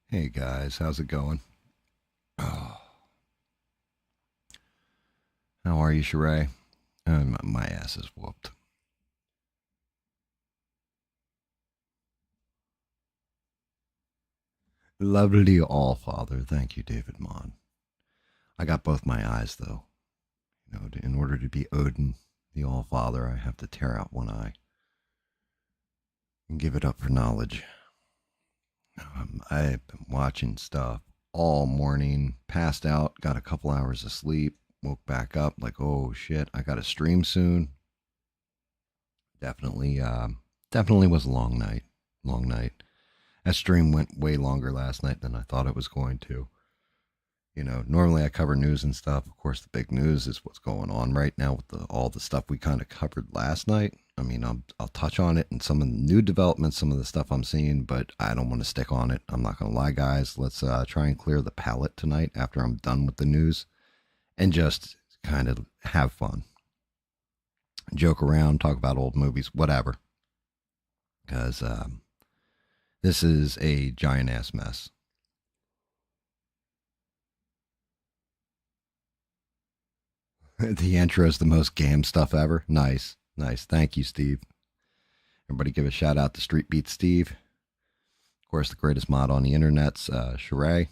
Hey guys, how's it going? Oh, how are you, Sheree? My ass is whooped. Lovely all, Father. Thank you, David Mon. I got both my eyes though. In order to be Odin, the All Father, I have to tear out one eye and give it up for knowledge. I've been watching stuff all morning, passed out, got a couple hours of sleep, woke back up like, oh shit, I got to stream soon. Definitely, definitely was a long night. Long night. That stream went way longer last night than I thought it was going to. Normally I cover news and stuff. Of course, the big news is what's going on right now with all the stuff we kind of covered last night. I mean, I'll touch on it and some of the new developments, some of the stuff I'm seeing, but I don't want to stick on it. I'm not going to lie, guys. Let's try and clear the palate tonight after I'm done with the news and just kind of have fun, joke around, talk about old movies, whatever. Because this is a giant ass mess. The intro is the most GAM stuff ever. Nice. Nice. Thank you, Steve. Everybody give a shout out to Street Beat Steve. Of course, the greatest mod on the internet's Sheree.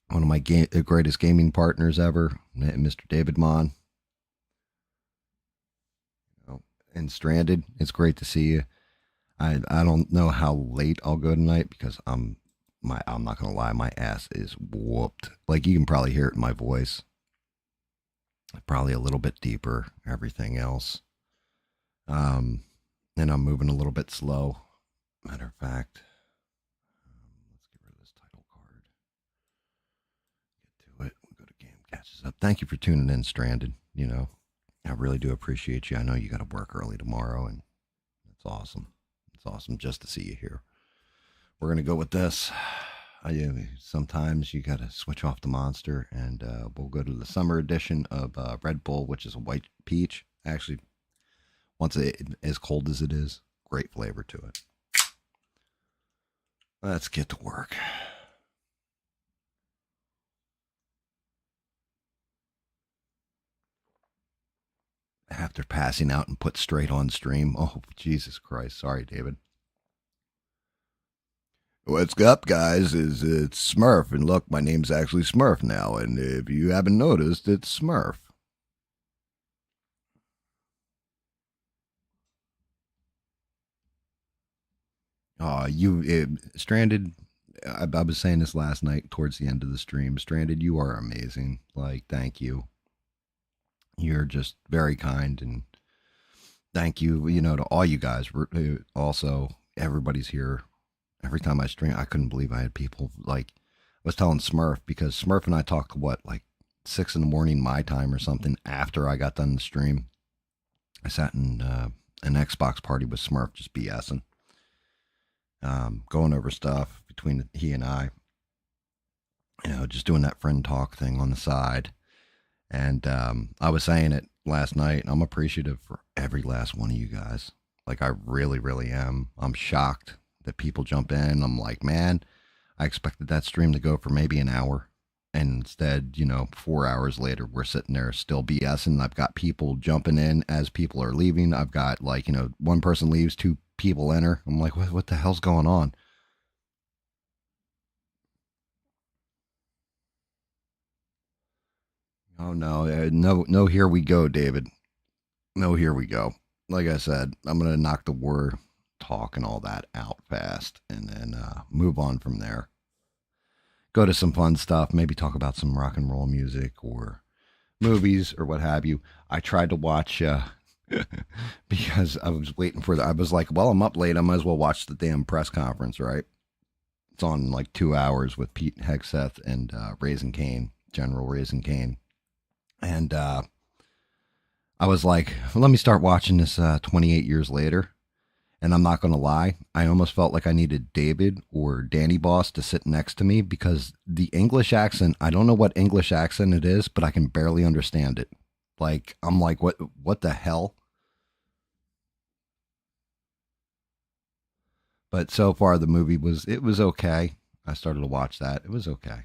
One of my greatest gaming partners ever, Mr. David Mon. And Stranded, it's great to see you. I don't know how late I'll go tonight because I'm not gonna lie, my ass is whooped. Like you can probably hear it in my voice. Probably a little bit deeper, everything else. And I'm moving a little bit slow. Matter of fact, let's get rid of this title card. Get to it. We'll go to game catches up. Thank you for tuning in, Stranded. I really do appreciate you. I know you got to work early tomorrow, and it's awesome. It's awesome just to see you here. We're gonna go with this. Sometimes you gotta switch off the monster, and we'll go to the summer edition of Red Bull, which is a white peach. Actually, once as cold as it is, great flavor to it. Let's get to work. After passing out and put straight on stream. Oh, Jesus Christ. Sorry, David. What's up, guys? It's Smurf, and look, my name's actually Smurf now, and if you haven't noticed, it's Smurf. Stranded. I was saying this last night towards the end of the stream. Stranded, you are amazing. Like, thank you. You're just very kind, and thank you. To all you guys. Also, everybody's here. Every time I stream, I couldn't believe I had people like. I was telling Smurf because Smurf and I talked what like 6 in the morning my time or something after I got done the stream. I sat in an Xbox party with Smurf just BSing, going over stuff between he and I. Just doing that friend talk thing on the side. And I was saying it last night. I'm appreciative for every last one of you guys. Like, I really, really am. I'm shocked that people jump in. I'm like, man, I expected that stream to go for maybe an hour. And instead, 4 hours later, we're sitting there still BSing. I've got people jumping in as people are leaving. I've got, like, one person leaves, two people enter. I'm like, what the hell's going on? Oh, no. No, here we go, David. No, here we go. Like I said, I'm going to knock the war talk and all that out fast and then move on from there. Go to some fun stuff, maybe talk about some rock and roll music or movies or what have you. I tried to watch because I was waiting for I was like, well, I'm up late. I might as well watch the damn press conference, right? It's on like 2 hours with Pete Hegseth and Raisin Kane, General Raisin Kane. And I was like, well, let me start watching this 28 years later. And I'm not going to lie, I almost felt like I needed David or Danny Boss to sit next to me because the English accent, I don't know what English accent it is, but I can barely understand it. Like, I'm like, what the hell? But so far the movie was okay. I started to watch that. It was okay.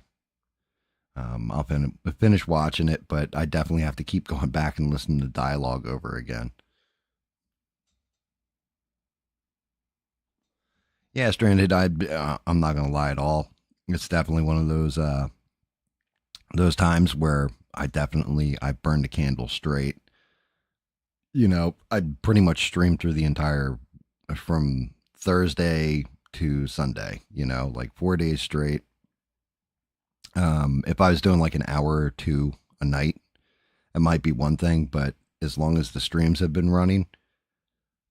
I'll finish watching it, but I definitely have to keep going back and listening to dialogue over again. Yeah, Stranded. I'm not gonna lie at all. It's definitely one of those times where I burned the candle straight. I pretty much streamed through the entire from Thursday to Sunday. Like 4 days straight. If I was doing like an hour or two a night, it might be one thing, but as long as the streams have been running,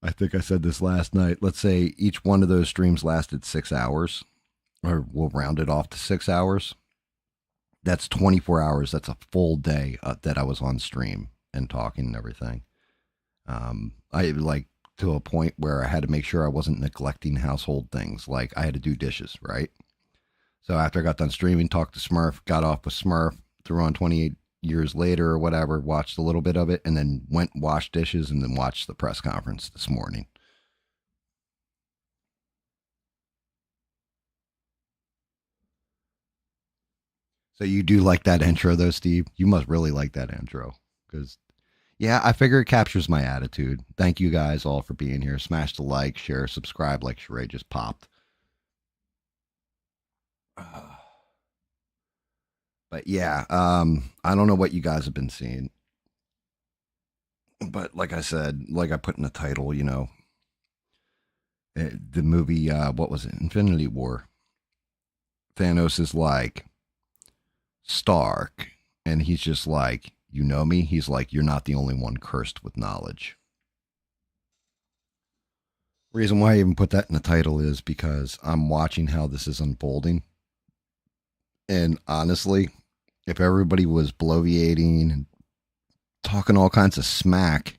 I think I said this last night. Let's say each one of those streams lasted 6 hours, or we'll round it off to 6 hours. That's 24 hours. That's a full day that I was on stream and talking and everything. I like to a point where I had to make sure I wasn't neglecting household things. Like I had to do dishes, right? So after I got done streaming, talked to Smurf, got off with Smurf, threw on 28 years later or whatever, watched a little bit of it, and then went and washed dishes and then watched the press conference this morning. So you do like that intro though, Steve? You must really like that intro. Because, yeah, I figure it captures my attitude. Thank you guys all for being here. Smash the like, share, subscribe like Sheree just popped. But yeah, I don't know what you guys have been seeing. But like I said, like I put in the title, the movie, what was it? Infinity War. Thanos is like, Stark. And he's just like, you know me? He's like, you're not the only one cursed with knowledge. Reason why I even put that in the title is because I'm watching how this is unfolding. And honestly, if everybody was bloviating and talking all kinds of smack,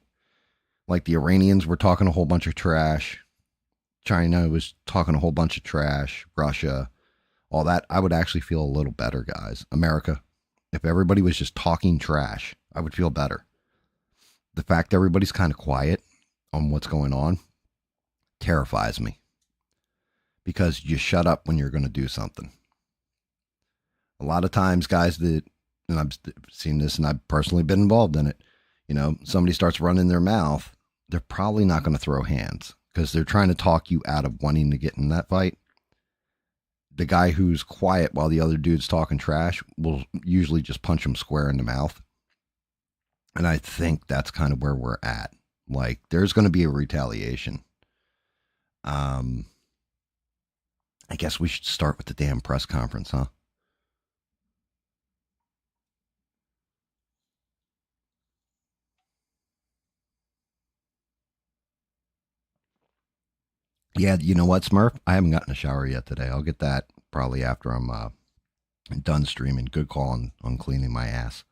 like the Iranians were talking a whole bunch of trash, China was talking a whole bunch of trash, Russia, all that, I would actually feel a little better, guys. America, if everybody was just talking trash, I would feel better. The fact everybody's kind of quiet on what's going on terrifies me because you shut up when you're going to do something. A lot of times, guys, and I've seen this and I've personally been involved in it, somebody starts running their mouth, they're probably not going to throw hands because they're trying to talk you out of wanting to get in that fight. The guy who's quiet while the other dude's talking trash will usually just punch him square in the mouth. And I think that's kind of where we're at. Like, there's going to be a retaliation. I guess we should start with the damn press conference, huh? Yeah, you know what, Smurf? I haven't gotten a shower yet today. I'll get that probably after I'm done streaming. Good call on cleaning my ass.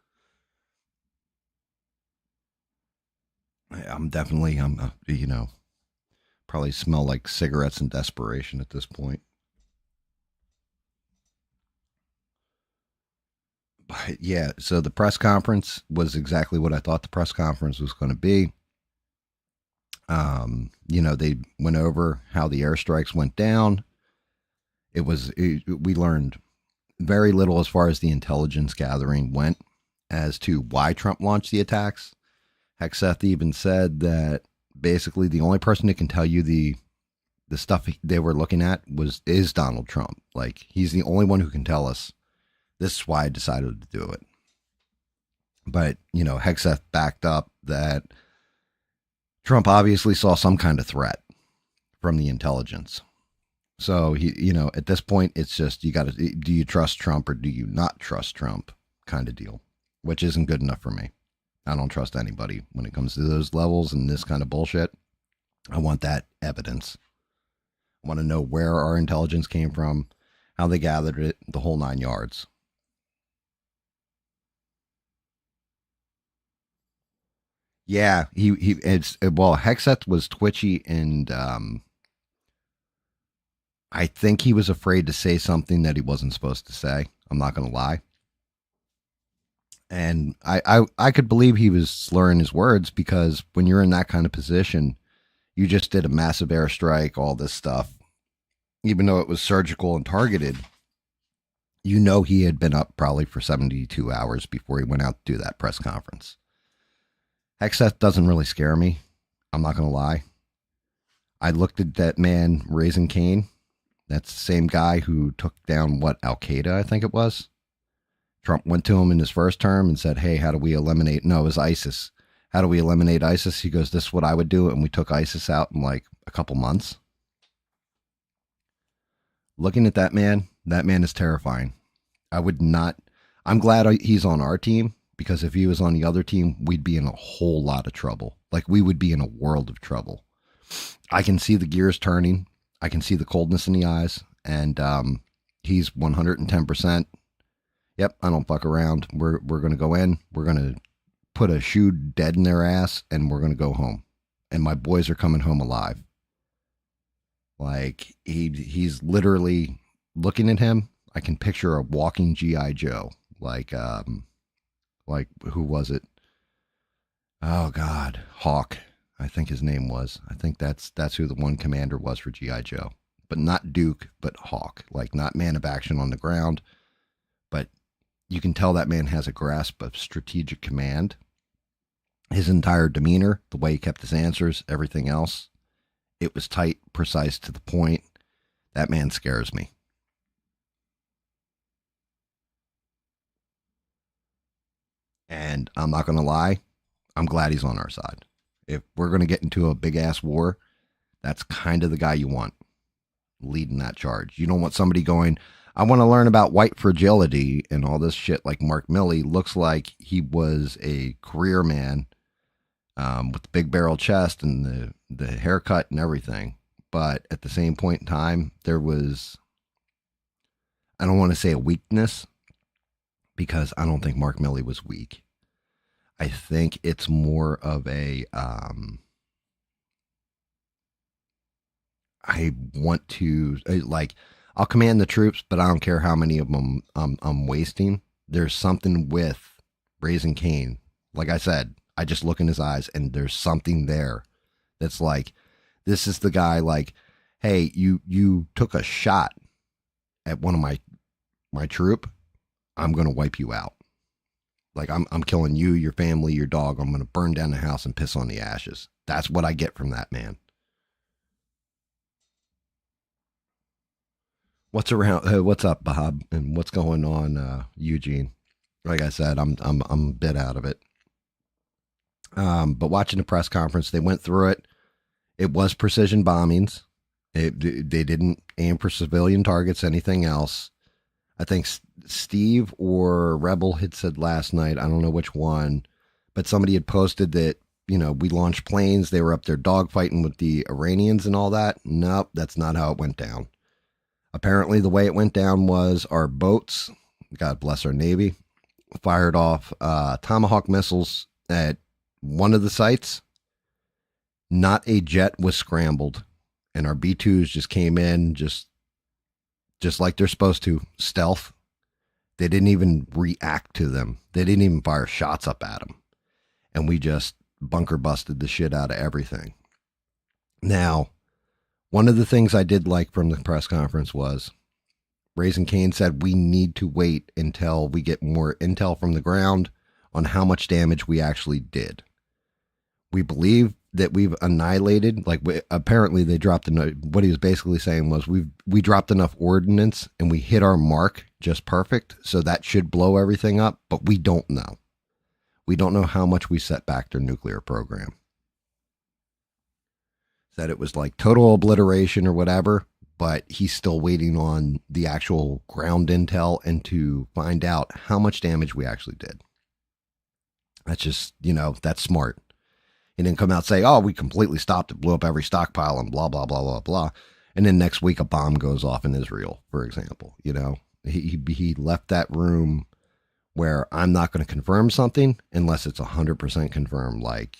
Probably smell like cigarettes and desperation at this point. But yeah, so the press conference was exactly what I thought the press conference was going to be. They went over how the airstrikes went down. We learned very little as far as the intelligence gathering went as to why Trump launched the attacks. Hexeth even said that basically the only person that can tell you the stuff they were looking at is Donald Trump. Like, he's the only one who can tell us this is why I decided to do it. But, Hexeth backed up that Trump obviously saw some kind of threat from the intelligence. So at this point, it's just, do you trust Trump or do you not trust Trump kind of deal, which isn't good enough for me. I don't trust anybody when it comes to those levels and this kind of bullshit. I want that evidence. I want to know where our intelligence came from, how they gathered it, the whole 9 yards. Yeah, Hexeth was twitchy and I think he was afraid to say something that he wasn't supposed to say. I'm not going to lie. And I could believe he was slurring his words because when you're in that kind of position, you just did a massive airstrike, all this stuff, even though it was surgical and targeted. You know he had been up probably for 72 hours before he went out to do that press conference. Hexeth doesn't really scare me. I'm not going to lie. I looked at that man, Raising Cain. That's the same guy who took down, what, Al Qaeda, I think it was. Trump went to him in his first term and said, hey, how do we eliminate? No, it was ISIS. How do we eliminate ISIS? He goes, this is what I would do. And we took ISIS out in like a couple months. Looking at that man is terrifying. I would not. I'm glad he's on our team, because if he was on the other team, we'd be in a whole lot of trouble. Like, we would be in a world of trouble. I can see the gears turning. I can see the coldness in the eyes. And he's 110%. Yep, I don't fuck around. We're going to go in. We're going to put a shoe dead in their ass, and we're going to go home. And my boys are coming home alive. Like, he's literally, looking at him, I can picture a walking G.I. Joe. Like who was it? Oh God, Hawk. I think his name was. I think that's who the one commander was for G.I. Joe. But not Duke, but Hawk. Like, not man of action on the ground, but you can tell that man has a grasp of strategic command. His entire demeanor, the way he kept his answers, everything else, it was tight, precise, to the point. That man scares me. And I'm not going to lie, I'm glad he's on our side. If we're going to get into a big ass war, that's kind of the guy you want leading that charge. You don't want somebody going, I want to learn about white fragility and all this shit, like Mark Milley. Looks like he was a career man, with the big barrel chest and the haircut and everything. But at the same point in time, there was, I don't want to say a weakness, because I don't think Mark Milley was weak. I think it's more of a, I want to, like, I'll command the troops, but I don't care how many of them I'm wasting. There's something with Raising Cain. Like I said, I just look in his eyes, and there's something there that's like, this is the guy, like, hey, you took a shot at one of my troop. I'm going to wipe you out. Like, I'm killing you, your family, your dog. I'm going to burn down the house and piss on the ashes. That's what I get from that man. What's around? What's up, Bob? And what's going on, Eugene? Like I said, I'm a bit out of it. But watching the press conference, they went through it. It was precision bombings. They didn't aim for civilian targets, anything else. I think Steve or Rebel had said last night, I don't know which one, but somebody had posted that, we launched planes. They were up there dogfighting with the Iranians and all that. Nope, that's not how it went down. Apparently, the way it went down was our boats, God bless our Navy, fired off Tomahawk missiles at one of the sites. Not a jet was scrambled, and our B2s just came in just like they're supposed to, stealth. They didn't even react to them. They didn't even fire shots up at them. And we just bunker busted the shit out of everything. Now, one of the things I did like from the press conference was Raising Cain said we need to wait until we get more intel from the ground on how much damage we actually did. We believe that we've annihilated, like, apparently they dropped what he was basically saying was we dropped enough ordnance and we hit our mark just perfect, so that should blow everything up, but we don't know. We don't know how much we set back their nuclear program. Said it was like total obliteration or whatever, but he's still waiting on the actual ground intel and to find out how much damage we actually did. That's just, that's smart. He didn't come out and say, oh, we completely stopped it, blew up every stockpile and blah, blah, blah, blah, blah. And then next week a bomb goes off in Israel, for example. He left that room where I'm not going to confirm something unless it's 100% confirmed. Like,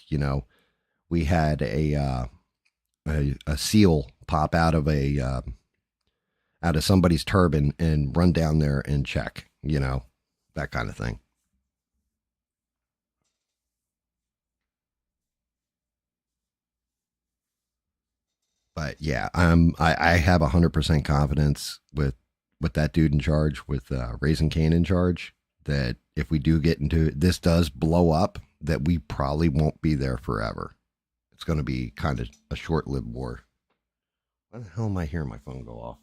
we had a seal pop out of somebody's turban and run down there and check, that kind of thing. But yeah, I have 100% confidence with with that dude in charge, with Raising Cane in charge, that if we do get into this does blow up, that we probably won't be there forever. It's going to be kind of a short-lived war. Why the hell am I hearing my phone go off?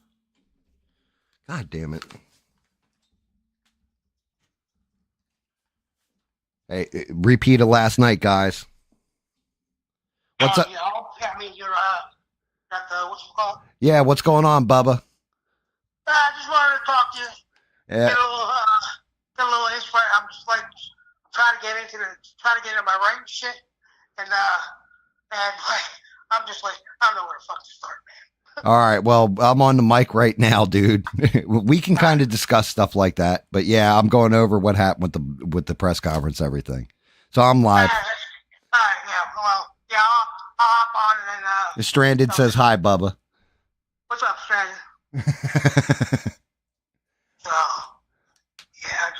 God damn it. Hey, repeat of last night, guys. What's up? Yeah, I mean, you're got the what's it called? Yeah, what's going on, Bubba? I just wanted to talk to you. Yeah. Get a little insight. I'm just like trying to get into my range shit, and like I'm just like I don't know where to fucking start, man. All right, well, I'm on the mic right now, dude. We can kind of discuss stuff like that, but yeah, I'm going over what happened with the press conference, everything. So I'm live. All right, yeah, well, yeah, I'll hop on and then. Stranded says hi, Bubba. What's up, Stranded? So, yeah, I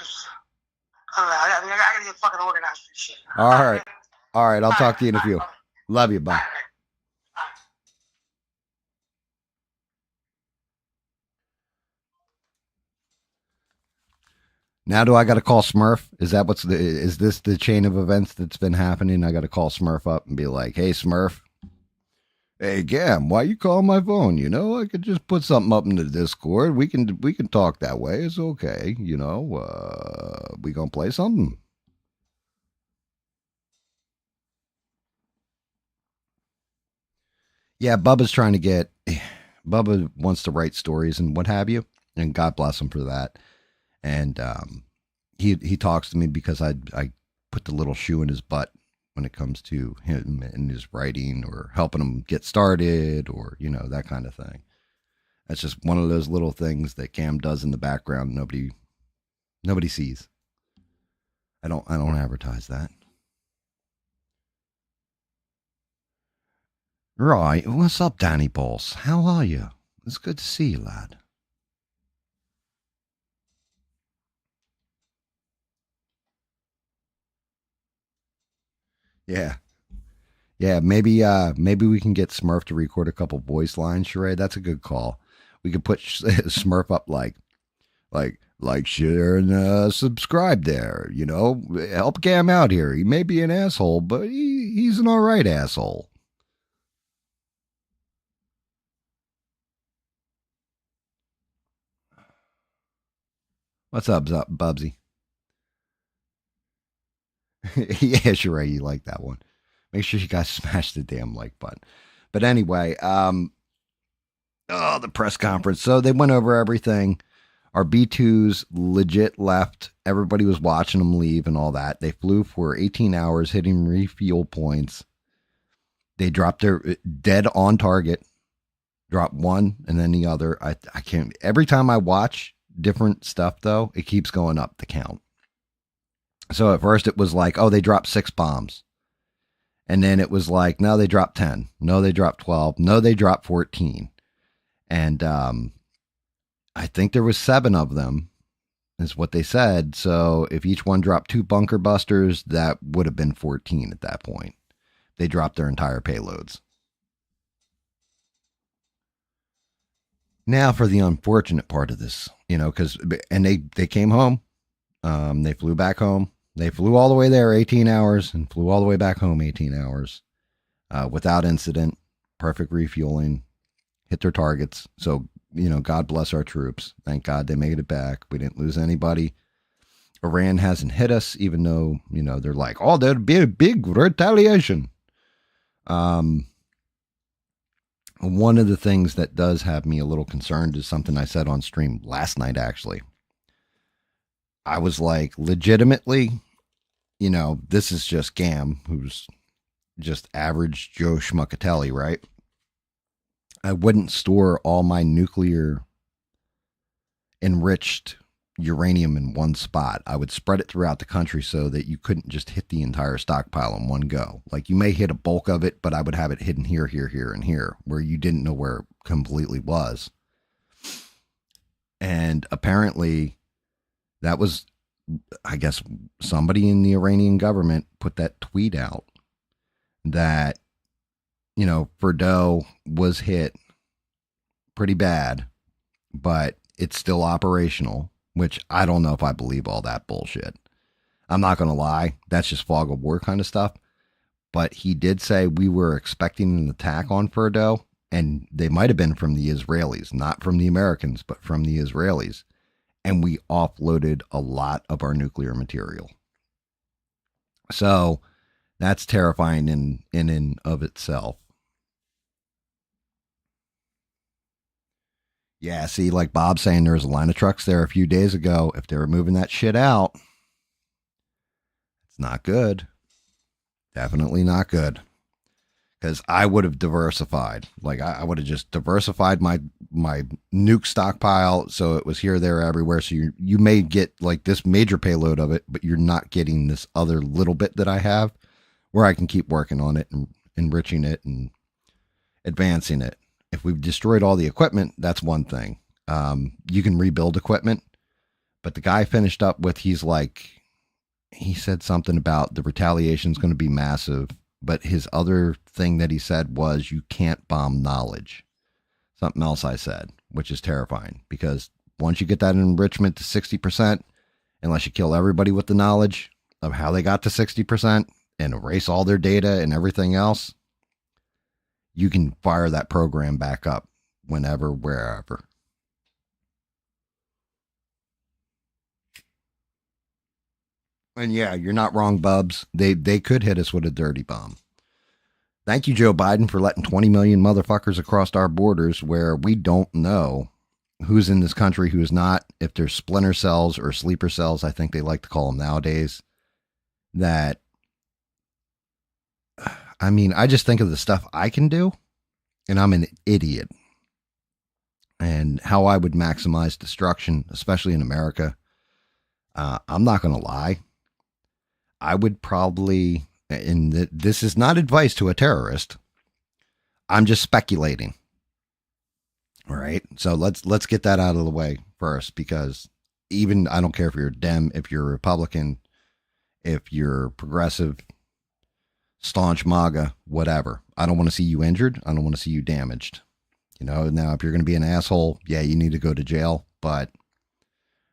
don't know. I gotta get fucking organized for this shit. All right. I'll talk to you in a few. Love you, bye. Now do I got to call Smurf? Is this the chain of events that's been happening? I got to call Smurf up and be like, "Hey, Smurf. Hey, Gam, why you call my phone? You know, I could just put something up in the Discord. We can talk that way. It's okay. You know, we gonna play something." Yeah, Bubba wants to write stories and what have you, and God bless him for that. And he talks to me because I put the little shoe in his butt when it comes to him and his writing or helping him get started or, you know, that kind of thing. That's just one of those little things that Cam does in the background. Nobody sees. I don't advertise that. Right. What's up, Danny Balls? How are you? It's good to see you, lad. Yeah. Yeah, maybe we can get Smurf to record a couple voice lines, Sheree. That's a good call. We could put Smurf up like, share, and subscribe there. You know, help Cam out here. He may be an asshole, but he's an all right asshole. What's up, Bubsy? Yeah, Sheree, you like that one. Make sure you guys smash the damn like button. But anyway, the press conference. So they went over everything. Our B2s legit left. Everybody was watching them leave and all that. They flew for 18 hours, hitting refuel points. They dropped their dead on target. Drop one and then the other. I can't. Every time I watch different stuff, though, it keeps going up the count. So at first it was like, oh, they dropped 6 bombs. And then it was like, no, they dropped 10. No, they dropped 12. No, they dropped 14. And I think there was 7 of them, is what they said. So if each one dropped 2 bunker busters, that would have been 14 at that point. They dropped their entire payloads. Now for the unfortunate part of this, you know, and they came home. They flew back home. They flew all the way there 18 hours and flew all the way back home 18 hours without incident, perfect refueling, hit their targets. So, you know, God bless our troops. Thank God they made it back. We didn't lose anybody. Iran hasn't hit us, even though, you know, they're like, oh, there'd be a big retaliation. One of the things that does have me a little concerned is something I said on stream last night, actually. I was like, legitimately, you know, this is just GAM, who's just average Joe Schmuckatelli, right? I wouldn't store all my nuclear enriched uranium in one spot. I would spread it throughout the country so that you couldn't just hit the entire stockpile in one go. Like, you may hit a bulk of it, but I would have it hidden here, and here, where you didn't know where it completely was. And apparently that was, I guess, somebody in the Iranian government put that tweet out that, you know, Fordo was hit pretty bad, but it's still operational, which I don't know if I believe all that bullshit. I'm not going to lie. That's just fog of war kind of stuff. But he did say we were expecting an attack on Fordo, and they might have been from the Israelis, not from the Americans, but from the Israelis. And we offloaded a lot of our nuclear material. So that's terrifying in and of itself. Yeah, see, like Bob saying, there was a line of trucks there a few days ago. If they were moving that shit out, it's not good. Definitely not good. Because I would have diversified. Like I would have just diversified my nuke stockpile so it was here, there, everywhere. So you may get like this major payload of it, but you're not getting this other little bit that I have, where I can keep working on it and enriching it and advancing it. If we've destroyed all the equipment, that's one thing. You can rebuild equipment, but the guy finished up with, he said something about the retaliation is going to be massive. But his other thing that he said was, you can't bomb knowledge. Something else I said, which is terrifying, because once you get that enrichment to 60%, unless you kill everybody with the knowledge of how they got to 60% and erase all their data and everything else, you can fire that program back up whenever, wherever. And yeah, you're not wrong, Bubs. They could hit us with a dirty bomb. Thank you, Joe Biden, for letting 20 million motherfuckers across our borders where we don't know who's in this country, who's not. If there's splinter cells or sleeper cells, I think they like to call them nowadays. That, I mean, I just think of the stuff I can do, and I'm an idiot. And how I would maximize destruction, especially in America. I'm not going to lie. I would probably, and this is not advice to a terrorist. I'm just speculating. All right. So let's get that out of the way first, because even, I don't care if you're a Dem, if you're a Republican, if you're progressive, staunch MAGA, whatever. I don't want to see you injured. I don't want to see you damaged. You know, now if you're going to be an asshole, yeah, you need to go to jail, but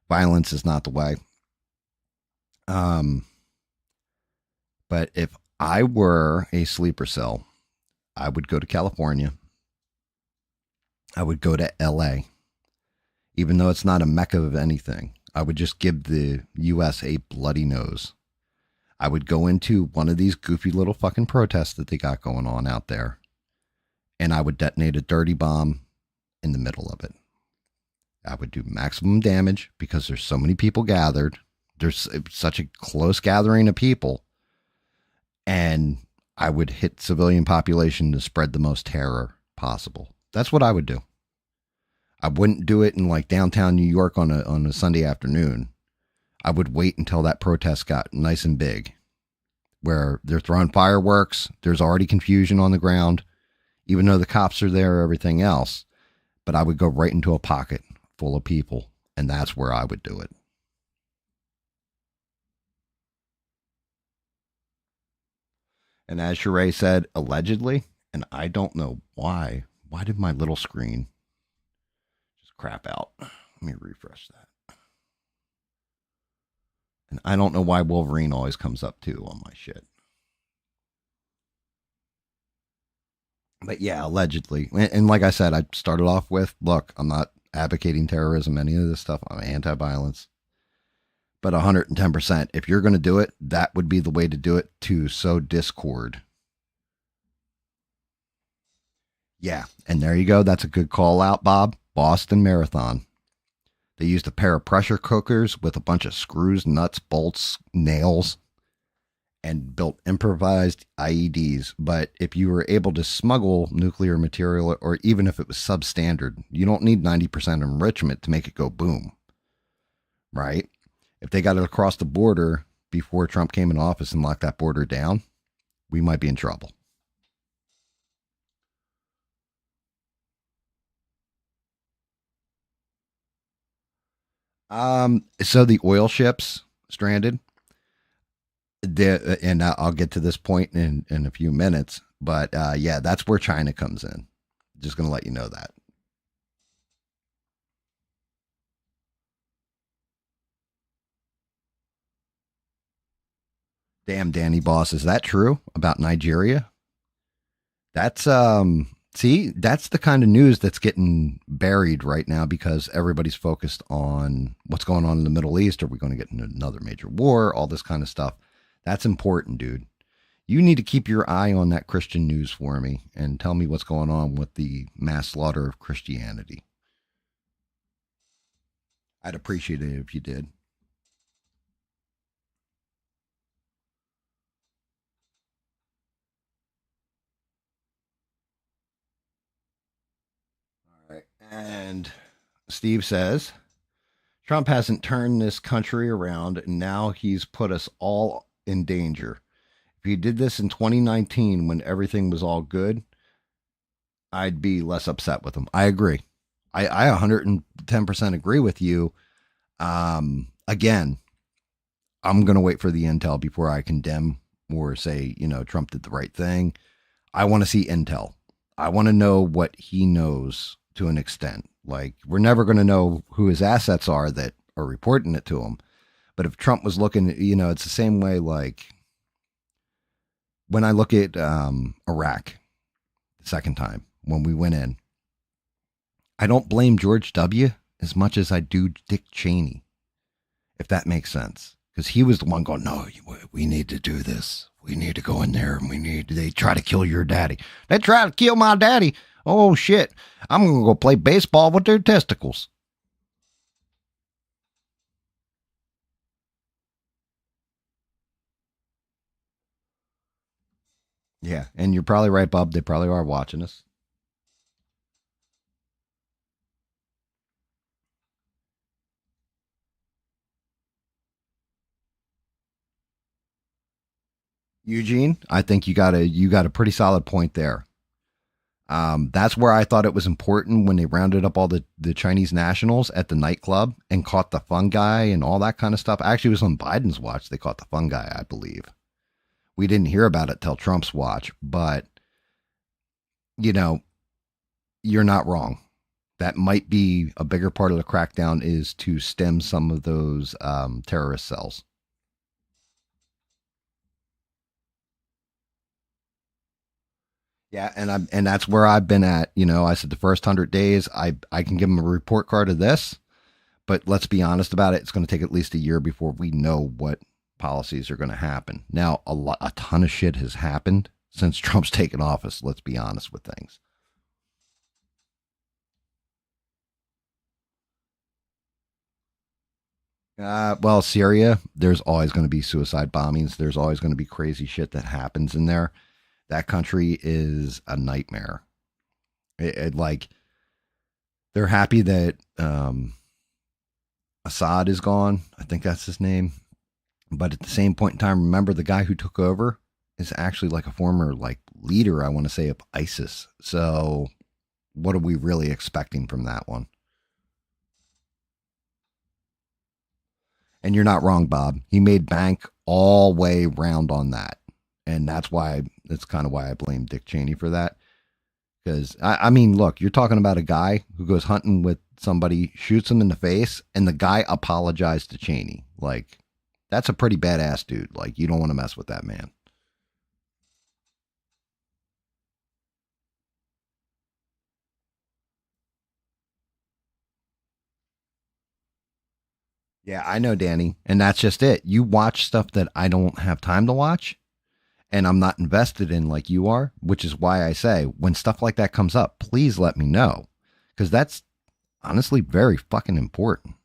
violence is not the way. But if I were a sleeper cell, I would go to California. I would go to LA. Even though it's not a mecca of anything, I would just give the US a bloody nose. I would go into one of these goofy little fucking protests that they got going on out there, and I would detonate a dirty bomb in the middle of it. I would do maximum damage because there's so many people gathered. There's such a close gathering of people. And I would hit civilian population to spread the most terror possible. That's what I would do. I wouldn't do it in like downtown New York on a Sunday afternoon. I would wait until that protest got nice and big, where they're throwing fireworks. There's already confusion on the ground, even though the cops are there, everything else. But I would go right into a pocket full of people, and that's where I would do it. And as Sheree said, allegedly, and I don't know why. Why did my little screen just crap out? Let me refresh that. And I don't know why Wolverine always comes up too on my shit. But yeah, allegedly. And like I said, I started off with, look, I'm not advocating terrorism, any of this stuff. I'm anti-violence. But 110%, if you're going to do it, that would be the way to do it, to sow discord. Yeah, and there you go. That's a good call out, Bob. Boston Marathon. They used a pair of pressure cookers with a bunch of screws, nuts, bolts, nails, and built improvised IEDs. But if you were able to smuggle nuclear material, or even if it was substandard, you don't need 90% enrichment to make it go boom. Right? If they got it across the border before Trump came in office and locked that border down, we might be in trouble. So the oil ships stranded, and I'll get to this point in a few minutes, but yeah, that's where China comes in. Just going to let you know that. Damn, Danny Boss, is that true about Nigeria? That's see, that's the kind of news that's getting buried right now because everybody's focused on what's going on in the Middle East. Are we going to get into another major war? All this kind of stuff. That's important, dude. You need to keep your eye on that Christian news for me and tell me what's going on with the mass slaughter of Christianity. I'd appreciate it if you did. All right. And Steve says Trump hasn't turned this country around, and now he's put us all in danger. If he did this in 2019 when everything was all good, I'd be less upset with him. I agree. I 110% agree with you. Again, I'm going to wait for the intel before I condemn or say, Trump did the right thing. I want to see intel. I want to know what he knows to an extent. Like, we're never going to know who his assets are that are reporting it to him. But if Trump was looking, it's the same way like when I look at Iraq the second time when we went in, I don't blame George W. as much as I do Dick Cheney, if that makes sense. Because he was the one going, no, we need to do this. We need to go in there and they try to kill your daddy. They try to kill my daddy. Oh, shit. I'm going to go play baseball with their testicles. Yeah. And you're probably right, Bob. They probably are watching us. Eugene, I think you got a pretty solid point there. That's where I thought it was important when they rounded up all the Chinese nationals at the nightclub and caught the fungi and all that kind of stuff. Actually, it was on Biden's watch they caught the fungi, I believe. We didn't hear about it till Trump's watch, but you know, you're not wrong. That might be a bigger part of the crackdown is to stem some of those terrorist cells. Yeah, and that's where I've been at. I said the first 100 days, I can give them a report card of this. But let's be honest about it. It's going to take at least a year before we know what policies are going to happen. Now, a ton of shit has happened since Trump's taken office. Let's be honest with things. Well, Syria, there's always going to be suicide bombings. There's always going to be crazy shit that happens in there. That country is a nightmare. Like, they're happy that Assad is gone. I think that's his name. But at the same point in time, remember the guy who took over is actually like a former like leader, I want to say, of ISIS. So what are we really expecting from that one? And you're not wrong, Bob. He made bank all way round on that. And that's kind of why I blame Dick Cheney for that. Because I mean, look, you're talking about a guy who goes hunting with somebody, shoots him in the face, and the guy apologized to Cheney. Like, that's a pretty badass dude. Like, you don't want to mess with that man. Yeah, I know, Danny. And that's just it. You watch stuff that I don't have time to watch and I'm not invested in like you are, which is why I say when stuff like that comes up, please let me know. Because that's honestly very fucking important.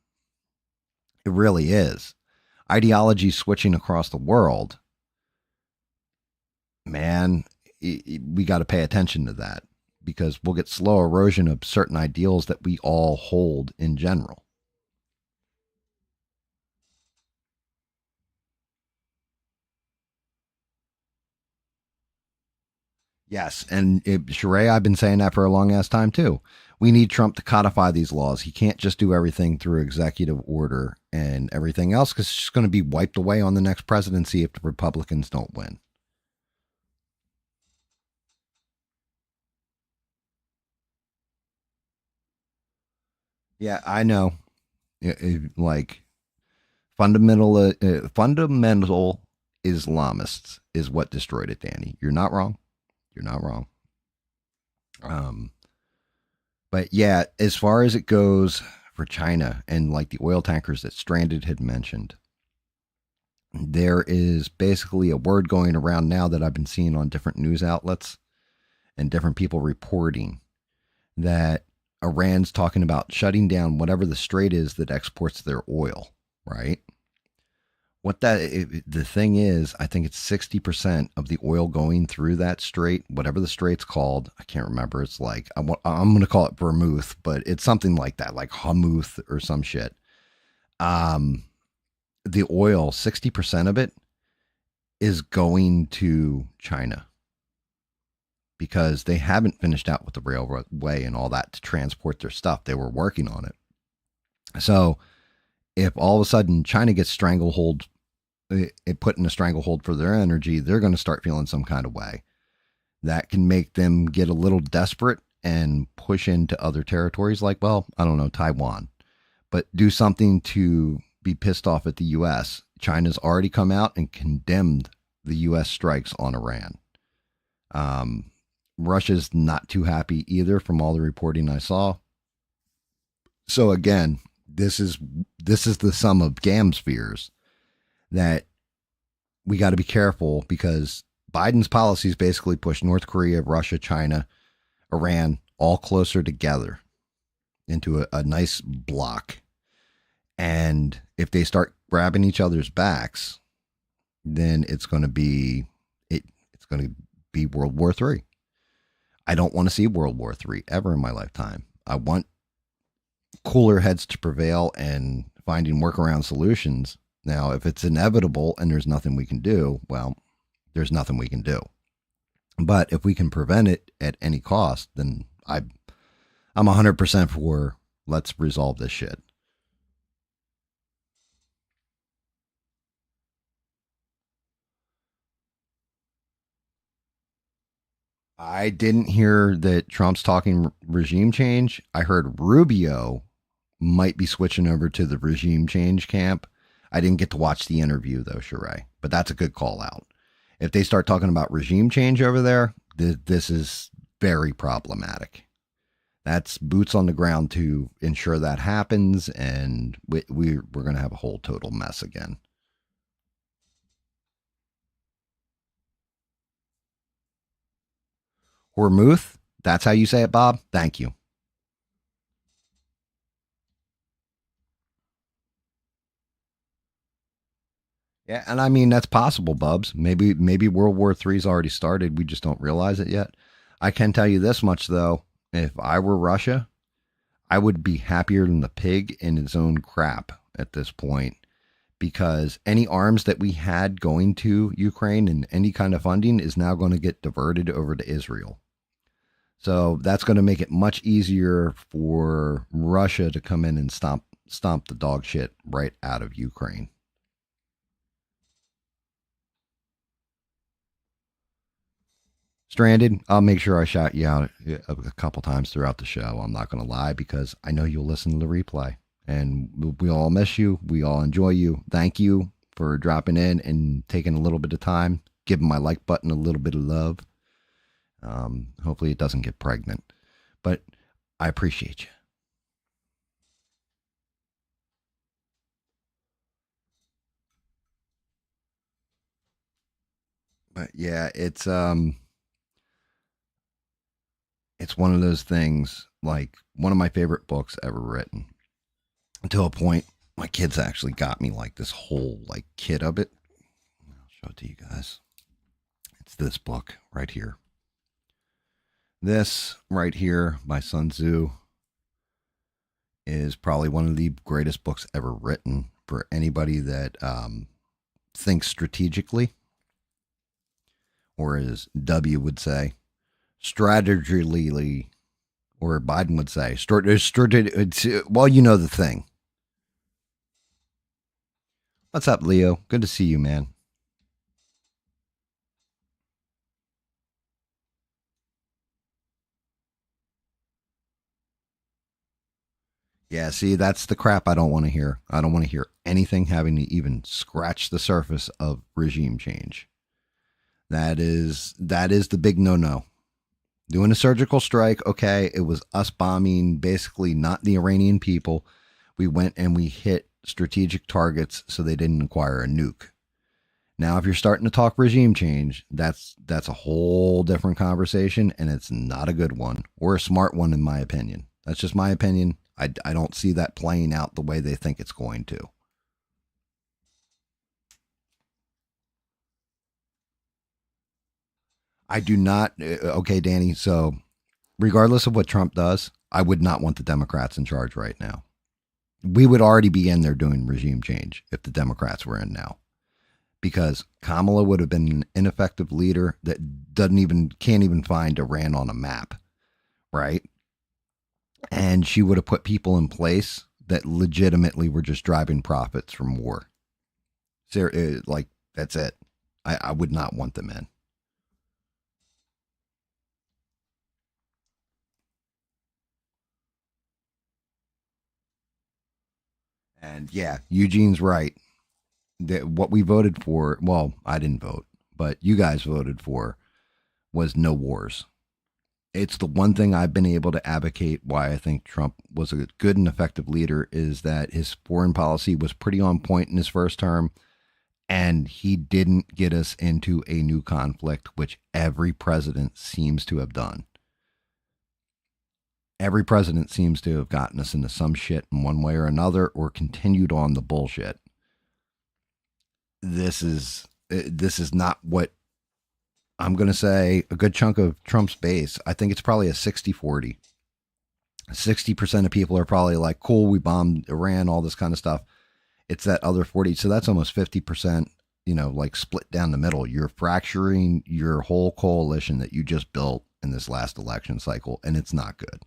It really is. Ideology switching across the world, man, we got to pay attention to that because we'll get slow erosion of certain ideals that we all hold in general. Yes, and Sheree, I've been saying that for a long ass time too. We need Trump to codify these laws. He can't just do everything through executive order and everything else because it's just going to be wiped away on the next presidency if the Republicans don't win. Yeah, I know. Like fundamental Islamists is what destroyed it, Danny. You're not wrong. You're not wrong. Um, but yeah, as far as it goes for China and like the oil tankers that Stranded had mentioned, there is basically a word going around now that I've been seeing on different news outlets and different people reporting that Iran's talking about shutting down whatever the strait is that exports their oil, right? The thing is, I think it's 60% of the oil going through that strait, whatever the strait's called. I can't remember. It's like, I'm going to call it vermouth, but it's something like that, like hummuth or some shit. Um, the oil, 60% of it is going to China because they haven't finished out with the railway and all that to transport their stuff. They were working on it. So if all of a sudden China gets stranglehold, it put in a stranglehold for their energy, they're going to start feeling some kind of way. That can make them get a little desperate and push into other territories like, well, I don't know, Taiwan, but do something to be pissed off at the U.S. China's already come out and condemned the U.S. strikes on Iran. Russia's not too happy either from all the reporting I saw. So again, this is the sum of GAM spheres that we got to be careful because Biden's policies basically push North Korea, Russia, China, Iran all closer together into a nice block. And if they start grabbing each other's backs, then it's going to be it's going to be World War III. I don't want to see World War III ever in my lifetime. I want cooler heads to prevail and finding workaround solutions. Now, if it's inevitable and there's nothing we can do, well, there's nothing we can do. But if we can prevent it at any cost, then I'm 100% for let's resolve this shit. I didn't hear that Trump's talking regime change. I heard Rubio might be switching over to the regime change camp. I didn't get to watch the interview though, Sheree, but that's a good call out. If they start talking about regime change over there, this is very problematic. That's boots on the ground to ensure that happens, and we're going to have a whole total mess again. Hormuth, that's how you say it, Bob. Thank you. Yeah, and I mean that's possible, Bubs. Maybe World War III's already started. We just don't realize it yet. I can tell you this much though: if I were Russia, I would be happier than the pig in its own crap at this point because any arms that we had going to Ukraine and any kind of funding is now going to get diverted over to Israel. So that's going to make it much easier for Russia to come in and stomp the dog shit right out of Ukraine. Stranded, I'll make sure I shout you out a couple times throughout the show. I'm not going to lie because I know you'll listen to the replay. And we all miss you. We all enjoy you. Thank you for dropping in and taking a little bit of time, giving my like button a little bit of love. Hopefully it doesn't get pregnant. But I appreciate you. But yeah, it's one of those things like one of my favorite books ever written. To a point, my kids actually got me like this whole like kit of it. I'll show it to you guys. It's this book right here. This right here by Sun Tzu is probably one of the greatest books ever written for anybody that thinks strategically, or as W would say, strategically, or Biden would say, well, you know the thing. What's up, Leo? Good to see you, man. Yeah, see, that's the crap I don't want to hear. I don't want to hear anything having to even scratch the surface of regime change. That is the big no-no. Doing a surgical strike, okay, it was us bombing basically not the Iranian people. We went and we hit strategic targets so they didn't acquire a nuke. Now, if you're starting to talk regime change, that's a whole different conversation, and it's not a good one or a smart one, in my opinion. That's just my opinion. I don't see that playing out the way they think it's going to. I do not. Okay, Danny. So, regardless of what Trump does, I would not want the Democrats in charge right now. We would already be in there doing regime change if the Democrats were in now, because Kamala would have been an ineffective leader that doesn't even can't even find Iran on a map, right? And she would have put people in place that legitimately were just driving profits from war. Like that's it. I would not want them in. And yeah, Eugene's right. That what we voted for, well, I didn't vote, but you guys voted for was no wars. It's the one thing I've been able to advocate why I think Trump was a good and effective leader is that his foreign policy was pretty on point in his first term, and he didn't get us into a new conflict, which every president seems to have done. Every president seems to have gotten us into some shit in one way or another or continued on the bullshit. This is not what I'm going to say. A good chunk of Trump's base, I think it's probably a 60-40. 60% of people are probably like, cool, we bombed Iran, all this kind of stuff. It's that other 40. So that's almost 50%, like split down the middle. You're fracturing your whole coalition that you just built in this last election cycle, and it's not good.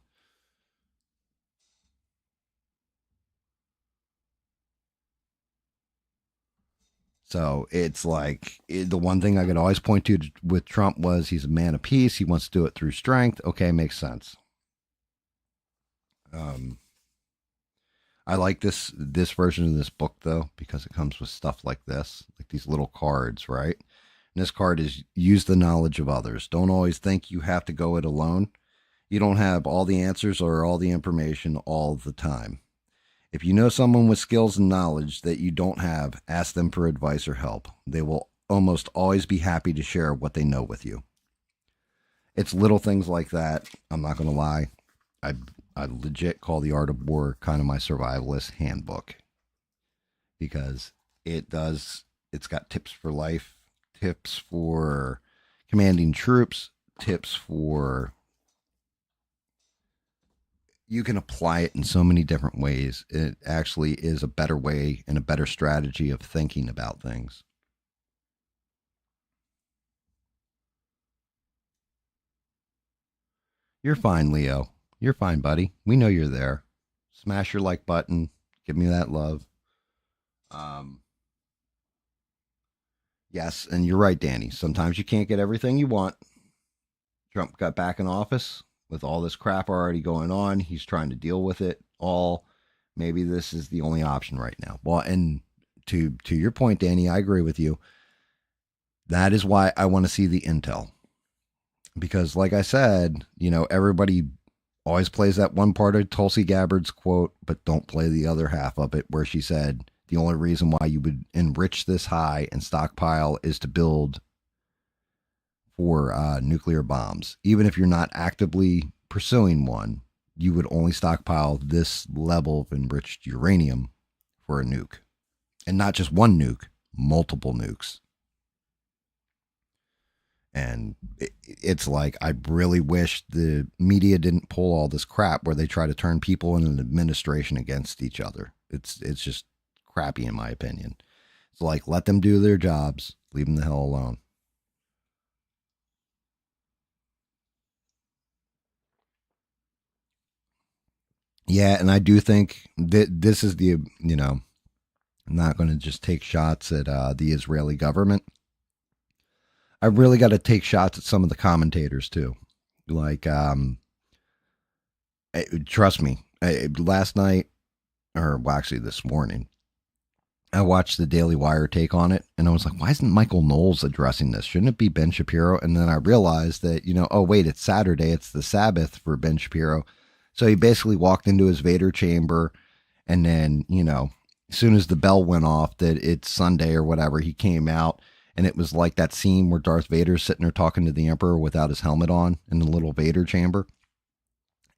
So it's like the one thing I could always point to with Trump was he's a man of peace. He wants to do it through strength. Okay, makes sense. Um, I like this version of this book though because it comes with stuff like this, like these little cards, right? And this card is use the knowledge of others. Don't always think you have to go it alone. You don't have all the answers or all the information all the time. If you know someone with skills and knowledge that you don't have, ask them for advice or help. They will almost always be happy to share what they know with you. It's little things like that. I'm not going to lie. I, I legit call The Art of War kind of my survivalist handbook because it's got tips for life, tips for commanding troops, tips for you can apply it in so many different ways. It actually is a better way and a better strategy of thinking about things. You're fine, Leo. You're fine, buddy. We know you're there. Smash your like button. Give me that love. Um, yes, and you're right, Danny. Sometimes you can't get everything you want. Trump got back in office with all this crap already going on. He's trying to deal with it all. Maybe this is the only option right now. Well, and to your point, Danny, I agree with you. That is why I want to see the intel because, like I said, everybody always plays that one part of Tulsi Gabbard's quote, but don't play the other half of it where she said the only reason why you would enrich this high and stockpile is to build for nuclear bombs. Even if you're not actively pursuing one, you would only stockpile this level of enriched uranium for a nuke. And not just one nuke, multiple nukes. And it's like, I really wish the media didn't pull all this crap where they try to turn people in an administration against each other. It's just crappy, in my opinion. It's like, let them do their jobs, leave them the hell alone. Yeah, and I do think that this is I'm not going to just take shots at the Israeli government. I really got to take shots at some of the commentators too. Like, trust me, last night or well, actually this morning, I watched the Daily Wire take on it, and I was like, why isn't Michael Knowles addressing this? Shouldn't it be Ben Shapiro? And then I realized that, oh, wait, it's Saturday. It's the Sabbath for Ben Shapiro. So he basically walked into his Vader chamber, and then, as soon as the bell went off that it's Sunday or whatever, he came out, and it was like that scene where Darth Vader's sitting there talking to the Emperor without his helmet on in the little Vader chamber.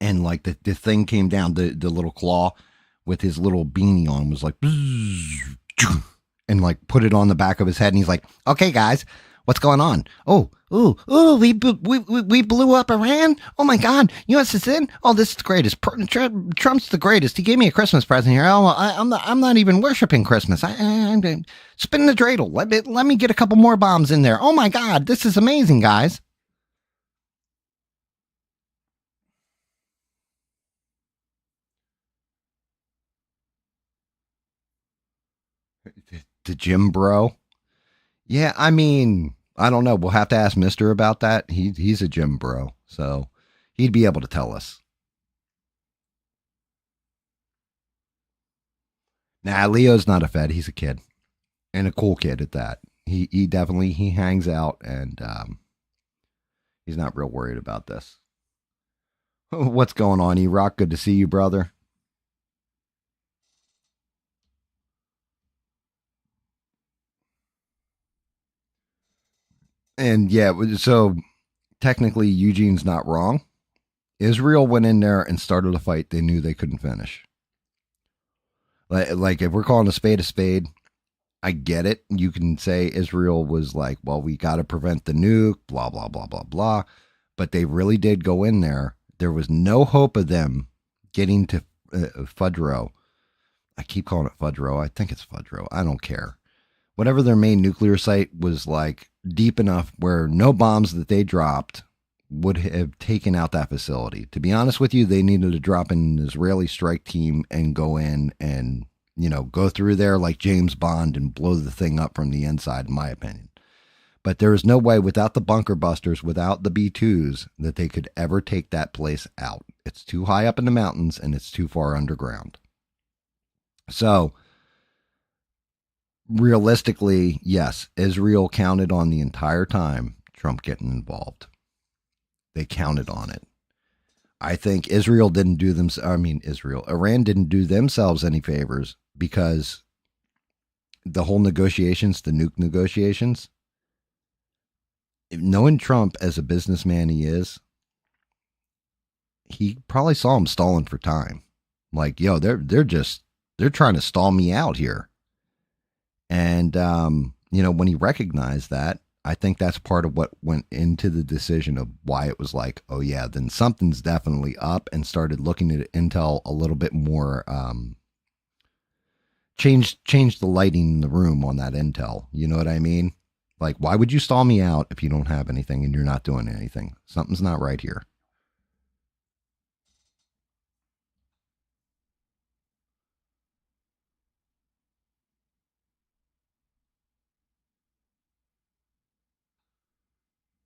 And like the thing came down, the little claw with his little beanie on was like, and like put it on the back of his head. And he's like, okay, guys, what's going on? We blew up Iran. Oh my God, U.S. is in. Oh, this is the greatest. Trump's the greatest. He gave me a Christmas present here. I'm not even worshiping Christmas. I'm spinning the dreidel. Let me get a couple more bombs in there. Oh my God, this is amazing, guys. The Jim Bro. Yeah, I mean, I don't know. We'll have to ask Mister about that. He's a Jim Bro, so he'd be able to tell us. Nah, Leo's not a Fed. He's a kid, and a cool kid at that. He definitely he hangs out, and he's not real worried about this. What's going on, E-Rock? Good to see you, brother. And yeah, so technically Eugene's not wrong. Israel went in there and started a fight they knew they couldn't finish. Like if we're calling a spade, I get it. You can say Israel was like, well, we got to prevent the nuke, blah, blah, blah, blah, blah. But they really did go in there. There was no hope of them getting to Fudro. I keep calling it Fudro. I think it's Fudro. I don't care. Whatever their main nuclear site was like deep enough where no bombs that they dropped would have taken out that facility. To be honest with you, they needed to drop in an Israeli strike team and go in and, go through there like James Bond and blow the thing up from the inside, in my opinion. But there is no way without the bunker busters, without the B2s, that they could ever take that place out. It's too high up in the mountains and it's too far underground. So, realistically, yes, Israel counted on the entire time Trump getting involved. They counted on it. I think Israel didn't do them. I mean, Iran didn't do themselves any favors because the whole negotiations, the nuke negotiations, knowing Trump as a businessman he probably saw him stalling for time. Like, yo, they're trying to stall me out here. And when he recognized that, I think that's part of what went into the decision of why it was like, oh yeah, then something's definitely up, and started looking at intel a little bit more. Change the lighting in the room on that intel. You know what I mean? Like, why would you stall me out if you don't have anything and you're not doing anything? Something's not right here.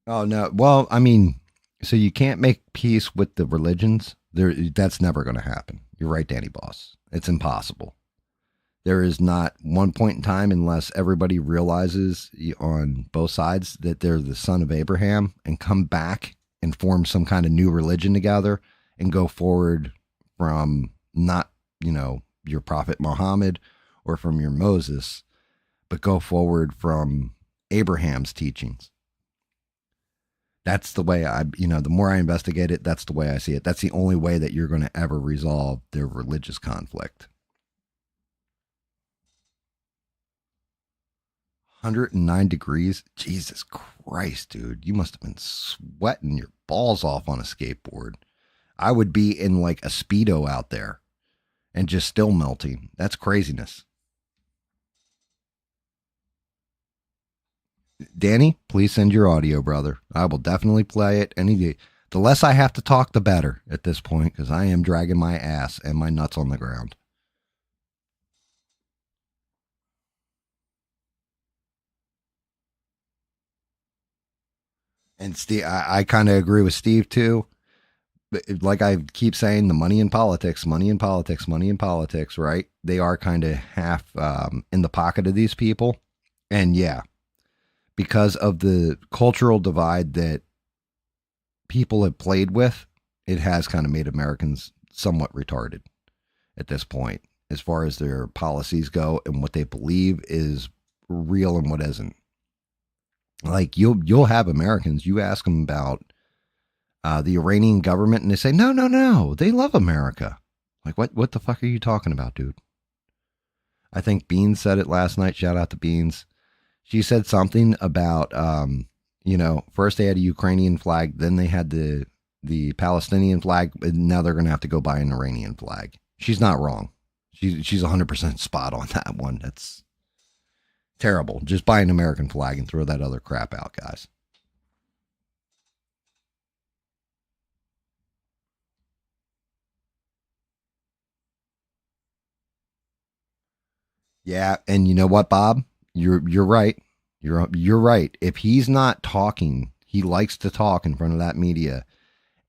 Oh no. Well, I mean, so you can't make peace with the religions. That's never going to happen. You're right, Danny Boss. It's impossible. There is not one point in time unless everybody realizes on both sides that they're the son of Abraham and come back and form some kind of new religion together and go forward from not, your prophet Muhammad or from your Moses, but go forward from Abraham's teachings. That's the way the more I investigate it, that's the way I see it. That's the only way that you're going to ever resolve their religious conflict. 109 degrees? Jesus Christ, dude. You must have been sweating your balls off on a skateboard. I would be in like a Speedo out there and just still melting. That's craziness. Danny, please send your audio, brother. I will definitely play it any day. The less I have to talk, the better at this point, because I am dragging my ass and my nuts on the ground. And Steve, I kind of agree with Steve too. like I keep saying, the money in politics, money in politics, money in politics, right? They are kind of half in the pocket of these people. And yeah, because of the cultural divide that people have played with, it has kind of made Americans somewhat retarded at this point, as far as their policies go and what they believe is real and what isn't. Like you'll have Americans, you ask them about the Iranian government, and they say, no, no, no, they love America. Like, what the fuck are you talking about, dude? I think Beans said it last night. Shout out to Beans. She said something about, first they had a Ukrainian flag, then they had the Palestinian flag, and now they're going to have to go buy an Iranian flag. She's not wrong. She's 100% spot on that one. That's terrible. Just buy an American flag and throw that other crap out, guys. Yeah, and you know what, Bob? You're right. You're right. If he's not talking, he likes to talk in front of that media.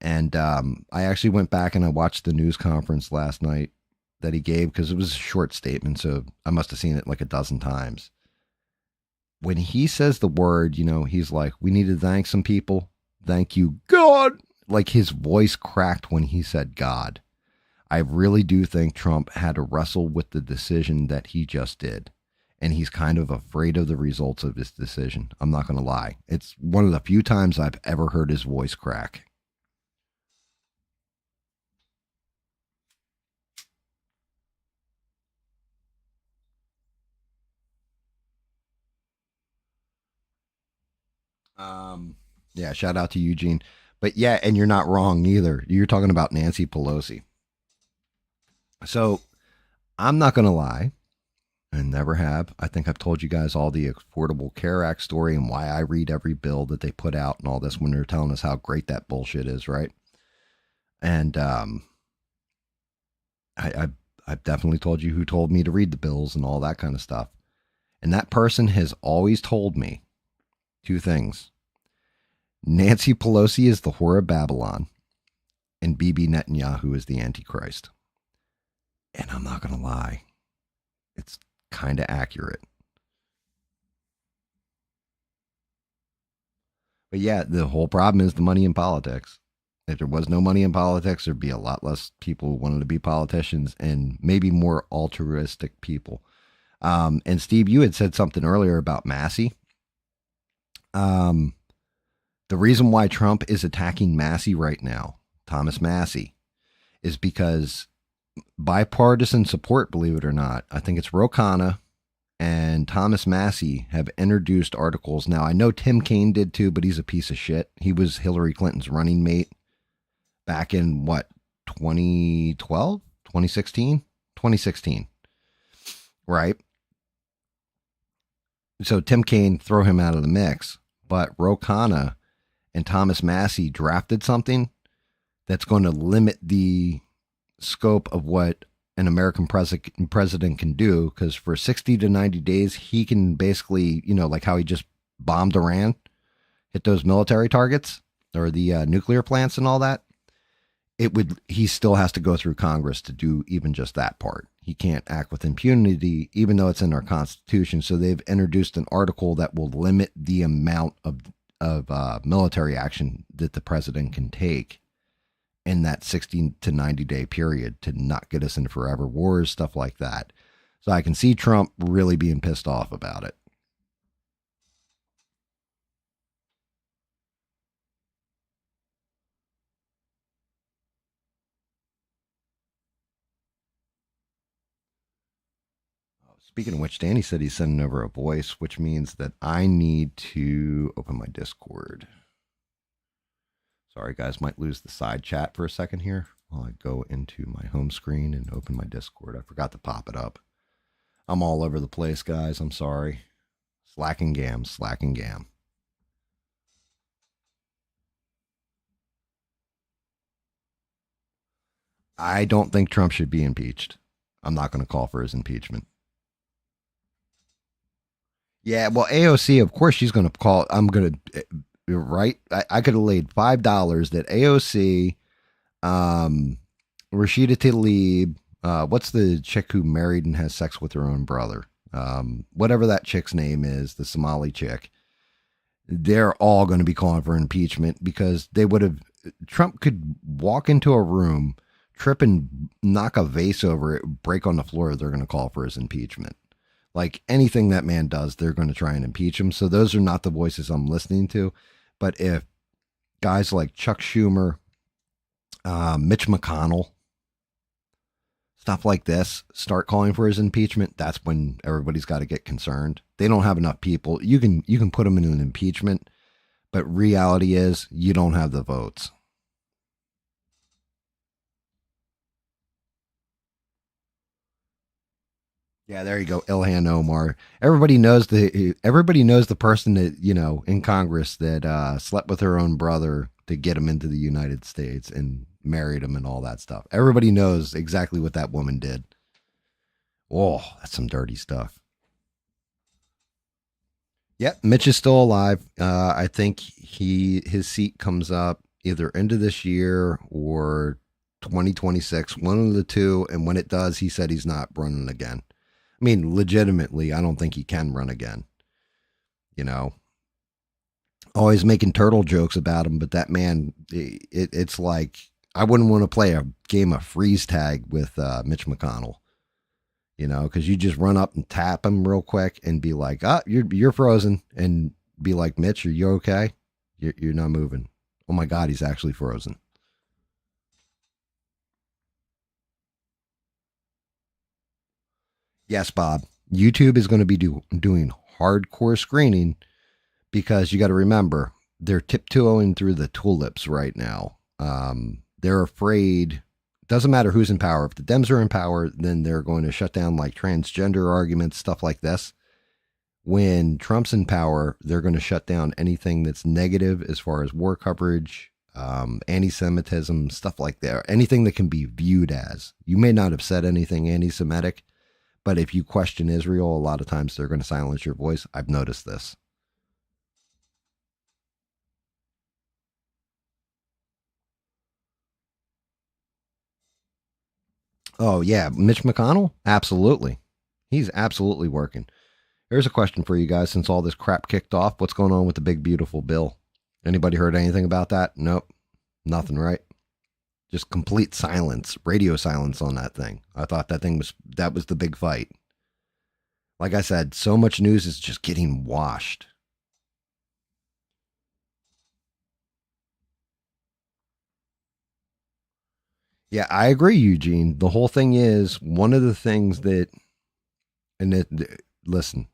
And I actually went back and I watched the news conference last night that he gave because it was a short statement, so I must have seen it like a dozen times. When he says the word, he's like, "We need to thank some people. Thank you, God." Like his voice cracked when he said God. I really do think Trump had to wrestle with the decision that he just did. And he's kind of afraid of the results of his decision. I'm not going to lie. It's one of the few times I've ever heard his voice crack. Yeah, shout out to Eugene. But yeah, and you're not wrong either. You're talking about Nancy Pelosi. So I'm not going to lie. I never have. I think I've told you guys all the Affordable Care Act story and why I read every bill that they put out and all this when they're telling us how great that bullshit is, right? And I've definitely told you who told me to read the bills and all that kind of stuff. And that person has always told me two things. Nancy Pelosi is the whore of Babylon, and Bibi Netanyahu is the Antichrist. And I'm not going to lie, it's kind of accurate. But yeah, the whole problem is the money in politics. If there was no money in politics, there'd be a lot less people who wanted to be politicians and maybe more altruistic people. And Steve, you had said something earlier about Massey. The reason why Trump is attacking Massey right now, Thomas Massey, is because bipartisan support, believe it or not, I think it's Ro Khanna and Thomas Massey have introduced articles. Now, I know Tim Kaine did too, but he's a piece of shit. He was Hillary Clinton's running mate back in what, 2012, 2016, 2016, right? So Tim Kaine, throw him out of the mix. But Ro Khanna and Thomas Massey drafted something that's going to limit the scope of what an American president can do, because for 60 to 90 days, he can basically, like how he just bombed Iran, hit those military targets or the nuclear plants and all that. He still has to go through Congress to do even just that part. He can't act with impunity, even though it's in our Constitution. So they've introduced an article that will limit the amount of military action that the president can take in that 60 to 90 day period to not get us into forever wars, stuff like that. So I can see Trump really being pissed off about it. Speaking of which, Danny said he's sending over a voice, which means that I need to open my Discord. Sorry, guys, might lose the side chat for a second here while I go into my home screen and open my Discord. I forgot to pop it up. I'm all over the place, guys. I'm sorry. Slacking gam, slacking gam. I don't think Trump should be impeached. I'm not going to call for his impeachment. Yeah, well, AOC, of course, she's going to call. I'm going to, right? I could have laid $5 that AOC Um, Rashida Tlaib. What's the chick who married and has sex with her own brother? Whatever that chick's name is, the Somali chick. They're all going to be calling for impeachment because they would have. Trump could walk into a room, trip and knock a vase over it, break on the floor. They're going to call for his impeachment. Like anything that man does, they're going to try and impeach him. So those are not the voices I'm listening to. But if guys like Chuck Schumer, Mitch McConnell, stuff like this start calling for his impeachment, that's when everybody's got to get concerned. They don't have enough people. You can put them in an impeachment, but reality is you don't have the votes. Yeah, there you go, Ilhan Omar. Everybody knows the person that in Congress that slept with her own brother to get him into the United States and married him and all that stuff. Everybody knows exactly what that woman did. Oh, that's some dirty stuff. Yep, Mitch is still alive. I think his seat comes up either end of this year or 2026, one of the two. And when it does, he said he's not running again. I mean, legitimately, I don't think he can run again. You know, always making turtle jokes about him, but that man, it's like I wouldn't want to play a game of freeze tag with Mitch McConnell. Because you just run up and tap him real quick and be like, "Ah, you're frozen," and be like, "Mitch, are you okay? You're not moving." Oh my God, he's actually frozen. Yes, Bob. YouTube is going to be doing hardcore screening because you got to remember they're tiptoeing through the tulips right now. They're afraid. Doesn't matter who's in power. If the Dems are in power, then they're going to shut down like transgender arguments, stuff like this. When Trump's in power, they're going to shut down anything that's negative as far as war coverage, anti-Semitism, stuff like that. Anything that can be viewed as. You may not have said anything anti-Semitic, but if you question Israel, a lot of times they're going to silence your voice. I've noticed this. Oh yeah, Mitch McConnell, absolutely. He's absolutely working. Here's a question for you guys. Since all this crap kicked off, what's going on with the big beautiful bill? Anybody heard anything about that? Nope, nothing. Right? Just complete silence, radio silence on that thing. I thought that was the big fight. Like I said, so much news is just getting washed. Yeah, I agree, Eugene. The whole thing is one of the things that, and listen,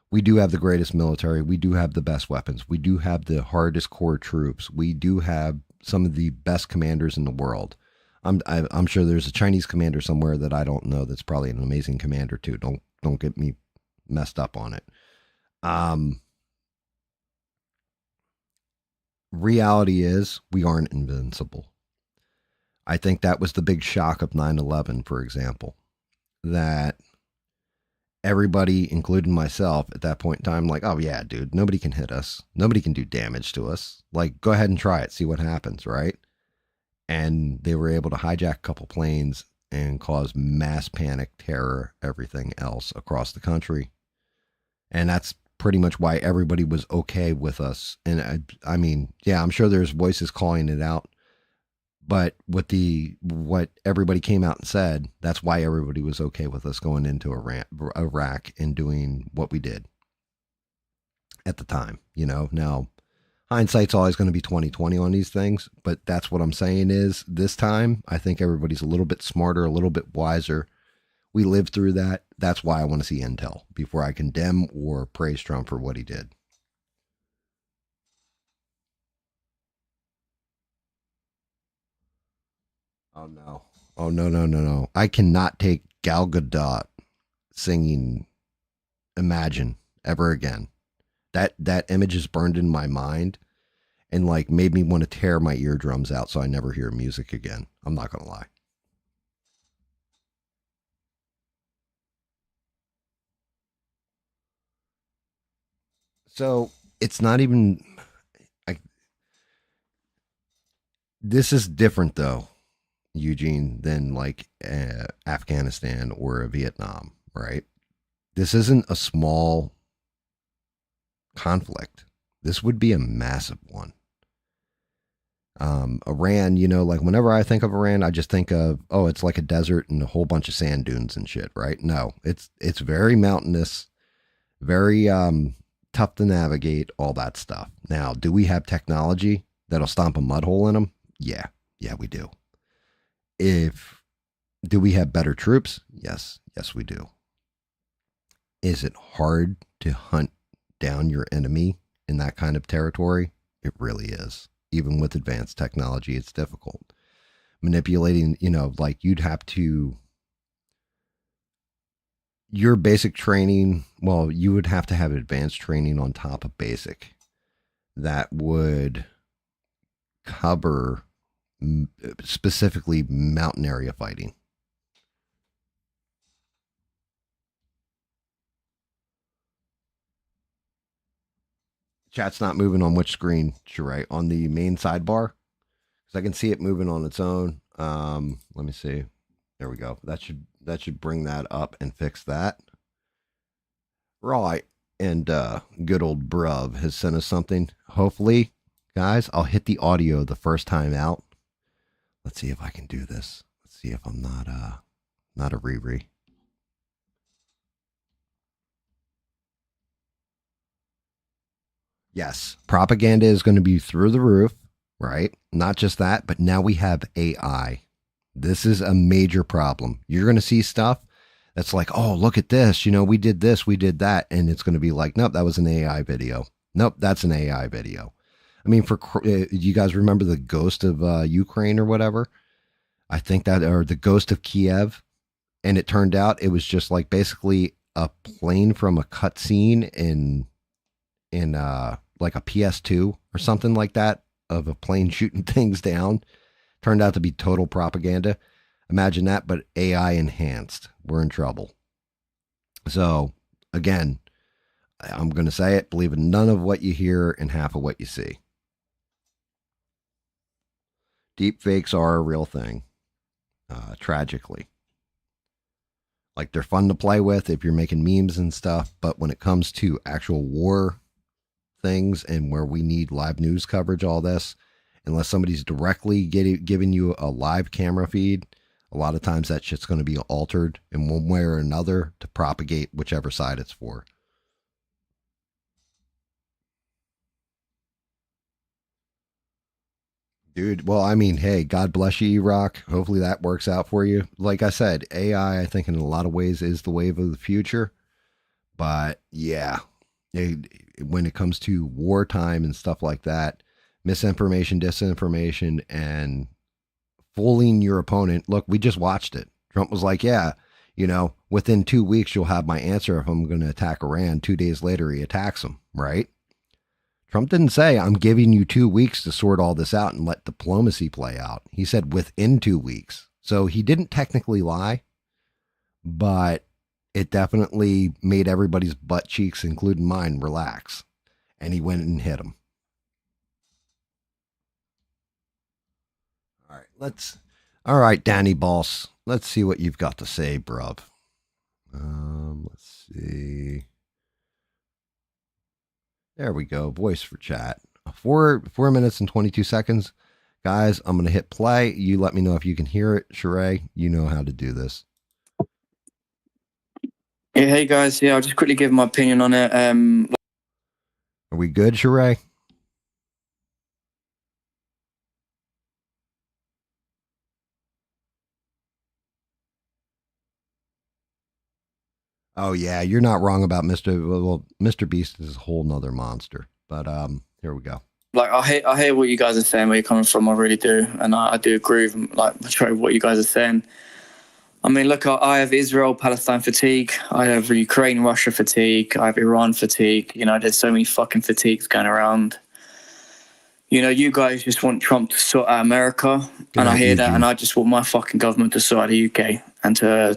we do have the greatest military. We do have the best weapons. We do have the hardest core troops. We do have some of the best commanders in the world. I'm sure there's a Chinese commander somewhere that I don't know that's probably an amazing commander too. Don't get me messed up on it. Um, Reality is we aren't invincible. I think that was the big shock of 9/11, for example, that everybody, including myself, at that point in time, like, oh yeah, dude, nobody can hit us, nobody can do damage to us. Like, go ahead and try it, see what happens, right? And they were able to hijack a couple planes and cause mass panic, terror, everything else across the country. And that's pretty much why everybody was okay with us. And I mean, yeah, I'm sure there's voices calling it out, but what everybody came out and said, that's why everybody was okay with us going into Iraq and doing what we did at the time. Now hindsight's always going to be 2020 on these things, but that's what I'm saying is this time I think everybody's a little bit smarter, a little bit wiser. We lived through that. That's why I want to see intel before I condemn or praise Trump for what he did. Oh no. Oh no, no, no, no. I cannot take Gal Gadot singing Imagine ever again. That image is burned in my mind and like made me want to tear my eardrums out so I never hear music again. I'm not gonna lie. So it's not even. I, this is different though. Eugene, than like Afghanistan or Vietnam, right? This isn't a small conflict. This would be a massive one. Iran, like whenever I think of Iran, I just think of, oh, it's like a desert and a whole bunch of sand dunes and shit, right? No, it's very mountainous, very tough to navigate, all that stuff. Now, do we have technology that'll stomp a mud hole in them? Yeah, we do. If Do we have better troops? Yes, we do. Is it hard to hunt down your enemy in that kind of territory? It really is. Even with advanced technology, it's difficult. Manipulating, like you'd have to, your basic training, well, you would have to have advanced training on top of basic that would cover specifically mountain area fighting. Chat's not moving on which screen, Sheree? On the main sidebar? Because I can see it moving on its own. Let me see. There we go. That should bring that up and fix that. Right. And good old Bruv has sent us something. Hopefully, guys, I'll hit the audio the first time out. Let's see if I can do this. Let's see if I'm not a Riri. Yes, propaganda is going to be through the roof, right? Not just that, but now we have AI. This is a major problem. You're going to see stuff that's like, oh, look at this. We did this, we did that. And it's going to be like, nope, that was an AI video. Nope, that's an AI video. I mean, you guys remember the ghost of Ukraine or whatever? I think that, or the ghost of Kiev. And it turned out it was just like basically a plane from a cutscene in like a PS2 or something like that, of a plane shooting things down. Turned out to be total propaganda. Imagine that, but AI enhanced. We're in trouble. So, again, I'm going to say it, believe in none of what you hear and half of what you see. Deep fakes are a real thing, tragically. Like, they're fun to play with if you're making memes and stuff, but when it comes to actual war things and where we need live news coverage, all this, unless somebody's directly giving you a live camera feed, a lot of times that shit's going to be altered in one way or another to propagate whichever side it's for. Dude, well, I mean, hey, God bless you, Rock. Hopefully that works out for you. Like I said, AI, I think in a lot of ways is the wave of the future. But yeah, when it comes to wartime and stuff like that, misinformation, disinformation, and fooling your opponent. Look, we just watched it. Trump was like, yeah, within 2 weeks, you'll have my answer if I'm going to attack Iran. 2 days later, he attacks them, right? Trump didn't say, I'm giving you 2 weeks to sort all this out and let diplomacy play out. He said within 2 weeks. So he didn't technically lie, but it definitely made everybody's butt cheeks, including mine, relax. And he went and hit him. All right, Danny Boss. Let's see what you've got to say, bruv. Let's see. There we go. Voice for chat. 4 minutes and 22 seconds. Guys, I'm going to hit play. You let me know if you can hear it. Sheree, you know how to do this. Yeah, hey guys. Yeah, I'll just quickly give my opinion on it. Are we good, Sheree? Oh yeah, you're not wrong about Mr. Beast is a whole nother monster. But here we go. Like I hear what you guys are saying, where you're coming from. I really do, and I do agree with what you guys are saying. I mean, look, I have Israel-Palestine fatigue. I have Ukraine-Russia fatigue. I have Iran fatigue. There's so many fucking fatigues going around. You guys just want Trump to sort out America, and I hear that, and I just want my fucking government to sort out the UK and to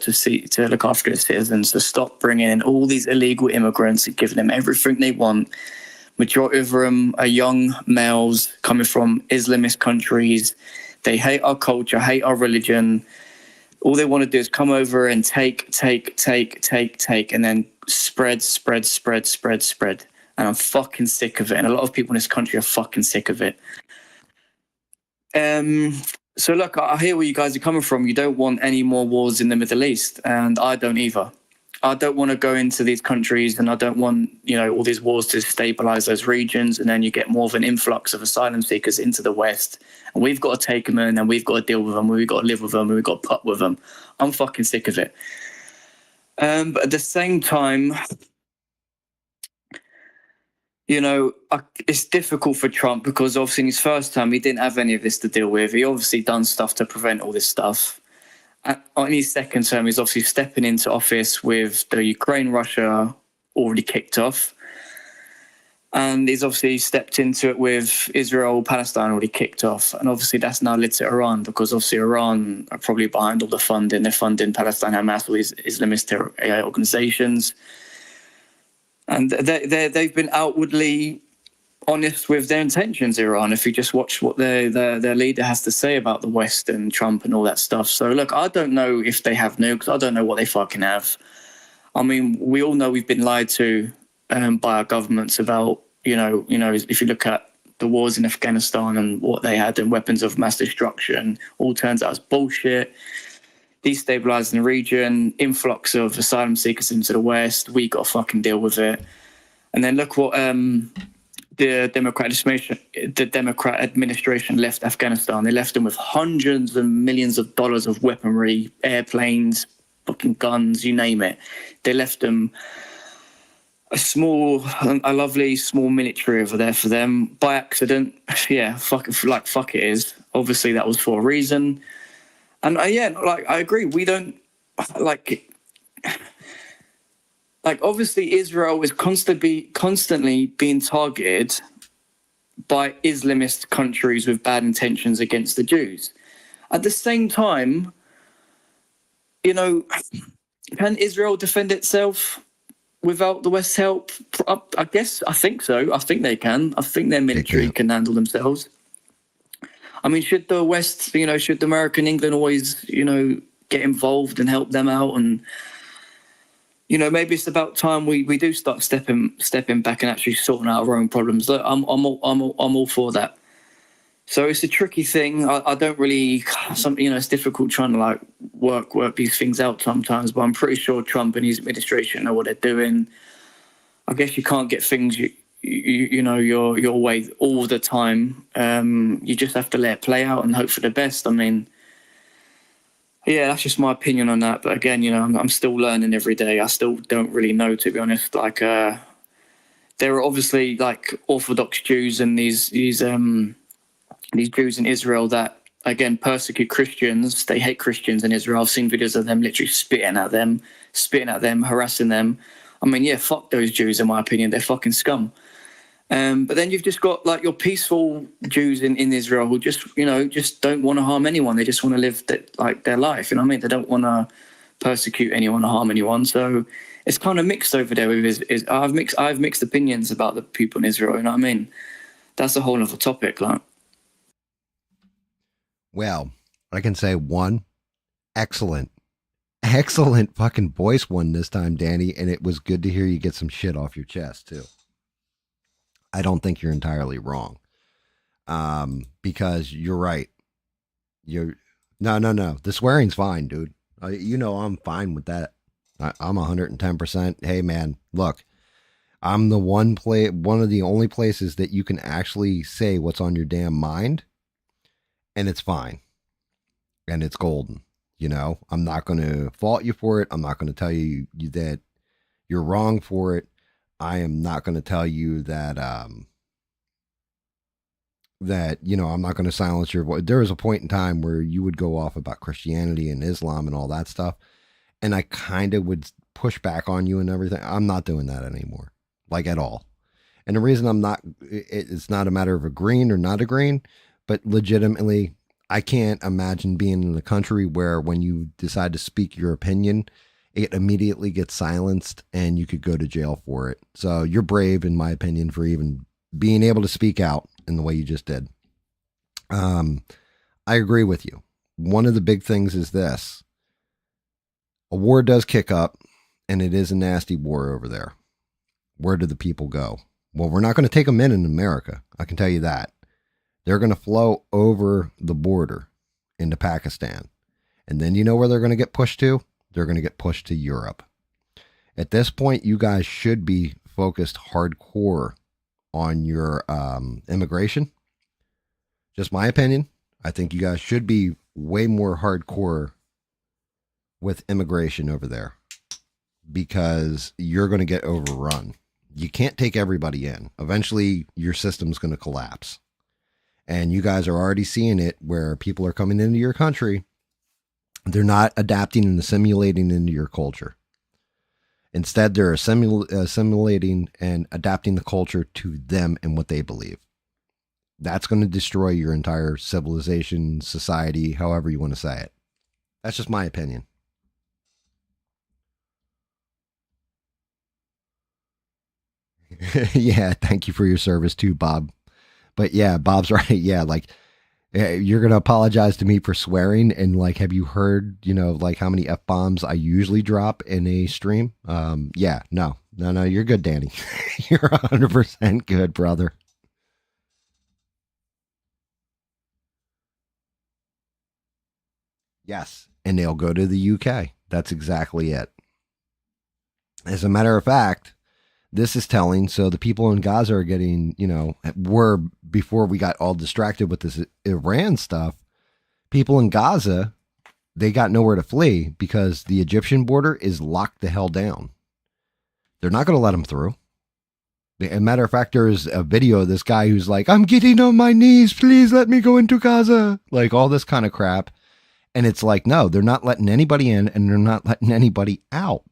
look after its citizens, to stop bringing in all these illegal immigrants and giving them everything they want. Majority of them are young males coming from Islamist countries. They hate our culture, hate our religion. All they want to do is come over and take, and then spread. And I'm fucking sick of it. And a lot of people in this country are fucking sick of it. So look, I hear where you guys are coming from. You don't want any more wars in the Middle East, and I don't either. I don't want to go into these countries, and I don't want, all these wars to stabilize those regions, and then you get more of an influx of asylum seekers into the West, and we've got to take them in, and we've got to deal with them, and we've got to live with them, and we've got to put with them. I'm fucking sick of it. But at the same time, it's difficult for Trump because obviously in his first term, he didn't have any of this to deal with. He obviously done stuff to prevent all this stuff. On his second term, he's obviously stepping into office with the Ukraine-Russia already kicked off. And he's obviously stepped into it with Israel-Palestine already kicked off. And obviously that's now led to Iran, because obviously Iran are probably behind all the funding. They're funding Palestine, Hamas, all these Islamist organizations. And they've been outwardly honest with their intentions, Iran, if you just watch what their leader has to say about the West and Trump and all that stuff. So, look, I don't know if they have nukes. I don't know what they fucking have. I mean, we all know we've been lied to by our governments about, if you look at the wars in Afghanistan and what they had and weapons of mass destruction, all turns out it's bullshit. Destabilizing the region, influx of asylum seekers into the West. We got to fucking deal with it. And then look what the Democrat administration left Afghanistan. They left them with hundreds of millions of dollars of weaponry, airplanes, fucking guns, you name it. They left them a lovely small military over there for them by accident. Yeah, fuck it is. Obviously, that was for a reason. And I agree. We don't obviously Israel is constantly being targeted by Islamist countries with bad intentions against the Jews. At the same time, can Israel defend itself without the West's help? I think so. I think they can. I think their military can handle themselves. I mean, should the West, should America and England always, get involved and help them out? And, maybe it's about time we do start stepping back and actually sorting out our own problems. Look, I'm all for that. So it's a tricky thing. I don't really, it's difficult trying to work these things out sometimes, but I'm pretty sure Trump and his administration know what they're doing. I guess you can't get things your way all the time. You just have to let it play out and hope for the best. I mean, yeah, that's just my opinion on that. But again, I'm still learning every day. I still don't really know, to be honest. There are obviously Orthodox Jews and these Jews in Israel that, again, persecute Christians. They hate Christians in Israel. I've seen videos of them literally spitting at them, harassing them. I mean, yeah, fuck those Jews, in my opinion. They're fucking scum. But then you've just got your peaceful Jews in Israel who just don't want to harm anyone. They just want to live their life. You know what I mean? They don't want to persecute anyone or harm anyone. So it's kind of mixed over there. I have mixed opinions about the people in Israel. You know what I mean? That's a whole other topic. Well, I can say one, excellent fucking voice one this time, Danny. And it was good to hear you get some shit off your chest too. I don't think you're entirely wrong. Because you're right. No. The swearing's fine, dude. I'm fine with that. I'm 110%. Hey man, look, I'm the one of the only places that you can actually say what's on your damn mind, and it's fine. And it's golden. I'm not going to fault you for it. I'm not going to tell you that you're wrong for it. I am not going to tell you that, I'm not going to silence your voice. There was a point in time where you would go off about Christianity and Islam and all that stuff. And I kind of would push back on you and everything. I'm not doing that anymore, at all. And the reason I'm not, it's not a matter of agreeing or not agreeing, but legitimately, I can't imagine being in a country where when you decide to speak your opinion, it immediately gets silenced and you could go to jail for it. So you're brave, in my opinion, for even being able to speak out in the way you just did. I I agree with you. One of the big things is this: a war does kick up, and it is a nasty war over there. Where do the people go? Well, we're not going to take them in America. I can tell you that. They're going to flow over the border into Pakistan. And then you know where they're going to get pushed to? They're going to get pushed to Europe. At this point, you guys should be focused hardcore on your immigration. Just my opinion. I think you guys should be way more hardcore with immigration over there because you're going to get overrun. You can't take everybody in. Eventually, your system's going to collapse. And you guys are already seeing it where people are coming into your country. They're not adapting and assimilating into your culture. Instead, they're assimilating and adapting the culture to them and what they believe. That's going to destroy your entire civilization, society, however you want to say it. That's just my opinion. Yeah, thank you for your service too, Bob. But yeah, Bob's right. Yeah, like you're gonna apologize to me for swearing, and like, have you heard, like how many f bombs I usually drop in a stream? Yeah, no, you're good, Danny. You're 100% good, brother. Yes, and they'll go to the UK. That's exactly it. As a matter of fact, this is telling. So the people in Gaza are getting, were before we got all distracted with this Iran stuff, people in Gaza, they got nowhere to flee because the Egyptian border is locked the hell down. They're not going to let them through. As a matter of fact, there's a video of this guy who's like, I'm getting on my knees. Please let me go into Gaza. Like all this kind of crap. And it's like, no, they're not letting anybody in and they're not letting anybody out.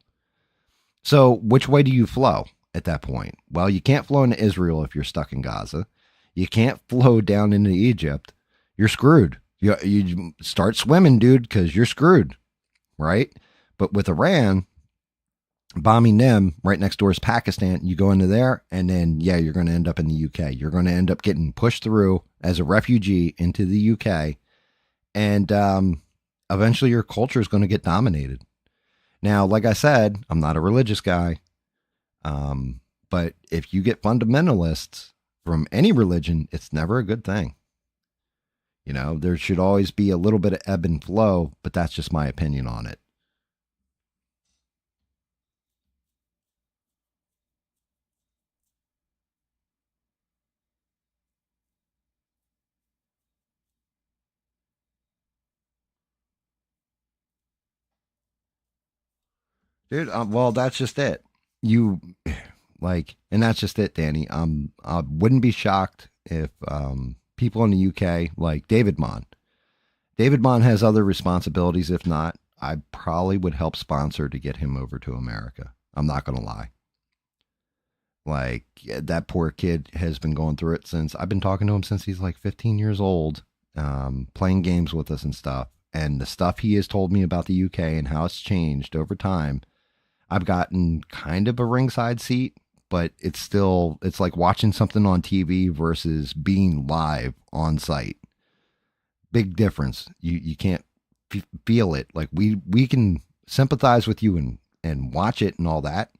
So which way do you flow at that point? Well, you can't flow into Israel if you're stuck in Gaza. You can't flow down into Egypt. You're screwed. You start swimming, dude, because you're screwed, right? But with Iran bombing them, right next door is Pakistan. You go into there, and then, yeah, you're going to end up in the UK. You're going to end up getting pushed through as a refugee into the UK. And eventually your culture is going to get dominated. Now, like I said, I'm not a religious guy. But if you get fundamentalists from any religion, it's never a good thing. There should always be a little bit of ebb and flow, but that's just my opinion on it. Dude, well, that's just it. You and that's just it, Danny. I wouldn't be shocked if people in the UK, like David Mon has other responsibilities. If not, I probably would help sponsor to get him over to America. I'm not going to lie. Like, that poor kid has been going through it since I've been talking to him since he's like 15 years old, playing games with us and stuff. And the stuff he has told me about the UK and how it's changed over time, I've gotten kind of a ringside seat, but it's like watching something on TV versus being live on site. Big difference. You can't feel it. Like we can sympathize with you and watch it and all that.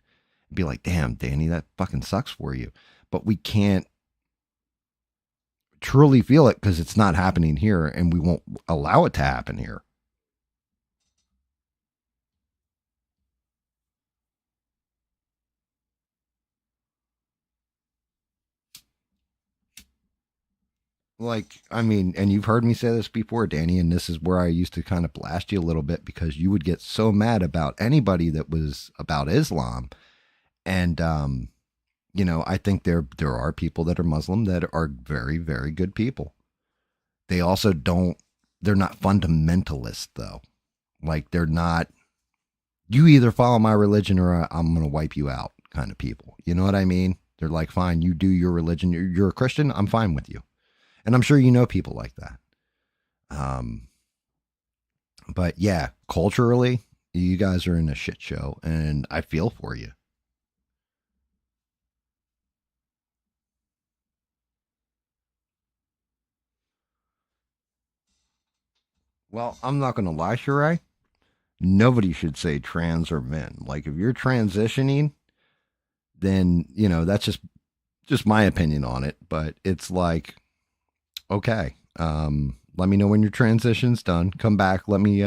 Be like, damn, Danny, that fucking sucks for you. But we can't truly feel it because it's not happening here and we won't allow it to happen here. Like, I mean, and you've heard me say this before, Danny, and this is where I used to kind of blast you a little bit because you would get so mad about anybody that was about Islam. And I think there are people that are Muslim that are very, very good people. They also they're not fundamentalist though. Like they're not, you either follow my religion or I'm going to wipe you out kind of people. You know what I mean? They're like, fine, you do your religion. You're a Christian. I'm fine with you. And I'm sure you know people like that. But yeah, culturally, you guys are in a shit show and I feel for you. Well, I'm not going to lie, Sheree. Nobody should say trans or men. Like, if you're transitioning, then, that's just my opinion on it. But it's like, okay, let me know when your transition's done. Come back. Let me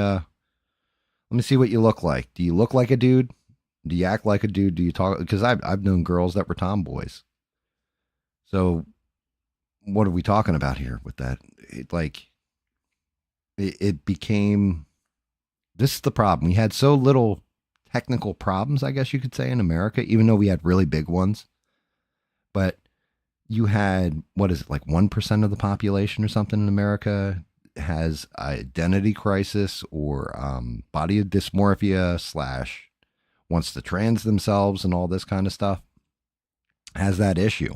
see what you look like. Do you look like a dude? Do you act like a dude? Do you talk? Because I've known girls that were tomboys. So what are we talking about here with that? It became, this is the problem. We had so little technical problems, I guess you could say, in America, even though we had really big ones. But you had, what is it, like 1% of the population or something in America has identity crisis or body dysmorphia slash wants to trans themselves and all this kind of stuff, has that issue.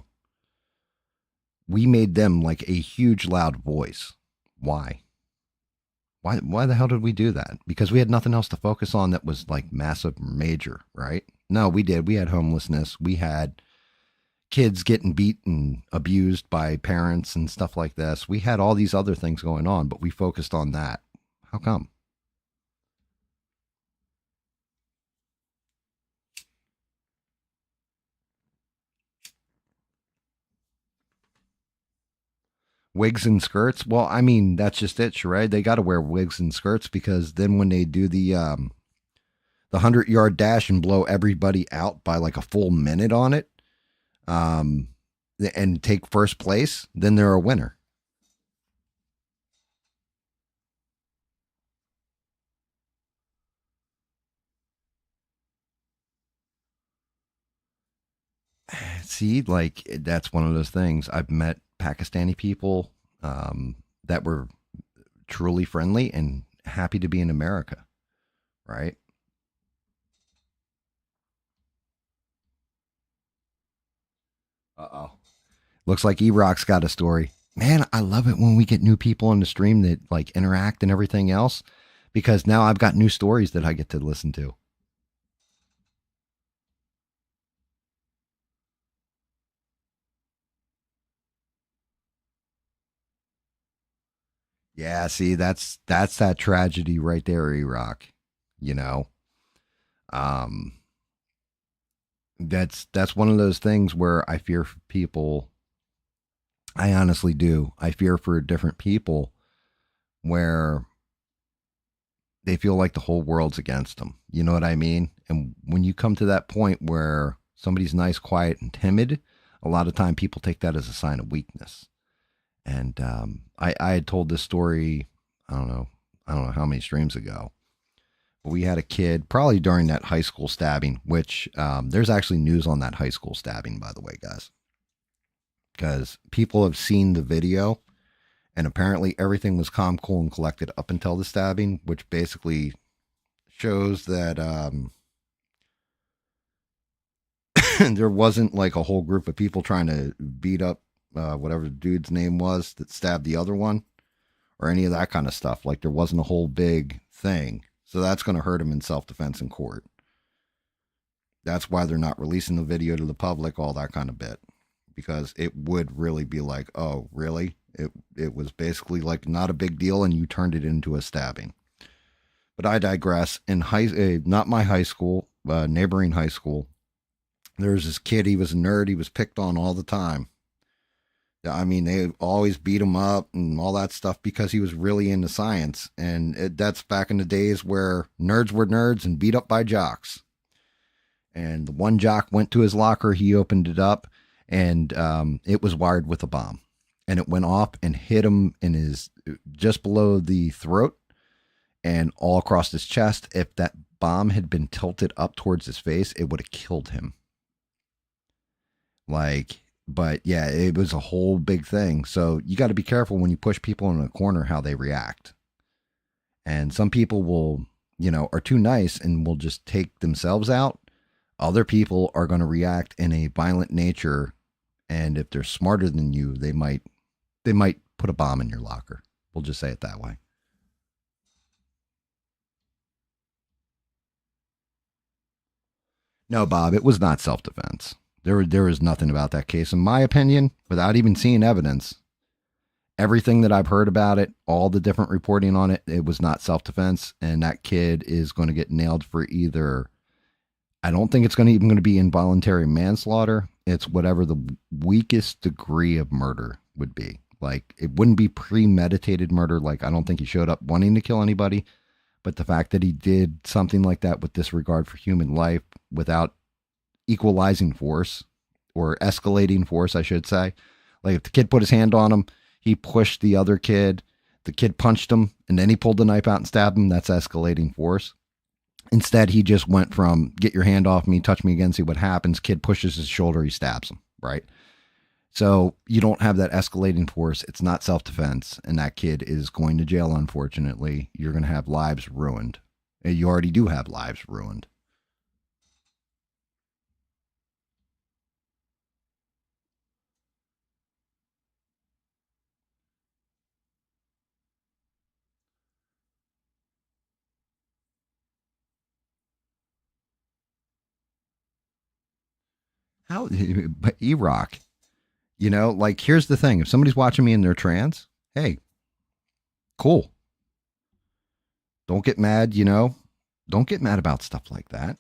We made them like a huge loud voice. Why? Why the hell did we do that? Because we had nothing else to focus on that was like massive major, right? No, we did. We had homelessness. We had kids getting beat and abused by parents and stuff like this. We had all these other things going on, but we focused on that. How come? Wigs and skirts. Well, I mean, that's just it, Sheree. They got to wear wigs and skirts because then when they do the 100-yard dash and blow everybody out by like a full minute on it, um, and take first place, then they're a winner. See, like that's one of those things. I've met Pakistani people that were truly friendly and happy to be in America, right? Uh-oh. Looks like E-Rock's got a story. Man, I love it when we get new people on the stream that like interact and everything else because now I've got new stories that I get to listen to. Yeah, see, that's that tragedy right there, E-Rock. You know, um, that's one of those things where I fear for people. I honestly do. I fear for different people where they feel like the whole world's against them. You know what I mean? And when you come to that point where somebody's nice, quiet, and timid, a lot of time people take that as a sign of weakness. And I had told this story, I don't know how many streams ago. But we had a kid probably during that high school stabbing, which there's actually news on that high school stabbing, by the way, guys, because people have seen the video and apparently everything was calm, cool, and collected up until the stabbing, which basically shows that there wasn't like a whole group of people trying to beat up whatever the dude's name was that stabbed the other one or any of that kind of stuff. Like there wasn't a whole big thing. So that's going to hurt him in self-defense in court. That's why they're not releasing the video to the public, all that kind of bit, because it would really be like, oh, really? It was basically like not a big deal, and you turned it into a stabbing. But I digress. In not my high school, neighboring high school, there was this kid. He was a nerd. He was picked on all the time. I mean, they always beat him up and all that stuff because he was really into science. And that's back in the days where nerds were nerds and beat up by jocks. And the one jock went to his locker. He opened it up, and it was wired with a bomb. And it went off and hit him in his just below the throat and all across his chest. If that bomb had been tilted up towards his face, it would have killed him. But yeah, it was a whole big thing. So you got to be careful when you push people in a corner how they react. And some people will, are too nice and will just take themselves out. Other people are going to react in a violent nature, and if they're smarter than you, they might put a bomb in your locker. We'll just say it that way. No, Bob, it was not self-defense. There was nothing about that case, in my opinion, without even seeing evidence. Everything that I've heard about it, all the different reporting on it, it was not self defense, and that kid is going to get nailed for either. I don't think it's even going to be involuntary manslaughter. It's whatever the weakest degree of murder would be. Like, it wouldn't be premeditated murder. Like, I don't think he showed up wanting to kill anybody, but the fact that he did something like that with disregard for human life without equalizing force or escalating force, I should say. Like, if the kid put his hand on him, he pushed the other kid, the kid punched him, and then he pulled the knife out and stabbed him. That's escalating force. Instead, he just went from get your hand off me, touch me again, see what happens. Kid pushes his shoulder, he stabs him, right? So you don't have that escalating force. It's not self defense. And that kid is going to jail, unfortunately. You're going to have lives ruined. You already do have lives ruined. How, but E-Rock, like, here's the thing. If somebody's watching me and they're trans, hey, cool. Don't get mad, Don't get mad about stuff like that.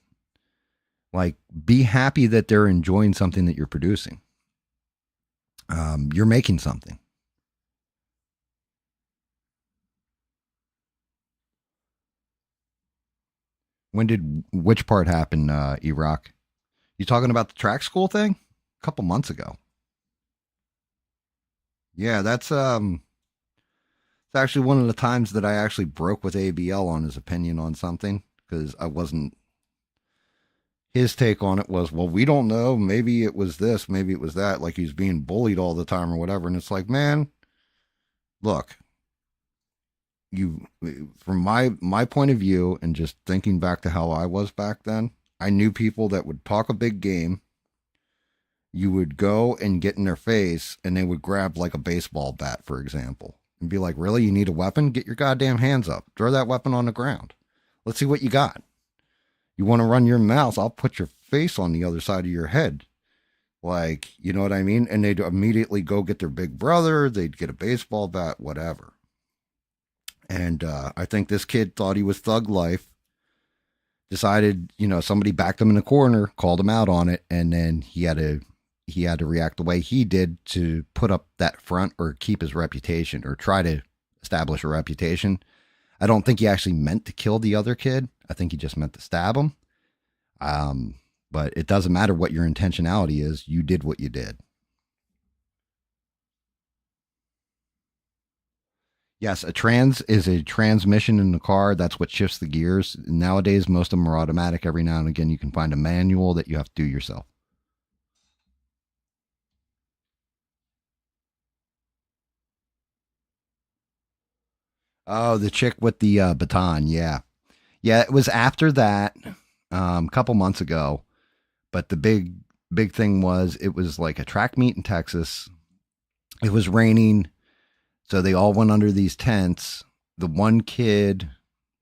Like, be happy that they're enjoying something that you're producing. You're making something. Which part happen, E-Rock? You talking about the track school thing? A couple months ago. Yeah, it's actually one of the times that I actually broke with ABL on his opinion on something because I wasn't. His take on it was, well, we don't know. Maybe it was this, maybe it was that. Like, he's being bullied all the time or whatever. And it's like, man, look, you, from my point of view, and just thinking back to how I was back then, I knew people that would talk a big game. You would go and get in their face, and they would grab like a baseball bat, for example, and be like, really? You need a weapon? Get your goddamn hands up. Throw that weapon on the ground. Let's see what you got. You want to run your mouth? I'll put your face on the other side of your head. Like, you know what I mean? And they'd immediately go get their big brother. They'd get a baseball bat, whatever. And I think this kid thought he was thug life. Decided, somebody backed him in the corner, called him out on it, and then he had to react the way he did to put up that front or keep his reputation or try to establish a reputation. I don't think he actually meant to kill the other kid. I think he just meant to stab him. But it doesn't matter what your intentionality is. You did what you did. Yes, a trans is a transmission in the car. That's what shifts the gears. Nowadays, most of them are automatic. Every now and again, you can find a manual that you have to do yourself. Oh, the chick with the baton. Yeah. Yeah, it was after that, a couple months ago. But the big thing was it was like a track meet in Texas. It was raining. So they all went under these tents. The one kid,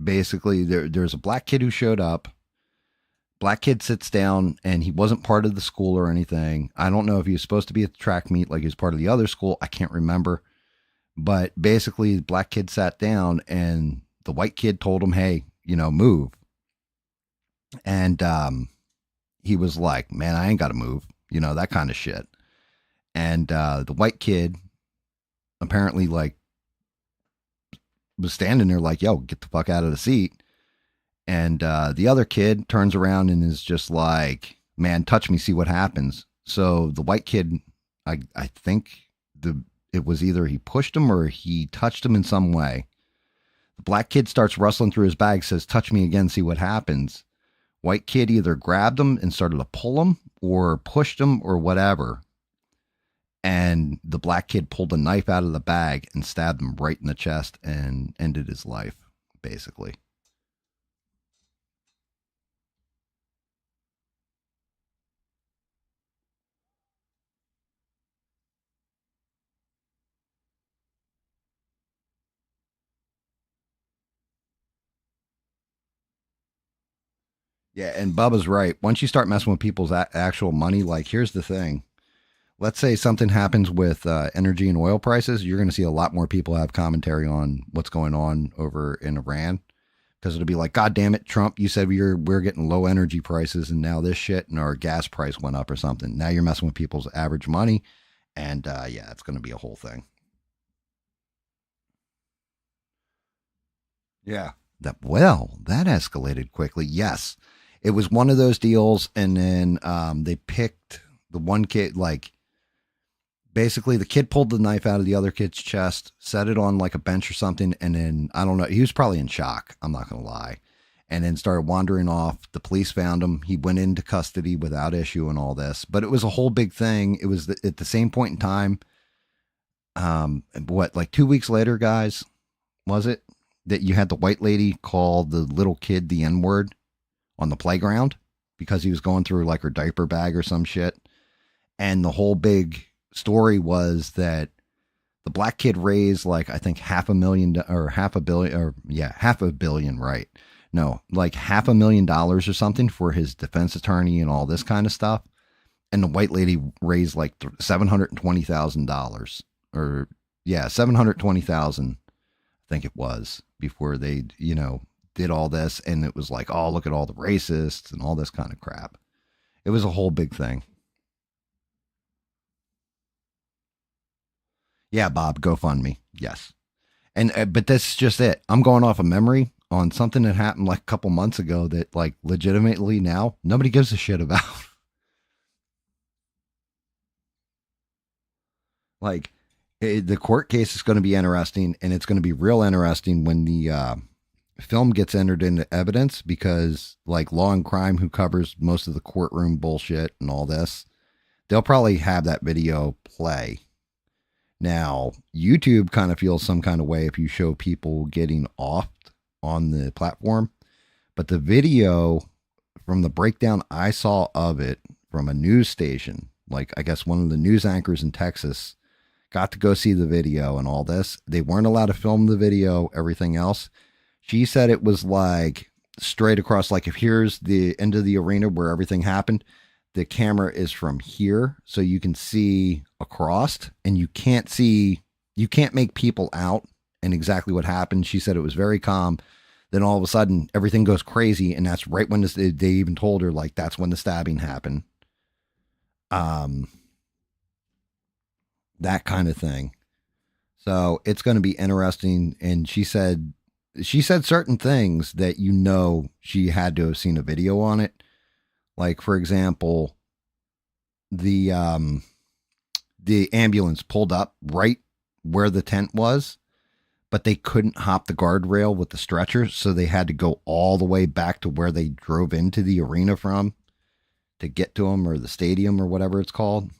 basically, there's a black kid who showed up. Black kid sits down, and he wasn't part of the school or anything. I don't know if he was supposed to be at the track meet like he was part of the other school. I can't remember. But basically, the black kid sat down, and the white kid told him, hey, move. And he was like, man, I ain't got to move, that kind of shit. And the white kid apparently, like, was standing there like, yo, get the fuck out of the seat. And the other kid turns around and is just like, man, touch me, see what happens. So the white kid, I think it was either he pushed him or he touched him in some way. The black kid starts rustling through his bag, says, touch me again, see what happens. White kid either grabbed him and started to pull him or pushed him or whatever. And the black kid pulled a knife out of the bag and stabbed him right in the chest and ended his life, basically. Yeah, and Bubba's right. Once you start messing with people's actual money, like, here's the thing. let's say something happens with energy and oil prices, you're going to see a lot more people have commentary on what's going on over in Iran, because it'll be like, God damn it, Trump, you said we're getting low energy prices, and now this shit and our gas price went up or something. Now you're messing with people's average money, and yeah, it's going to be a whole thing. Yeah. That escalated quickly. Yes. It was one of those deals, and then they picked the one kid, like, basically the kid pulled the knife out of the other kid's chest, set it on like a bench or something, and then I don't know, he was probably in shock, I'm not gonna lie, and then started wandering off. The police found him. He went into custody without issue and all this, but it was a whole big thing. It was at the same point in time, what, like 2 weeks later, guys, was it, that you had the white lady call the little kid the N-word on the playground because he was going through like her diaper bag or some shit. And the whole big story was that the black kid raised like, I think $500,000 or $500,000 or yeah, $500,000,000, right? No, like $500,000 or something for his defense attorney and all this kind of stuff. And the white lady raised like $720,000 or yeah, 720,000, I think it was, before they, did all this. And it was like, oh, look at all the racists and all this kind of crap. It was a whole big thing. Yeah, Bob, GoFundMe. Yes. And, but that's just it. I'm going off of memory on something that happened like a couple months ago that, like, legitimately now nobody gives a shit about. Like, the court case is going to be interesting, and it's going to be real interesting when the film gets entered into evidence, because like Law and Crime, who covers most of the courtroom bullshit and all this, they'll probably have that video play. Now, YouTube kind of feels some kind of way if you show people getting offed on the platform, but the video, from the breakdown I saw of it from a news station, like I guess one of the news anchors in Texas, got to go see the video and all this. They weren't allowed to film the video, everything else. She said it was like straight across, like if here's the end of the arena where everything happened, the camera is from here, so you can see across, and you can't make people out and exactly what happened. She said it was very calm. Then all of a sudden everything goes crazy, and that's right when they even told her, like, that's when the stabbing happened. That kind of thing. So it's going to be interesting. And she said certain things that, she had to have seen a video on it. Like, for example, the ambulance pulled up right where the tent was, but they couldn't hop the guardrail with the stretcher, so they had to go all the way back to where they drove into the arena from to get to them, or the stadium or whatever it's called.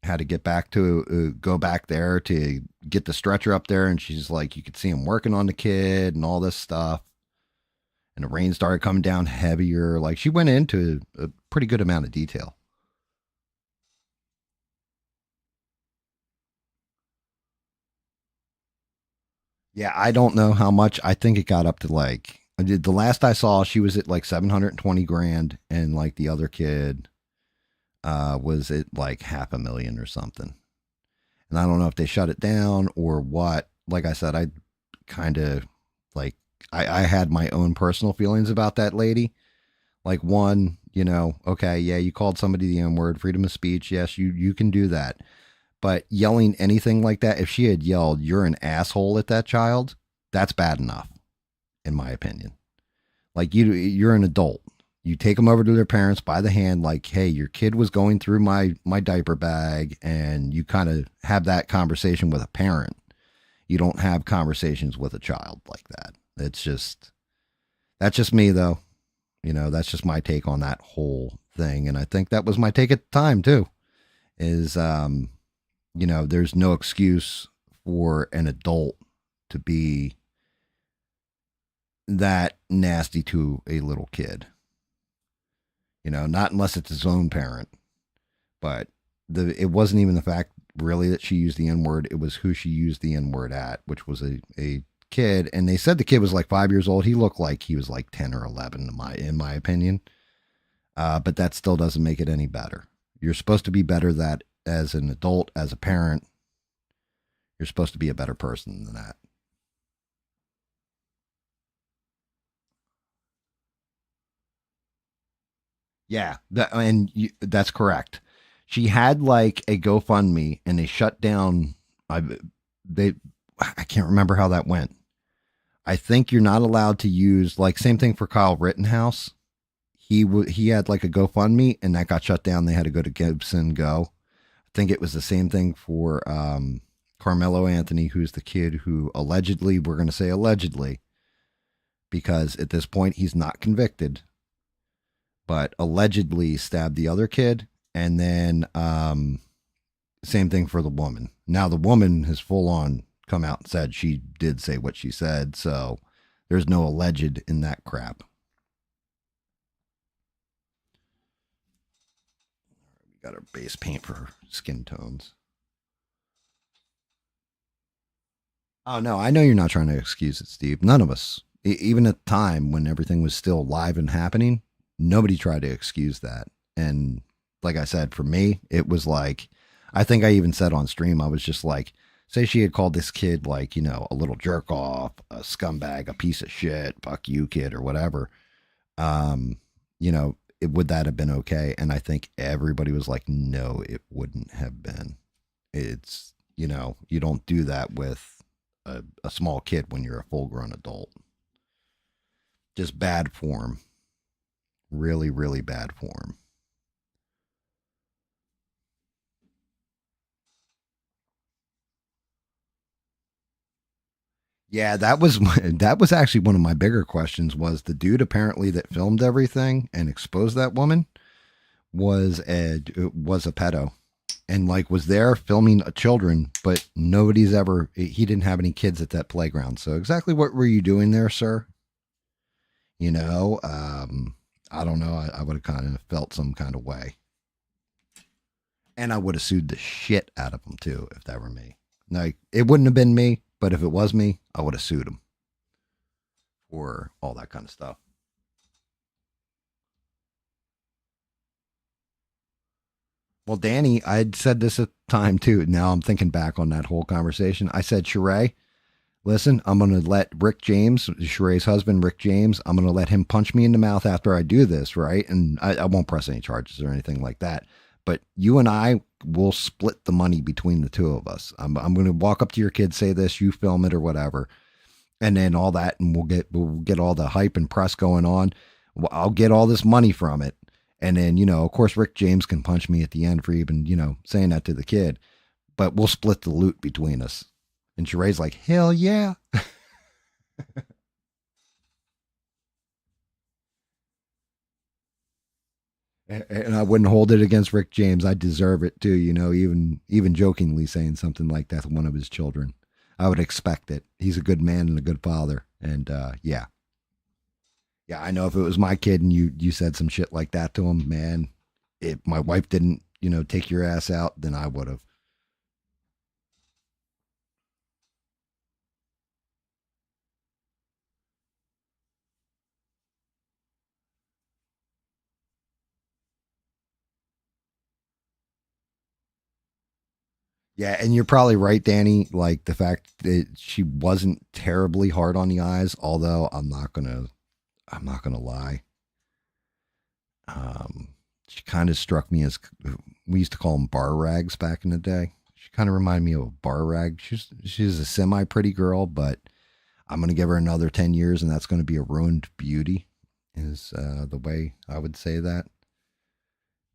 Had to get back to go back there to get the stretcher up there, and she's like, you could see him working on the kid and all this stuff. And the rain started coming down heavier. Like, she went into a pretty good amount of detail. Yeah, I don't know how much. I think it got up to like, the last I saw, she was at like 720 grand, and like the other kid was at like 500,000 or something. And I don't know if they shut it down or what. Like I said, I kind of like, I had my own personal feelings about that lady. Like, one, okay, yeah, you called somebody the N-word, freedom of speech. Yes, you can do that. But yelling anything like that, if she had yelled, you're an asshole at that child, that's bad enough, in my opinion. Like, you're an adult. You take them over to their parents by the hand, like, hey, your kid was going through my diaper bag, and you kind of have that conversation with a parent. You don't have conversations with a child like that. That's just me, though. That's just my take on that whole thing. And I think that was my take at the time too, is, there's no excuse for an adult to be that nasty to a little kid. Not unless it's his own parent. But it wasn't even the fact really that she used the N-word. It was who she used the N-word at, which was a kid. And they said the kid was like 5 years old. He looked like he was like 10 or 11 in my opinion. But that still doesn't make it any better. You're supposed to be better as an adult, as a parent, you're supposed to be a better person than that. Yeah, that's correct. She had like a GoFundMe, and they shut down. I they I can't remember how that went. I think you're not allowed to use, like, same thing for Kyle Rittenhouse. He had like a GoFundMe, and that got shut down. They had to go to Gibson Go. I think it was the same thing for Carmelo Anthony, who's the kid who allegedly, we're going to say allegedly, because at this point he's not convicted, but allegedly stabbed the other kid. And then same thing for the woman. Now the woman has full on come out and said she did say what she said. So there's no alleged in that crap. We got our base paint for skin tones. Oh, no, I know you're not trying to excuse it, Steve. None of us, even at the time when everything was still live and happening, nobody tried to excuse that. And like I said, for me, it was like, I think I even said on stream, I was just like, say she had called this kid like, a little jerk off, a scumbag, a piece of shit, fuck you, kid, or whatever. Um, would that have been okay? And I think everybody was like, no, it wouldn't have been. It's, you don't do that with a small kid when you're a full grown adult. Just bad form. Really, really bad form. Yeah, that was actually one of my bigger questions. Was the dude apparently that filmed everything and exposed that woman was a pedo, and like was there filming children, but he didn't have any kids at that playground. So exactly what were you doing there, sir? I don't know. I would have kind of felt some kind of way, and I would have sued the shit out of him too if that were me. Like, it wouldn't have been me, but if it was me, I would have sued him for all that kind of stuff. Well, Danny, I'd said this at the time too. Now I'm thinking back on that whole conversation. I said, Sheree, listen, I'm going to let Rick James, Sheree's husband, Rick James, I'm going to let him punch me in the mouth after I do this, right? And I won't press any charges or anything like that. But you and I will split the money between the two of us. I'm going to walk up to your kid, say this, you film it or whatever, and then all that, and we'll get all the hype and press going on. I'll get all this money from it. And then, of course, Rick James can punch me at the end for even, saying that to the kid. But we'll split the loot between us. And Sheree's like, hell yeah. And I wouldn't hold it against Rick James. I deserve it too, even jokingly saying something like that to one of his children. I would expect it. He's a good man and a good father. And yeah. Yeah, I know if it was my kid and you said some shit like that to him, man, if my wife didn't, take your ass out, then I would have. Yeah, and you're probably right, Danny. Like the fact that she wasn't terribly hard on the eyes, although I'm not gonna lie. She kind of struck me as, we used to call them bar rags back in the day. She kind of reminded me of a bar rag. She's a semi pretty girl, but I'm gonna give her another 10 years, and that's gonna be a ruined beauty. Is the way I would say that.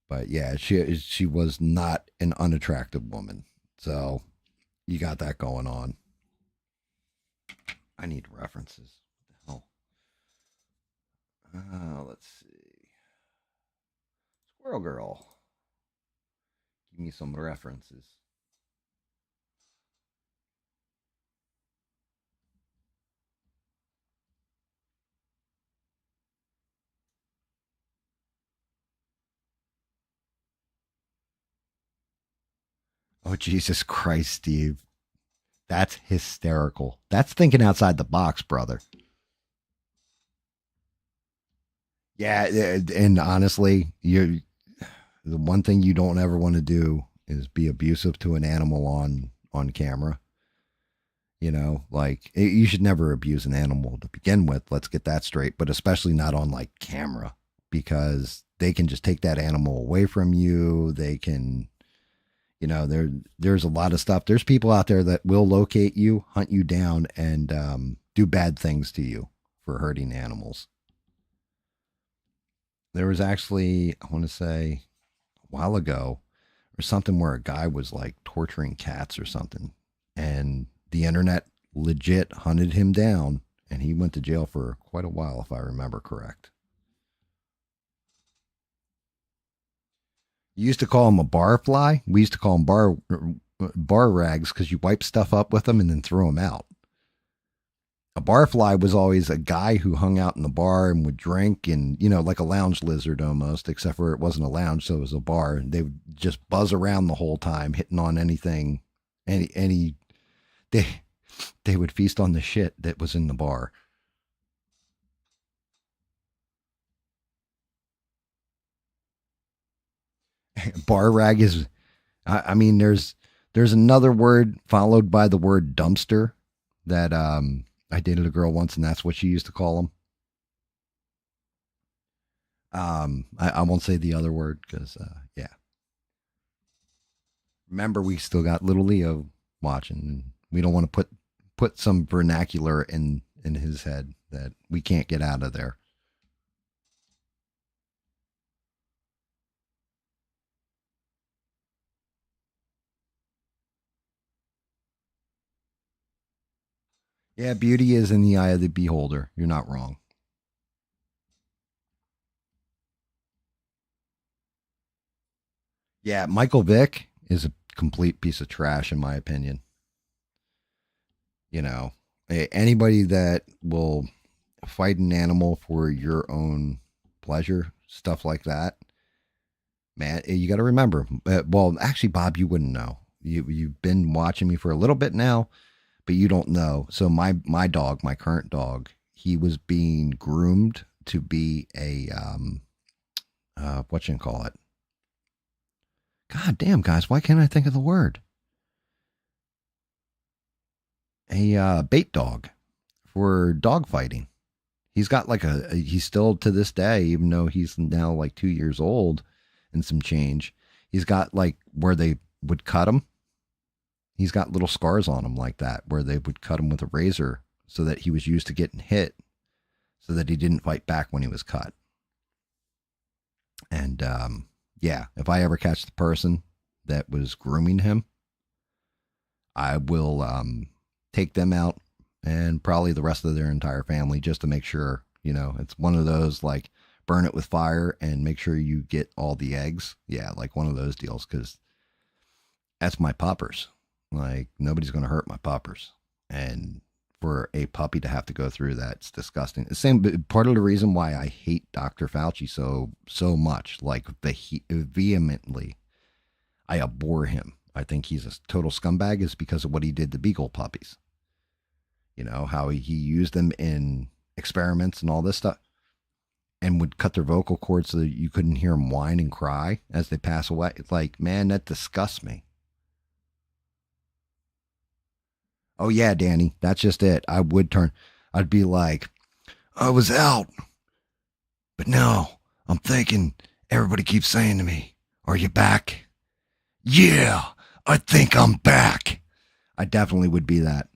But yeah, she was not an unattractive woman. So you got that going on. I need references. What the hell? Let's see. Squirrel Girl. Give me some references. Oh, Jesus Christ, Steve. That's hysterical. That's thinking outside the box, brother. Yeah, and honestly, you're the one thing you don't ever want to do is be abusive to an animal on camera. You know, like you should never abuse an animal to begin with. Let's get that straight, but especially not on like camera because they can just take that animal away from you. They can, you know, there's a lot of stuff. There's people out there that will locate you, hunt you down, and do bad things to you for hurting animals. There was actually, I want to say, a while ago, or something where a guy was like torturing cats or something, and the internet legit hunted him down, and he went to jail for quite a while, if I remember correct. You used to call him a bar fly. We used to call him bar rags because you wipe stuff up with them and then throw them out. A barfly was always a guy who hung out in the bar and would drink and, you know, like a lounge lizard almost, except for it wasn't a lounge, so it was a bar. They would just buzz around the whole time, hitting on anything, any they would feast on the shit that was in the bar. Bar rag is, I mean, there's another word followed by the word dumpster that I dated a girl once, and that's what she used to call them. I won't say the other word because, yeah. Remember, we still got little Leo watching, and we don't want to put some vernacular in his head that we can't get out of there. Yeah, beauty is in the eye of the beholder. You're not wrong. Yeah, Michael Vick is a complete piece of trash, in my opinion. You know, anybody that will fight an animal for your own pleasure, stuff like that, man, you got to remember. Well, actually, Bob, you wouldn't know. You've been watching me for a little bit now, but you don't know. So my dog, my current dog, he was being groomed to be a what you call it? God damn, guys, why can't I think of the word? A bait dog for dog fighting. He's got like he's still to this day, even though he's now like 2 years old and some change, he's got like where they would cut him. He's got little scars on him like that where they would cut him with a razor so that he was used to getting hit so that he didn't fight back when he was cut. And yeah, if I ever catch the person that was grooming him, I will take them out and probably the rest of their entire family just to make sure, you know, it's one of those like burn it with fire and make sure you get all the eggs. Yeah, like one of those deals because that's my puppers. Like nobody's going to hurt my puppers. And for a puppy to have to go through that, it's disgusting. The same part of the reason why I hate Dr. Fauci so much, like vehemently, I abhor him. I think he's a total scumbag is because of what he did to beagle puppies. You know, how he used them in experiments and all this stuff and would cut their vocal cords so that you couldn't hear them whine and cry as they pass away. It's like, man, that disgusts me. Oh, yeah, Danny, that's just it. I'd be like, I was out, but now I'm thinking everybody keeps saying to me, are you back? Yeah, I think I'm back. I definitely would be that.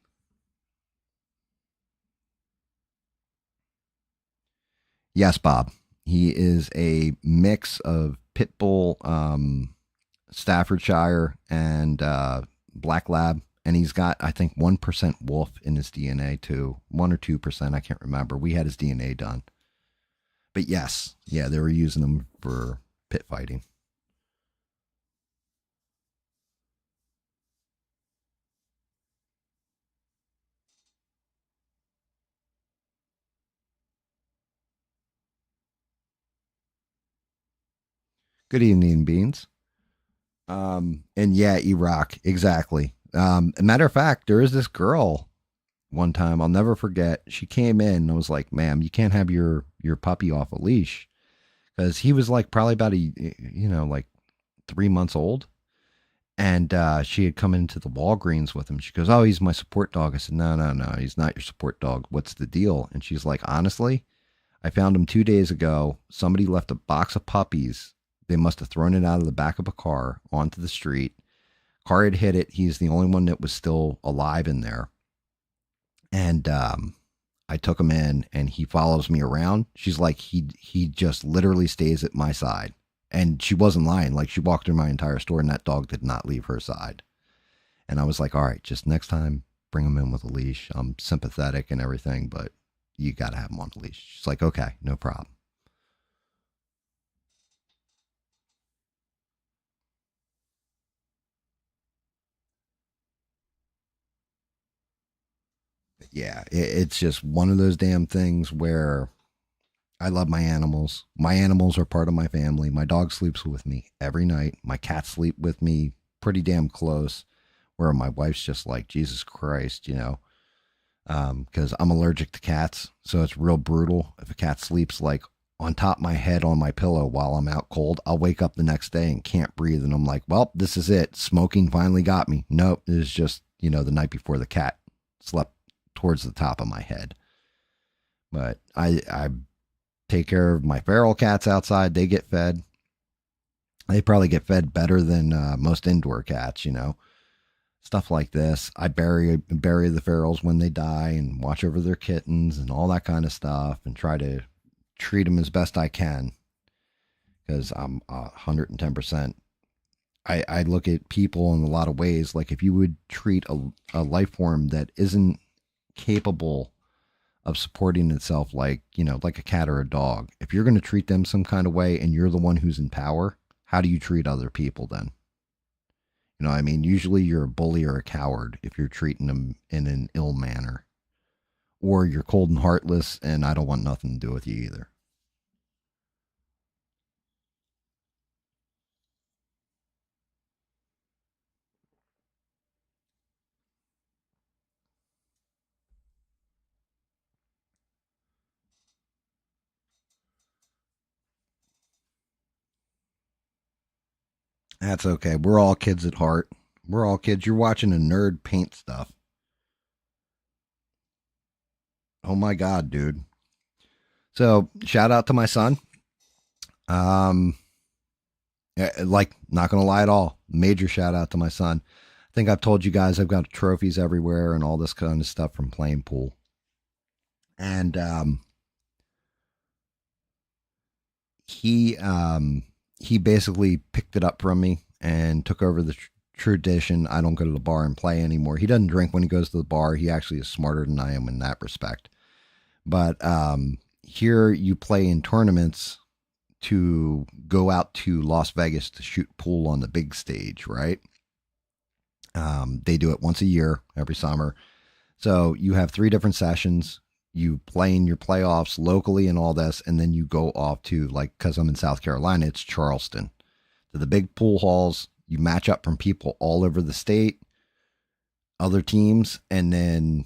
Yes, Bob. He is a mix of pit bull, Staffordshire, and black lab. And he's got, I think, 1% wolf in his DNA too. 1 or 2%. I can't remember. We had his DNA done. But yes, yeah, they were using him for pit fighting. Good evening, Beans. And yeah, Iraq, exactly. A matter of fact, there is this girl one time I'll never forget. She came in and I was like, "Ma'am, you can't have your puppy off a leash," because he was like probably about like 3 months old, And she had come into the Walgreens with him. She goes, "Oh, he's my support dog." I said, "No, no, no, he's not your support dog. What's the deal?" And she's like, "Honestly, I found him 2 days ago. Somebody left a box of puppies. They must have thrown it out of the back of a car onto the street. Car had hit it. He's the only one that was still alive in there. And I took him in, and he follows me around." She's like, he just literally stays at my side." And she wasn't lying. Like, she walked through my entire store, and that dog did not leave her side. And I was like, "All right, just next time, bring him in with a leash. I'm sympathetic and everything, but you got to have him on a leash." She's like, "Okay, no problem." But yeah, it's just one of those damn things where I love my animals. My animals are part of my family. My dog sleeps with me every night. My cats sleep with me pretty damn close. Where my wife's just like, Jesus Christ, because I'm allergic to cats. So it's real brutal. If a cat sleeps like on top of my head on my pillow while I'm out cold, I'll wake up the next day and can't breathe. And I'm like, well, this is it. Smoking finally got me. Nope. It was just, the night before the cat slept towards the top of my head. But I take care of my feral cats outside. They get fed. They probably get fed better than most indoor cats. Stuff like this. I bury the ferals when they die and watch over their kittens and all that kind of stuff, and try to treat them as best I can, because I'm 110%. I look at people in a lot of ways. Like, if you would treat a life form that isn't capable of supporting itself, like a cat or a dog, if you're going to treat them some kind of way and you're the one who's in power, how do you treat other people then? I mean, usually you're a bully or a coward if you're treating them in an ill manner, or you're cold and heartless, and I don't want nothing to do with you either. That's okay. We're all kids at heart. We're all kids. You're watching a nerd paint stuff. Oh my God, dude. So, shout out to my son. Um, like, not gonna lie at all. Major shout out to my son. I think I've told you guys I've got trophies everywhere and all this kind of stuff from playing pool. And he basically picked it up from me and took over the tradition. I don't go to the bar and play anymore. He doesn't drink when he goes to the bar. He actually is smarter than I am in that respect. But here you play in tournaments to go out to Las Vegas to shoot pool on the big stage, right? They do it once a year, every summer. So you have 3 different sessions. You play in your playoffs locally and all this, and then you go off to, like, because I'm in South Carolina, it's Charleston, to the big pool halls. You match up from people all over the state, other teams, and then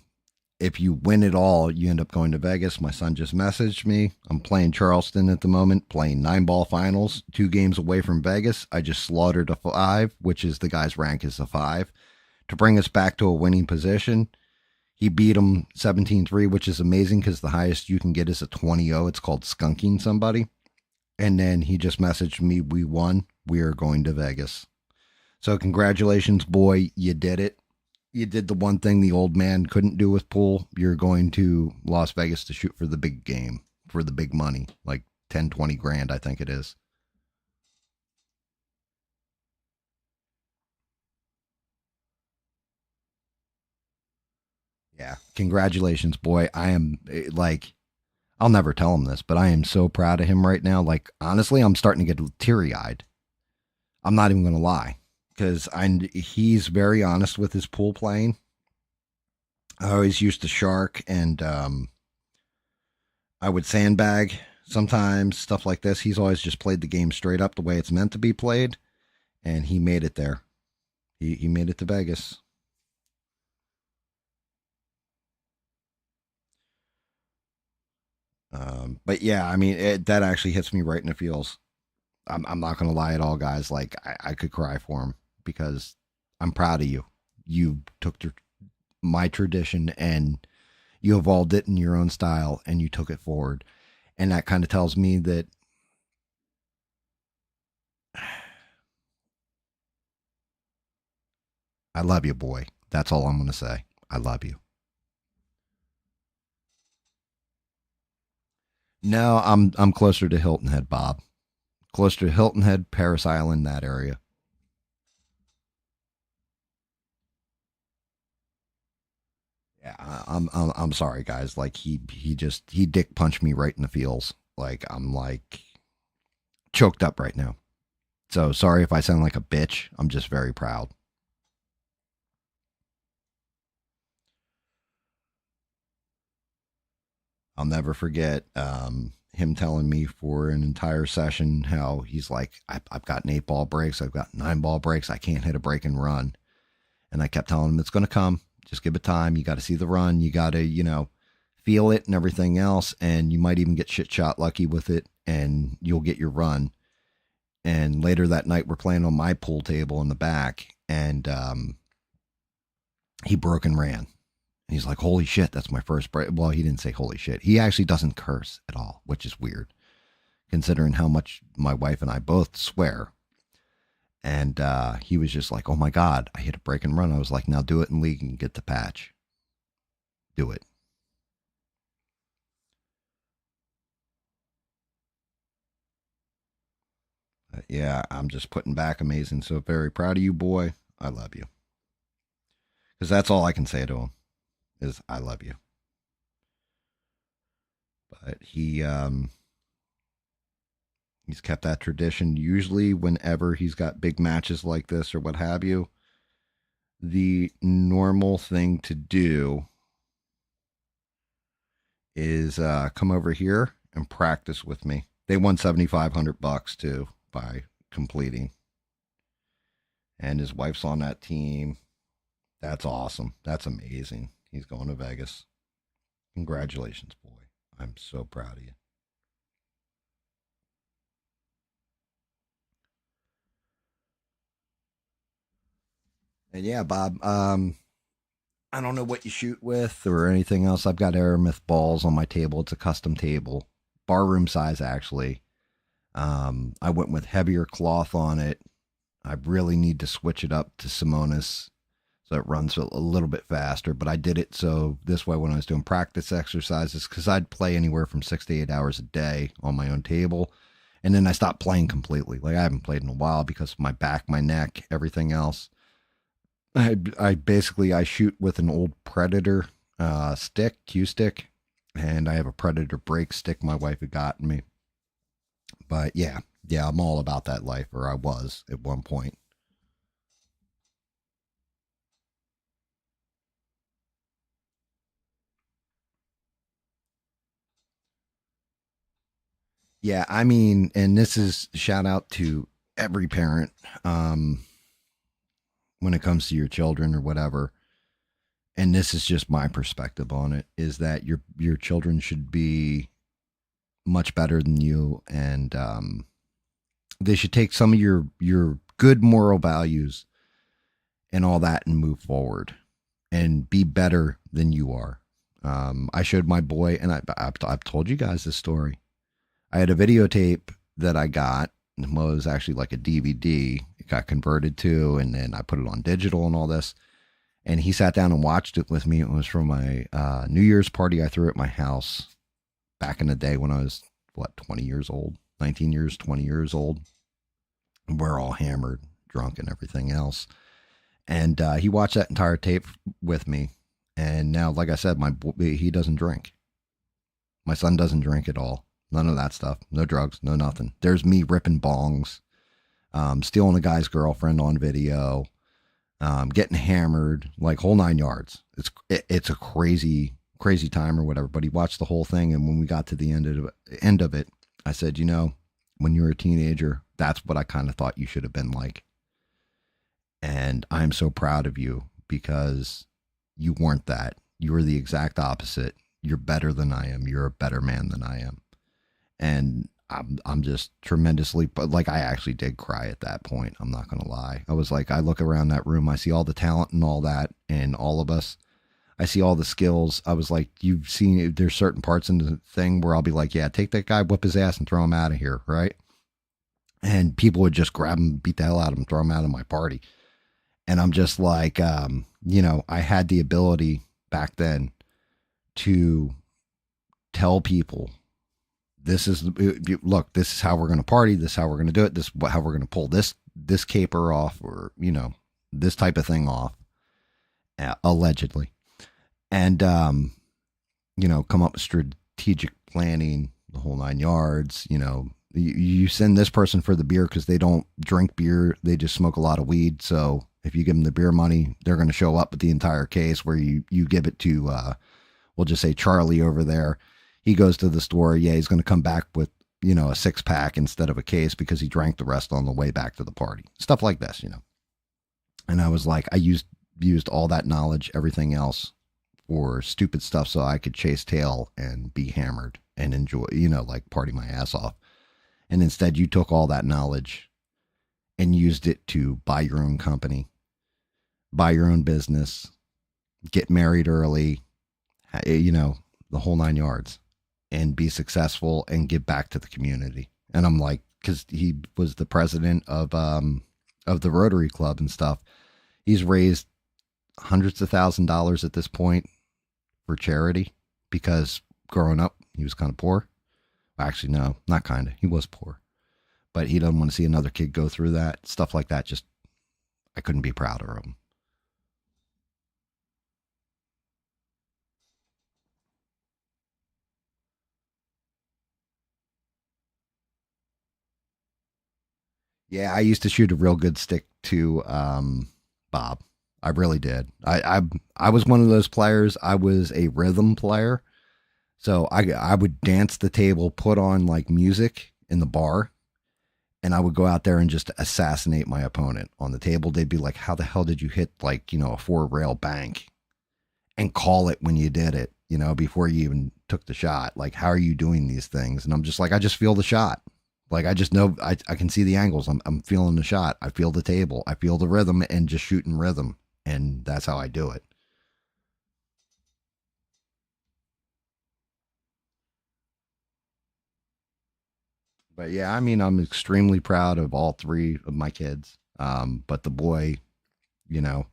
if you win it all, you end up going to Vegas. My son just messaged me. I'm playing Charleston at the moment, playing 9-ball finals, 2 games away from Vegas. I just slaughtered a 5, which is the guy's rank is a 5, to bring us back to a winning position. He beat him 17-3, which is amazing because the highest you can get is a 20-0. It's called skunking somebody. And then he just messaged me, "We won. We are going to Vegas." So congratulations, boy. You did it. You did the one thing the old man couldn't do with pool. You're going to Las Vegas to shoot for the big game, for the big money, like 10, 20 grand, I think it is. Yeah. Congratulations, boy. I am like, I'll never tell him this, but I am so proud of him right now. Like, honestly, I'm starting to get teary eyed. I'm not even going to lie, because he's very honest with his pool playing. I always used to shark, and I would sandbag sometimes, stuff like this. He's always just played the game straight up the way it's meant to be played, and he made it there. He made it to Vegas. But yeah, I mean, that actually hits me right in the feels. I'm not going to lie at all, guys. Like, I could cry for him because I'm proud of you. You took my tradition and you evolved it in your own style and you took it forward. And that kind of tells me that I love you, boy. That's all I'm going to say. I love you. No, I'm closer to Hilton Head, Bob. Closer to Hilton Head, Paris Island, that area. Yeah, I'm sorry, guys. Like he dick punched me right in the feels. Like I'm like choked up right now. So sorry if I sound like a bitch. I'm just very proud. I'll never forget him telling me for an entire session how he's like, I've got 8-ball breaks, I've got 9-ball breaks, I can't hit a break and run. And I kept telling him it's going to come. Just give it time. You got to see the run. You got to, feel it and everything else. And you might even get shit shot lucky with it and you'll get your run. And later that night, we're playing on my pool table in the back and he broke and ran. And he's like, holy shit, that's my first break. Well, he didn't say holy shit. He actually doesn't curse at all, which is weird considering how much my wife and I both swear. And he was just like, oh my God, I hit a break and run. I was like, now do it in league and get the patch. Do it. Yeah, I'm just putting back amazing. So very proud of you, boy. I love you. Because that's all I can say to him is I love you. But he's kept that tradition. Usually, whenever he's got big matches like this or what have you, the normal thing to do is come over here and practice with me. They won $7,500 too by completing, and his wife's on that team. That's awesome. That's amazing. He's going to Vegas. Congratulations, boy. I'm so proud of you. And yeah, Bob, I don't know what you shoot with or anything else. I've got Aramith balls on my table. It's a custom table, barroom size actually. I went with heavier cloth on it. I really need to switch it up to Simonis so it runs a little bit faster. But I did it so this way when I was doing practice exercises, because I'd play anywhere from 6 to 8 hours a day on my own table. And then I stopped playing completely. Like I haven't played in a while because of my back, my neck, everything else. I basically I shoot with an old Predator stick, cue stick, and I have a Predator brake stick my wife had gotten me. But yeah, I'm all about that life, or I was at one point. Yeah, I mean, and this is shout out to every parent when it comes to your children or whatever. And this is just my perspective on it: is that your children should be much better than you, and they should take some of your good moral values and all that and move forward and be better than you are. I showed my boy, and I've told you guys this story. I had a videotape that I got. It was actually like a DVD. It got converted to, and then I put it on digital and all this. And he sat down and watched it with me. It was from my New Year's party I threw at my house back in the day when I was, 20 years old, 19 years, 20 years old. We're all hammered, drunk, and everything else. And he watched that entire tape with me. And now, like I said, he doesn't drink. My son doesn't drink at all. None of that stuff. No drugs, no nothing. There's me ripping bongs, stealing a guy's girlfriend on video, getting hammered, like whole 9 yards. It's a crazy time or whatever. But he watched the whole thing, and when we got to the end of it, I said, when you were a teenager, that's what I kind of thought you should have been like. And I'm so proud of you because you weren't that. You were the exact opposite. You're better than I am. You're a better man than I am. And I'm just tremendously, but like I actually did cry at that point. I'm not gonna lie. I was like, I look around that room, I see all the talent and all that, and all of us. I see all the skills. I was like, you've seen. There's certain parts in the thing where I'll be like, yeah, take that guy, whip his ass, and throw him out of here, right? And people would just grab him, beat the hell out of him, throw him out of my party. And I'm just like, I had the ability back then to tell people this is look, this is how we're going to party, this is how we're going to do it, this is how we're going to pull this caper off, or this type of thing off, allegedly. And come up with strategic planning, the whole 9 yards. You send this person for the beer because they don't drink beer, they just smoke a lot of weed. So if you give them the beer money, they're going to show up with the entire case. Where you give it to we'll just say Charlie over there. He goes to the store. Yeah, he's going to come back with, a 6-pack instead of a case because he drank the rest on the way back to the party. Stuff like this. And I was like, I used all that knowledge, everything else, for stupid stuff so I could chase tail and be hammered and enjoy, like party my ass off. And instead you took all that knowledge and used it to buy your own company, buy your own business, get married early, the whole 9 yards, and be successful and give back to the community. And I'm like, because he was the president of the Rotary Club and stuff. He's raised hundreds of $1,000s at this point for charity, because growing up he was kind of poor. Actually, no, not kind of. He was poor, but he doesn't want to see another kid go through that stuff like that. Just, I couldn't be prouder of him. Yeah, I used to shoot a real good stick to Bob. I really did. I was one of those players. I was a rhythm player. So I would dance the table, put on like music in the bar, and I would go out there and just assassinate my opponent on the table. They'd be like, "How the hell did you hit like, a 4-rail bank and call it when you did it, before you even took the shot? Like, how are you doing these things?" And I'm just like, I just feel the shot. Like, I just know I can see the angles. I'm feeling the shot. I feel the table. I feel the rhythm, and just shooting rhythm. And that's how I do it. But yeah, I mean, I'm extremely proud of all three of my kids. But the boy, you know,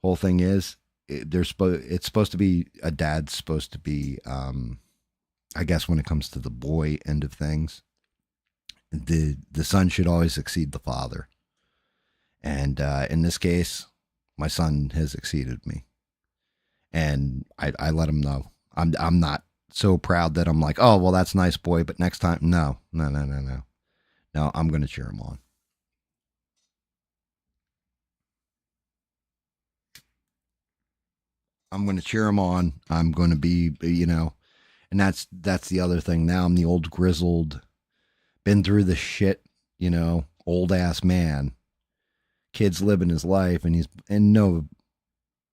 whole thing is, it's supposed to be, a dad's supposed to be, I guess when it comes to the boy end of things, the son should always exceed the father. And in this case, my son has exceeded me, and I let him know. I'm not so proud that I'm like, oh well, that's nice, boy, but next time, no, no, no, no, no, no. I'm gonna cheer him on. I'm gonna cheer him on. I'm gonna be, and that's the other thing. Now I'm the old grizzled, been through the shit, old ass man. Kid's living his life, and he's in no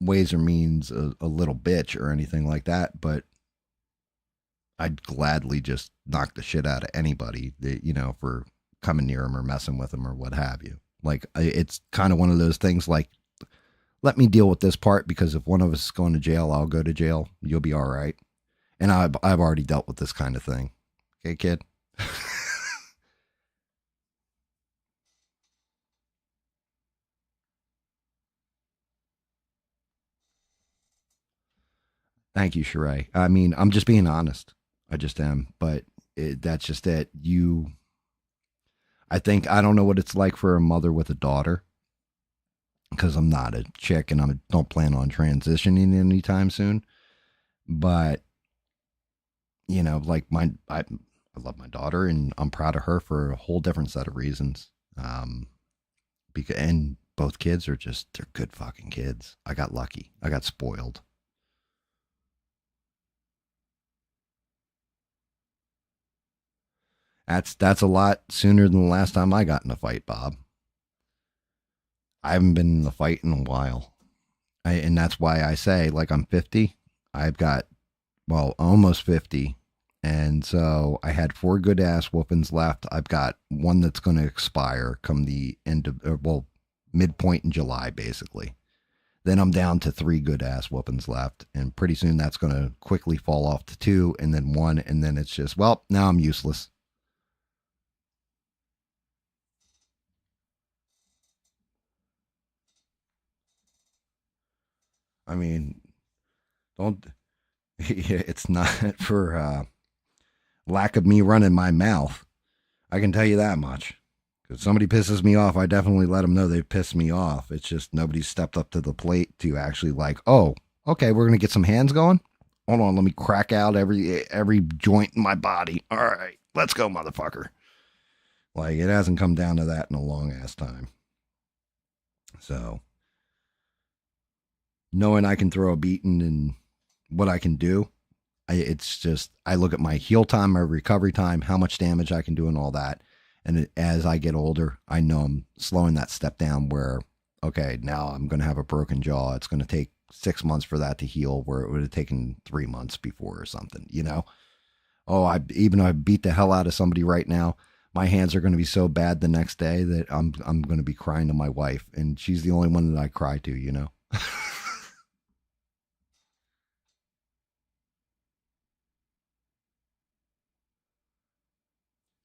ways or means a little bitch or anything like that, but I'd gladly just knock the shit out of anybody that, for coming near him or messing with him or what have you. Like, it's kind of one of those things like, let me deal with this part, because if one of us is going to jail, I'll go to jail. You'll be all right. And I've already dealt with this kind of thing. Okay, kid? Thank you, Sheree. I mean, I'm just being honest. I just am. But that's just it. I think, I don't know what it's like for a mother with a daughter, because I'm not a chick and I don't plan on transitioning anytime soon. But, like I love my daughter, and I'm proud of her for a whole different set of reasons. And both kids are just, they're good fucking kids. I got lucky. I got spoiled. That's a lot sooner than the last time I got in a fight, Bob. I haven't been in a fight in a while. And that's why I say, like, I'm 50. I've got, well, almost 50. And so I had 4 good ass whoopings left. I've got one that's going to expire come the end of, midpoint in July, basically. Then I'm down to 3 good ass whoopings left. And pretty soon that's going to quickly fall off to 2 and then 1. And then it's just, well, now I'm useless. I mean, don't, it's not for lack of me running my mouth. I can tell you that much. If somebody pisses me off, I definitely let them know they've pissed me off. It's just nobody's stepped up to the plate to actually like, oh, okay, we're gonna get some hands going. Hold on, let me crack out every joint in my body. All right, let's go, motherfucker. Like it hasn't come down to that in a long ass time. So knowing I can throw a beating and what I can do, it's just I look at my heal time, my recovery time, how much damage I can do, and all that. And as I get older, I know I'm slowing that step down where, okay, now I'm going to have a broken jaw. It's going to take 6 months for that to heal where it would have taken 3 months before or something, you know? Oh, even though I beat the hell out of somebody right now, my hands are going to be so bad the next day that I'm going to be crying to my wife. And she's the only one that I cry to, you know?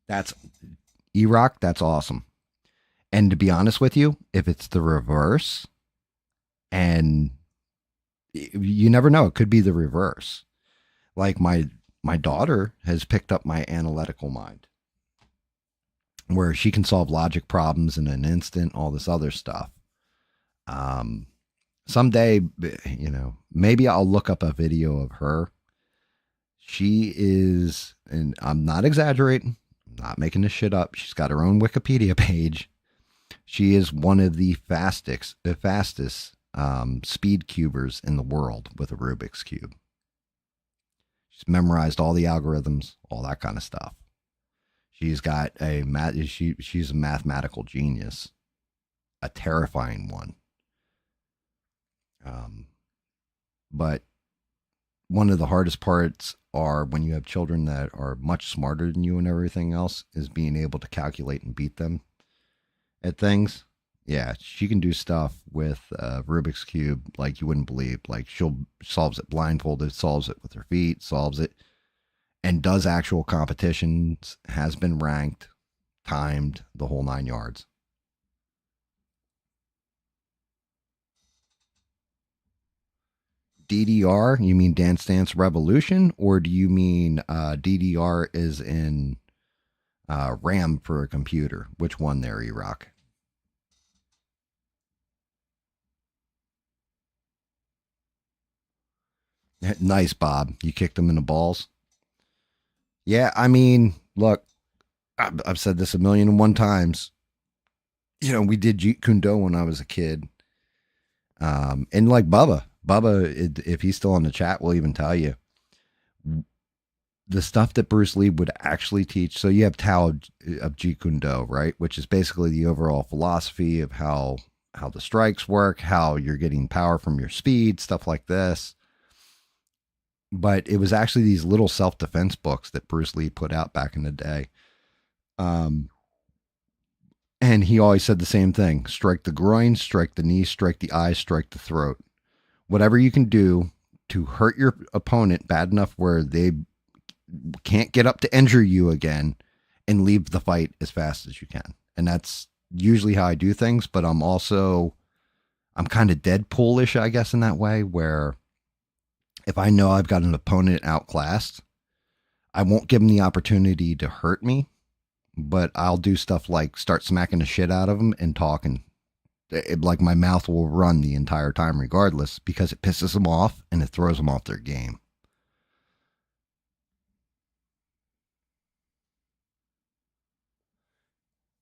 That's E-Rock. That's awesome. And to be honest with you, if it's the reverse, and you never know, it could be the reverse. Like my daughter has picked up my analytical mind, where she can solve logic problems in an instant, all this other stuff. Um, Someday, you know, maybe I'll look up a video of her. She is, and I'm not exaggerating, I'm not making this shit up. She's got her own Wikipedia page. She is one of the fastest speed cubers in the world with a Rubik's Cube. She's memorized all the algorithms, all that kind of stuff. She's got she's a mathematical genius, a terrifying one. Um, but one of the hardest parts are when you have children that are much smarter than you and everything else is being able to calculate and beat them at things. Yeah, she can do stuff with Rubik's Cube like you wouldn't believe. Like she'll solves it blindfolded, solves it with her feet, solves it, and does actual competitions, has been ranked, timed, the whole 9 yards. DDR, you mean Dance Dance Revolution, or do you mean DDR is in RAM for a computer? Which one there, E-Rock? Nice, Bob. You kicked him in the balls. Yeah, I mean, look, I've said this a million and one times. You know, we did Jeet Kune Do when I was a kid. And like Bubba, if he's still in the chat, will even tell you the stuff that Bruce Lee would actually teach. So you have Tao of Jeet Kune Do, right? Which is basically the overall philosophy of how the strikes work, how you're getting power from your speed, stuff like this. But it was actually these little self-defense books that Bruce Lee put out back in the day. And he always said the same thing: strike the groin, strike the knee, strike the eyes, strike the throat. Whatever you can do to hurt your opponent bad enough where they can't get up to injure you again, and leave the fight as fast as you can. And that's usually how I do things, but I'm kind of Deadpoolish, I guess, in that way, where if I know I've got an opponent outclassed, I won't give them the opportunity to hurt me, but I'll do stuff like start smacking the shit out of them and talking. Like my mouth will run the entire time regardless, because it pisses them off and it throws them off their game.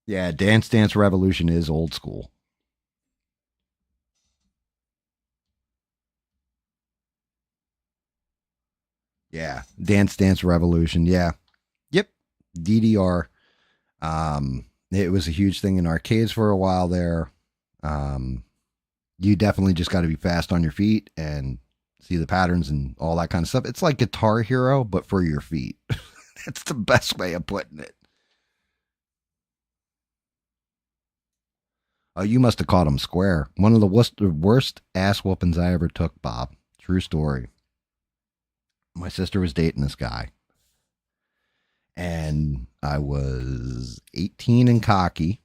Yeah, Dance Dance Revolution is old school. Yeah, Dance Dance Revolution. Yeah, yep, DDR. It was a huge thing in arcades for a while there. You definitely just got to be fast on your feet and see the patterns and all that kind of stuff. It's like Guitar Hero, but for your feet. That's the best way of putting it. Oh, you must have caught him square. One of the worst ass whoopings I ever took, Bob. True story. My sister was dating this guy. And I was 18 and cocky.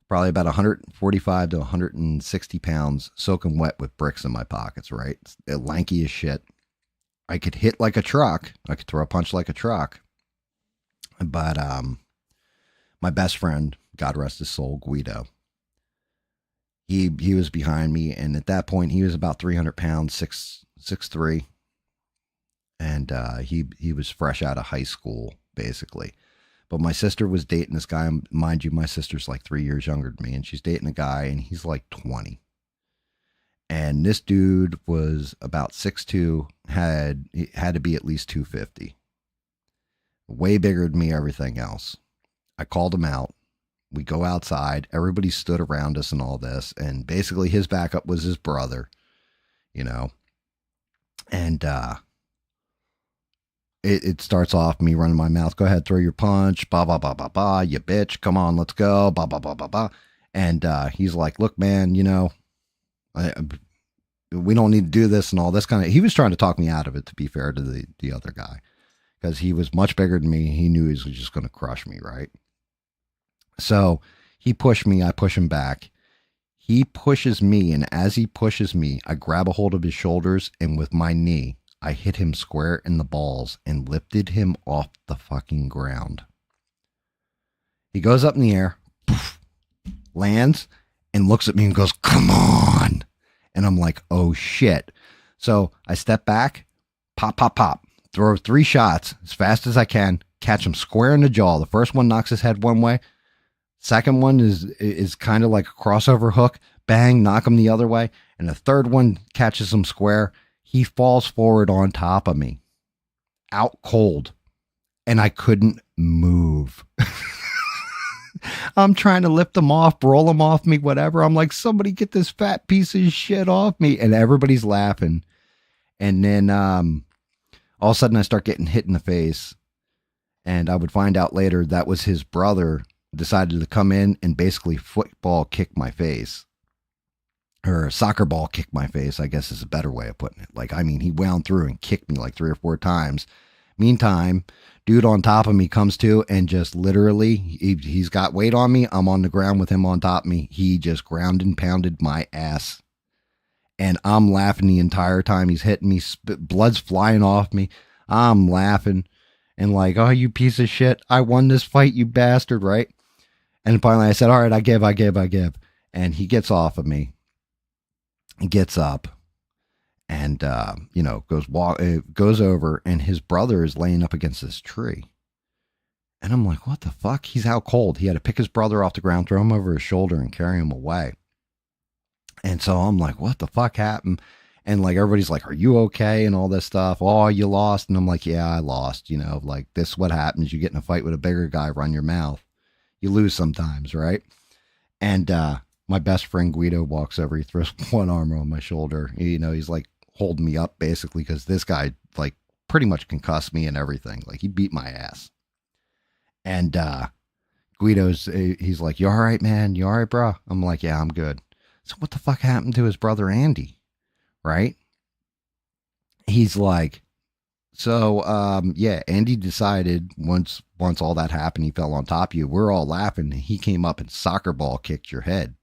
Probably about 145 to 160 pounds, soaking wet with bricks in my pockets, right? Lanky as shit. I could hit like a truck. I could throw a punch like a truck. But my best friend, God rest his soul, Guido, he was behind me, and at that point he was about 300 pounds, 6'3", and he was fresh out of high school basically. But my sister was dating this guy. Mind you, my sister's like 3 years younger than me, and she's dating a guy, and he's like 20. And this dude was about 6'2", had to be at least 250. Way bigger than me, everything else. I called him out. We go outside. Everybody stood around us and all this. And basically his backup was his brother, you know. And it starts off me running my mouth. Go ahead, throw your punch. Ba, ba, ba, ba, ba. You bitch. Come on, let's go. Ba, ba, ba, ba, ba. And he's like, look, man, you know, we don't need to do this and all this kind of. He was trying to talk me out of it, to be fair to the other guy. Because he was much bigger than me. He knew he was just going to crush me, right? So he pushed me. I push him back. He pushes me, and as he pushes me, I grab a hold of his shoulders, and with my knee, I hit him square in the balls and lifted him off the fucking ground. He goes up in the air, poof, lands, and looks at me and goes, come on. And I'm like, oh shit. So I step back, pop, pop, pop, throw 3 shots as fast as I can, catch him square in the jaw. The first one knocks his head one way. Second one is kind of like a crossover hook. Bang, knock him the other way. And the third one catches him square. He falls forward on top of me. Out cold. And I couldn't move. I'm trying to lift him off, roll him off me, whatever. I'm like, somebody get this fat piece of shit off me. And everybody's laughing. And then all of a sudden I start getting hit in the face. And I would find out later that was his brother decided to come in and basically football kick my face, or soccer ball kick my face, I guess is a better way of putting it. Like, I mean, he wound through and kicked me like 3 or 4 times. Meantime, dude on top of me comes to and just literally, he's got weight on me. I'm on the ground with him on top of me. He just ground and pounded my ass. And I'm laughing the entire time. He's hitting me. Blood's flying off me. I'm laughing and like, oh, you piece of shit. I won this fight, you bastard, right? And finally I said, all right, I give. And he gets off of me, gets up, and, goes over, and his brother is laying up against this tree. And I'm like, what the fuck? He's out cold. He had to pick his brother off the ground, throw him over his shoulder, and carry him away. And so I'm like, what the fuck happened? And like, everybody's like, are you okay? And all this stuff. Oh, you lost. And I'm like, yeah, I lost. You know, like, this is what happens. You get in a fight with a bigger guy, run your mouth. You lose sometimes, right? And my best friend Guido walks over. He throws one arm on my shoulder. He's like holding me up basically because this guy like pretty much concussed me and everything. Like, he beat my ass. And he's like, you all right, man? You all right, bro? I'm like, yeah, I'm good. So what the fuck happened to his brother Andy? Right? He's like, so, yeah, Andy decided once all that happened, he fell on top of you. We're all laughing. He came up and soccer ball kicked your head.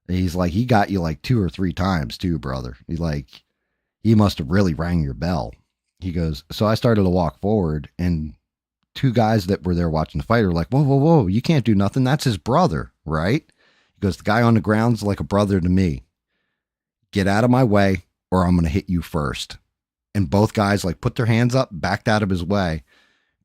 He's like, he got you like 2 or 3 times too, brother. He must have really rang your bell. He goes, so I started to walk forward, and 2 guys that were there watching the fight are like, whoa, whoa, whoa, you can't do nothing. That's his brother, right? He goes, the guy on the ground's like a brother to me. Get out of my way or I'm going to hit you first. And both guys like put their hands up, backed out of his way.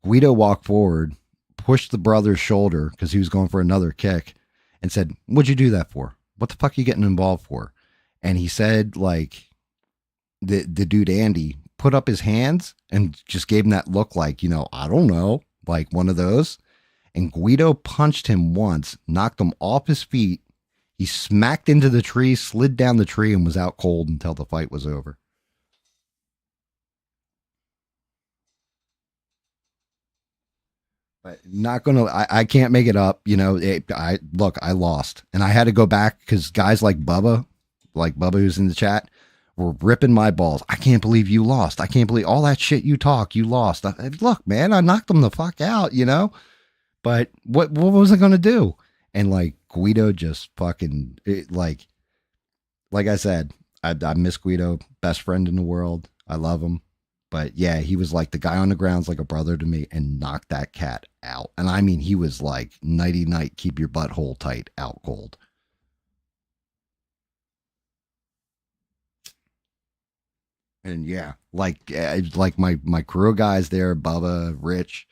Guido walked forward, pushed the brother's shoulder because he was going for another kick, and said, what'd you do that for? What the fuck are you getting involved for? And he said, like, the dude Andy put up his hands and just gave him that look like, I don't know, like one of those. And Guido punched him once, knocked him off his feet. He smacked into the tree, slid down the tree, and was out cold until the fight was over. But not gonna. I can't make it up. You know. I lost, and I had to go back because guys like Bubba who's in the chat, were ripping my balls. I can't believe you lost. I can't believe all that shit you talk. You lost. Look, man, I knocked them the fuck out. You know. But what was I gonna do? And like Guido just fucking like I said, I miss Guido, best friend in the world. I love him. But yeah, he was like the guy on the ground's like a brother to me and knocked that cat out. And I mean, he was like nighty night, keep your butthole tight, out cold. And yeah, like my crew guys there, Bubba, Rich,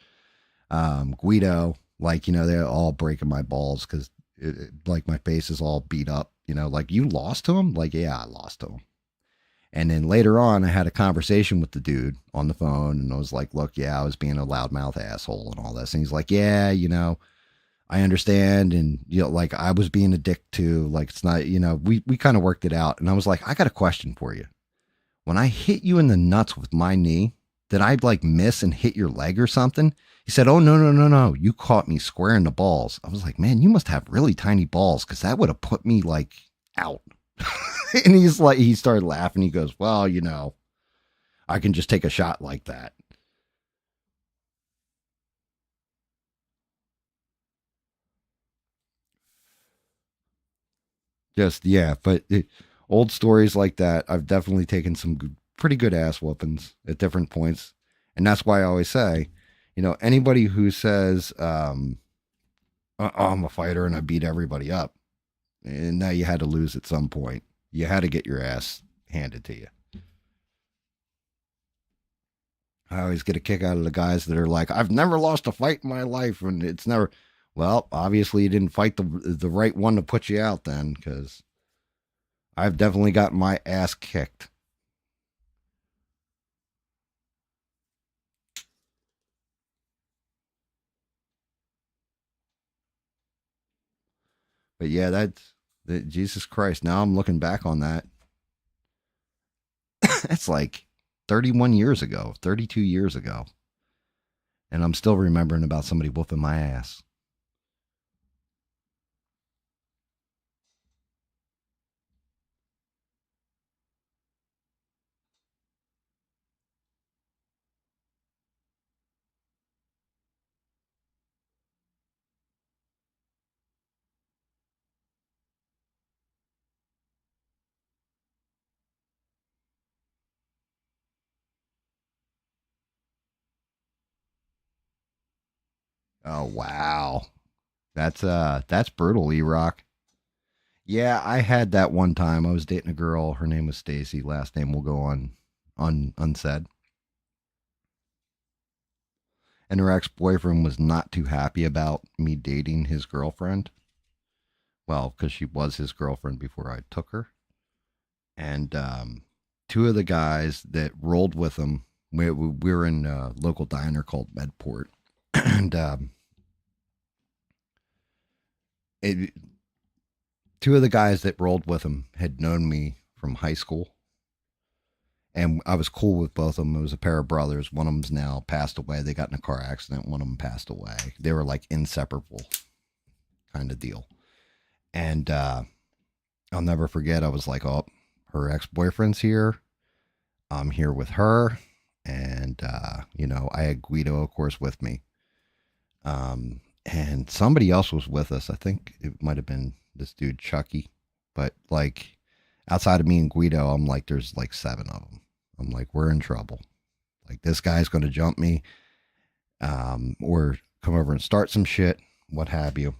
Guido, like they're all breaking my balls because like my face is all beat up. Like you lost to him. Like yeah, I lost to him. And then later on, I had a conversation with the dude on the phone, and I was like, "Look, yeah, I was being a loudmouth asshole and all this." And he's like, "Yeah, I understand, and like I was being a dick too. Like it's not, we kind of worked it out." And I was like, "I got a question for you. When I hit you in the nuts with my knee, did I like miss and hit your leg or something?" He said, "Oh no, no, no, no! You caught me square in the balls." I was like, "Man, you must have really tiny balls, because that would have put me like out." And he started laughing. He goes, "Well, I can just take a shot like that." Just, yeah. But old stories like that, I've definitely taken some pretty good ass whoopings at different points. And that's why I always say, anybody who says, I'm a fighter and I beat everybody up, and now you had to lose at some point. You had to get your ass handed to you. I always get a kick out of the guys that are like, "I've never lost a fight in my life," and it's never. Well, obviously you didn't fight the right one to put you out then, because I've definitely got my ass kicked. But yeah, Jesus Christ. Now I'm looking back on that. That's like 31 years ago, 32 years ago, and I'm still remembering about somebody whooping my ass. Oh wow. That's brutal, E-Rock. Yeah, I had that one time. I was dating a girl. Her name was Stacy. Last name will go on unsaid. And her ex-boyfriend was not too happy about me dating his girlfriend. Well, because she was his girlfriend before I took her. And two of the guys that rolled with him, we were in a local diner called Medport, and it, two of the guys that rolled with him had known me from high school, and I was cool with both of them. It was a pair of brothers. One of them's now passed away. They got in a car accident. One of them passed away. They were like inseparable kind of deal. And I'll never forget. I was like, "Oh, her ex boyfriend's here. I'm here with her." And I had Guido, of course, with me. And somebody else was with us. I think it might have been this dude Chucky, but like outside of me and Guido, I'm like, there's like seven of them. I'm like, we're in trouble. Like this guy's going to jump me, or come over and start some shit, what have you.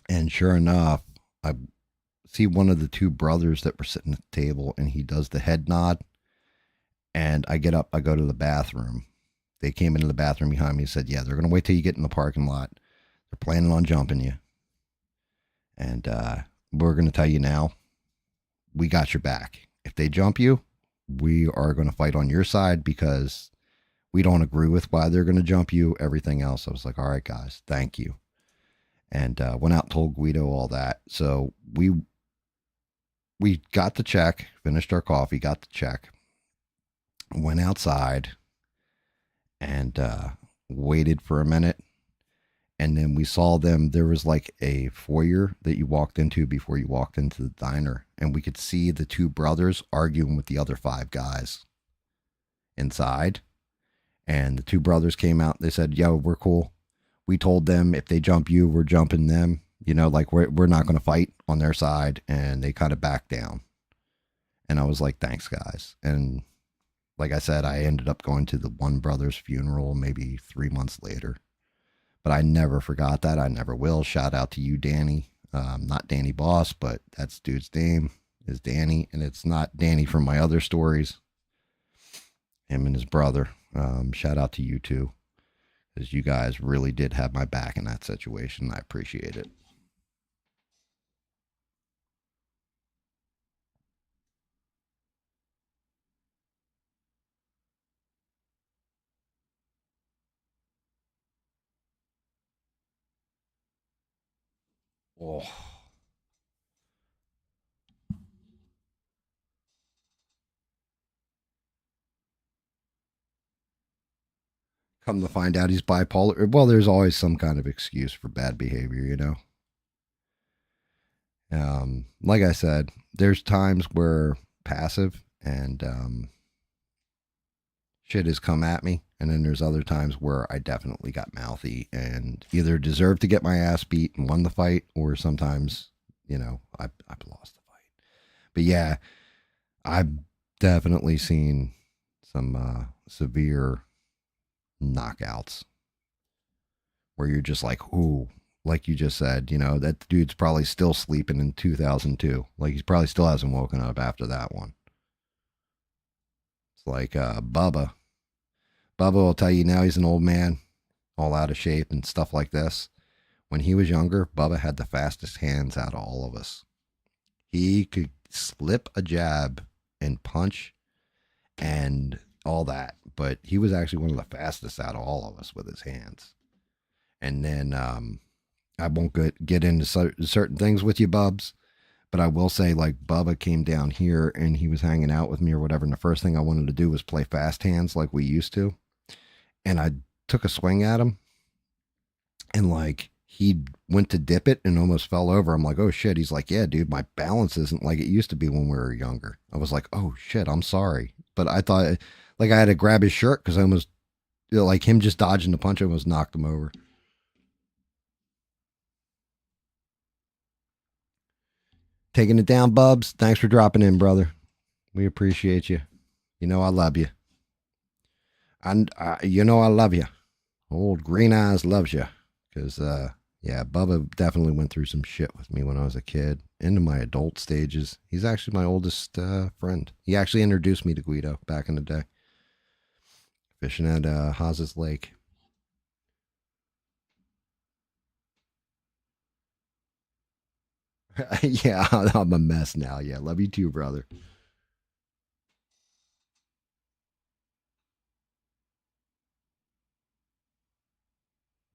And sure enough, I see one of the two brothers that were sitting at the table, and he does the head nod. And I get up, I go to the bathroom. They came into the bathroom behind me and said, "Yeah, they're going to wait till you get in the parking lot. They're planning on jumping you. And we're going to tell you now, we got your back. If they jump you, we are going to fight on your side because we don't agree with why they're going to jump you, everything else." I was like, "All right, guys, thank you." And went out and told Guido all that. So we got the check, finished our coffee, got the check, went outside, and waited for a minute. And then we saw them. There was like a foyer that you walked into before you walked into the diner. And we could see the two brothers arguing with the other five guys inside. And the two brothers came out. They said, yo, we're cool. We told them if they jump you, we're jumping them. You know, like we're not going to fight on their side. And they kind of backed down. And I was like, thanks, guys. And like I said, I ended up going to the one brother's funeral maybe 3 months later. But I never forgot that. I never will. Shout out to you, Danny. Not Danny Boss, but that's dude's name is Danny. And it's not Danny from my other stories. Him and his brother. Shout out to you two. Because you guys really did have my back in that situation. I appreciate it. Oh. Come to find out he's bipolar. Well, there's always some kind of excuse for bad behavior, you know? Like I said, there's times where passive and shit has come at me. And then there's other times where I definitely got mouthy and either deserved to get my ass beat and won the fight, or sometimes, you know, I've lost the fight. But yeah, I've definitely seen some severe knockouts where you're just like, ooh, like you just said, you know, that dude's probably still sleeping in 2002. Like he probably still hasn't woken up after that one. It's like Bubba. Bubba will tell you now he's an old man, all out of shape and stuff like this. When he was younger, Bubba had the fastest hands out of all of us. He could slip a jab and punch and all that, but he was actually one of the fastest out of all of us with his hands. And then I won't get into certain things with you, Bubs, but I will say, like, Bubba came down here and he was hanging out with me or whatever, and the first thing I wanted to do was play fast hands like we used to. And I took a swing at him, and like he went to dip it and almost fell over. I'm like, oh shit. He's like, yeah, dude, my balance isn't like it used to be when we were younger. I was like, oh shit, I'm sorry. But I thought like I had to grab his shirt because I almost, you know, like him just dodging the punch, I almost knocked him over. Taking it down, Bubs. Thanks for dropping in, brother. We appreciate you. You know I love you. And you know I love you. Old Green Eyes loves you. Because, yeah, Bubba definitely went through some shit with me when I was a kid, into my adult stages. He's actually my oldest friend. He actually introduced me to Guido back in the day. Fishing at Haas's Lake. Yeah, I'm a mess now. Yeah, love you too, brother.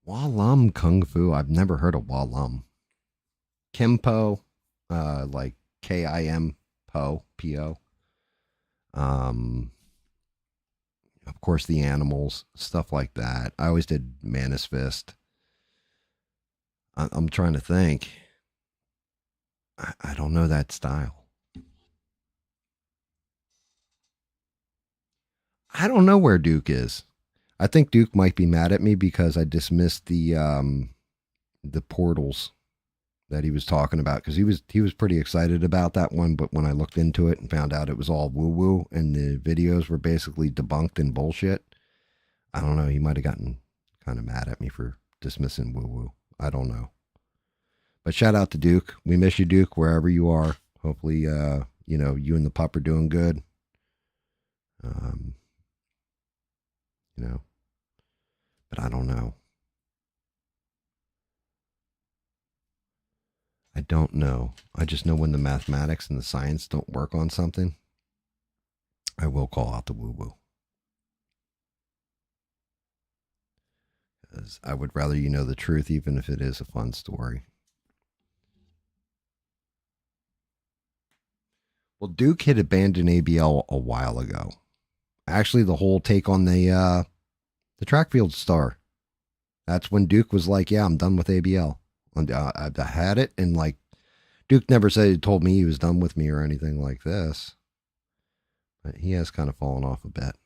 Walum Kung Fu. I've never heard of Walum. Kimpo, like Kim Po, P-O. Um, of course, the animals, stuff like that. I always did Manus Fist. I'm trying to think. I don't know that style. I don't know where Duke is. I think Duke might be mad at me because I dismissed the portals that he was talking about, because he was pretty excited about that one, but when I looked into it and found out it was all woo woo and the videos were basically debunked and bullshit, I don't know. He might have gotten kind of mad at me for dismissing woo woo. I don't know. But shout out to Duke. We miss you, Duke, wherever you are. Hopefully, you know, you and the pup are doing good. You know, but I don't know. I don't know. I just know when the mathematics and the science don't work on something, I will call out the woo woo. Because I would rather you know the truth, even if it is a fun story. Well, Duke hit abandoned ABL a while ago. Actually, the whole take on the track field star. That's when Duke was like, "Yeah, I'm done with ABL. I had it," and like Duke never told me he was done with me or anything like this, but he has kind of fallen off a bit.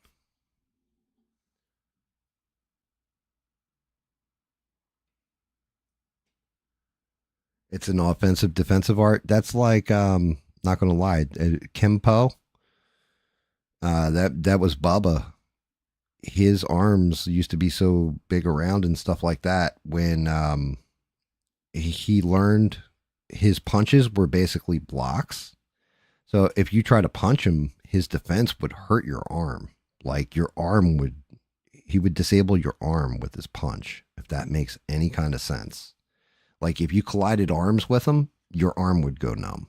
It's an offensive defensive art. That's like not gonna lie, Kimpo. That was Bubba. His arms used to be so big around and stuff like that when he learned his punches were basically blocks. So if you try to punch him, his defense would hurt your arm. Like your arm would, he would disable your arm with his punch, if that makes any kind of sense. Like if you collided arms with him, your arm would go numb.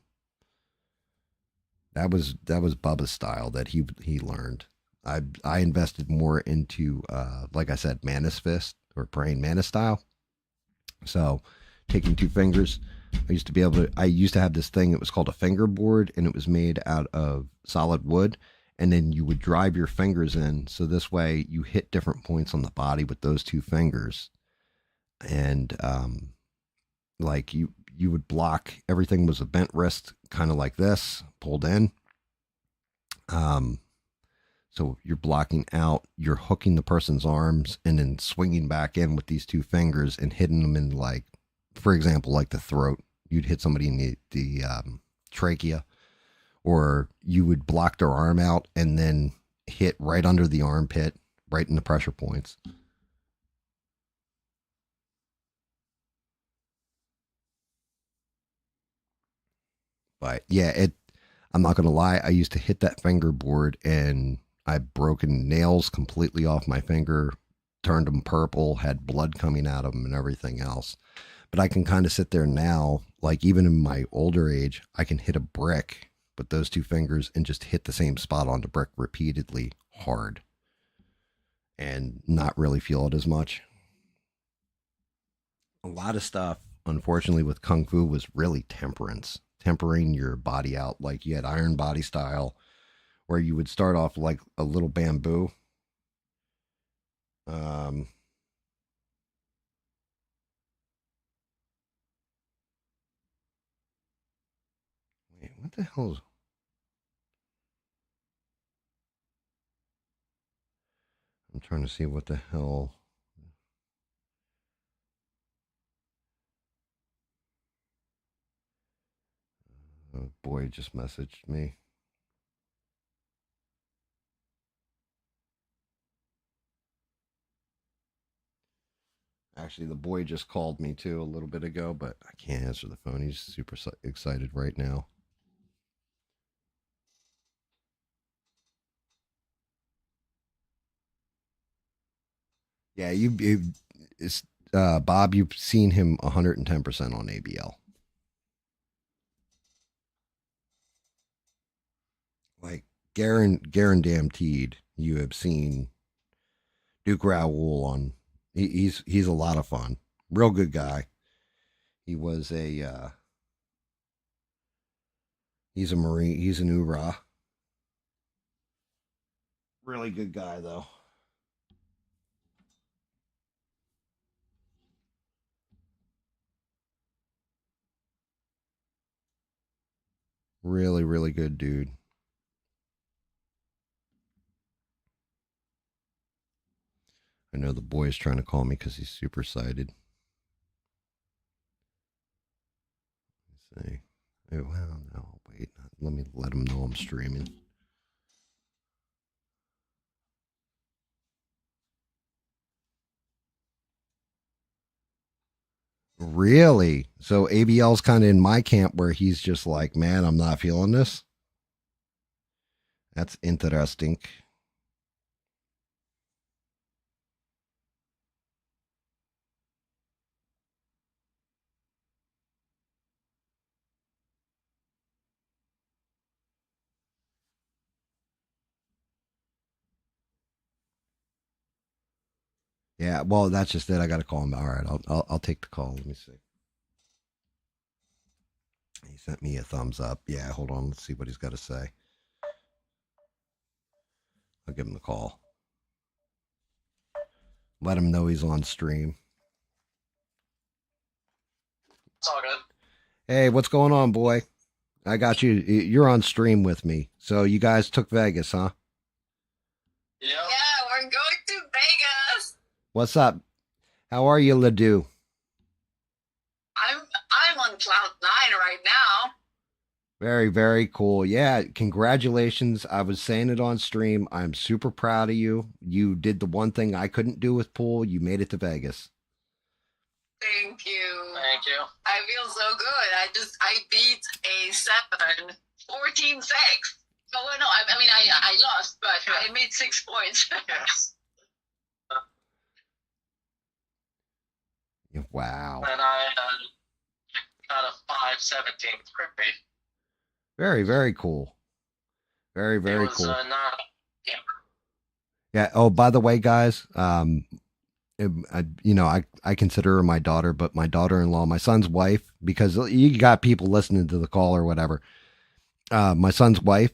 That was Bubba's style that he learned. I invested more into like I said, Manus Fist or praying Manus style. So taking two fingers, I used to have this thing, it was called a fingerboard, and it was made out of solid wood. And then you would drive your fingers in. So this way you hit different points on the body with those two fingers. And like you would block, everything was a bent wrist, kind of like this, pulled in. Um, so you're blocking out, you're hooking the person's arms and then swinging back in with these two fingers and hitting them in, like, for example, like the throat. You'd hit somebody in the trachea, or you would block their arm out and then hit right under the armpit, right in the pressure points. But yeah, I'm not gonna lie. I used to hit that fingerboard and I broken nails completely off my finger, turned them purple, had blood coming out of them, and everything else. But I can kind of sit there now, like even in my older age, I can hit a brick with those two fingers and just hit the same spot on the brick repeatedly hard and not really feel it as much. A lot of stuff, unfortunately, with Kung Fu was really temperance, tempering your body out. Like you had Iron Body style, where you would start off like a little bamboo. Um, Wait, what the hell? I'm trying to see what the hell. Oh boy, just messaged me. Actually, the boy just called me too a little bit ago, but I can't answer the phone. He's super excited right now. Yeah, it's Bob. You've seen him 110% on ABL. Like guaranteed, you have seen Duke Raoul on. He's a lot of fun. Real good guy. He was a he's a Marine. He's an URA. Really good guy though. Really, really good dude. I know the boy is trying to call me because he's super excited. Let's see. Oh, well, no, wait. Let me let him know I'm streaming. Really? So ABL's kind of in my camp where he's just like, man, I'm not feeling this. That's interesting. Yeah, well, that's just it. I got to call him. All right, I'll take the call. Let me see. He sent me a thumbs up. Yeah, hold on. Let's see what he's got to say. I'll give him the call. Let him know he's on stream. It's all good. Hey, what's going on, boy? I got you. You're on stream with me. So you guys took Vegas, huh? Yep. Yeah, we're going to Vegas. What's up? How are you, Ledoux? I'm on cloud nine right now. Very, very cool. Yeah, congratulations. I was saying it on stream. I'm super proud of you. You did the one thing I couldn't do with pool. You made it to Vegas. Thank you. Thank you. I feel so good. I beat a 7, 14-6. Oh no, I lost, but I made 6 points. Yes. Wow. And I got a 5-17 grade. Very, very cool. Very, very it was, cool. Not. Yeah. Yeah. Oh, by the way, guys, I consider her my daughter, but my daughter-in-law, my son's wife, because you got people listening to the call or whatever. My son's wife,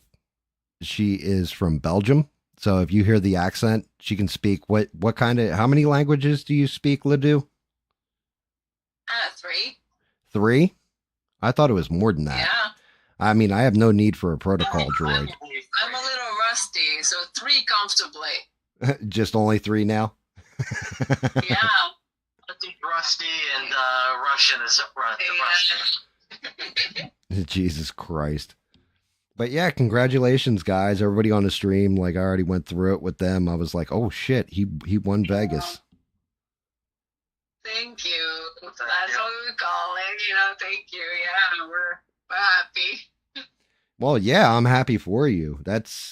she is from Belgium. So if you hear the accent, she can speak how many languages do you speak, Ledoux? 3. 3? I thought it was more than that. Yeah. I mean, I have no need for a protocol droid. I'm a little rusty, so 3 comfortably. Just only 3 now? Yeah. I think Rusty and Russian is Russian. Jesus Christ. But yeah, congratulations, guys. Everybody on the stream, like I already went through it with them. I was like, oh shit, he won Vegas. Thank you. That's what we call it. Thank you. Yeah, we're happy. Well, yeah, I'm happy for you.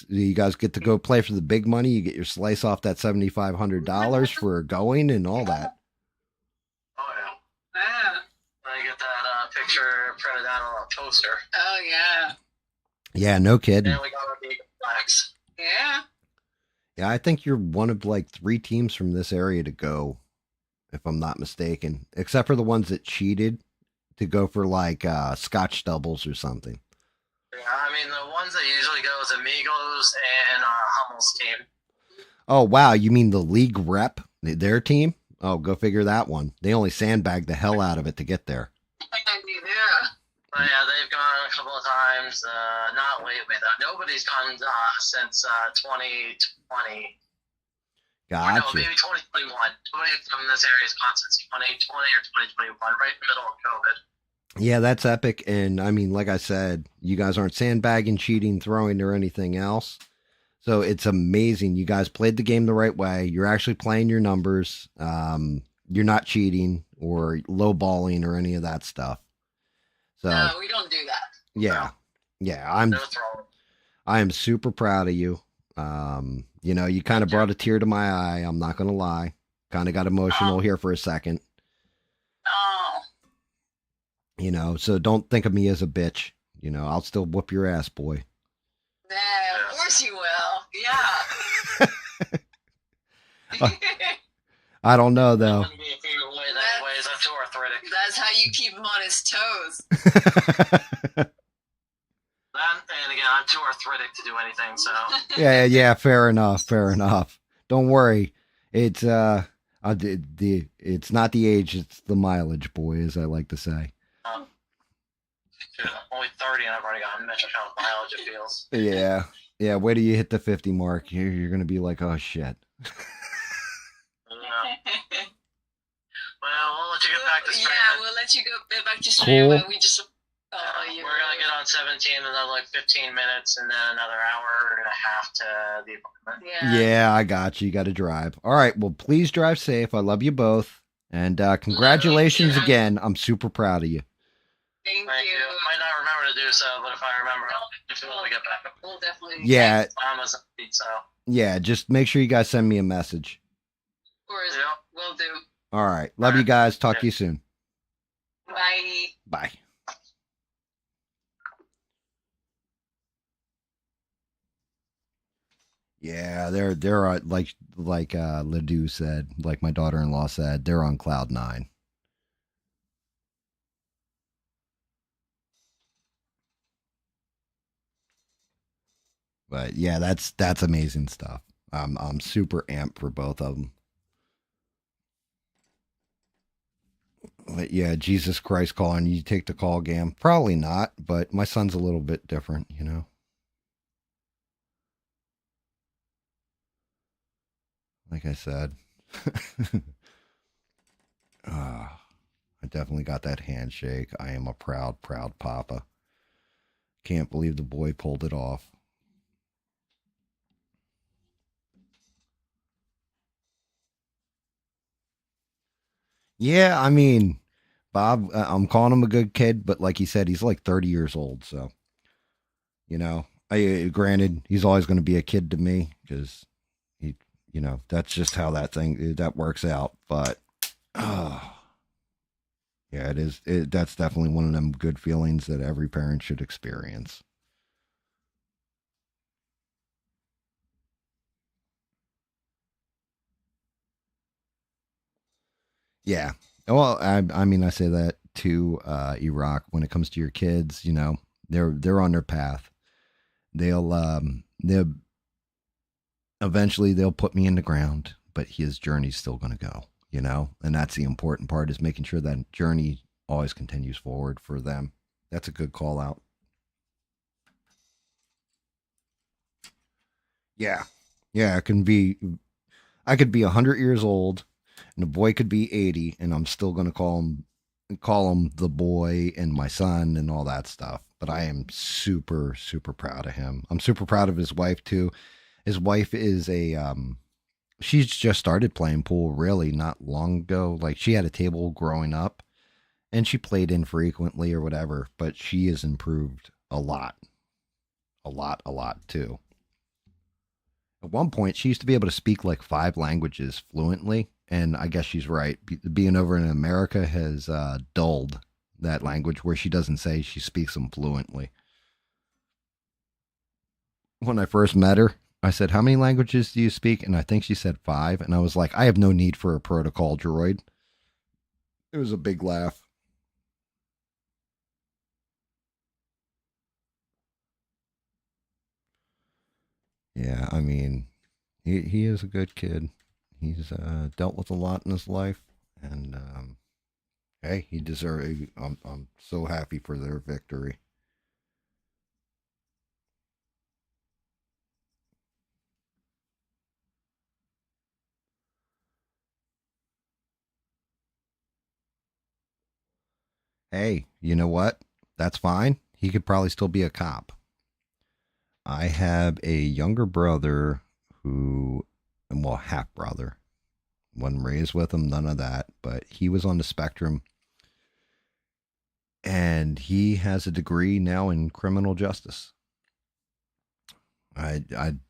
You guys get to go play for the big money. You get your slice off that $7,500 for going and all that. Oh yeah. Yeah. I get that picture printed out on a poster. Oh yeah. Yeah, no kidding. And we got our big flags. Yeah. Yeah, I think you're one of like 3 teams from this area to go, if I'm not mistaken, except for the ones that cheated to go for like Scotch doubles or something. Yeah, I mean the ones that usually go is Amigos and Hummel's team. Oh wow, you mean the league rep, their team? Oh, go figure that one. They only sandbagged the hell out of it to get there. Yeah. But yeah, they've gone a couple of times. Not lately though. Nobody's gone since 2020. Gotcha. Or no, maybe 2021. Nobody from this area has gone since 2020 or 2021, right in the middle of COVID. Yeah, that's epic. And I mean, like I said, you guys aren't sandbagging, cheating, throwing, or anything else. So it's amazing. You guys played the game the right way. You're actually playing your numbers. You're not cheating or lowballing or any of that stuff. So No, we don't do that. yeah, yeah, No throwing. I am super proud of you. You kind of brought a tear to my eye. I'm not gonna lie. Kind of got emotional here for a second. Oh. So don't think of me as a bitch. I'll still whoop your ass, boy. Yeah, of course you will. Yeah. I don't know though. Wouldn't be a favorite way that way is I'm too arthritic. That's how you keep him on his toes. And again, I'm too arthritic to do anything, so. Yeah, fair enough. Don't worry. It's it's not the age, it's the mileage, boy, as I like to say. Dude, I'm only 30 and I've already got a metric how mileage it feels. Yeah. Wait till you hit the 50 mark. You're gonna be like, oh shit. Well, we'll let you get back to streaming. Yeah, we'll let you go back to streaming. Cool. We just We're gonna get on 17 in another like 15 minutes, and then another hour and a half to the apartment. Yeah, I got you. You got to drive. All right. Well, please drive safe. I love you both, and congratulations again. I'm super proud of you. Thank you. Might not remember to do so, but if I remember, I'll get back. We'll definitely. Yeah. So. Yeah. Just make sure you guys send me a message. Of course. Yep. We'll do. All right. Love you guys. Talk to you soon. Bye. Bye. Yeah, they're like Ledoux said, like my daughter-in-law said, they're on cloud 9. But yeah, that's amazing stuff. I'm super amped for both of them. But yeah, Jesus Christ calling you take the call, Gam. Probably not, but my son's a little bit different, you know. Like I said, I definitely got that handshake. I am a proud, proud papa. Can't believe the boy pulled it off. Yeah, I mean, Bob, I'm calling him a good kid, but like he said, he's like 30 years old. So, you know, granted, he's always going to be a kid to me because he, that's just how that works out. But, oh, yeah, it is. That's definitely one of them good feelings that every parent should experience. Yeah. Well, I mean, I say that to Iraq when it comes to your kids. They're on their path. They'll eventually they'll put me in the ground, but his journey's still going to go. And that's the important part is making sure that journey always continues forward for them. That's a good call out. Yeah. Yeah, I could be 100 years old and the boy could be 80 and I'm still going to call him the boy and my son and all that stuff. But I am super super proud of him. I'm super proud of his wife too. His wife is she's just started playing pool really not long ago. Like she had a table growing up and she played infrequently or whatever, but she has improved a lot. A lot too. At one point, she used to be able to speak like 5 languages fluently, and I guess she's right. Being over in America has dulled that language where she doesn't say she speaks them fluently. When I first met her, I said, "How many languages do you speak?" And I think she said 5, and I was like, "I have no need for a protocol droid." It was a big laugh. Yeah, I mean, he is a good kid. He's dealt with a lot in his life, and hey, he deserves. I'm so happy for their victory. Hey, you know what? That's fine. He could probably still be a cop. I have a younger brother who, well, half brother. Wasn't raised with him, none of that, but he was on the spectrum and he has a degree now in criminal justice. I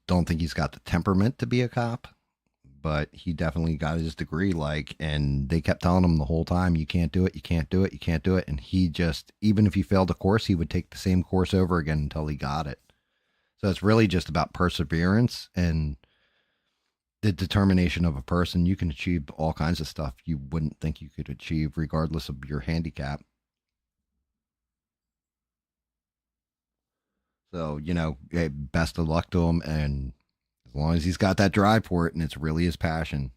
don't think he's got the temperament to be a cop, but he definitely got his degree and they kept telling him the whole time you can't do it, you can't do it, you can't do it, and he just, even if he failed a course, he would take the same course over again until he got it. So it's really just about perseverance and the determination of a person. You can achieve all kinds of stuff you wouldn't think you could achieve regardless of your handicap. So, hey, best of luck to him. And as long as he's got that drive for it and it's really his passion,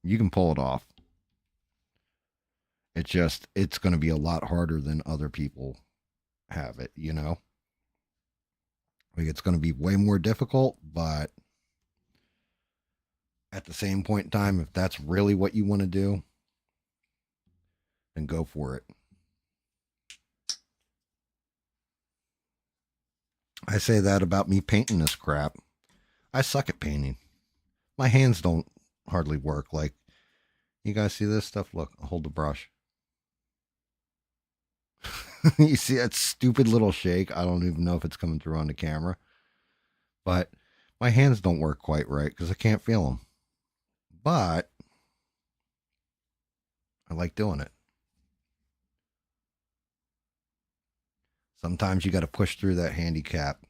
you can pull it off. It's going to be a lot harder than other people have it. Like it's going to be way more difficult, but at the same point in time, if that's really what you want to do, then go for it. I say that about me painting this crap. I suck at painting. My hands don't hardly work. Like, you guys see this stuff? Look, I'll hold the brush. You see that stupid little shake? I don't even know if it's coming through on the camera. But my hands don't work quite right because I can't feel them. But I like doing it. Sometimes you got to push through that handicap.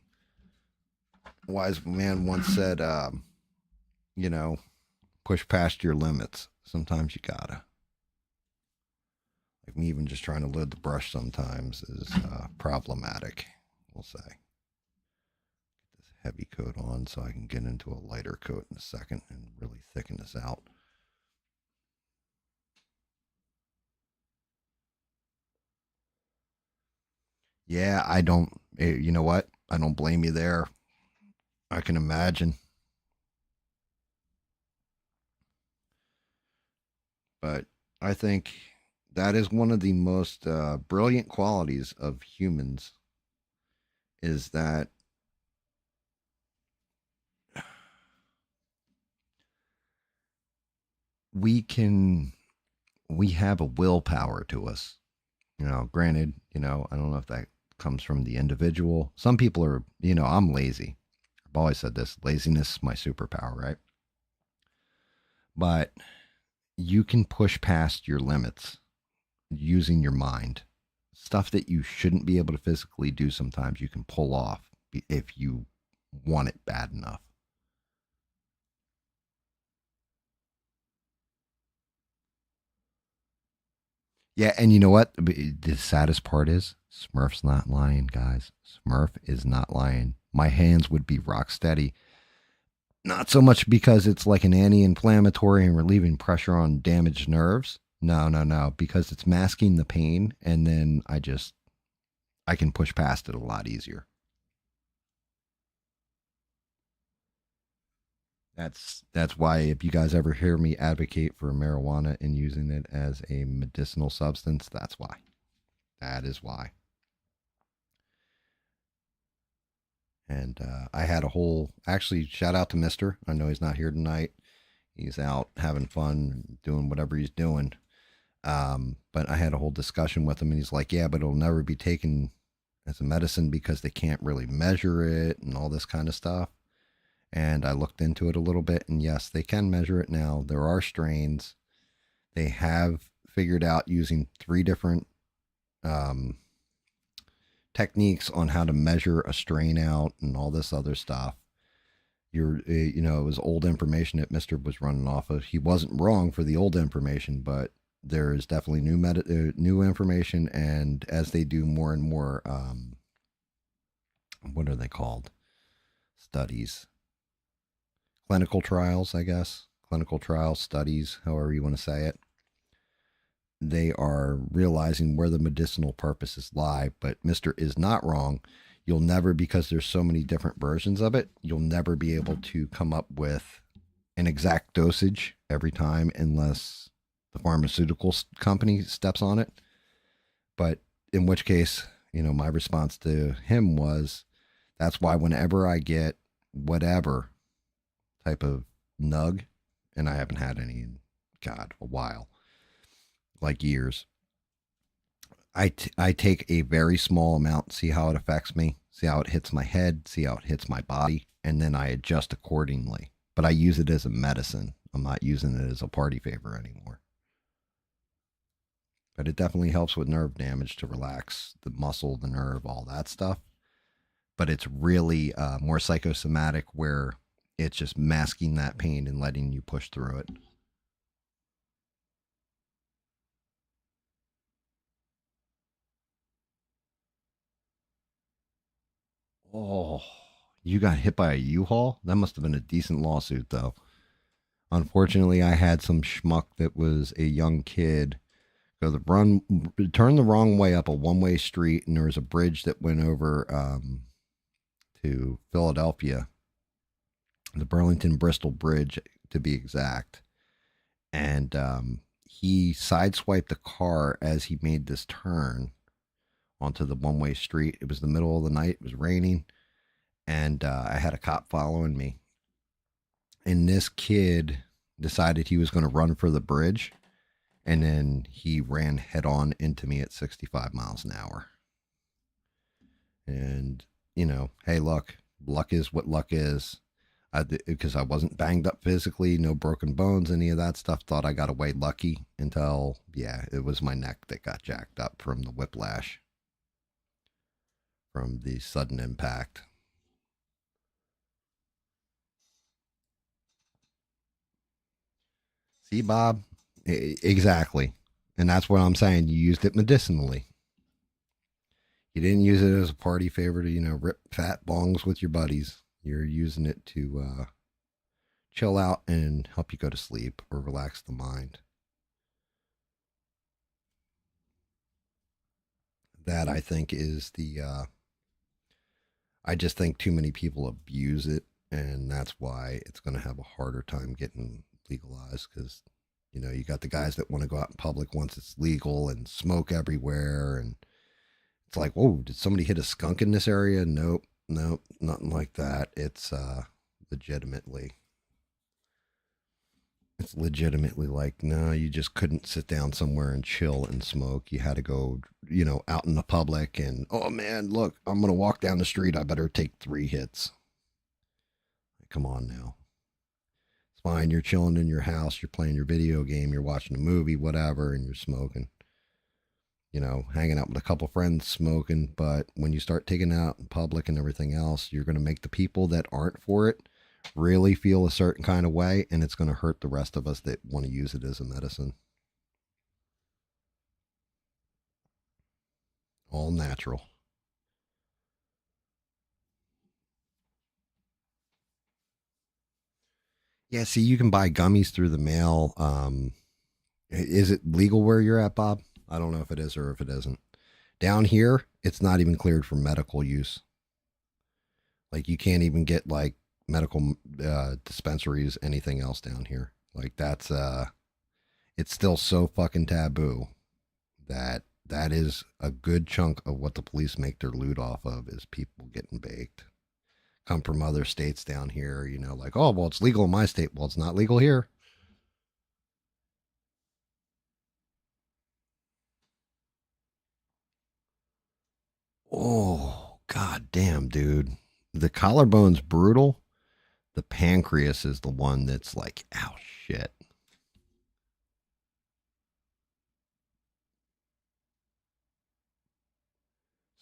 A wise man once said, you know, push past your limits. Sometimes you gotta. Like me even just trying to load the brush sometimes is problematic, we'll say. Get this heavy coat on so I can get into a lighter coat in a second and really thicken this out. Yeah, I don't. You know what? I don't blame you there. I can imagine. But I think that is one of the most brilliant qualities of humans is that we can we have a willpower to us. You know, granted, I don't know if that comes from the individual. Some people are, I'm lazy. I've always said this, laziness is my superpower, right? But you can push past your limits using your mind. Stuff that you shouldn't be able to physically do sometimes you can pull off if you want it bad enough. Yeah, and you know what? The saddest part is Smurf's not lying, guys. Smurf is not lying. My hands would be rock steady. Not so much because it's like an anti inflammatory and relieving pressure on damaged nerves. No, no, no. Because it's masking the pain and then I can push past it a lot easier. That's why if you guys ever hear me advocate for marijuana and using it as a medicinal substance, that's why. That is why. And I had a whole actually shout out to Mister. I know he's not here tonight. He's out having fun, doing whatever he's doing. But I had a whole discussion with him, and he's like, "Yeah, but it'll never be taken as a medicine because they can't really measure it and all this kind of stuff." And I looked into it a little bit, and yes, they can measure it now. There are strains. They have figured out using 3 different um, techniques on how to measure a strain out and all this other stuff. It was old information that Mister was running off of. He wasn't wrong for the old information, but there is definitely new information, and as they do more and more, what are they called? Studies, clinical trials, I guess. Clinical trial studies, however you want to say it. They are realizing where the medicinal purposes lie, but Mister is not wrong. You'll never, because there's so many different versions of it, you'll never be able to come up with an exact dosage every time unless the pharmaceutical company steps on it. But in which case, my response to him was that's why whenever I get whatever type of nug, and I haven't had any in, God, a while, like years, I take a very small amount, see how it affects me, see how it hits my head, see how it hits my body, and then I adjust accordingly. But I use it as a medicine. I'm not using it as a party favor anymore. But it definitely helps with nerve damage to relax the muscle, the nerve, all that stuff. But it's really more psychosomatic where it's just masking that pain and letting you push through it. Oh, you got hit by a U-Haul? That must have been a decent lawsuit, though. Unfortunately, I had some schmuck that was a young kid turn the wrong way up a one-way street, and there was a bridge that went over to Philadelphia, the Burlington Bristol Bridge to be exact. And he sideswiped the car as he made this turn onto the one-way street. It was the middle of the night. It was raining, and I had a cop following me. And this kid decided he was going to run for the bridge, and then he ran head on into me at 65 miles an hour. And, hey, luck is what luck is. Because I wasn't banged up physically, no broken bones, any of that stuff. Thought I got away lucky until, it was my neck that got jacked up from the whiplash from the sudden impact. See, Bob? Exactly. And that's what I'm saying. You used it medicinally. You didn't use it as a party favor to, rip fat bongs with your buddies. You're using it to chill out and help you go to sleep or relax the mind. That I think is I just think too many people abuse it, and that's why it's going to have a harder time getting legalized. Because you got the guys that want to go out in public once it's legal and smoke everywhere, and it's like, whoa, did somebody hit a skunk in this area? Nope, nope, nothing like that. Legitimately it's legitimately like, no, you just couldn't sit down somewhere and chill and smoke. You had to go, out in the public and, oh man, look, I'm going to walk down the street. I better take 3 hits. Come on now. It's fine. You're chilling in your house. You're playing your video game. You're watching a movie, whatever, and you're smoking. Hanging out with a couple friends smoking. But when you start taking it out in public and everything else, you're going to make the people that aren't for it really feel a certain kind of way, and it's going to hurt the rest of us that want to use it as a medicine. All natural. Yeah, see, you can buy gummies through the mail. Is it legal where you're at, Bob? I don't know if it is or if it isn't. Down here, it's not even cleared for medical use. Like, you can't even get like medical dispensaries, anything else down here. Like, that's it's still so fucking taboo that is a good chunk of what the police make their loot off of is people getting baked. Come from other states down here, like, oh, well, it's legal in my state. Well, it's not legal here. Oh, god damn, dude. The collarbone's brutal. The pancreas is the one that's like, ow, shit.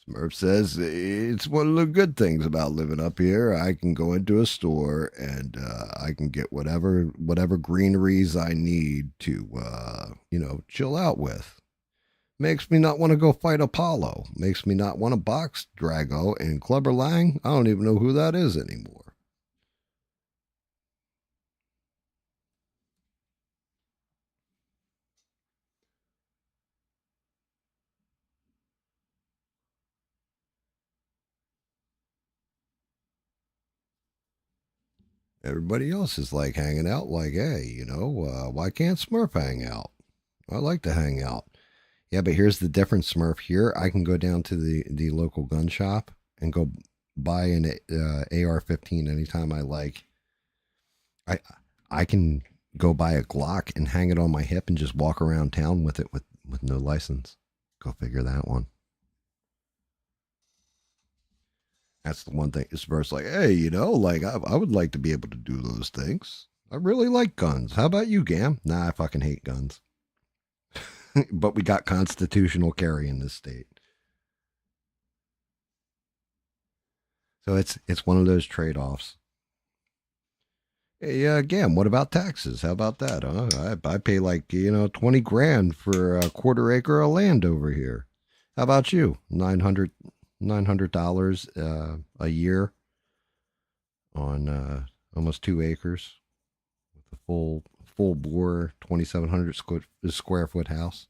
Smurf says it's one of the good things about living up here. I can go into a store and I can get whatever greeneries I need to chill out with. Makes me not want to go fight Apollo. Makes me not want to box Drago and Clubber Lang. I don't even know who that is anymore. Everybody else is like hanging out like, hey, why can't Smurf hang out? I like to hang out. Yeah, but here's the difference, Smurf. Here, I can go down to the local gun shop and go buy an AR-15 anytime I like. I can go buy a Glock and hang it on my hip and just walk around town with it with no license. Go figure that one. That's the one thing. It's first like, hey, like I would like to be able to do those things. I really like guns. How about you, Gam? Nah, I fucking hate guns. But we got constitutional carry in this state. So it's one of those trade-offs. Hey, Gam, what about taxes? How about that? Huh? I pay like, 20 grand for a quarter acre of land over here. How about you? $900 a year on almost 2 acres with a full bore 2,700 square foot house.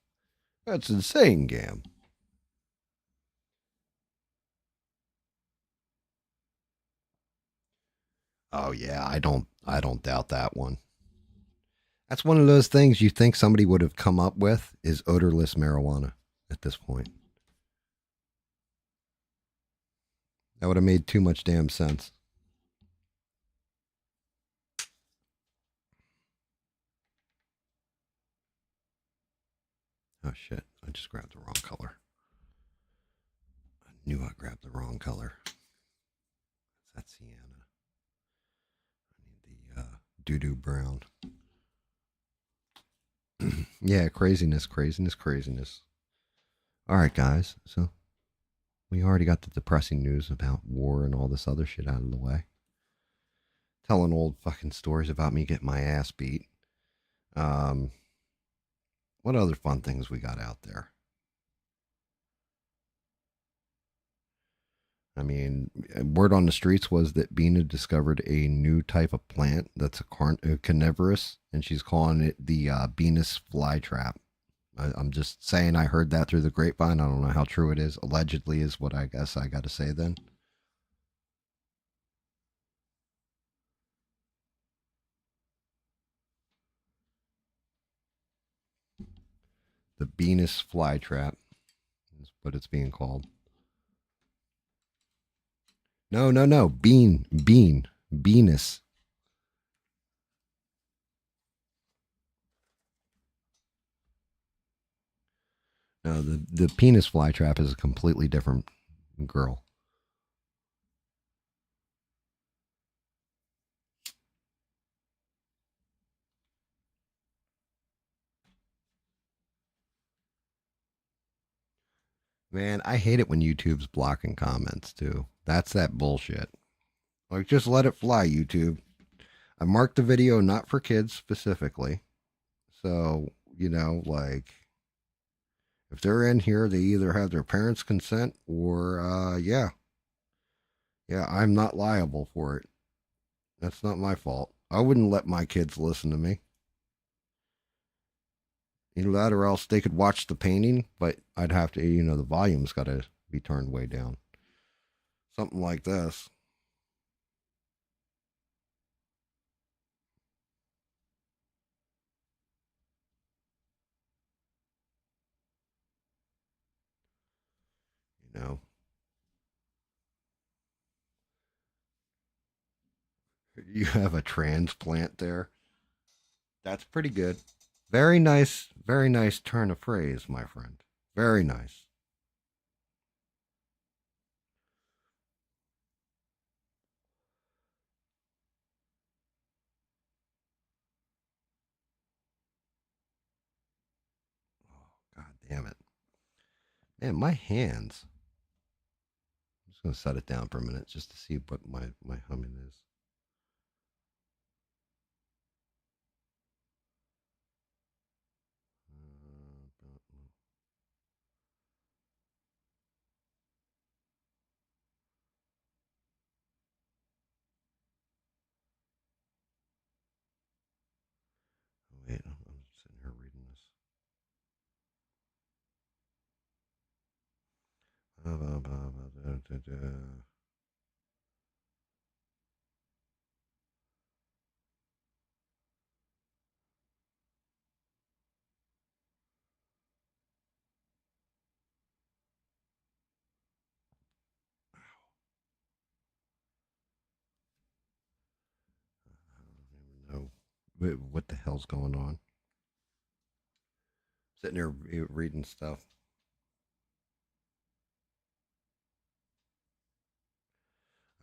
That's insane, Gam. Oh yeah, I don't doubt that one. That's one of those things you think somebody would have come up with is odorless marijuana at this point. That would have made too much damn sense. Oh shit, I just grabbed the wrong color. I knew I grabbed the wrong color. That's sienna. I need the doo-doo brown. Yeah, craziness. All right, guys. So we already got the depressing news about war and all this other shit out of the way. Telling old fucking stories about me getting my ass beat. What other fun things we got out there? I mean, word on the streets was that Bina discovered a new type of plant that's a carnivorous, and she's calling it the Venus flytrap. I'm just saying I heard that through the grapevine. I don't know how true it is. Allegedly is what I guess I got to say then. The Venus flytrap is what it's being called. No. Venus. No, the penis flytrap is a completely different girl. Man, I hate it when YouTube's blocking comments too. That's that bullshit. Like, just let it fly, YouTube. I marked the video not for kids specifically. So, like, if they're in here, they either have their parents' consent or, yeah, I'm not liable for it. That's not my fault. I wouldn't let my kids listen to me. Either that or else they could watch the painting, but I'd have to, the volume's got to be turned way down. Something like this. You know. You have a transplant there. That's pretty good. Very nice turn of phrase, my friend. Very nice. Oh, God damn it. Man, my hands. I'm just going to set it down for a minute just to see what my humming is. Wait, I'm sitting here reading this. I don't even know what the hell's going on. Sitting here reading stuff.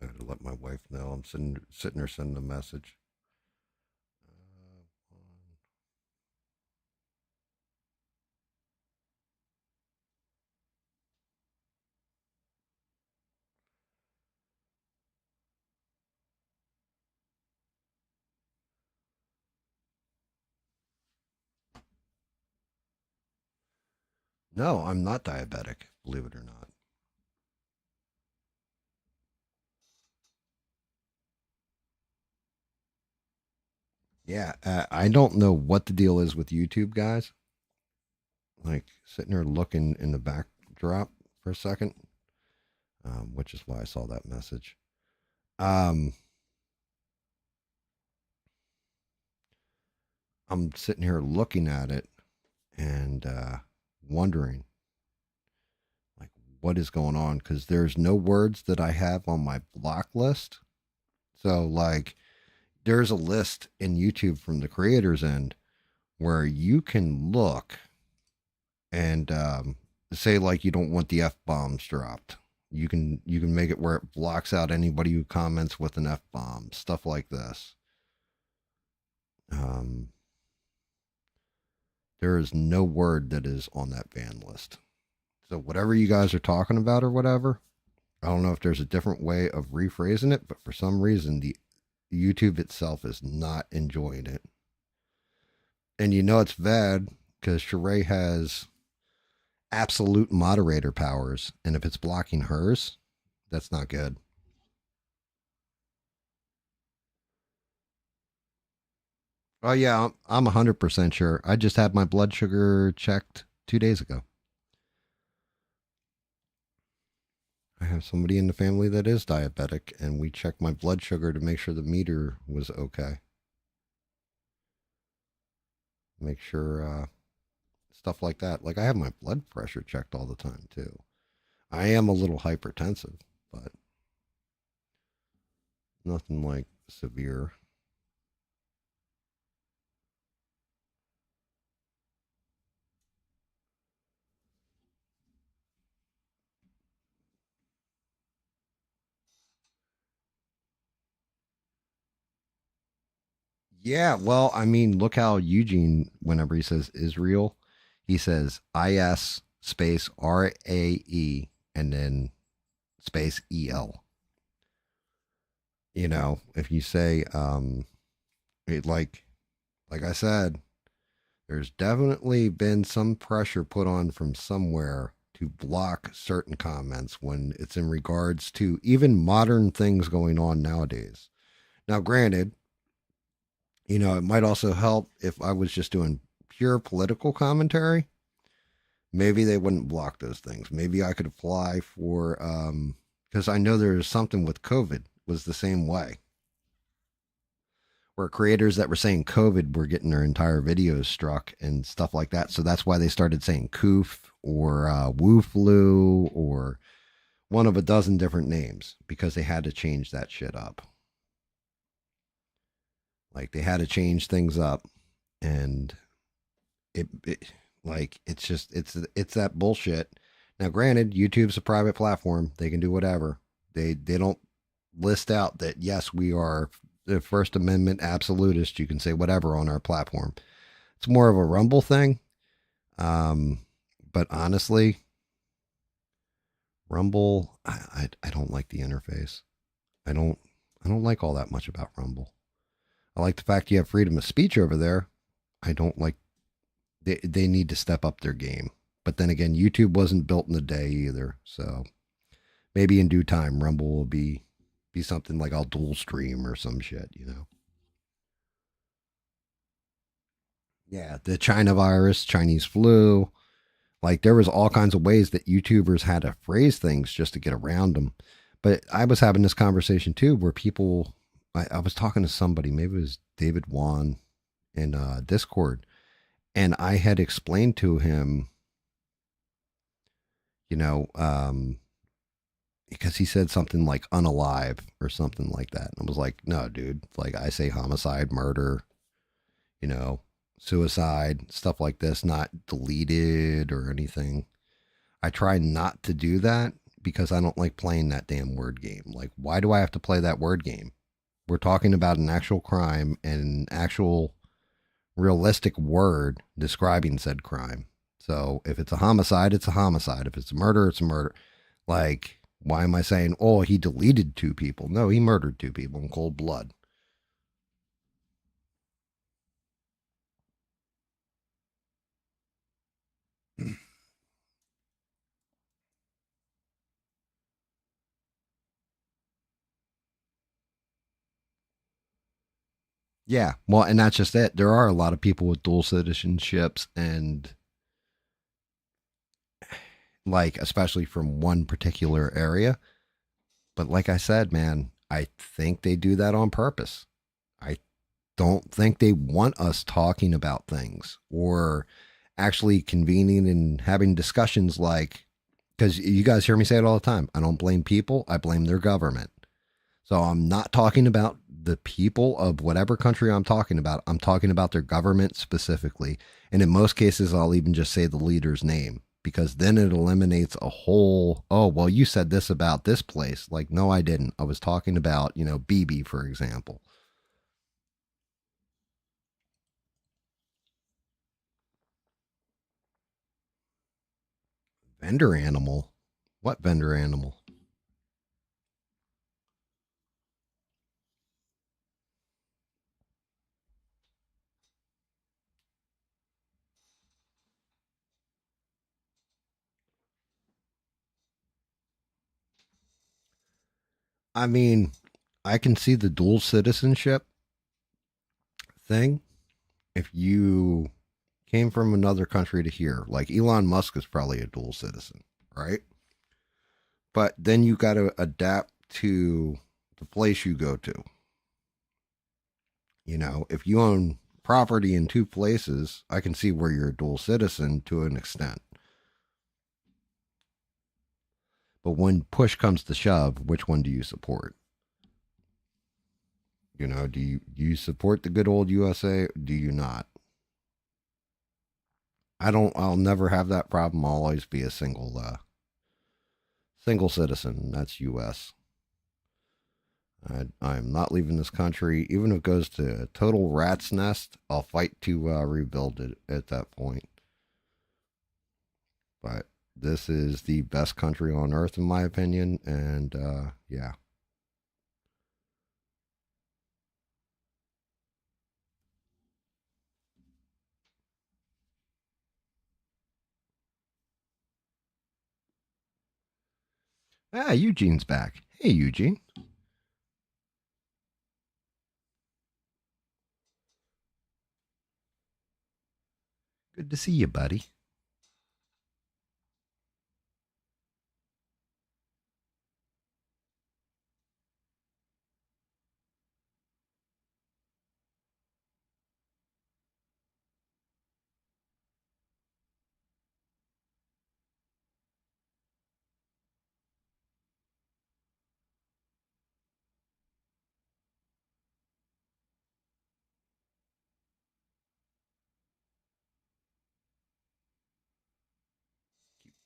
I gotta let my wife know. I'm sitting there sending a message. No, I'm not diabetic, believe it or not. Yeah, I don't know what the deal is with YouTube, guys. Like, sitting there looking in the backdrop for a second, which is why I saw that message. I'm sitting here looking at it and wondering, like, what is going on? Because there's no words that I have on my block list. So, like, there's a list in YouTube from the creator's end where you can look and say, like, you don't want the F bombs dropped. You can make it where it blocks out anybody who comments with an F bomb, stuff like this. There is no word that is on that ban list. So whatever you guys are talking about or whatever, I don't know if there's a different way of rephrasing it, but for some reason the YouTube itself is not enjoying it. And it's bad because Sheree has absolute moderator powers, and if it's blocking hers, that's not good. Oh yeah, I'm 100% sure. I just had my blood sugar checked 2 days ago. I have somebody in the family that is diabetic, and we checked my blood sugar to make sure the meter was okay. Make sure stuff like that. Like I have my blood pressure checked all the time too. I am a little hypertensive, but nothing like severe. Yeah, well, I mean, look how Eugene, whenever he says Israel, he says IS space RAE and then space EL. You know, if you say, it like I said, there's definitely been some pressure put on from somewhere to block certain comments when it's in regards to even modern things going on nowadays. Now, granted, you know, it might also help if I was just doing pure political commentary. Maybe they wouldn't block those things. Maybe I could apply for, because I know there's something with COVID was the same way, where creators that were saying COVID were getting their entire videos struck and stuff like that. So that's why they started saying Koof or Woo Flu or one of a dozen different names because they had to change that shit up. Like they had to change things up, and it like it's that bullshit. Now, granted, YouTube's a private platform; they can do whatever. They don't list out that yes, we are the First Amendment absolutist. You can say whatever on our platform. It's more of a Rumble thing. But honestly, Rumble, I don't like the interface. I don't I don't like all that much about Rumble. I like the fact you have freedom of speech over there. I don't like they need to step up their game. But then again, YouTube wasn't built in a day either. So maybe in due time, Rumble will be something like I'll dual stream or some shit, you know. Yeah, the China virus, Chinese flu, like there was all kinds of ways that YouTubers had to phrase things just to get around them. But I was having this conversation too, where people, I was talking to somebody, maybe it was David Wan in Discord, and I had explained to him, you know, because he said something like unalive or something like that. And I was like, no, dude, like I say homicide, murder, you know, suicide, stuff like this, not deleted or anything. I try not to do that because I don't like playing that damn word game. Like, why do I have to play that word game? We're talking about an actual crime and an actual realistic word describing said crime. So if it's a homicide, it's a homicide. If it's a murder, it's a murder. Like, why am I saying, oh, he deleted 2 people? No, he murdered 2 people in cold blood. Yeah, well, and that's just it. There are a lot of people with dual citizenships and like especially from one particular area. But like I said, man, I think they do that on purpose. I don't think they want us talking about things or actually convening and having discussions like, because you guys hear me say it all the time. I don't blame people, I blame their government. So I'm not talking about the people of whatever country I'm talking about. I'm talking about their government specifically. And in most cases, I'll even just say the leader's name because then it eliminates a whole, oh, well, you said this about this place. Like, no, I didn't. I was talking about, you know, BB, for example. Vendor animal? What vendor animal? I mean, I can see the dual citizenship thing if you came from another country to here. Like Elon Musk is probably a dual citizen, right? But then you got to adapt to the place you go to. You know, if you own property in two places, I can see where you're a dual citizen to an extent. But when push comes to shove, which one do you support? You know, do you support the good old USA? Or do you not? I'll never have that problem. I'll always be a single citizen. That's US. I'm not leaving this country. Even if it goes to a total rat's nest, I'll fight to rebuild it at that point. But this is the best country on earth, in my opinion. And yeah. Ah, Eugene's back. Hey, Eugene. Good to see you, buddy.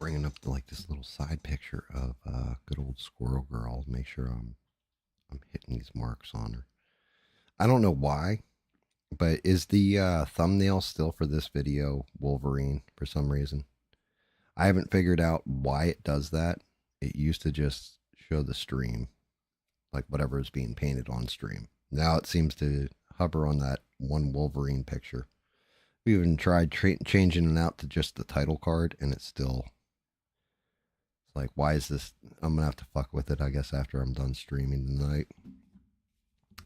Bringing up like this little side picture of good old Squirrel Girl. Make sure I'm hitting these marks on her. I don't know why, but is the thumbnail still for this video Wolverine for some reason? I haven't figured out why it does that. It used to just show the stream, like whatever is being painted on stream. Now it seems to hover on that one Wolverine picture. We even tried changing it out to just the title card, and it's still like, why is this? I'm gonna have to fuck with it, I guess, after I'm done streaming tonight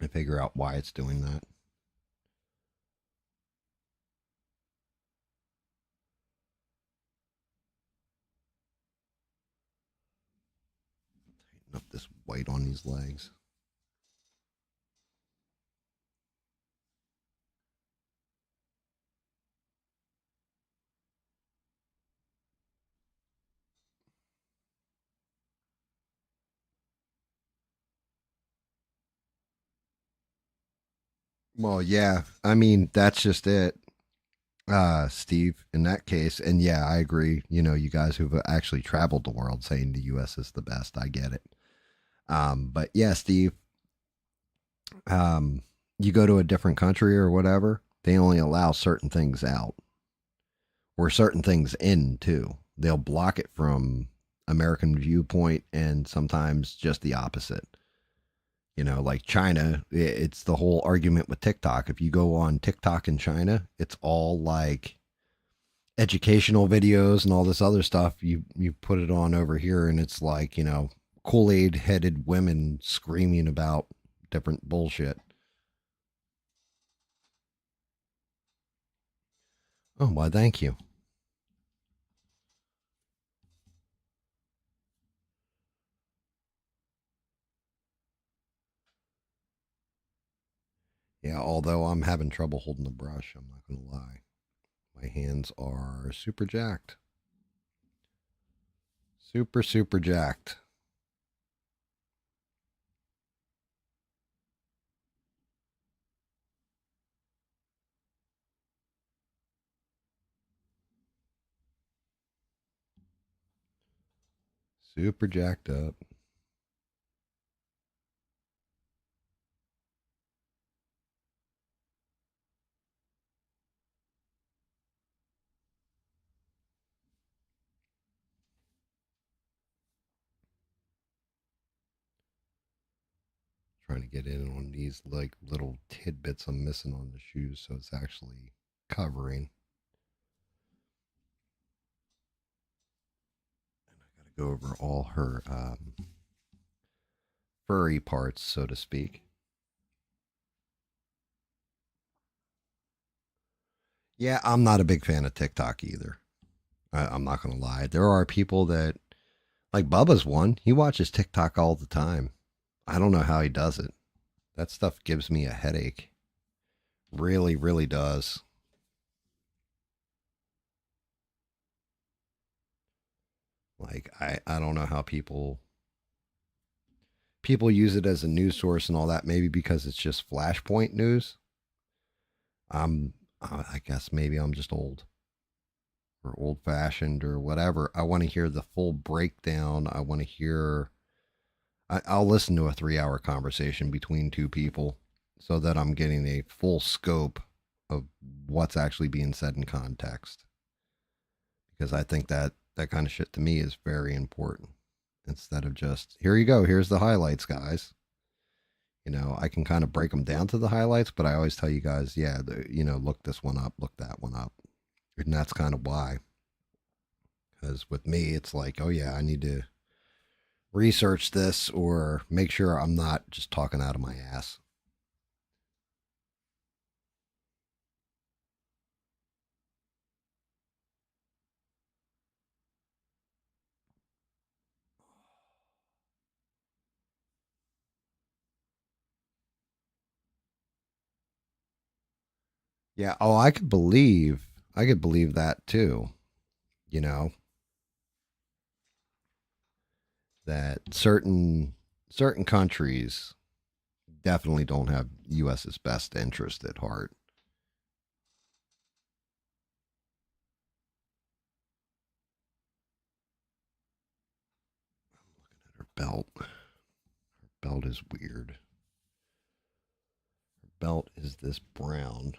and figure out why it's doing that. Tighten up this white on these legs. Well, yeah, I mean, that's just it, Steve, in that case. And yeah, I agree. You know, you guys who've actually traveled the world saying the US is the best. I get it. But yeah, Steve, you go to a different country or whatever, they only allow certain things out or certain things in too. They'll block it from American viewpoint and sometimes just the opposite. You know, like China, it's the whole argument with TikTok. If you go on TikTok in China, it's all like educational videos and all this other stuff. You put it on over here, and it's like, you know, Kool-Aid headed women screaming about different bullshit. Oh, why, thank you. Yeah, although I'm having trouble holding the brush, I'm not going to lie. My hands are super jacked. Super, super jacked. Super jacked up. Trying to get in on these like little tidbits I'm missing on the shoes, so it's actually covering. And I gotta go over all her furry parts, so to speak. Yeah, I'm not a big fan of TikTok either. I'm not going to lie. There are people that, like Bubba's one, he watches TikTok all the time. I don't know how he does it. That stuff gives me a headache. Really, really does. Like I don't know how people use it as a news source and all that. Maybe because it's just flashpoint news. I guess maybe I'm just old or old fashioned or whatever. I want to hear the full breakdown. I want to hear. I'll listen to a 3 hour conversation between two people so that I'm getting a full scope of what's actually being said in context. Because I think that kind of shit to me is very important. Instead of just, here you go, here's the highlights, guys. I can kind of break them down to the highlights, but I always tell you guys, yeah, look this one up, look that one up. And that's kind of why. Because with me, it's like, oh, yeah, I need to research this or make sure I'm not just talking out of my ass. Yeah. Oh, I could believe that too. You know, that certain countries definitely don't have US's best interest at heart. Her belt is weird. Her belt is this brown,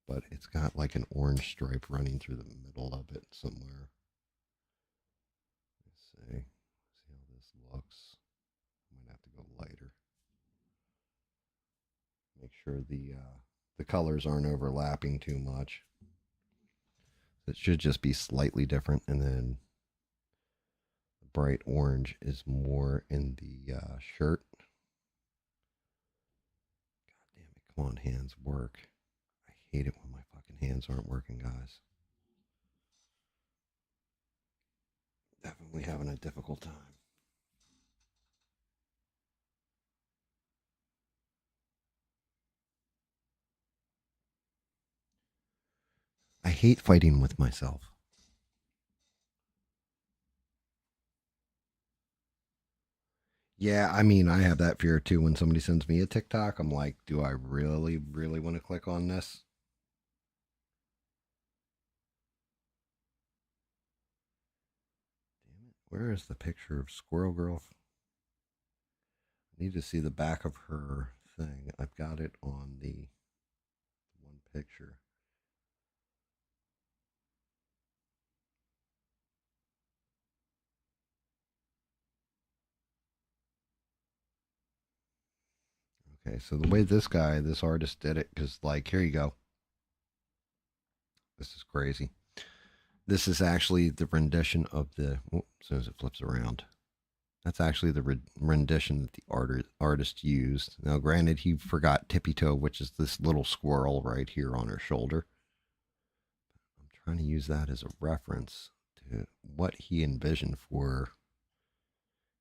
but it's got like an orange stripe running through the middle of it somewhere. Let's see how this looks. I might have to go lighter. Make sure the colors aren't overlapping too much. It should just be slightly different, and then the bright orange is more in the shirt. God damn it! Come on, hands, work. I hate it when my fucking hands aren't working, guys. Definitely having a difficult time. I hate fighting with myself. Yeah, I mean, I have that fear too. When somebody sends me a TikTok, I'm like, do I really, really want to click on this? Damn it. Where is the picture of Squirrel Girl? I need to see the back of her thing. I've got it on the one picture. Okay, so the way this artist did it, because, like, here you go. This is crazy. This is actually the rendition of as soon as it flips around. That's actually the rendition that the artist used. Now, granted, he forgot tippy toe, which is this little squirrel right here on her shoulder. I'm trying to use that as a reference to what he envisioned for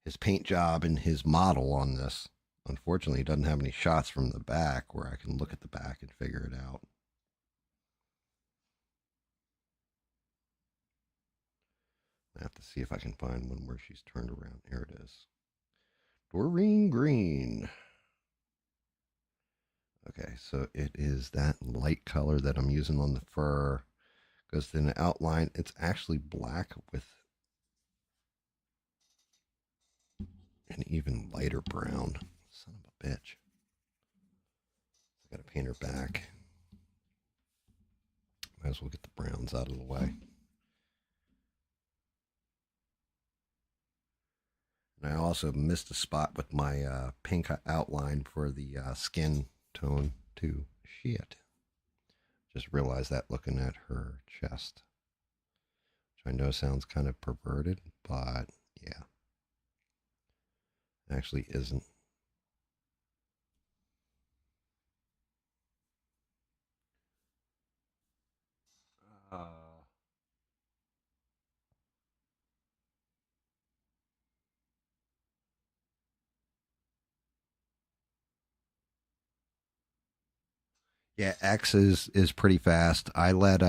his paint job and his model on this. Unfortunately, he doesn't have any shots from the back where I can look at the back and figure it out. I have to see if I can find one where she's turned around. Here it is. Doreen Green. Okay, so it is that light color that I'm using on the fur. Because in the outline, it's actually black with an even lighter brown. Son of a bitch. I gotta paint her back. Might as well get the browns out of the way. And I also missed a spot with my pink outline for the skin tone too. Shit. Just realized that looking at her chest. Which I know sounds kind of perverted, but yeah. It actually isn't. Yeah, X is pretty fast. I let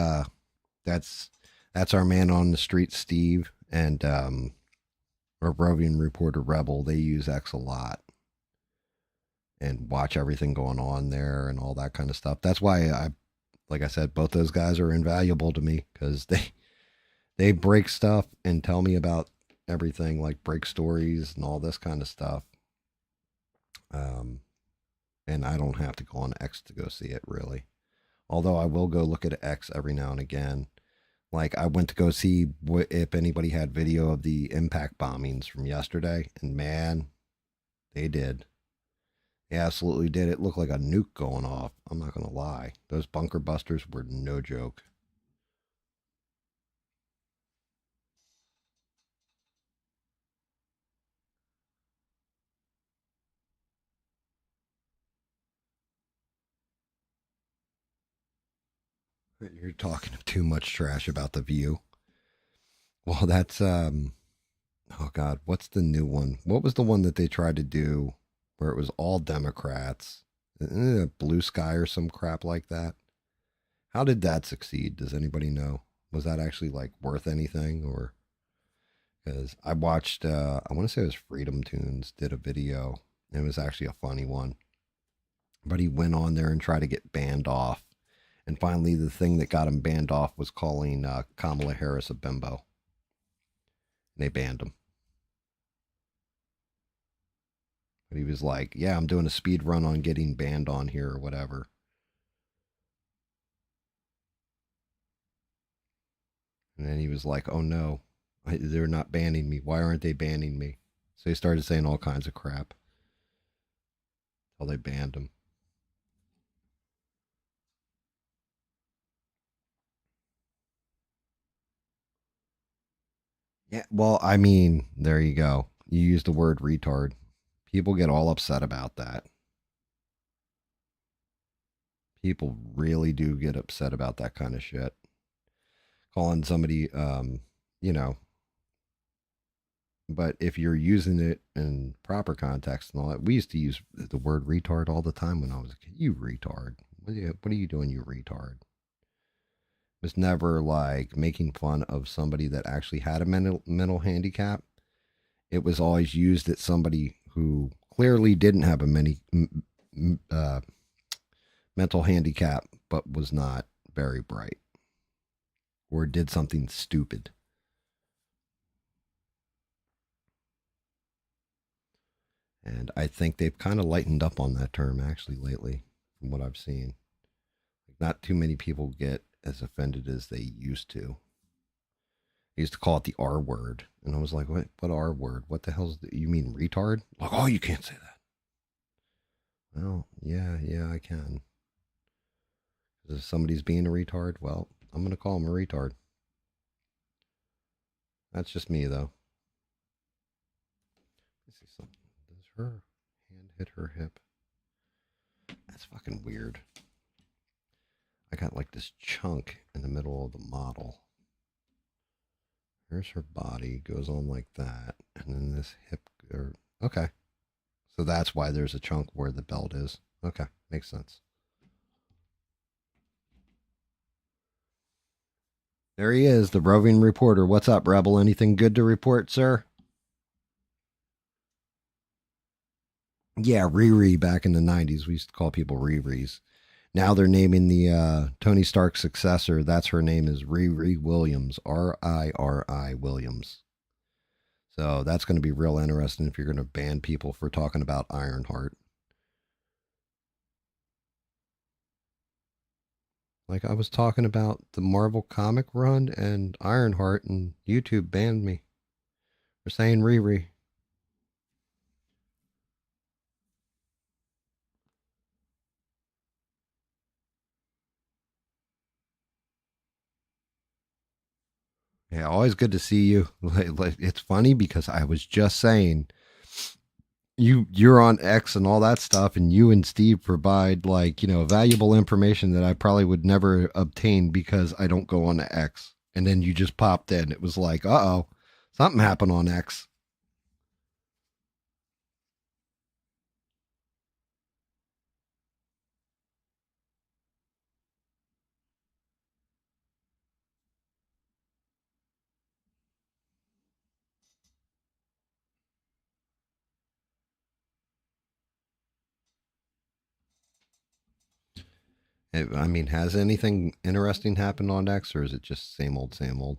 that's that's our man on the street, Steve, and our roving reporter Rebel. They use X a lot and watch everything going on there and all that kind of stuff. That's why like I said, both those guys are invaluable to me because they break stuff and tell me about everything, like break stories and all this kind of stuff. Um, and I don't have to go on X to go see it really. Although I will go look at X every now and again. Like I went to go see if anybody had video of the impact bombings from yesterday, and man, they did. They absolutely did. It looked like a nuke going off. I'm not gonna lie. Those bunker busters were no joke. You're talking too much trash about the view. Well, that's oh god, what's the new one? What was the one that they tried to do where it was all Democrats? Blue Sky or some crap like that. How did that succeed? Does anybody know? Was that actually like worth anything or because I watched I want to say it was Freedom Tunes did a video. It was actually a funny one. But he went on there and tried to get banned off. And finally the thing that got him banned off was calling Kamala Harris a bimbo. And they banned him. But he was like, yeah, I'm doing a speed run on getting banned on here or whatever. And then he was like, oh no, they're not banning me. Why aren't they banning me? So he started saying all kinds of crap. Until they banned him. Yeah, well, I mean, there you go. You use the word retard. People get all upset about that. People really do get upset about that kind of shit. Calling somebody, you know, but if you're using it in proper context and all that, we used to use the word retard all the time when I was a kid. You retard. What are you doing, you retard? It was never like making fun of somebody that actually had a mental handicap. It was always used at somebody who clearly didn't have a mental handicap, but was not very bright or did something stupid. And I think they've kind of lightened up on that term actually lately, from what I've seen. Not too many people get as offended as they used to. I used to call it the R word. And I was like, what R word? What the hell's you mean retard? Like, oh, you can't say that. Well, yeah, I can. If somebody's being a retard, well, I'm going to call them a retard. That's just me, though. Let's see something. Does her hand hit her hip? That's fucking weird. I got like this chunk in the middle of the model. Here's her body, goes on like that, and then this hip. Okay, so that's why there's a chunk where the belt is. Okay, makes sense. There he is, the roving reporter. What's up, Rebel? Anything good to report, sir? Yeah, Riri back in the 90s. We used to call people Riris. Now they're naming the Tony Stark successor. That's her name is Riri Williams. Riri Williams. So that's going to be real interesting if you're going to ban people for talking about Ironheart. Like I was talking about the Marvel comic run and Ironheart, and YouTube banned me for saying Riri. Yeah, always good to see you. It's funny because I was just saying, you're on X and all that stuff, and you and Steve provide like valuable information that I probably would never obtain because I don't go on X. And then you just popped in. It was like, oh, something happened on X. I mean, has anything interesting happened on X, or is it just same old, same old?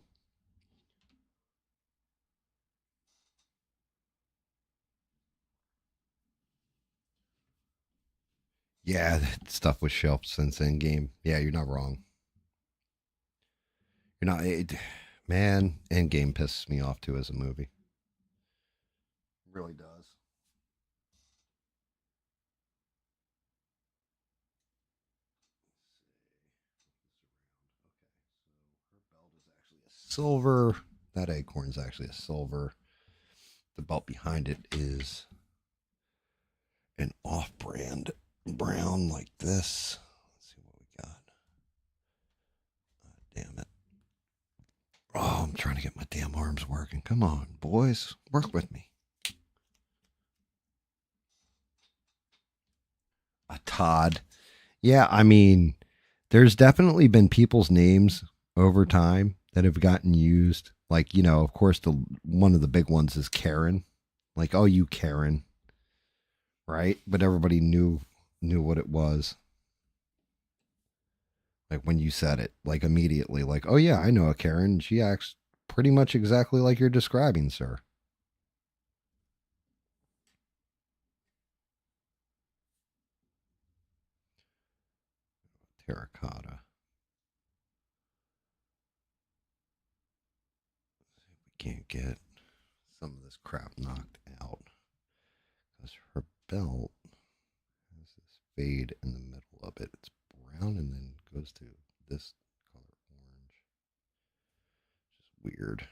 Yeah, that stuff was shelved since Endgame. Yeah, you're not wrong. You're not. Man, Endgame pisses me off too as a movie. It really does. Silver. That acorn's actually a silver. The belt behind it is an off-brand brown like this. Let's see what we got. Damn it. Oh, I'm trying to get my damn arms working. Come on, boys. Work with me. A Todd. Yeah, I mean, there's definitely been people's names over time that have gotten used. Like, of course, the one of the big ones is Karen. Like, oh, you Karen, right? But everybody knew what it was. Like when you said it, like immediately, like, oh yeah, I know a Karen. She acts pretty much exactly like you're describing, sir. Terracotta. We can't get some of this crap knocked out because her belt has this fade in the middle of it. It's brown and then goes to this color orange. Just weird.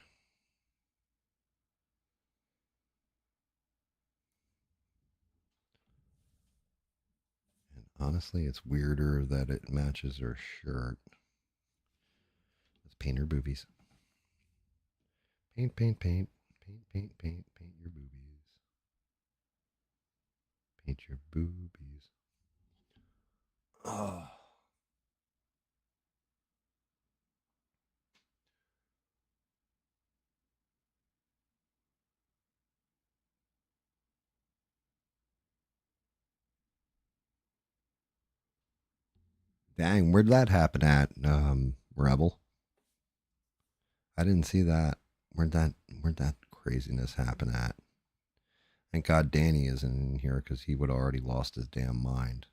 And honestly, it's weirder that it matches her shirt. Let's paint her boobies. Paint, paint, paint. Paint, paint, paint. Paint your boobies. Paint your boobies. Oh. Dang, where'd that happen at, Rebel? I didn't see that. Where'd that craziness happen at? Thank God Danny isn't in here because he would have already lost his damn mind.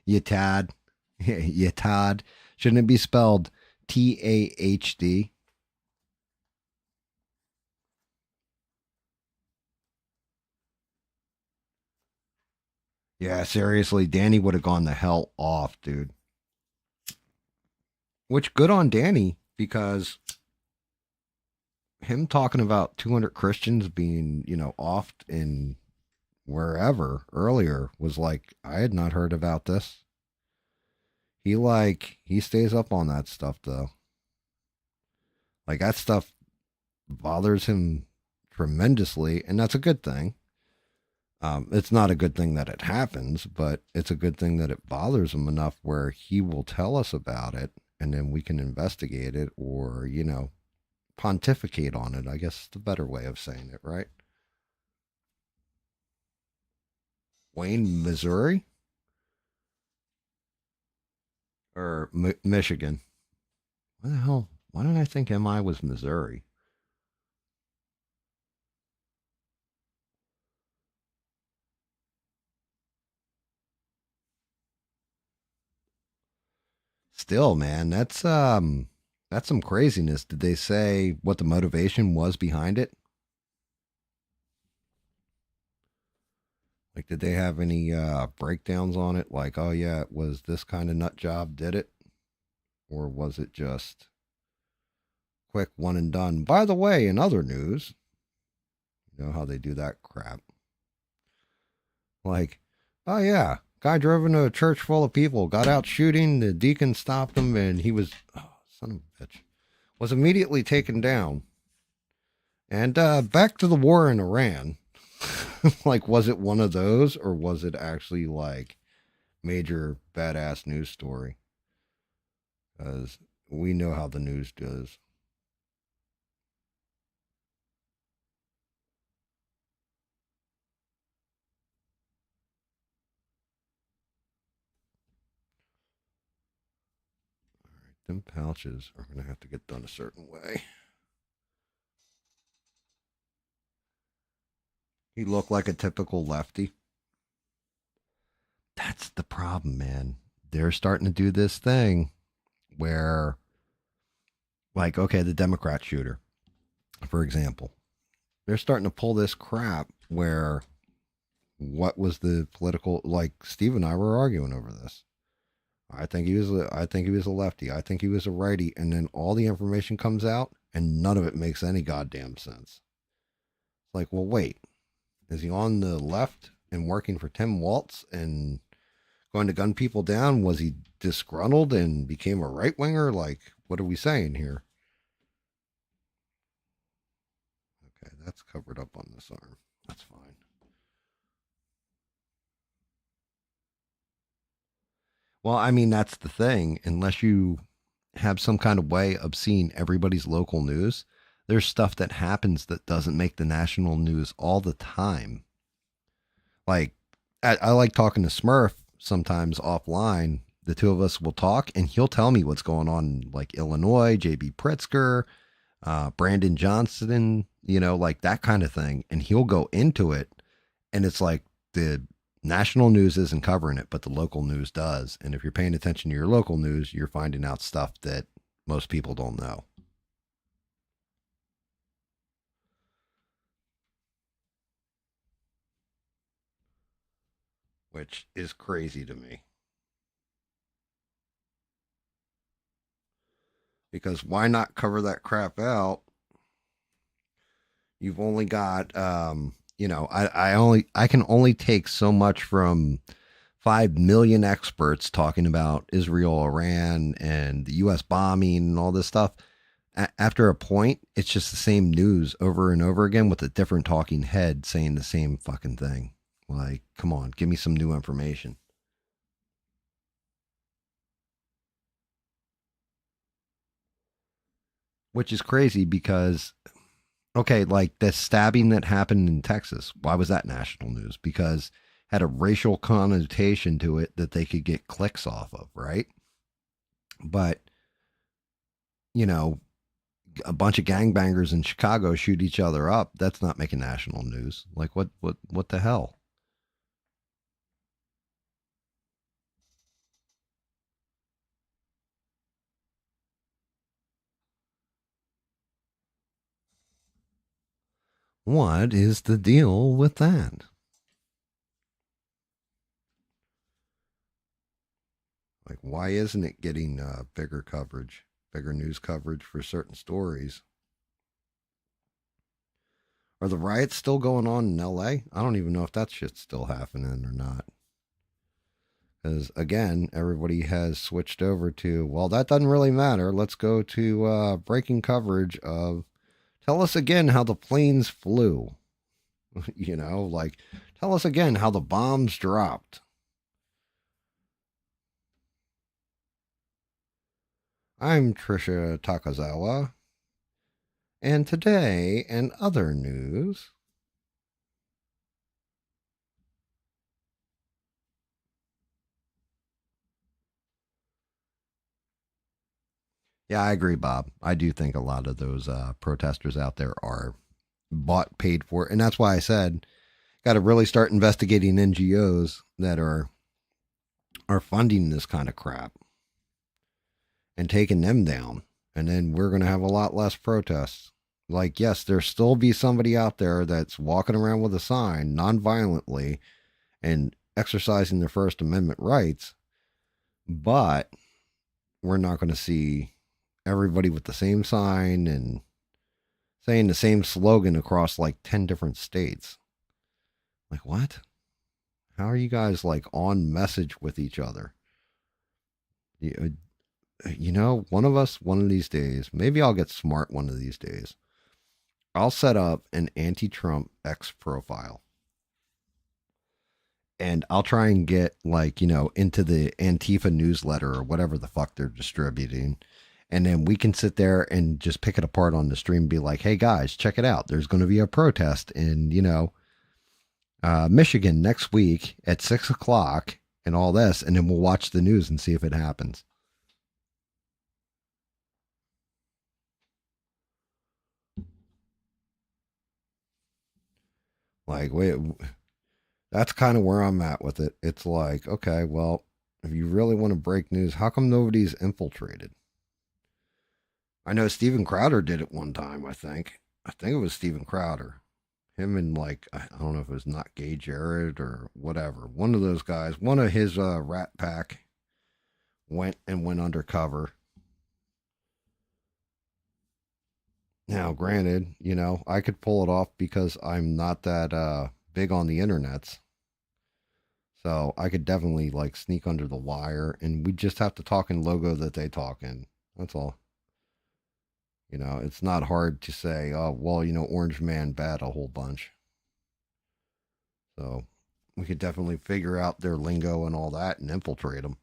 You Tad. You Todd. Shouldn't it be spelled TAHD? Yeah, seriously, Danny would have gone the hell off, dude. Which good on Danny because him talking about 200 Christians being, offed in wherever earlier was like, I had not heard about this. He stays up on that stuff though. Like that stuff bothers him tremendously, and that's a good thing. It's not a good thing that it happens, but it's a good thing that it bothers him enough where he will tell us about it, and then we can investigate it or pontificate on it. I guess is the better way of saying it, right? Wayne, Missouri, or Michigan? What the hell? Why did I think MI was Missouri? Still, man, that's some craziness. Did they say what the motivation was behind it? Like, did they have any breakdowns on it? Like, oh yeah, it was this kind of nut job did it, or was it just quick one and done? By the way, in other news, you know how they do that crap. Like, oh yeah, guy drove into a church full of people, got out shooting. The deacon stopped him, and he was, oh, son of a bitch, was immediately taken down. And back to the war in Iran. Like, was it one of those, or was it actually like major badass news story? Because we know how the news does. All right, them pouches are going to have to get done a certain way. He looked like a typical lefty. That's the problem, man. They're starting to do this thing where, like, okay, the Democrat shooter, for example, they're starting to pull this crap where what was the political, like Steve and I were arguing over this. I think he was a lefty. I think he was a righty, and then all the information comes out and none of it makes any goddamn sense. Like, well, wait. Is he on the left and working for Tim Waltz and going to gun people down? Was he disgruntled and became a right winger? Like, what are we saying here? Okay, that's covered up on this arm. That's fine. Well, I mean, that's the thing. Unless you have some kind of way of seeing everybody's local news, there's stuff that happens that doesn't make the national news all the time. Like, I like talking to Smurf sometimes offline. The two of us will talk and he'll tell me what's going on in, like, Illinois, JB Pritzker, Brandon Johnson, you know, like that kind of thing. And he'll go into it and it's like the national news isn't covering it, but the local news does. And if you're paying attention to your local news, you're finding out stuff that most people don't know. Which is crazy to me. Because why not cover that crap out? You've only got, you know, I can only take so much from 5 million experts talking about Israel, Iran, and the U.S. bombing and all this stuff. After a point, it's just the same news over and over again with a different talking head saying the same fucking thing. Like, come on, give me some new information. Which is crazy because, okay, like the stabbing that happened in Texas, why was that national news? Because it had a racial connotation to it that they could get clicks off of, right? But, you know, a bunch of gangbangers in Chicago shoot each other up. That's not making national news. Like, what the hell? What is the deal with that? Like, why isn't it getting bigger coverage, bigger news coverage for certain stories? Are the riots still going on in LA? I don't even know if that shit's still happening or not. Because, again, everybody has switched over to, well, that doesn't really matter. Let's go to breaking coverage of, tell us again how the planes flew. You know, like, tell us again how the bombs dropped. I'm Trisha Takazawa. And today, in other news, yeah, I agree, Bob. I do think a lot of those protesters out there are bought, paid for, and that's why I said, got to really start investigating NGOs that are funding this kind of crap and taking them down, and then we're going to have a lot less protests. Like, yes, there'll still be somebody out there that's walking around with a sign non-violently and exercising their First Amendment rights, but we're not going to see everybody with the same sign and saying the same slogan across like 10 different states. Like, what? How are you guys like on message with each other? You know, one of us, one of these days, maybe I'll get smart one of these days. I'll set up an anti Trump X profile. And I'll try and get like, you know, into the Antifa newsletter or whatever the fuck they're distributing. And then we can sit there and just pick it apart on the stream and be like, hey guys, check it out. There's going to be a protest in, you know, Michigan next week at 6 o'clock and all this. And then we'll watch the news and see if it happens. Like, wait, that's kind of where I'm at with it. It's like, okay, well, if you really want to break news, how come nobody's infiltrated? I know Steven Crowder did it one time, I think. I think it was Steven Crowder. Him and like, I don't know if it was Not Gay Jared or whatever. One of those guys, one of his Rat Pack went undercover. Now, granted, you know, I could pull it off because I'm not that big on the internets. So I could definitely like sneak under the wire, and we just have to talk in logo that they talk in. That's all. You know, it's not hard to say, oh, well, you know, Orange Man bad a whole bunch. So we could definitely figure out their lingo and all that and infiltrate them.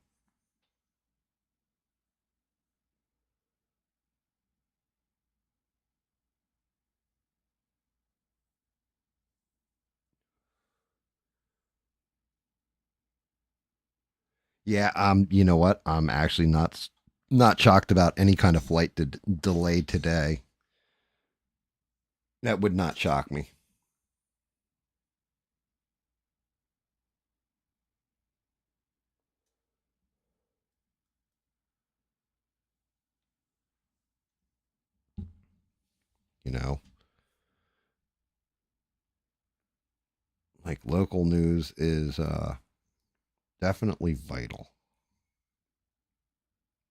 Yeah, you know what? I'm actually not shocked about any kind of flight delay today. That would not shock me. You know, like local news is definitely vital.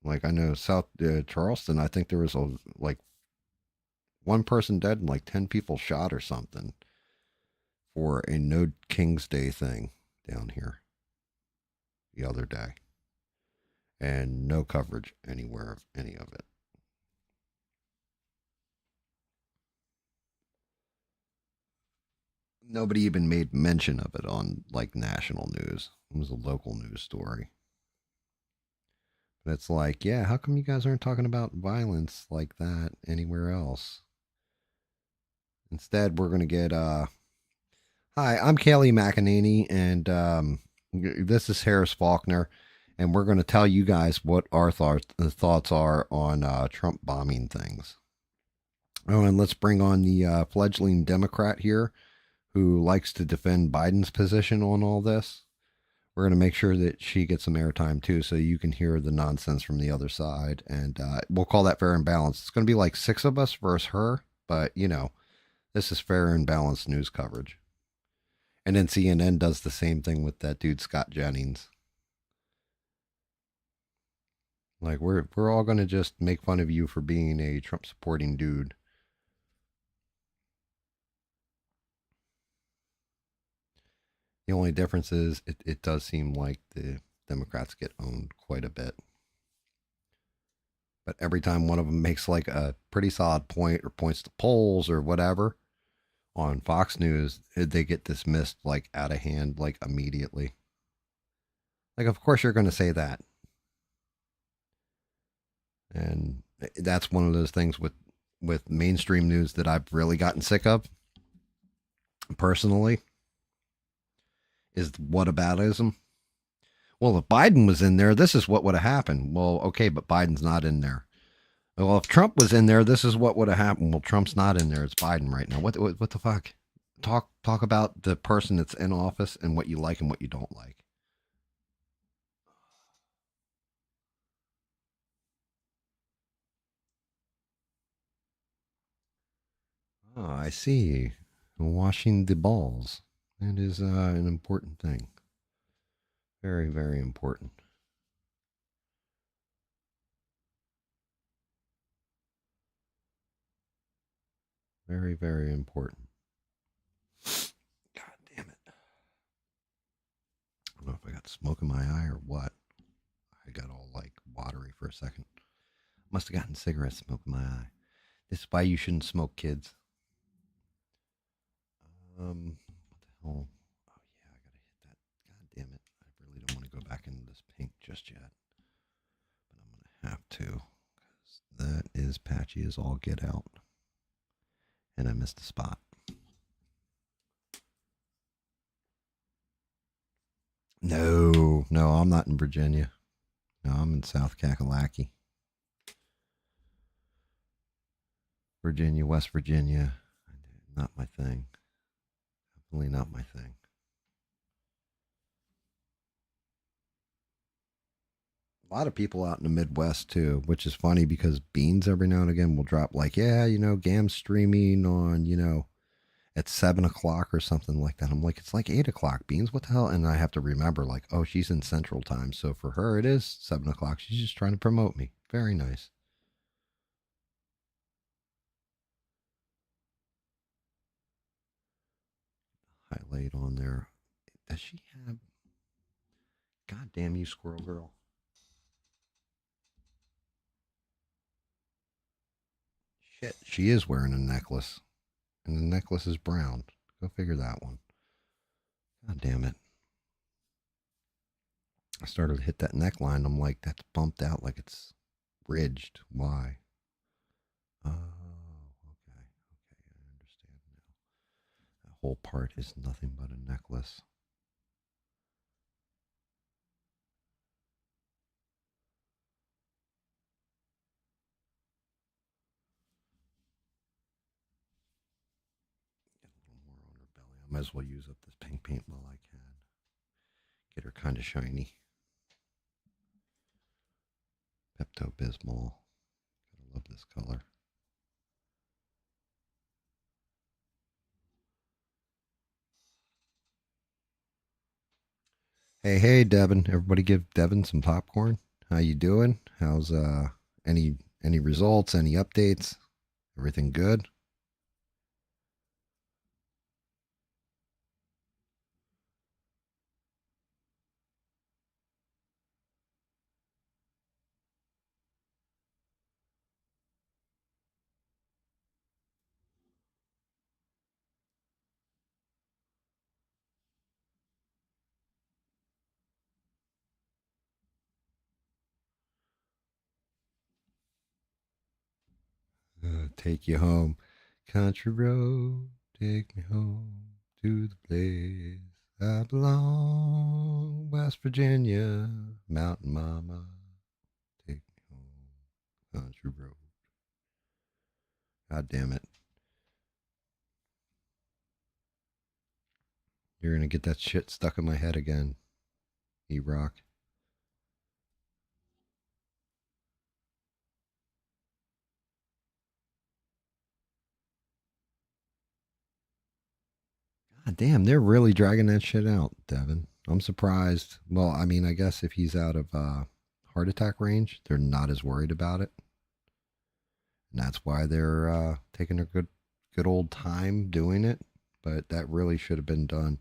Like I know South Charleston, I think there was a like one person dead and like 10 people shot or something for a No King's Day thing down here the other day. And no coverage anywhere of any of it. Nobody even made mention of it on like national news. It was a local news story. But it's like, yeah, how come you guys aren't talking about violence like that anywhere else? Instead, we're going to get, hi, I'm Kaylee McEnany, and this is Harris Faulkner, and we're going to tell you guys what our thoughts are on Trump bombing things. Oh, and let's bring on the fledgling Democrat here who likes to defend Biden's position on all this. We're going to make sure that she gets some airtime too, so you can hear the nonsense from the other side. And we'll call that fair and balanced. It's going to be like 6 of us versus her, but you know, this is fair and balanced news coverage. And then CNN does the same thing with that dude, Scott Jennings. Like, we're all going to just make fun of you for being a Trump supporting dude. The only difference is it does seem like the Democrats get owned quite a bit. But every time one of them makes like a pretty solid point or points to polls or whatever on Fox News, they get dismissed like out of hand, like immediately. Like, of course you're going to say that. And that's one of those things with mainstream news that I've really gotten sick of personally. Is whataboutism. Well, if Biden was in there, this is what would have happened. Well, okay, but Biden's not in there. Well, if Trump was in there, this is what would have happened. Well, Trump's not in there. It's Biden right now. What the fuck? Talk about the person that's in office and what you like and what you don't like. Oh, I see. Washing the balls. That is an important thing. Very, very important. Very, very important. God damn it. I don't know if I got smoke in my eye or what. I got all like watery for a second. Must have gotten cigarette smoke in my eye. This is why you shouldn't smoke, kids. What the hell? Oh yeah, I gotta hit that. God damn it! I really don't want to go back into this pink just yet, but I'm gonna have to because that is patchy as all get out, and I missed a spot. No, no, I'm not in Virginia. No, I'm in South Kakalaki. Virginia, West Virginia. Not my thing. Definitely not my thing. A lot of people out in the Midwest too, which is funny because Beans every now and again will drop like, yeah, GAM streaming on, at 7 o'clock or something like that. I'm like, it's like 8 o'clock, Beans. What the hell? And I have to remember, like, oh, she's in Central Time, so for her it is 7 o'clock. She's just trying to promote me. Very nice. Highlight on there. Does she have? God damn you, Squirrel Girl. Shit, she is wearing a necklace, and the necklace is brown. Go figure that one. God damn it. I started to hit that neckline. I'm like, that's bumped out like it's ridged. Why? Oh, okay. Okay, I understand now. That whole part is nothing but a necklace. Get a little more on her belly. I might as well use up this pink paint while I can. Get her kind of shiny. Pepto-Bismol. Gotta love this color. Hey, Devin. Everybody give Devin some popcorn. How you doing? How's any results, any updates? Everything good? Take you home. Country road, take me home to the place I belong. West Virginia, mountain mama, take me home. Country road. God damn it. You're going to get that shit stuck in my head again, E-Rock. God damn, they're really dragging that shit out, Devin. I'm surprised. Well, I mean, I guess if he's out of heart attack range, they're not as worried about it. And that's why they're taking a good old time doing it. But that really should have been done.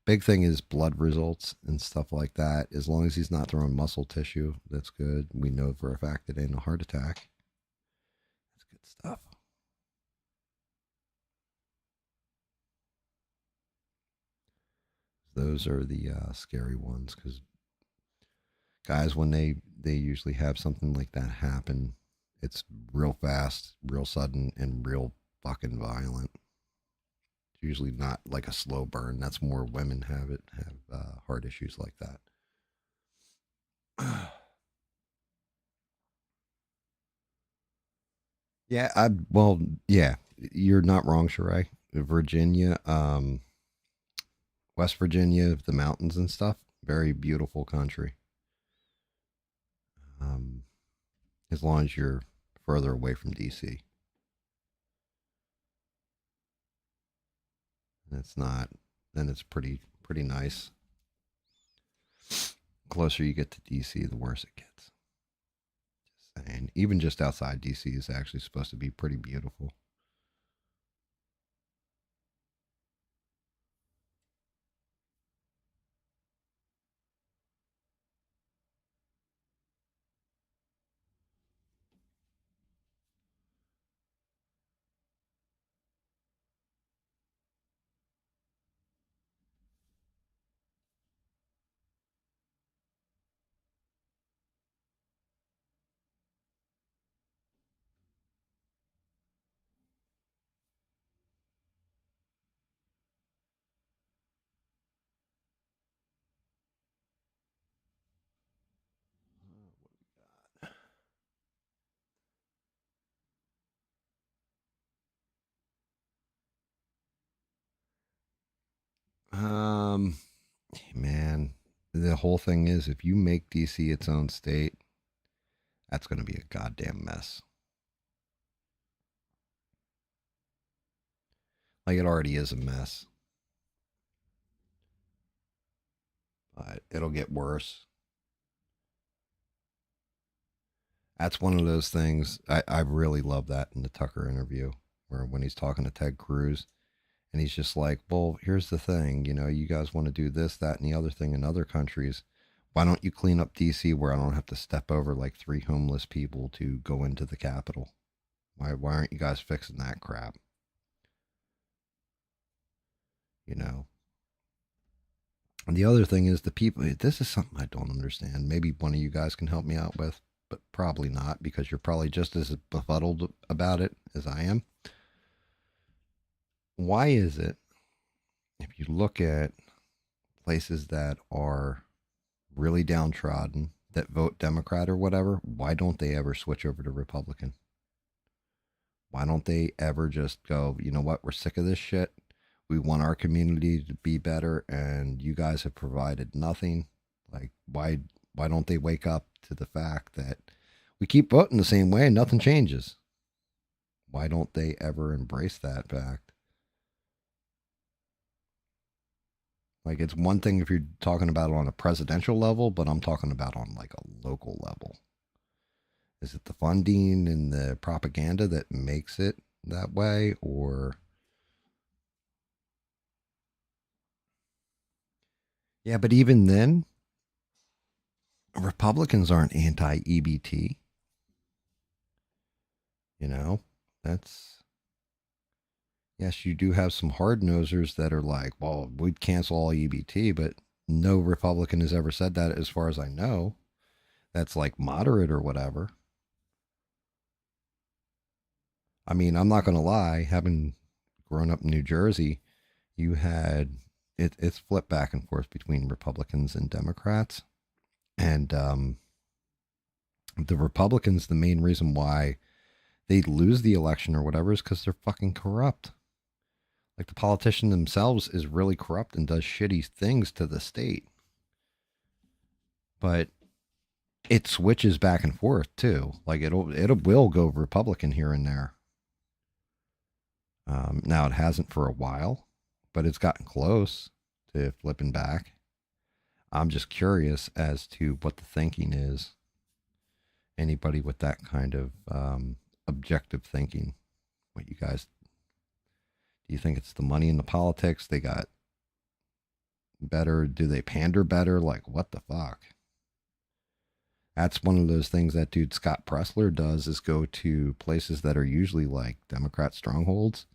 Big thing is blood results and stuff like that. As long as he's not throwing muscle tissue, that's good. We know for a fact it ain't a heart attack. That's good stuff. Those are the scary ones because guys, when they usually have something like that happen, it's real fast, real sudden, and real fucking violent. It's usually not like a slow burn. That's more women have heart issues like that. Yeah, you're not wrong, Sheree. Virginia, West Virginia, the mountains and stuff, very beautiful country. Um, as long as you're further away from DC. And it's not, then it's pretty nice. Closer you get to DC, the worse it gets. Just saying. Even just outside DC is actually supposed to be pretty beautiful. Man, the whole thing is if you make DC its own state, that's going to be a goddamn mess. Like it already is a mess. But it'll get worse. That's one of those things. I really love that in the Tucker interview, where when he's talking to Ted Cruz, and he's just like, well, here's the thing, you guys want to do this, that, and the other thing in other countries. Why don't you clean up DC where I don't have to step over like 3 homeless people to go into the Capitol? Why aren't you guys fixing that crap? And the other thing is the people, this is something I don't understand. Maybe one of you guys can help me out with, but probably not because you're probably just as befuddled about it as I am. Why is it, if you look at places that are really downtrodden, that vote Democrat or whatever, why don't they ever switch over to Republican? Why don't they ever just go, you know what, we're sick of this shit. We want our community to be better, and you guys have provided nothing. Like, why don't they wake up to the fact that we keep voting the same way and nothing changes? Why don't they ever embrace that fact? Like, it's one thing if you're talking about it on a presidential level, but I'm talking about on like a local level. Is it the funding and the propaganda that makes it that way, or? Yeah, but even then, Republicans aren't anti-EBT. That's, yes, you do have some hard nosers that are like, well, we'd cancel all EBT, but no Republican has ever said that as far as I know. That's like moderate or whatever. I mean, I'm not going to lie, having grown up in New Jersey, you had it's flipped back and forth between Republicans and Democrats. And the Republicans, the main reason why they lose the election or whatever is because they're fucking corrupt. Like the politician themselves is really corrupt and does shitty things to the state. But it switches back and forth too. Like it will go Republican here and there. Now it hasn't for a while, but it's gotten close to flipping back. I'm just curious as to what the thinking is. Anybody with that kind of objective thinking, what you guys, do you think it's the money in the politics? They got better? Do they pander better? Like, what the fuck? That's one of those things that dude Scott Pressler does, is go to places that are usually like Democrat strongholds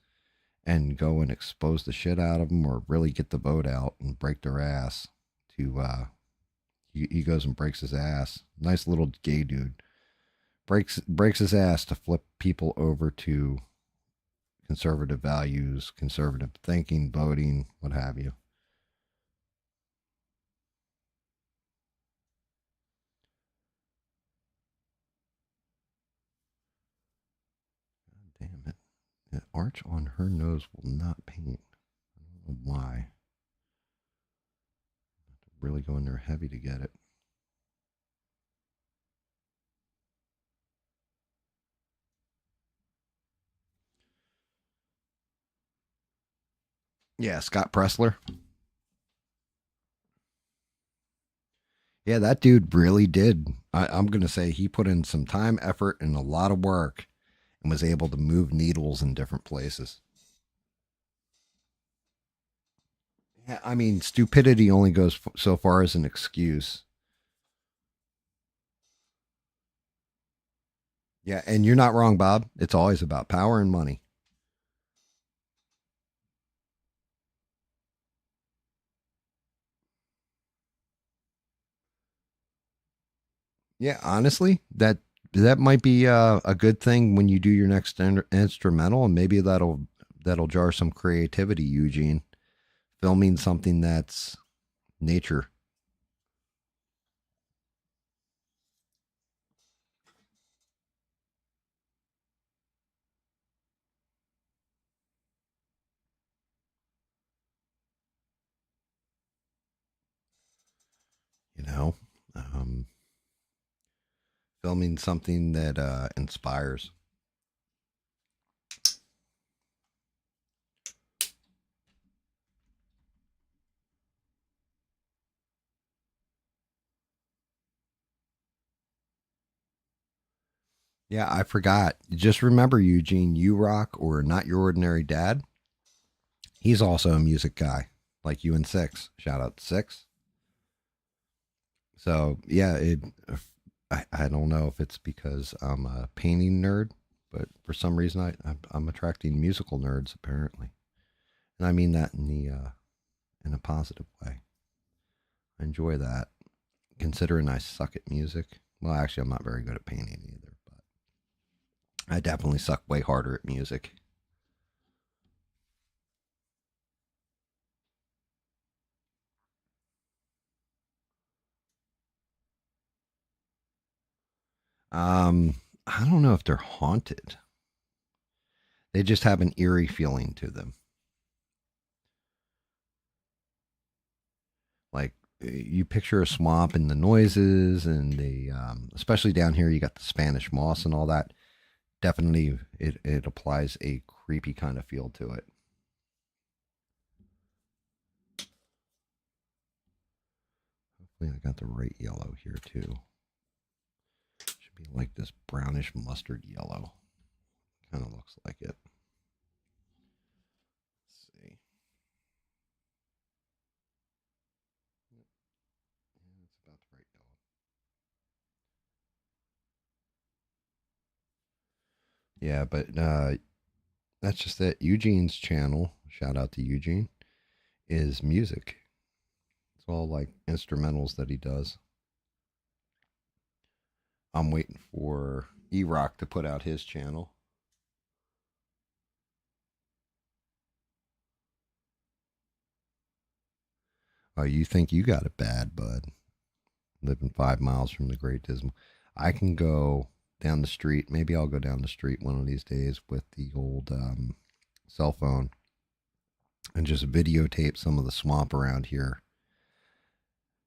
and go and expose the shit out of them, or really get the vote out and break their ass to, he goes and breaks his ass. Nice little gay dude. Breaks his ass to flip people over to conservative values, conservative thinking, voting, what have you. God damn it. The arch on her nose will not paint. I don't know why. Really go in there heavy to get it. Yeah, Scott Pressler. Yeah, that dude really did. I'm going to say he put in some time, effort, and a lot of work and was able to move needles in different places. Yeah, I mean, stupidity only goes so far as an excuse. Yeah, and you're not wrong, Bob. It's always about power and money. Yeah, honestly, that might be a good thing when you do your next instrumental, and maybe that'll jar some creativity, Eugene. Filming something that's nature. You know, um, filming something that inspires. Yeah, I forgot. Just remember, Eugene, you rock or not your ordinary dad. He's also a music guy, like you and Six. Shout out to Six. So yeah, I don't know if it's because I'm a painting nerd, but for some reason I'm attracting musical nerds apparently, and I mean that in a positive way. I enjoy that, considering I suck at music. Well, actually, I'm not very good at painting either, but I definitely suck way harder at music. I don't know if they're haunted. They just have an eerie feeling to them. Like you picture a swamp and the noises and especially down here, you got the Spanish moss and all that. Definitely, it applies a creepy kind of feel to it. Hopefully, I got the right yellow here too. Should be like this brownish mustard yellow. Kind of looks like it. Let's see. Yeah, it's about the right yellow. Yeah, but that's just it. Eugene's channel, shout out to Eugene, is music. It's all like instrumentals that he does. I'm waiting for E Rock to put out his channel. Oh, you think you got it bad, bud? Living 5 miles from the Great Dismal. I can go down the street. Maybe I'll go down the street one of these days with the old cell phone and just videotape some of the swamp around here.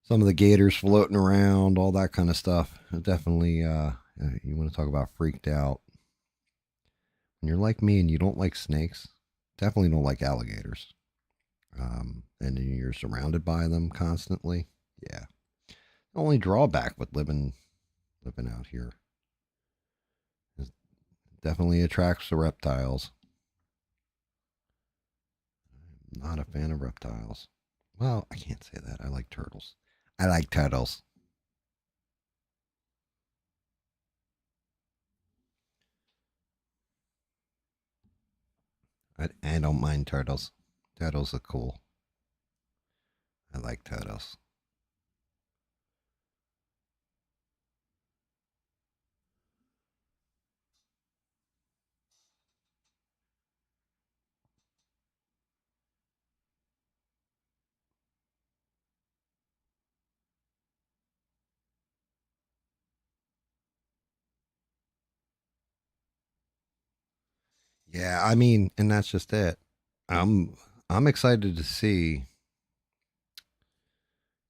Some of the gators floating around, all that kind of stuff. Definitely, you want to talk about freaked out. When you're like me and you don't like snakes, definitely don't like alligators. And you're surrounded by them constantly. Yeah. The only drawback with living out here is definitely attracts the reptiles. I'm not a fan of reptiles. Well, I can't say that. I like turtles. I like turtles. I don't mind turtles. Turtles are cool. I like turtles. Yeah, I mean, and that's just it. I'm I'm excited to see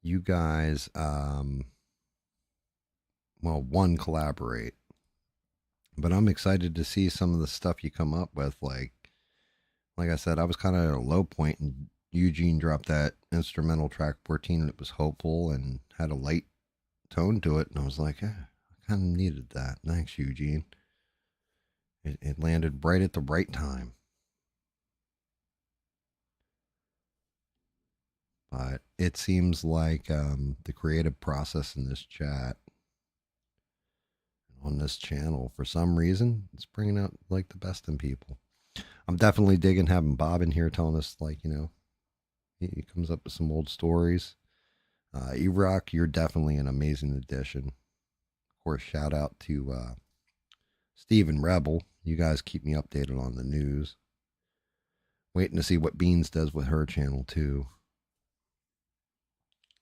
you guys well, one collaborate, but I'm excited to see some of the stuff you come up with like I said, I was kind of at a low point and Eugene dropped that instrumental track 14 and it was hopeful and had a light tone to it, and I was like, I kind of needed that. Thanks, Eugene. It landed right at the right time. But it seems like the creative process in this chat on this channel, for some reason, it's bringing out like the best in people. I'm definitely digging having Bob in here telling us, like, he comes up with some old stories. E-Rock, you're definitely an amazing addition. Of course, shout out to Steven Rebel. You guys keep me updated on the news. Waiting to see what Beans does with her channel, too.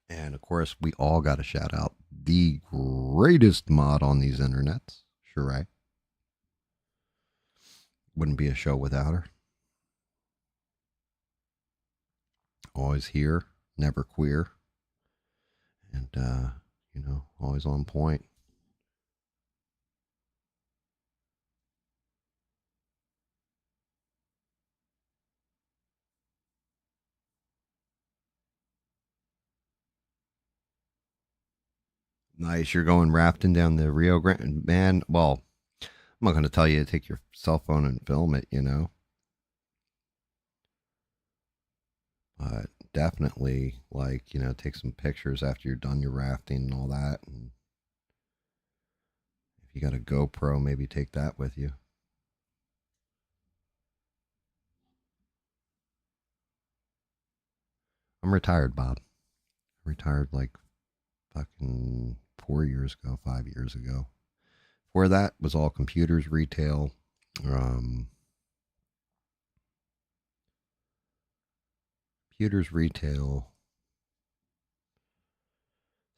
And of course, we all got to shout out the greatest mod on these internets, Sheree. Wouldn't be a show without her. Always here, never queer. And, always on point. Nice. You're going rafting down the Rio Grande. Man, well, I'm not going to tell you to take your cell phone and film it, But definitely, like, take some pictures after you're done your rafting and all that. And if you got a GoPro, maybe take that with you. I'm retired, Bob. I retired like fucking 4 years ago, 5 years ago. Before that was all computers, retail, computers, retail,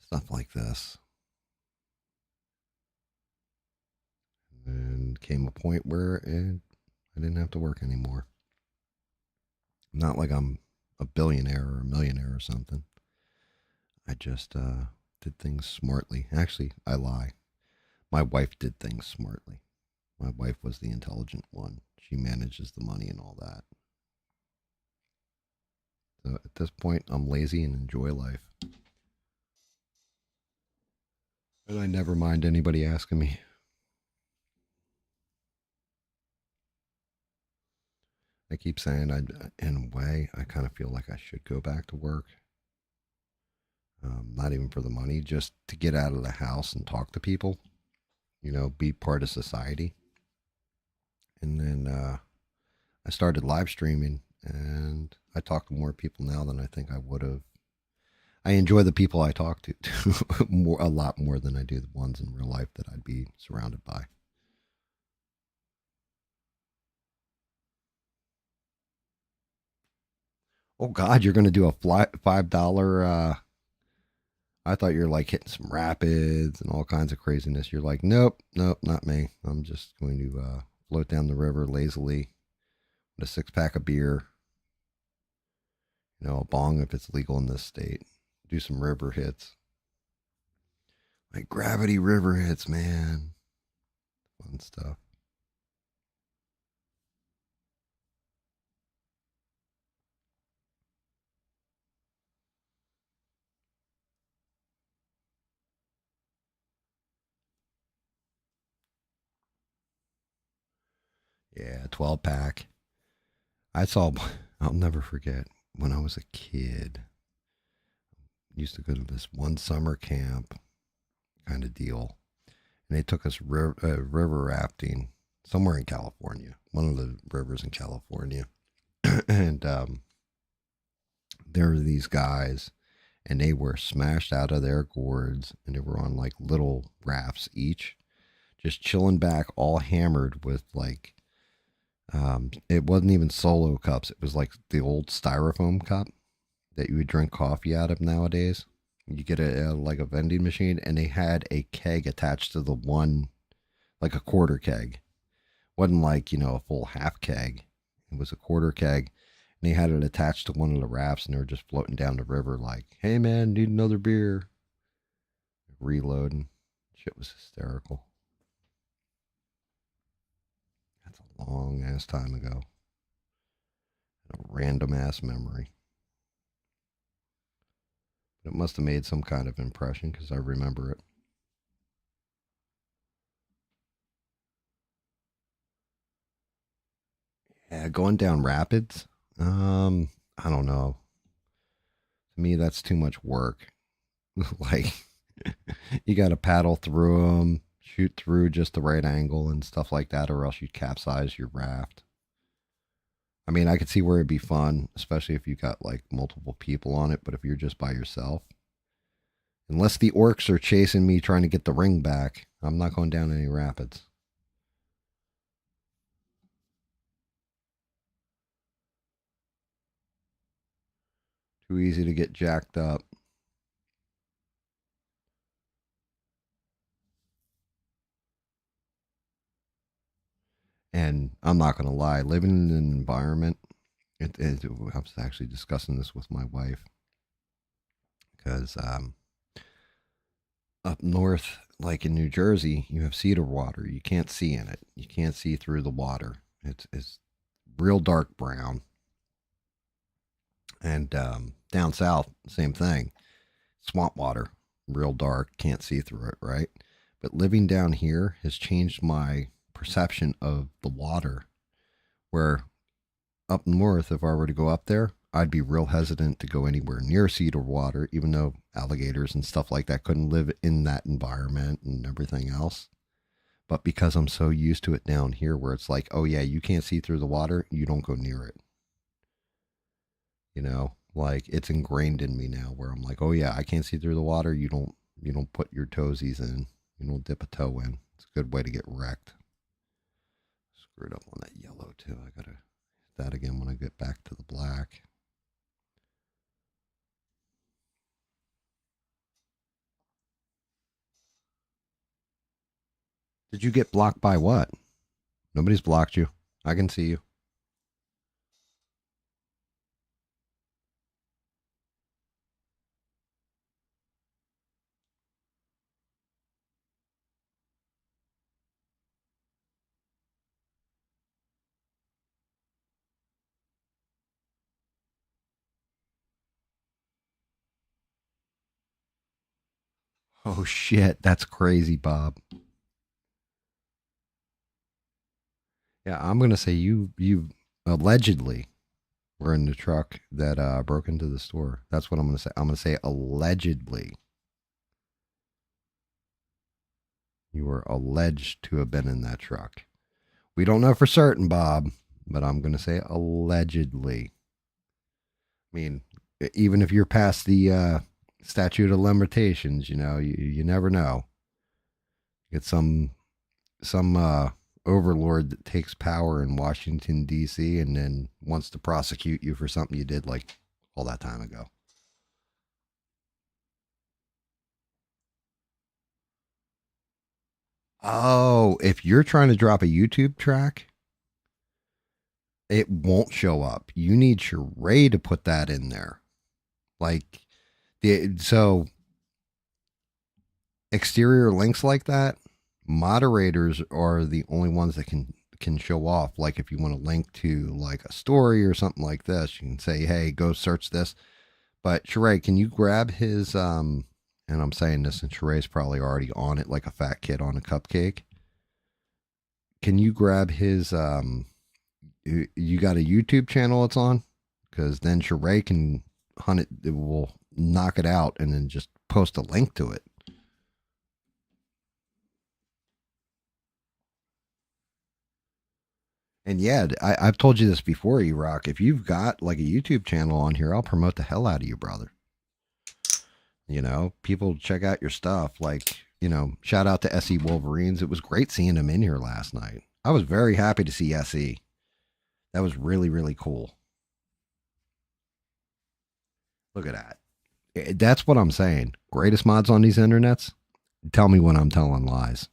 stuff like this. And came a point where I didn't have to work anymore. Not like I'm a billionaire or a millionaire or something. I just did things smartly. Actually, I lie. My wife did things smartly. My wife was the intelligent one. She manages the money and all that. So at this point, I'm lazy and enjoy life. And I never mind anybody asking me. I keep saying, in a way, I kind of feel like I should go back to work. Not even for the money, just to get out of the house and talk to people, be part of society. And then I started live streaming, and I talk to more people now than I think I would have. I enjoy the people I talk to a lot more than I do the ones in real life that I'd be surrounded by. Oh God, you're going to do a $5. I thought you were like hitting some rapids and all kinds of craziness. You're like, nope, not me. I'm just going to float down the river lazily with a 6-pack of beer. A bong if it's legal in this state. Do some river hits. Like gravity river hits, man. Fun stuff. Yeah, 12-pack. I'll never forget when I was a kid. Used to go to this one summer camp kind of deal. And they took us river rafting somewhere in California, one of the rivers in California. And there were these guys, and they were smashed out of their gourds, and they were on like little rafts each, just chilling back, all hammered with like, it wasn't even solo cups. It was like the old styrofoam cup that you would drink coffee out of nowadays. You get like a vending machine, and they had a keg attached to the one, like a quarter keg. Wasn't like, a full half keg. It was a quarter keg. And they had it attached to one of the rafts, and they were just floating down the river like, hey man, need another beer. Reloading. Shit was hysterical. That's a long ass time ago. A random ass memory. It must have made some kind of impression because I remember it. Yeah, going down rapids. I don't know. To me, that's too much work. Like, you got to paddle through them, shoot through just the right angle and stuff like that, or else you capsize your raft. I mean, I could see where it'd be fun, especially if you got like multiple people on it. But if you're just by yourself, unless the orcs are chasing me trying to get the ring back, I'm not going down any rapids. Too easy to get jacked up. And I'm not going to lie, living in an environment, I was actually discussing this with my wife because up north, like in New Jersey, you have cedar water. You can't see in it. You can't see through the water. It's real dark brown. And down south, same thing. Swamp water, real dark, can't see through it, right? But living down here has changed my perception of the water. Where up north, if I were to go up there, I'd be real hesitant to go anywhere near cedar water, even though alligators and stuff like that couldn't live in that environment and everything else. But because I'm so used to it down here, where it's like, oh yeah, you can't see through the water, you don't go near it. You know, like it's ingrained in me now, where I'm like, oh yeah, I can't see through the water. You don't put your toesies in. You don't dip a toe in. It's a good way to get wrecked. Screwed up on that yellow too. I gotta hit that again when I get back to the black. Did you get blocked by what? Nobody's blocked you. I can see you. Oh shit, that's crazy, Bob. Yeah, I'm gonna say you allegedly were in the truck that broke into the store. That's what I'm gonna say. I'm gonna say allegedly. You were alleged to have been in that truck. We don't know for certain, Bob, but I'm gonna say allegedly. I mean, even if you're past the statute of limitations, you never know. Get some overlord that takes power in Washington D.C. and then wants to prosecute you for something you did like all that time ago. Oh, if you're trying to drop a YouTube track, it won't show up. You need Sheree to put that in there. Like so exterior links like that, moderators are the only ones that can show off. Like if you want to link to like a story or something like this, you can say, hey, go search this. But Sheree, can you grab his and I'm saying this and Sheree's probably already on it like a fat kid on a cupcake. Can you grab his you got a YouTube channel it's on? Because then Sheree can hunt it, it will knock it out and then just post a link to it. And yeah, I've told you this before, E-Rock. If you've got like a YouTube channel on here, I'll promote the hell out of you, brother. People check out your stuff. Like, shout out to SE Wolverines. It was great seeing him in here last night. I was very happy to see SE. That was really, really cool. Look at that. That's what I'm saying. Greatest mods on these internets? Tell me when I'm telling lies.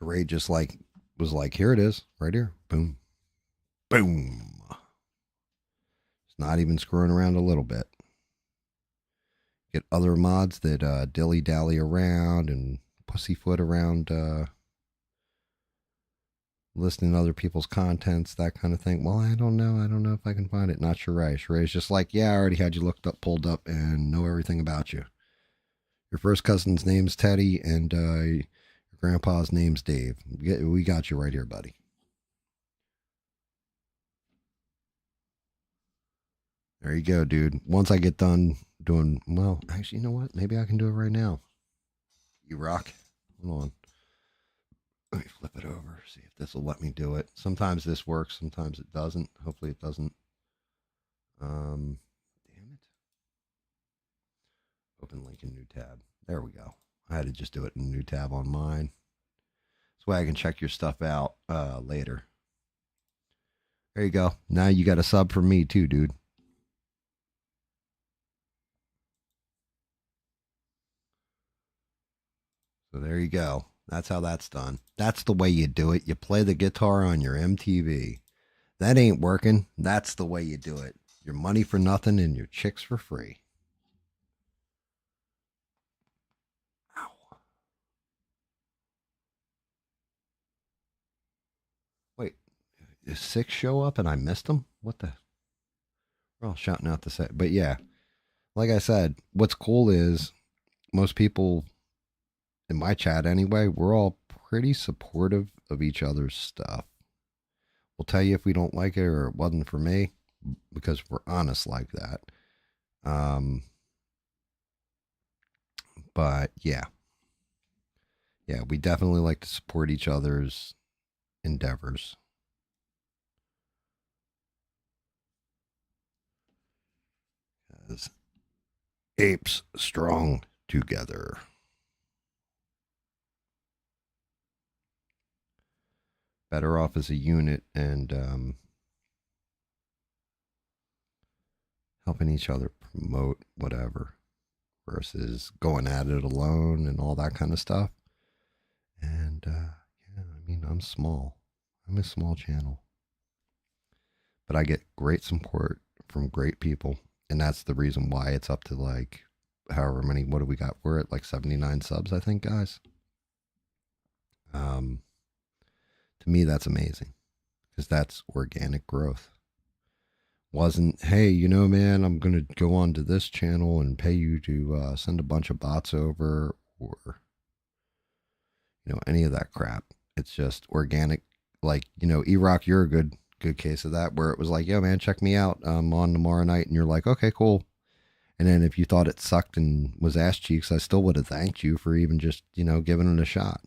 Sheree just was like, here it is, right here. Boom. Boom. It's not even screwing around a little bit. Get other mods that dilly dally around and pussyfoot around listening to other people's contents, that kind of thing. Well, I don't know. I don't know if I can find it. Not Sheree. Sheree's just like, yeah, I already had you looked up, pulled up, and know everything about you. Your first cousin's name's Teddy, and your grandpa's name's Dave. We got you right here, buddy. There you go, dude. Once I get done doing, well, actually, you know what? Maybe I can do it right now. You rock. Hold on. Let me flip it over, see if this will let me do it. Sometimes this works, sometimes it doesn't. Hopefully it doesn't. Damn it. Open link in new tab. There we go. I had to just do it in a new tab on mine. This way I can check your stuff out later. There you go. Now you got a sub from me too, dude. So there you go. That's how that's done. That's the way you do it. You play the guitar on your MTV. That ain't working. That's the way you do it. Your money for nothing and your chicks for free. Ow. Wait, did 6 show up and I missed them? What the? We're all shouting out the set. But yeah, like I said, what's cool is most people in my chat anyway, we're all pretty supportive of each other's stuff. We'll tell you if we don't like it or it wasn't for me because we're honest like that. But yeah, we definitely like to support each other's endeavors. As apes strong together. Better off as a unit and helping each other promote whatever versus going at it alone and all that kind of stuff. And yeah, I mean, I'm small. I'm a small channel. But I get great support from great people. And that's the reason why it's up to like however many, what do we got? We're at like 79 subs, I think, guys. To me, that's amazing because that's organic growth. Wasn't, hey, you know, man, I'm going to go on to this channel and pay you to send a bunch of bots over or, you know, any of that crap. It's just organic. Like, you know, E-Rock, you're a good case of that where it was like, yo, man, check me out. I'm on tomorrow night. And you're like, okay, cool. And then if you thought it sucked and was ass cheeks, I still would have thanked you for even just, you know, giving it a shot.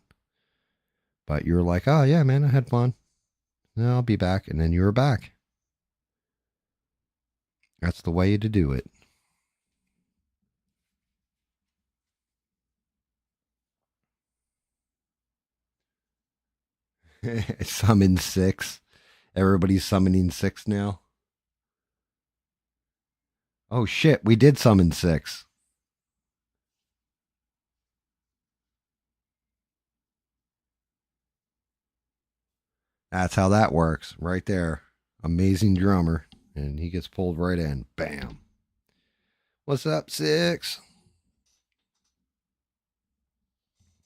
But you're like, oh, yeah, man, I had fun. No, I'll be back. And then you were back. That's the way to do it. Summon 6. Everybody's summoning 6 now. Oh, shit. We did summon 6. That's how that works. Right there. Amazing drummer. And he gets pulled right in. Bam. What's up, 6?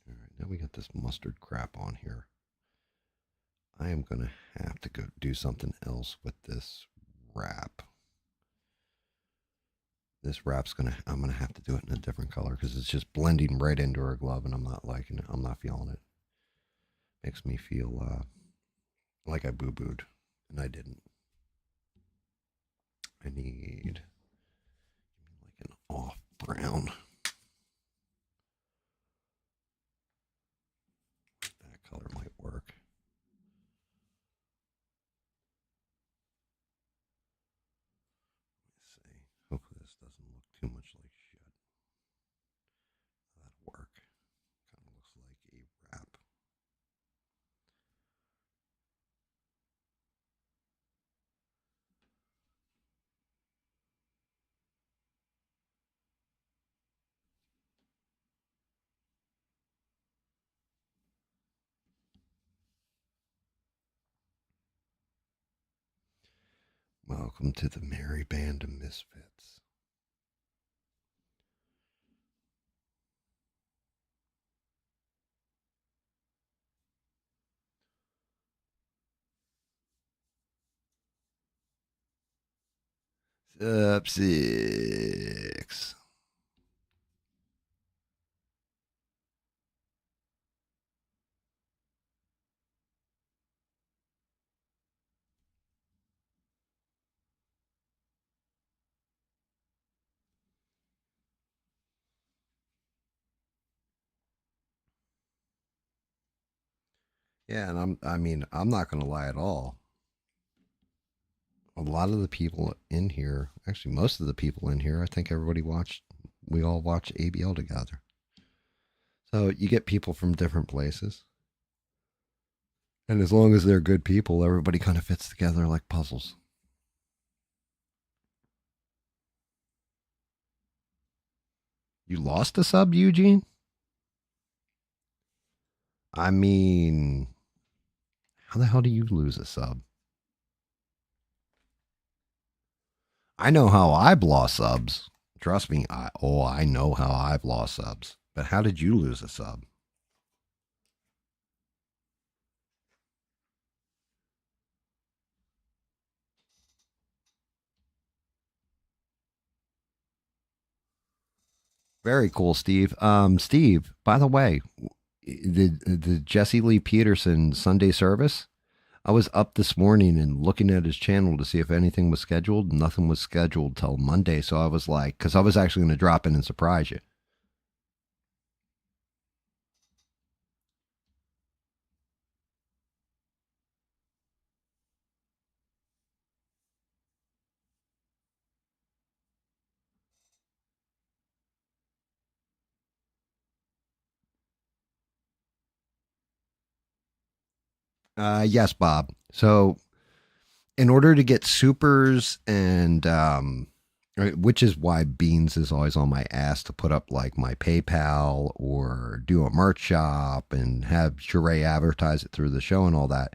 All right, now we got this mustard crap on here. I am going to have to go do something else with this wrap. This wrap's I'm going to have to do it in a different color because it's just blending right into her glove and I'm not liking it. I'm not feeling it. Makes me feel like I boo-booed and I didn't. I need like an off brown. That color might work. Let's see. Hopefully this doesn't look too much like shit. That'll work. Kind of looks like a wrap. Welcome to the merry band of misfits. Up 6. Yeah, and I'm not going to lie at all. A lot of the people in here, actually most of the people in here, I think we all watch ABL together. So you get people from different places. And as long as they're good people, everybody kind of fits together like puzzles. You lost a sub, Eugene? I mean, how the hell do you lose a sub? I know how I've lost subs. Trust me, I know how I've lost subs. But how did you lose a sub? Very cool, Steve. Steve, by the way, the Jesse Lee Peterson Sunday service, I was up this morning and looking at his channel to see if anything was scheduled. Nothing was scheduled till Monday. So I was like, because I was actually going to drop in and surprise you. Yes, Bob. So in order to get supers and which is why Beans is always on my ass to put up like my PayPal or do a merch shop and have Sheree advertise it through the show and all that.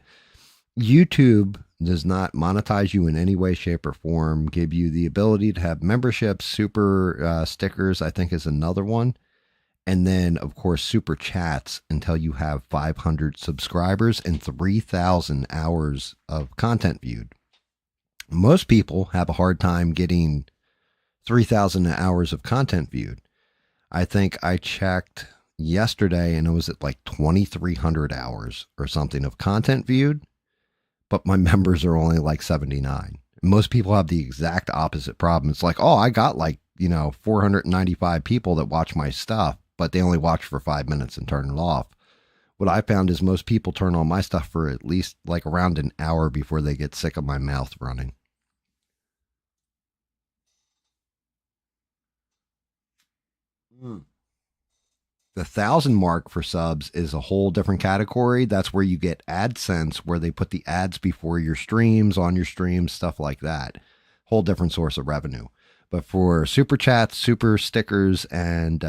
YouTube does not monetize you in any way, shape, or form. Give you the ability to have memberships, super stickers, I think is another one. And then, of course, super chats until you have 500 subscribers and 3,000 hours of content viewed. Most people have a hard time getting 3,000 hours of content viewed. I think I checked yesterday and it was at like 2,300 hours or something of content viewed, but my members are only like 79. Most people have the exact opposite problem. It's like, oh, I got like, 495 people that watch my stuff, but they only watch for 5 minutes and turn it off. What I found is most people turn on my stuff for at least like around an hour before they get sick of my mouth running. The 1,000 mark for subs is a whole different category. That's where you get AdSense, where they put the ads before your streams, on your streams, stuff like that. Whole different source of revenue. But for super chats, super stickers, and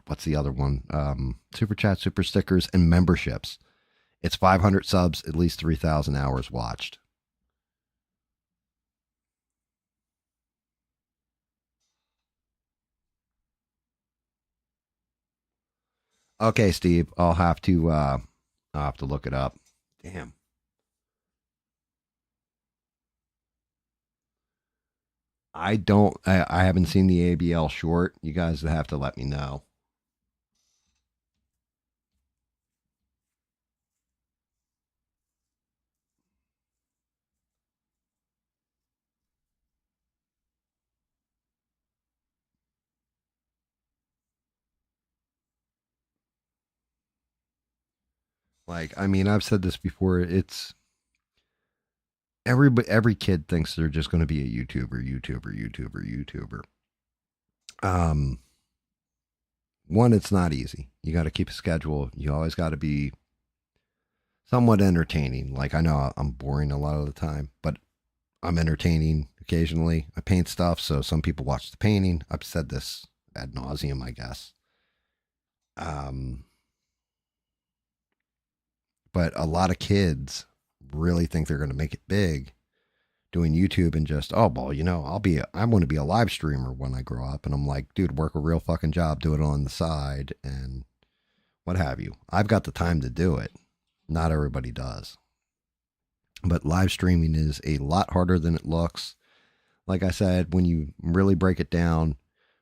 what's the other one? Super chats, super stickers, and memberships. It's 500 subs, at least 3,000 hours watched. Okay, Steve, I'll have to look it up. Damn. I haven't seen the ABL short. You guys have to let me know. Like, I mean, I've said this before. It's every kid thinks they're just going to be a YouTuber. One, it's not easy. You got to keep a schedule. You always got to be somewhat entertaining. Like, I know I'm boring a lot of the time, but I'm entertaining occasionally. I paint stuff, so some people watch the painting. I've said this ad nauseum, I guess. But a lot of kids really think they're going to make it big doing YouTube and just, oh, well, I want to be a live streamer when I grow up. And I'm like, dude, work a real fucking job, do it on the side and what have you. I've got the time to do it. Not everybody does. But live streaming is a lot harder than it looks. Like I said, when you really break it down,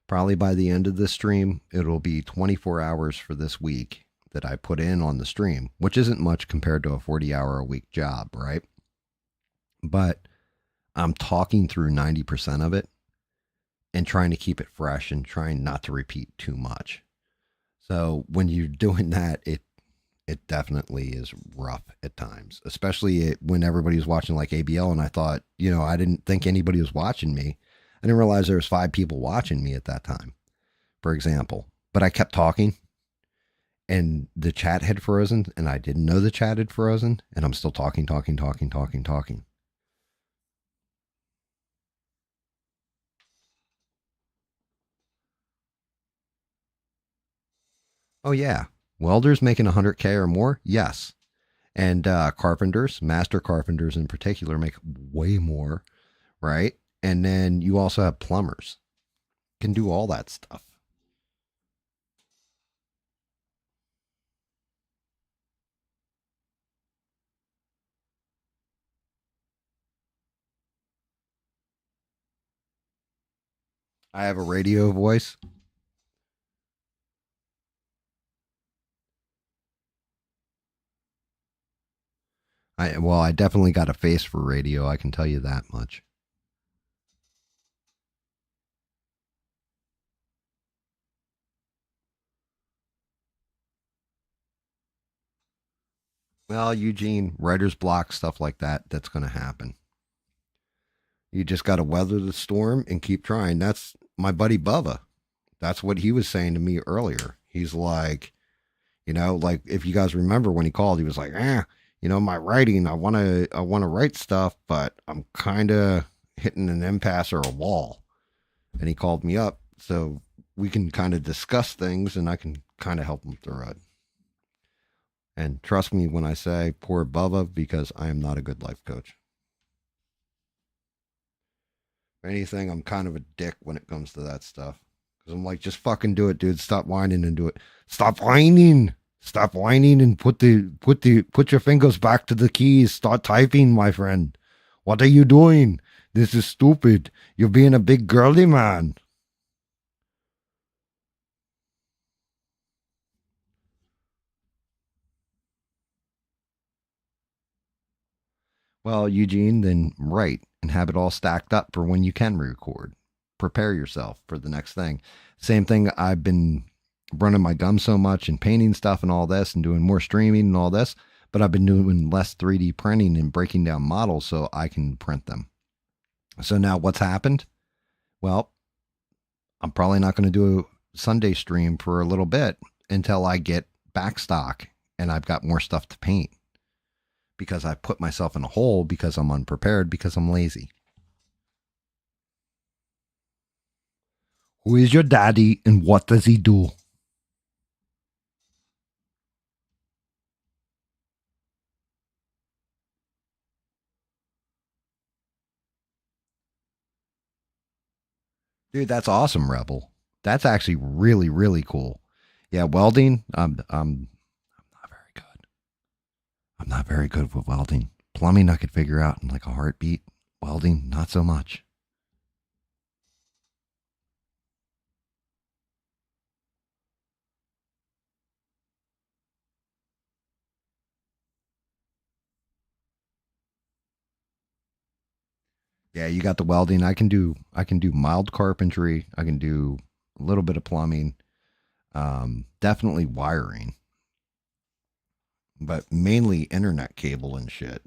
probably by the end of this stream, it'll be 24 hours for this week that I put in on the stream, which isn't much compared to a 40-hour a week job, right? But I'm talking through 90% of it and trying to keep it fresh and trying not to repeat too much. So when you're doing that, it definitely is rough at times, especially when everybody was watching like ABL. And I thought, I didn't think anybody was watching me. I didn't realize there was 5 people watching me at that time, for example. But I kept talking and the chat had frozen and I didn't know the chat had frozen. And I'm still talking. Oh, yeah. Welders making 100K or more? Yes. And carpenters, master carpenters in particular, make way more, right? And then you also have plumbers. Can do all that stuff. I have a radio voice. I definitely got a face for radio. I can tell you that much. Well, Eugene, writer's block, stuff like that, that's going to happen. You just got to weather the storm and keep trying. That's my buddy Bubba. That's what he was saying to me earlier. He's like, like if you guys remember when he called, he was like, my writing, I want to write stuff, but I'm kind of hitting an impasse or a wall. And he called me up so we can kind of discuss things and I can kind of help him through it. And trust me when I say poor Bubba, because I am not a good life coach. If anything, I'm kind of a dick when it comes to that stuff. Because I'm like, just fucking do it, dude. Stop whining and do it. Stop whining. Stop whining and put your fingers back to the keys. Start typing, my friend. What are you doing? This is stupid. You're being a big girly man. Well, Eugene, then write and have it all stacked up for when you can record. Prepare yourself for the next thing. Same thing. I've been running my gum so much and painting stuff and all this and doing more streaming and all this, but I've been doing less 3D printing and breaking down models so I can print them. So now what's happened? Well, I'm probably not going to do a Sunday stream for a little bit until I get back stock and I've got more stuff to paint. Because I put myself in a hole because I'm unprepared, because I'm lazy. Who is your daddy and what does he do? Dude, that's awesome, Rebel. That's actually really, really cool. Yeah, welding, I'm not very good. I'm not very good with welding. Plumbing, I could figure out in like a heartbeat. Welding, not so much. Yeah, you got the welding. I can do mild carpentry. I can do a little bit of plumbing. Definitely wiring. But mainly internet cable and shit.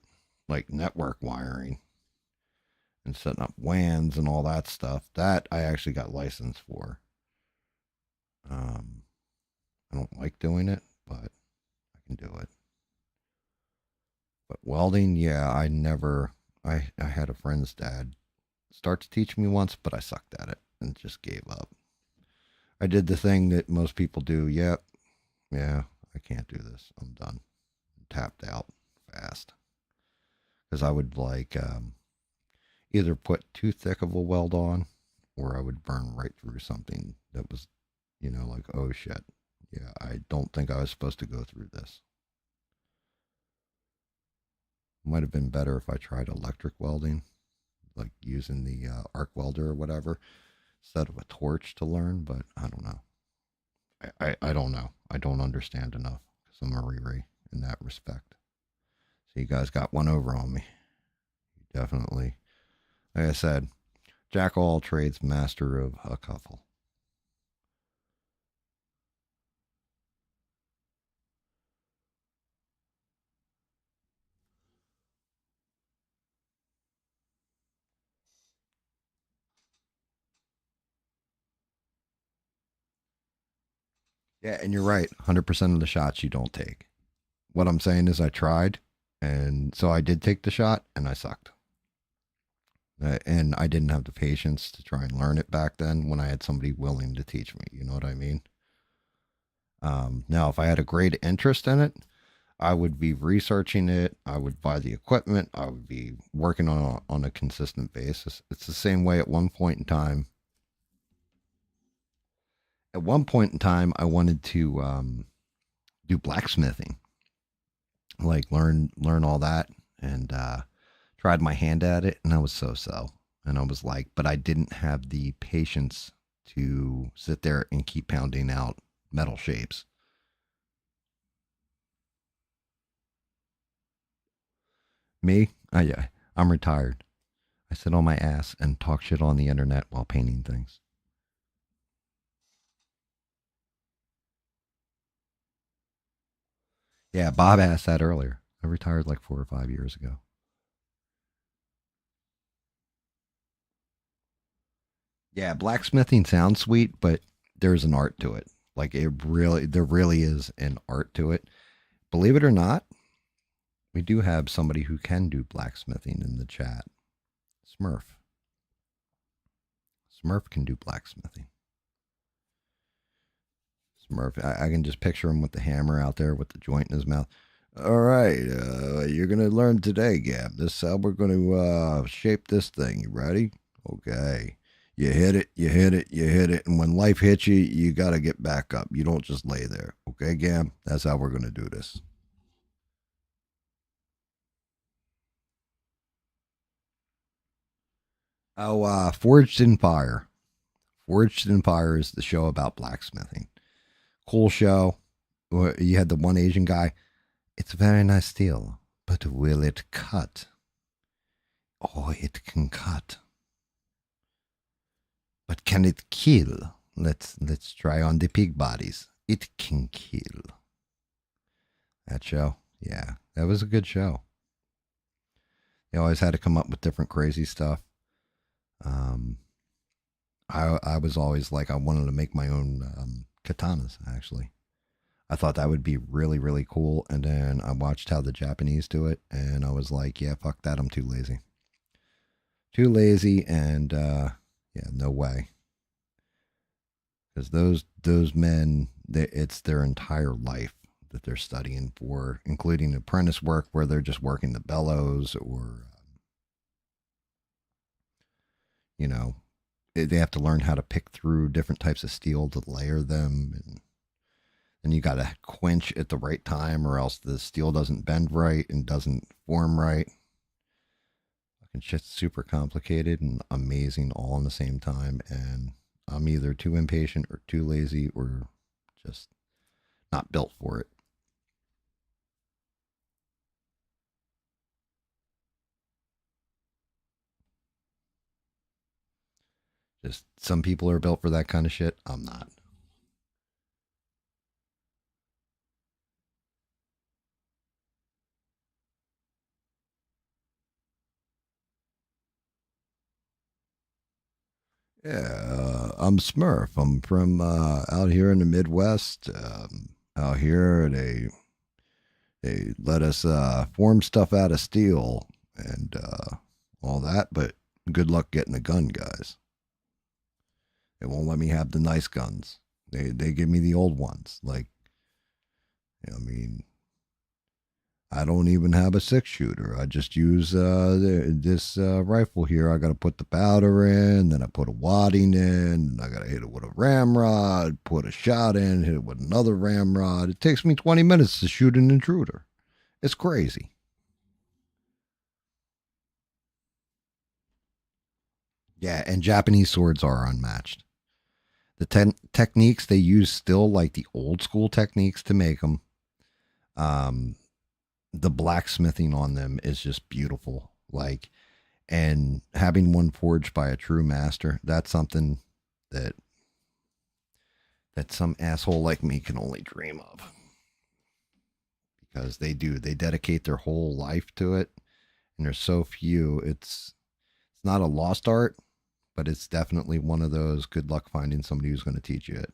Like network wiring. And setting up WANs and all that stuff. That I actually got licensed for. I don't like doing it, but I can do it. But welding, yeah, I had a friend's dad start to teach me once, but I sucked at it and just gave up. I did the thing that most people do. Yep. Yeah, I can't do this. I'm done. Tapped out fast. Because I would like either put too thick of a weld on or I would burn right through something that was, like, oh shit. Yeah, I don't think I was supposed to go through this. Might have been better if I tried electric welding, like using the arc welder or whatever instead of a torch to learn. But I don't know. I don't know. I don't understand enough because I'm a Riri in that respect. So you guys got one over on me. Definitely. Like I said, jack of all trades, master of a couple. Yeah, and you're right. 100% of the shots you don't take. What I'm saying is I tried, and so I did take the shot, and I sucked. And I didn't have the patience to try and learn it back then when I had somebody willing to teach me. You know what I mean? Now, if I had a great interest in it, I would be researching it. I would buy the equipment. I would be working on a consistent basis. It's the same way at one point in time. At one point in time, I wanted to do blacksmithing, like learn all that, and tried my hand at it, and I was so. And I was like, but I didn't have the patience to sit there and keep pounding out metal shapes. Me, yeah, I'm retired. I sit on my ass and talk shit on the internet while painting things. Yeah, Bob asked that earlier. I retired like 4 or 5 years ago. Yeah, blacksmithing sounds sweet, but there's an art to it. Like there really is an art to it. Believe it or not, we do have somebody who can do blacksmithing in the chat. Smurf. Smurf can do blacksmithing. Smurf, I can just picture him with the hammer out there with the joint in his mouth. All right, you're going to learn today, Gab. This is how we're going to shape this thing. You ready? Okay. You hit it, you hit it, you hit it. And when life hits you, you got to get back up. You don't just lay there. Okay, Gab? That's how we're going to do this. Oh, Forged in Fire. Forged in Fire is the show about blacksmithing. Cool show. You had the one Asian guy. It's very nice steel, but will it cut? Oh, it can cut. But can it kill? Let's try on the pig bodies. It can kill. That show. Yeah, that was a good show. They always had to come up with different crazy stuff. I was always like I wanted to make my own katanas actually. I thought that would be really, really cool. And then I watched how the Japanese do it, and I was like, yeah, fuck that. I'm too lazy. Too lazy, and yeah, no way. Because those men, it's their entire life that they're studying for, including apprentice work where they're just working the bellows, or you know, they have to learn how to pick through different types of steel to layer them, and you got to quench at the right time, or else the steel doesn't bend right and doesn't form right. Fucking shit's super complicated and amazing all in the same time, and I'm either too impatient or too lazy or just not built for it. Just some people are built for that kind of shit. I'm not. Yeah, I'm Smurf. I'm from out here in the Midwest. Out here, they let us form stuff out of steel and all that, but good luck getting a gun, guys. They won't let me have the nice guns. They give me the old ones. Like, I mean, I don't even have a 6-shooter. I just use this rifle here. I got to put the powder in, then I put a wadding in, and I got to hit it with a ramrod, put a shot in, hit it with another ramrod. It takes me 20 minutes to shoot an intruder. It's crazy. Yeah, and Japanese swords are unmatched. The techniques they use still like the old school techniques to make them. Um, the blacksmithing on them is just beautiful. Like, and having one forged by a true master, that's something that some asshole like me can only dream of. Because they dedicate their whole life to it, and there's so few. It's not a lost art, but it's definitely one of those good luck finding somebody who's going to teach you it,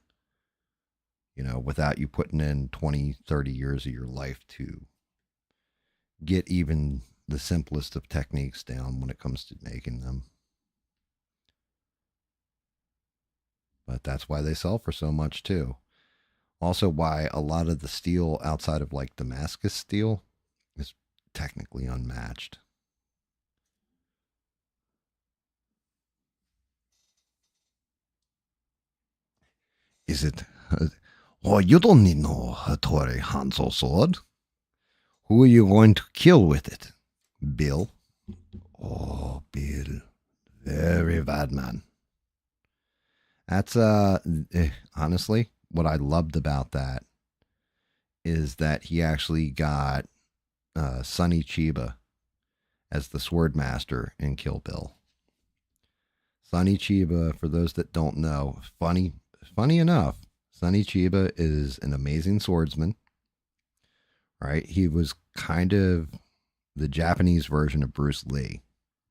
without you putting in 20, 30 years of your life to get even the simplest of techniques down when it comes to making them. But that's why they sell for so much too. Also, why a lot of the steel outside of like Damascus steel is technically unmatched. Is it? Oh, you don't need no Hattori Hanzo sword. Who are you going to kill with it? Bill. Oh, Bill. Very bad man. That's, honestly, what I loved about that is that he actually got Sonny Chiba as the sword master in Kill Bill. Sonny Chiba, for those that don't know, funny enough, Sonny Chiba is an amazing swordsman. Right? He was kind of the Japanese version of Bruce Lee.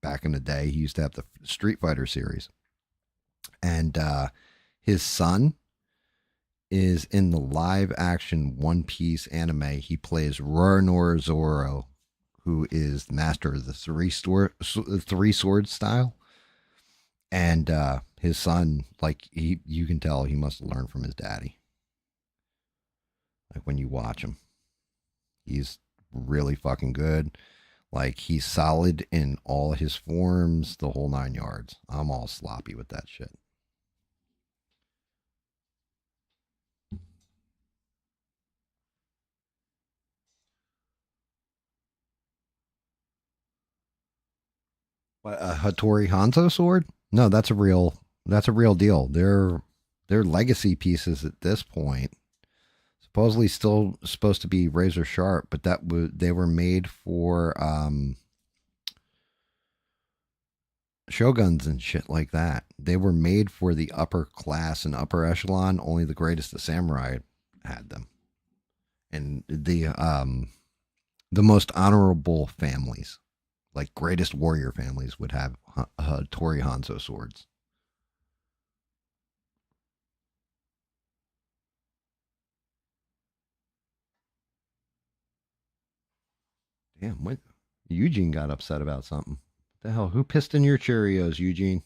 Back in the day, he used to have the Street Fighter series. And his son is in the live action One Piece anime. He plays Roronoa Zoro, who is the master of the three sword style. And his son, like you can tell he must have learned from his daddy. Like when you watch him, he's really fucking good. Like he's solid in all his forms, the whole 9 yards. I'm all sloppy with that shit. What, a Hattori Hanzo sword? No, that's a real deal. They're legacy pieces at this point. Supposedly still supposed to be razor sharp, but they were made for shoguns and shit like that. They were made for the upper class and upper echelon. Only the greatest of samurai had them, and the most honorable families, like greatest warrior families, would have Hattori Hanzo swords. Damn, what? Eugene got upset about something. What the hell? Who pissed in your Cheerios, Eugene?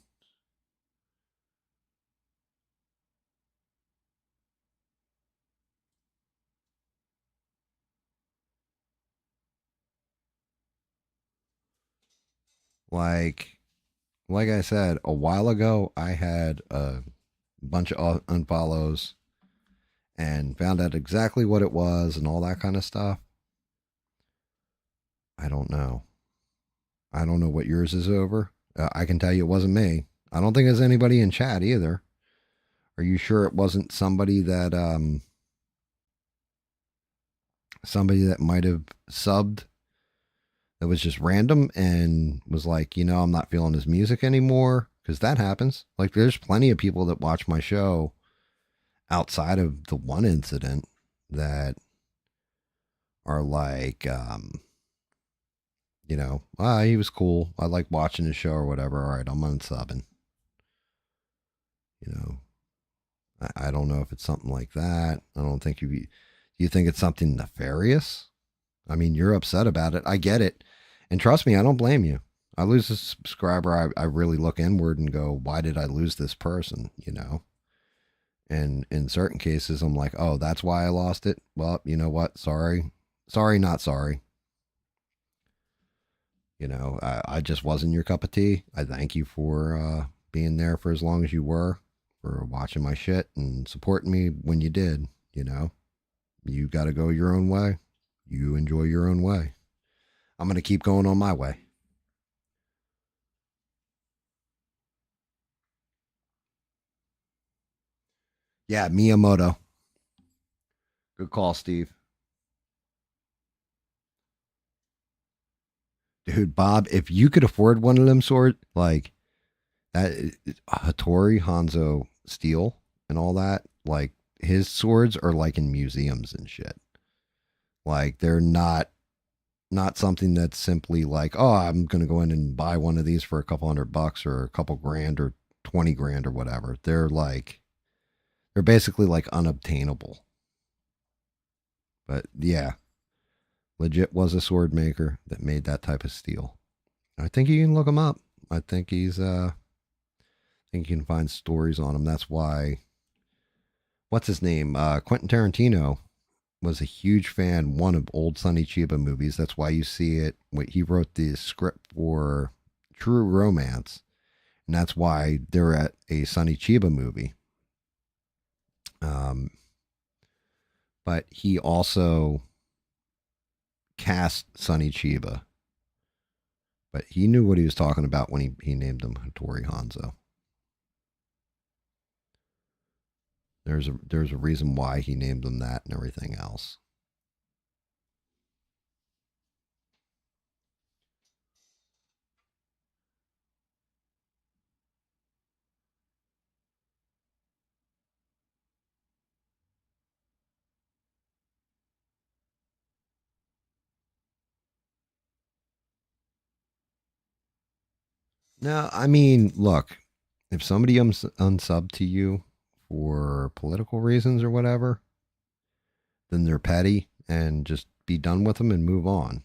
Like, I said a while ago, I had a bunch of unfollows and found out exactly what it was and all that kind of stuff. I don't know. I don't know what yours is over. I can tell you it wasn't me. I don't think there's anybody in chat either. Are you sure it wasn't somebody that might have subbed that was just random and was like, I'm not feeling his music anymore? Because that happens. Like, there's plenty of people that watch my show outside of the one incident that are like, he was cool. I like watching his show or whatever. All right, I'm unsubbing. I don't know if it's something like that. I don't think you think it's something nefarious? I mean, you're upset about it. I get it. And trust me, I don't blame you. I lose a subscriber. I really look inward and go, why did I lose this person? And in certain cases, I'm like, oh, that's why I lost it. Well, you know what? Sorry, not sorry. I just wasn't your cup of tea. I thank you for being there for as long as you were, for watching my shit and supporting me when you did. You got to go your own way. You enjoy your own way. I'm going to keep going on my way. Yeah, Miyamoto. Good call, Steve. Dude, Bob, if you could afford one of them swords, like that Hattori Hanzo steel and all that, like his swords are like in museums and shit. Like they're not something that's simply like, oh, I'm gonna go in and buy one of these for a couple $100 or a couple grand or 20 grand or whatever. They're basically like unobtainable. But yeah, legit was a sword maker that made that type of steel. I think you can look him up. I think I think you can find stories on him. That's why what's his name? Quentin Tarantino was a huge fan, one of old Sonny Chiba movies. That's why you see it. He wrote the script for True Romance, and that's why they're at a Sonny Chiba movie. But he also cast Sonny Chiba. But he knew what he was talking about when he named him Hattori Hanzo. There's a reason why he named him that and everything else. No, I mean, look, if somebody unsub to you for political reasons or whatever, then they're petty and just be done with them and move on.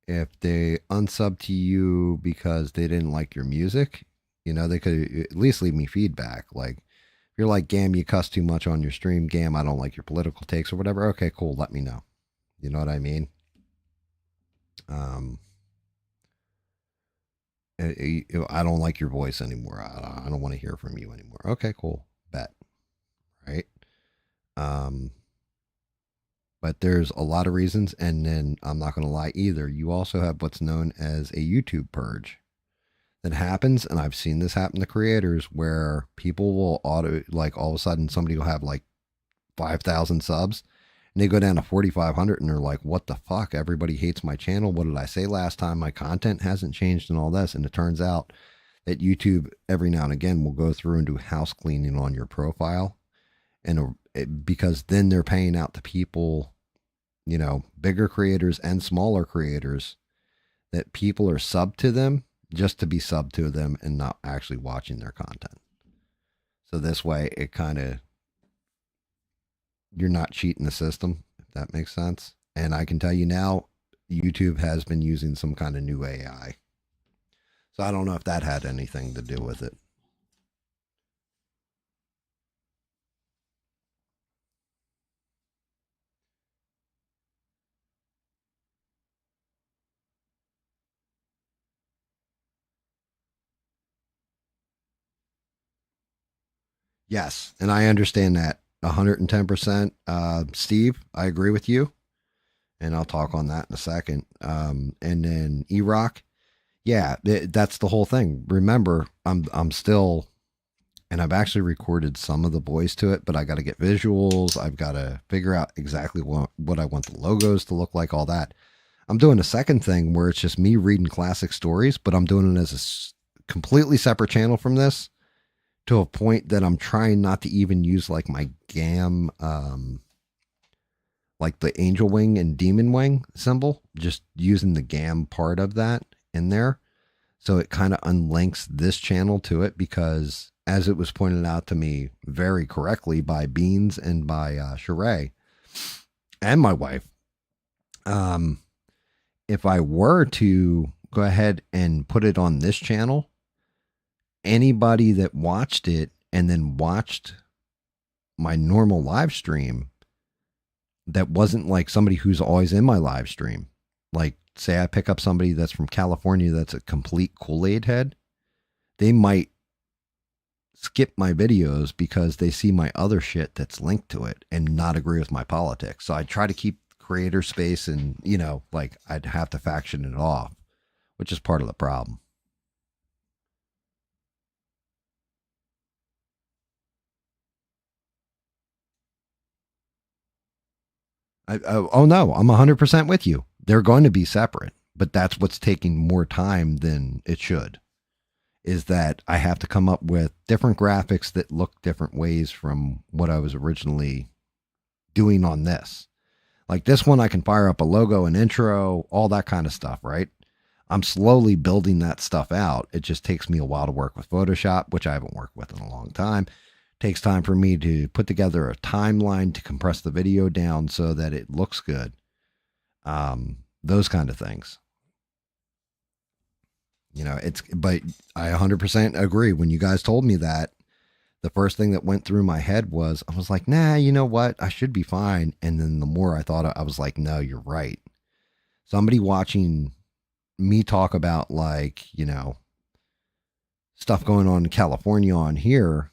If they unsub to you because they didn't like your music, they could at least leave me feedback. Like, if you're like, GAM, you cuss too much on your stream. GAM, I don't like your political takes or whatever. Okay, cool. Let me know. You know what I mean? I don't like your voice anymore. I don't want to hear from you anymore. Okay, cool. Bet. Right. But there's a lot of reasons. And then I'm not going to lie either. You also have what's known as a YouTube purge that happens. And I've seen this happen to creators where people will all of a sudden somebody will have like 5,000 subs and they go down to 4,500 and they're like, what the fuck? Everybody hates my channel. What did I say last time? My content hasn't changed and all this. And it turns out that YouTube every now and again will go through and do house cleaning on your profile. And because then they're paying out to people, bigger creators and smaller creators, that people are subbed to them just to be subbed to them and not actually watching their content. So this way it kind of, you're not cheating the system, if that makes sense. And I can tell you now, YouTube has been using some kind of new AI. So I don't know if that had anything to do with it. Yes, and I understand that 110%. Steve, I agree with you, and I'll talk on that in a second. And then E-Rock, yeah, that's the whole thing. Remember, I'm still, and I've actually recorded some of the voice to it, but I got to get visuals. I've got to figure out exactly what I want the logos to look like, all that. I'm doing a second thing where it's just me reading classic stories, but I'm doing it as a completely separate channel from this, to a point that I'm trying not to even use like my GAM, like the angel wing and demon wing symbol, just using the GAM part of that in there. So it kind of unlinks this channel to it, because as it was pointed out to me very correctly by Beans and by Sheree and my wife, if I were to go ahead and put it on this channel, anybody that watched it and then watched my normal live stream that wasn't like somebody who's always in my live stream, like say I pick up somebody that's from California that's a complete Kool-Aid head, they might skip my videos because they see my other shit that's linked to it and not agree with my politics. So I try to keep creator space, and like I'd have to faction it off, which is part of the problem. Oh no, I'm 100% with you. They're going to be separate, but that's what's taking more time than it should. Is that I have to come up with different graphics that look different ways from what I was originally doing on this. Like this one, I can fire up a logo, an intro, all that kind of stuff, right? I'm slowly building that stuff out. It just takes me a while to work with Photoshop, which I haven't worked with in a long time. It takes time for me to put together a timeline to compress the video down so that it looks good. Those kind of things. You know, but I 100% agree. When you guys told me that, the first thing that went through my head was, I was like, nah, you know what? I should be fine. And then the more I thought, I was like, no, you're right. Somebody watching me talk about, like, you know, stuff going on in California on here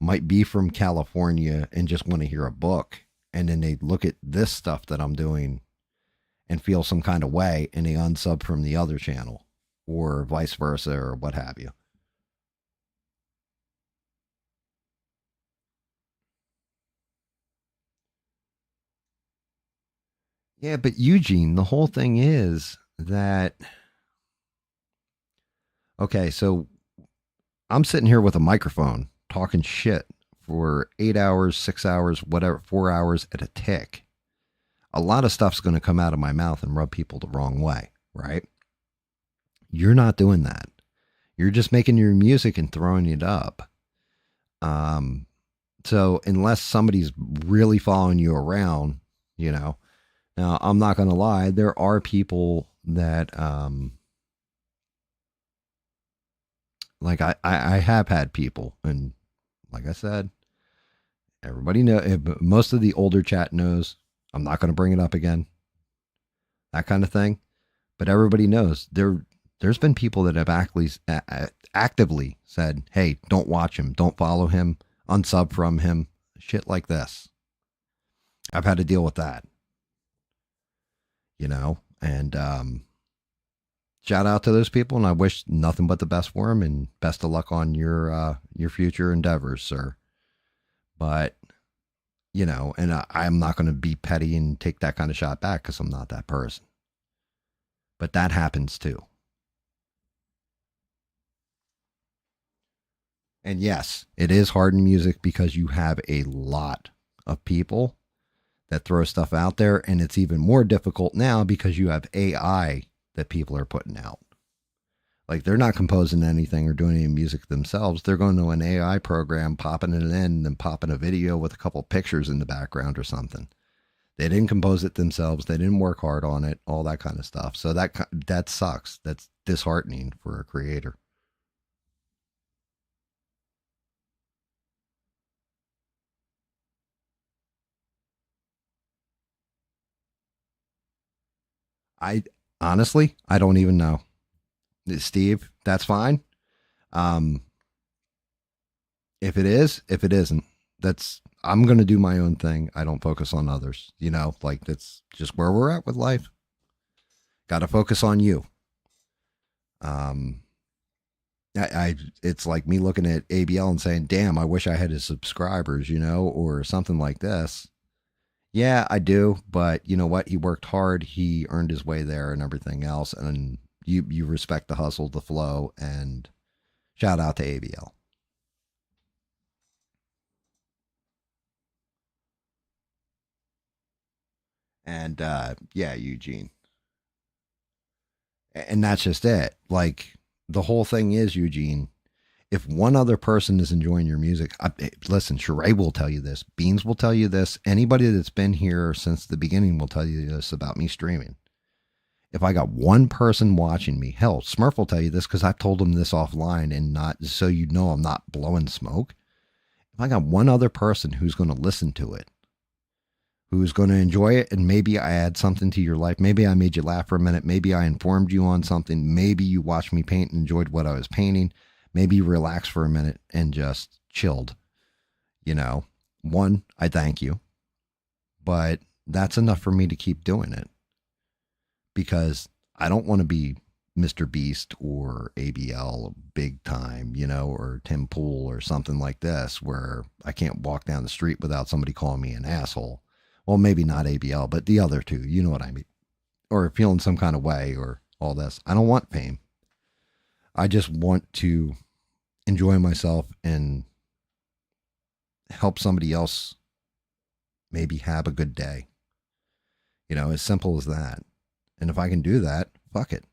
might be from California and just want to hear a book. And then they look at this stuff that I'm doing and feel some kind of way and they unsub from the other channel or vice versa or what have you. Yeah, but Eugene, the whole thing is that, okay, so I'm sitting here with a microphone talking shit for 8 hours, 6 hours, whatever, 4 hours at a tick. A lot of stuff's going to come out of my mouth and rub people the wrong way, right? You're not doing that. You're just making your music and throwing it up. So unless somebody's really following you around, you know, now I'm not going to lie, there are people that, like I have had people, and like I said, everybody know, most of the older chat knows, I'm not going to bring it up again, that kind of thing. But everybody knows there's been people that have actively said, hey, don't watch him, don't follow him, unsub from him, shit like this. I've had to deal with that, you know, and shout out to those people, and I wish nothing but the best for them, and best of luck on your future endeavors, sir. But you know, and I'm not going to be petty and take that kind of shot back because I'm not that person. But that happens too. And yes, it is hard in music because you have a lot of people that throw stuff out there, and it's even more difficult now because you have AI that people are putting out. Like, they're not composing anything or doing any music themselves. They're going to an AI program, popping it in, and then popping a video with a couple pictures in the background or something. They didn't compose it themselves. They didn't work hard on it, all that kind of stuff. So that sucks. That's disheartening for a creator. I honestly, I don't even know. Steve, that's fine. If it is, if it isn't, I'm going to do my own thing. I don't focus on others, you know, like that's just where we're at with life. Got to focus on you. It's like me looking at ABL and saying, damn, I wish I had his subscribers, you know, or something like this. Yeah, I do. But you know what? He worked hard. He earned his way there and everything else. And you respect the hustle, the flow, and shout out to ABL. And yeah, Eugene. And that's just it. Like, the whole thing is, Eugene, if one other person is enjoying your music, listen, Sheree will tell you this. Beans will tell you this. Anybody that's been here since the beginning will tell you this about me streaming. If I got one person watching me, hell, Smurf will tell you this because I've told him this offline, and not so you know I'm not blowing smoke. If I got one other person who's going to listen to it, who's going to enjoy it, and maybe I add something to your life, maybe I made you laugh for a minute, maybe I informed you on something, maybe you watched me paint and enjoyed what I was painting, maybe you relaxed for a minute and just chilled, you know, one, I thank you, but that's enough for me to keep doing it, because I don't want to be Mr. Beast or ABL big time, you know, or Tim Pool or something like this, where I can't walk down the street without somebody calling me an asshole. Well, maybe not ABL, but the other two. You know what I mean? Or feeling some kind of way or all this. I don't want fame. I just want to enjoy myself and help somebody else maybe have a good day. You know, as simple as that. And if I can do that, fuck it.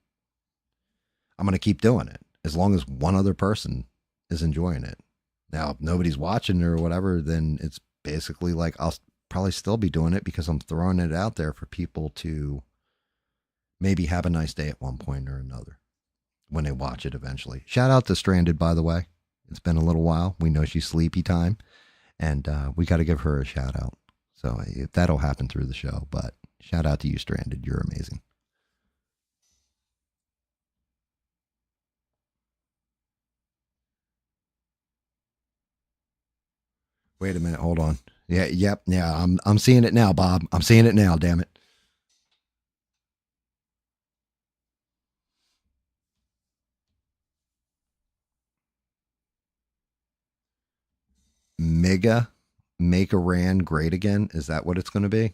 I'm going to keep doing it as long as one other person is enjoying it. Now, if nobody's watching or whatever, then it's basically like I'll probably still be doing it because I'm throwing it out there for people to maybe have a nice day at one point or another when they watch it eventually. Shout out to Stranded, by the way. It's been a little while. We know she's sleepy time, and we got to give her a shout out. So if that'll happen through the show, but shout out to you, Stranded. You're amazing. Wait a minute, hold on. Yeah, I'm seeing it now, Bob. I'm seeing it now, damn it. Mega make Iran great again. Is that what it's going to be? It's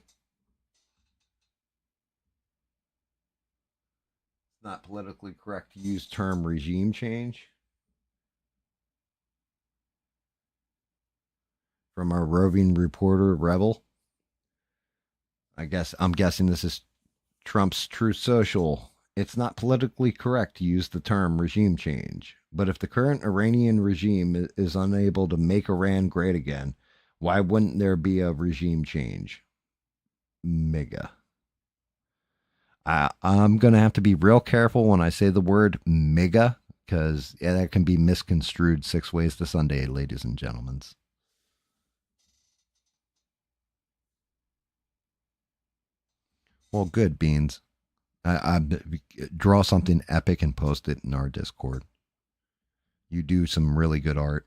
not politically correct to use term regime change. From our roving reporter Rebel. I'm guessing this is Trump's Truth Social. It's not politically correct to use the term regime change. But if the current Iranian regime is unable to make Iran great again, why wouldn't there be a regime change? Mega. I'm going to have to be real careful when I say the word mega, because that can be misconstrued 6 ways to Sunday, ladies and gentlemen. Well, good, Beans. I draw something epic and post it in our Discord. You do some really good art.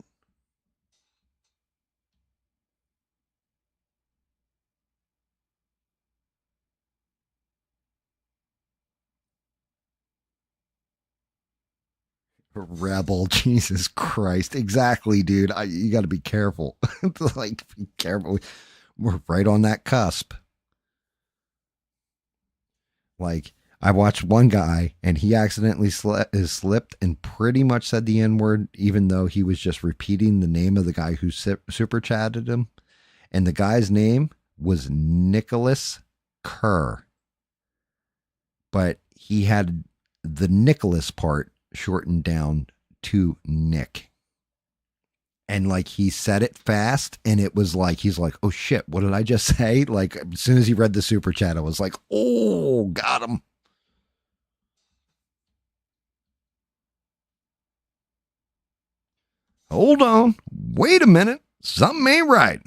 Rebel, Jesus Christ. Exactly, dude. You got to be careful. Like, be careful. We're right on that cusp. Like, I watched one guy and he accidentally slipped and pretty much said the N-word, even though he was just repeating the name of the guy who super chatted him. And the guy's name was Nicholas Kerr. But he had the Nicholas part shortened down to Nick. And like he said it fast and it was like, he's like, oh shit, what did I just say? Like as soon as he read the super chat, I was like, oh, got him. Hold on. Wait a minute. Something ain't right.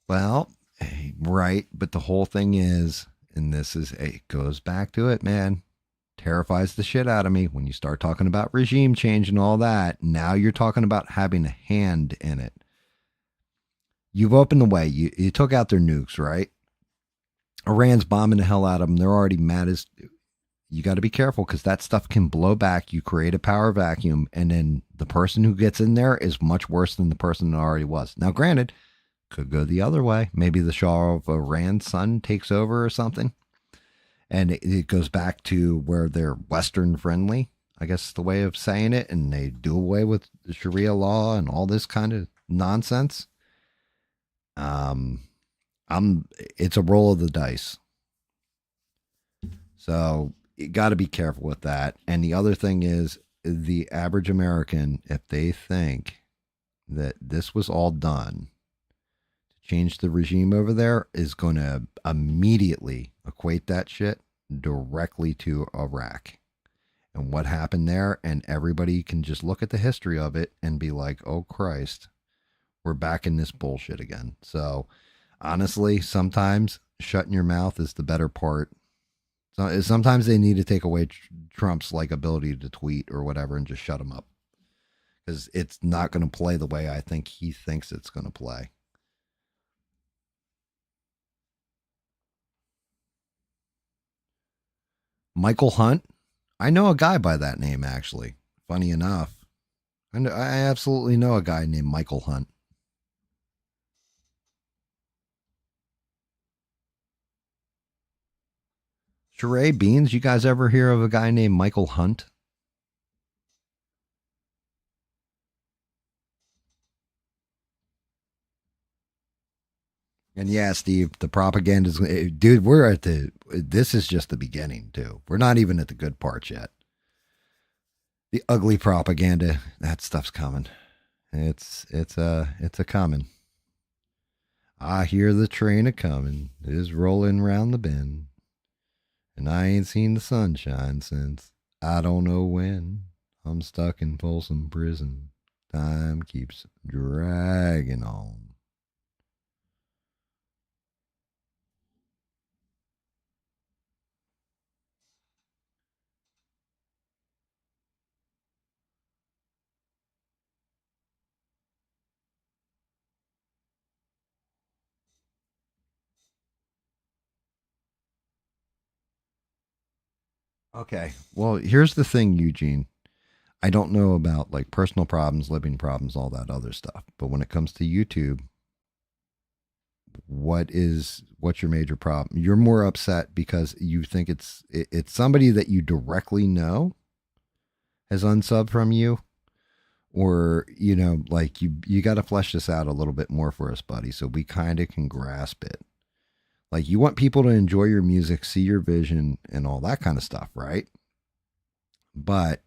Well, right. But the whole thing is, and this is, it goes back to it, man. Terrifies the shit out of me when you start talking about regime change and all that. Now you're talking about having a hand in it. You've opened the way. You took out their nukes, right? Iran's bombing the hell out of them. They're already mad as... You got to be careful because that stuff can blow back. You create a power vacuum, and then the person who gets in there is much worse than the person that already was. Now, granted, could go the other way. Maybe the Shah of Iran's son takes over or something. And it goes back to where they're Western friendly, I guess is the way of saying it. And they do away with the Sharia law and all this kind of nonsense. It's a roll of the dice. So you got to be careful with that. And the other thing is the average American, if they think that this was all done to change the regime over there, is going to immediately equate that shit directly to Iraq and what happened there. And everybody can just look at the history of it and be like, oh Christ, we're back in this bullshit again. So honestly, sometimes shutting your mouth is the better part. So sometimes they need to take away Trump's like ability to tweet or whatever and just shut him up. because it's not going to play the way I think he thinks it's going to play. Michael Hunt. I know a guy by that name, actually. Funny enough. I absolutely know a guy named Michael Hunt. Sheree Beans, you guys ever hear of a guy named Michael Hunt? And yeah, Steve, the propaganda is, dude, this is just the beginning, too. We're not even at the good parts yet. The ugly propaganda, that stuff's coming. It's a coming. I hear the train a coming, it is rolling round the bend. And I ain't seen the sunshine since I don't know when. I'm stuck in Folsom Prison. Time keeps dragging on. Okay. Well, here's the thing, Eugene. I don't know about like personal problems, living problems, all that other stuff. But when it comes to YouTube, what's your major problem? You're more upset because you think it's somebody that you directly know has unsubbed from you, or like you got to flesh this out a little bit more for us, buddy, so we kind of can grasp it. Like, you want people to enjoy your music, see your vision, and all that kind of stuff, right? But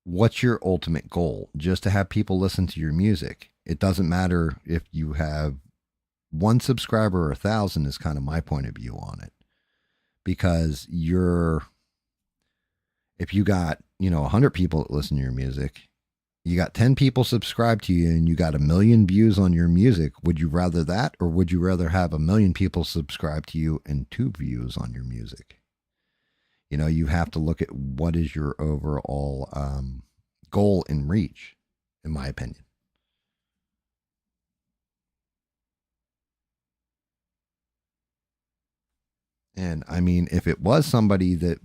what's your ultimate goal? Just to have people listen to your music. It doesn't matter if you have one subscriber or 1,000 is kind of my point of view on it. Because if you got, 100 people that listen to your music, you got 10 people subscribed to you, and you got 1 million views on your music. Would you rather that, or would you rather have 1 million people subscribe to you and 2 views on your music? You have to look at what is your overall goal and reach, in my opinion. And I mean, if it was somebody that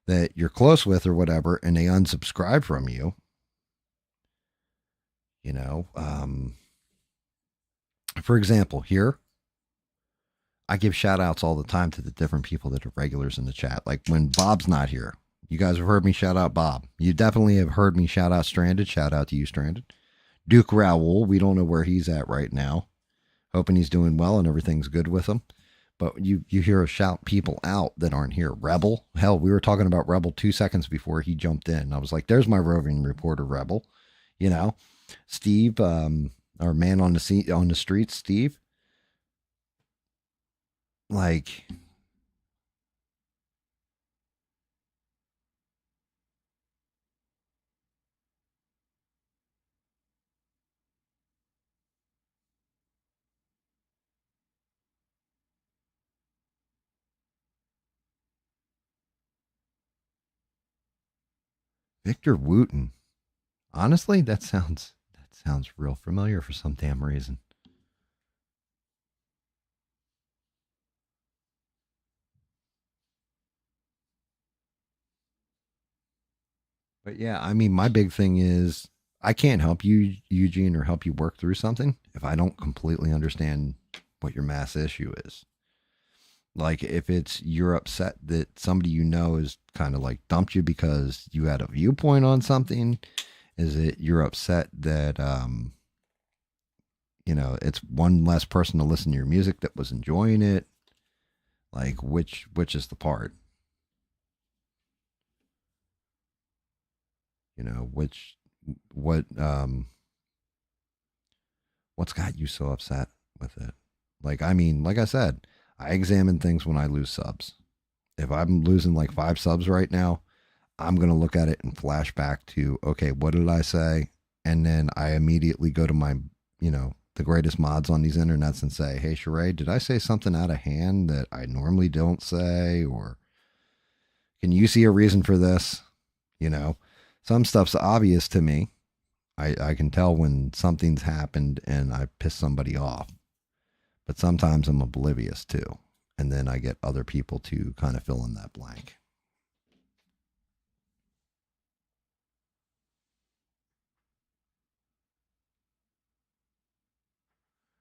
that you're close with or whatever, and they unsubscribe from you, for example, here, I give shout outs all the time to the different people that are regulars in the chat. Like when Bob's not here, you guys have heard me shout out Bob. You definitely have heard me shout out Stranded. Shout out to you, Stranded. Duke Raoul, we don't know where he's at right now. Hoping he's doing well and everything's good with him. But you hear us shout people out that aren't here. Rebel. Hell, we were talking about Rebel 2 seconds before he jumped in. I was like, there's my roving reporter, Rebel. Steve, our man on the streets, Steve. Like, Victor Wooten. Honestly, that sounds real familiar for some damn reason. But yeah, I mean, my big thing is I can't help you, Eugene, or help you work through something if I don't completely understand what your mass issue is. Like, if you're upset that somebody is kind of like dumped you because you had a viewpoint on something, is it you're upset that it's one less person to listen to your music that was enjoying it? Like, which is the part? What's got you so upset with it? Like, I mean, like I said, I examine things when I lose subs. If I'm losing like 5 subs right now, I'm going to look at it and flash back to, okay, what did I say? And then I immediately go to my, the greatest mods on these internets and say, hey, Sheree, did I say something out of hand that I normally don't say? Or can you see a reason for this? You know, some stuff's obvious to me. I can tell when something's happened and I piss somebody off, but sometimes I'm oblivious too. And then I get other people to kind of fill in that blank.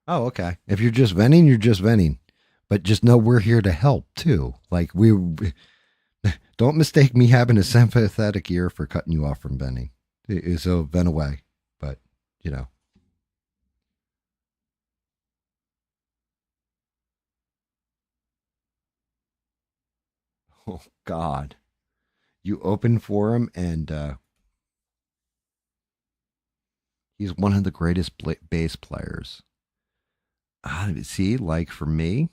Oh, okay. If you're just venting, you're just venting. But just know we're here to help too. Like we don't mistake me having a sympathetic ear for cutting you off from venting. So vent away. But, you know. Oh God. You open for him and he's one of the greatest bass players. See, like for me,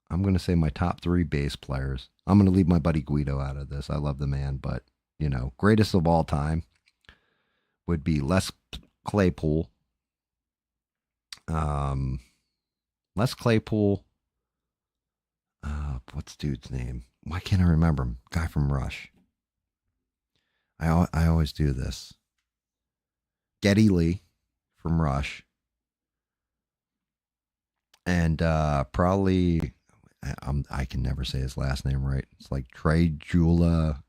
I'm going to say my top 3 bass players. I'm going to leave my buddy Guido out of this. I love the man, but, you know, greatest of all time would be Les Claypool. Les Claypool. What's dude's name? Why can't I remember him? Guy from Rush. I always do this. Geddy Lee from Rush. And probably I can never say his last name right. It's like Trejulia,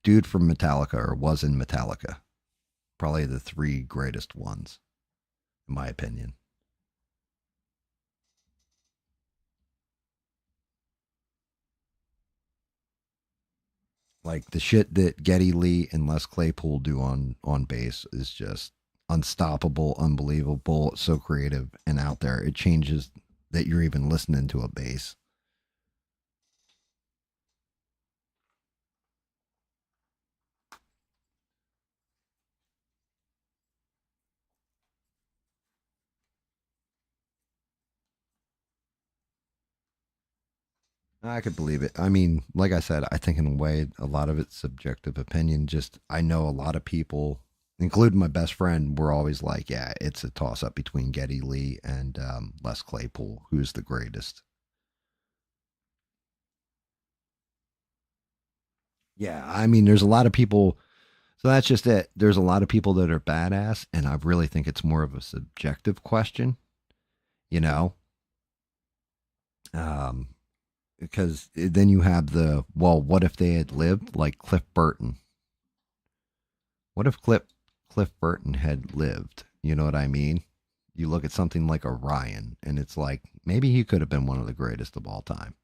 dude from Metallica or was in Metallica. Probably the 3 greatest ones, in my opinion. Like the shit that Geddy Lee and Les Claypool do on bass is just unstoppable, unbelievable, so creative and out there. It changes that you're even listening to a bass. I could believe it. I mean, like I said, I think in a way, a lot of it's subjective opinion. Just, I know a lot of people, including my best friend, were always like, yeah, it's a toss up between Geddy Lee and Les Claypool, who's the greatest. Yeah, I mean, there's a lot of people. So that's just it. There's a lot of people that are badass, and I really think it's more of a subjective question, you know? Um, because then you have the, well, what if they had lived like Cliff Burton? What if Cliff Burton had lived? You know what I mean? You look at something like Orion, and it's like maybe he could have been one of the greatest of all time.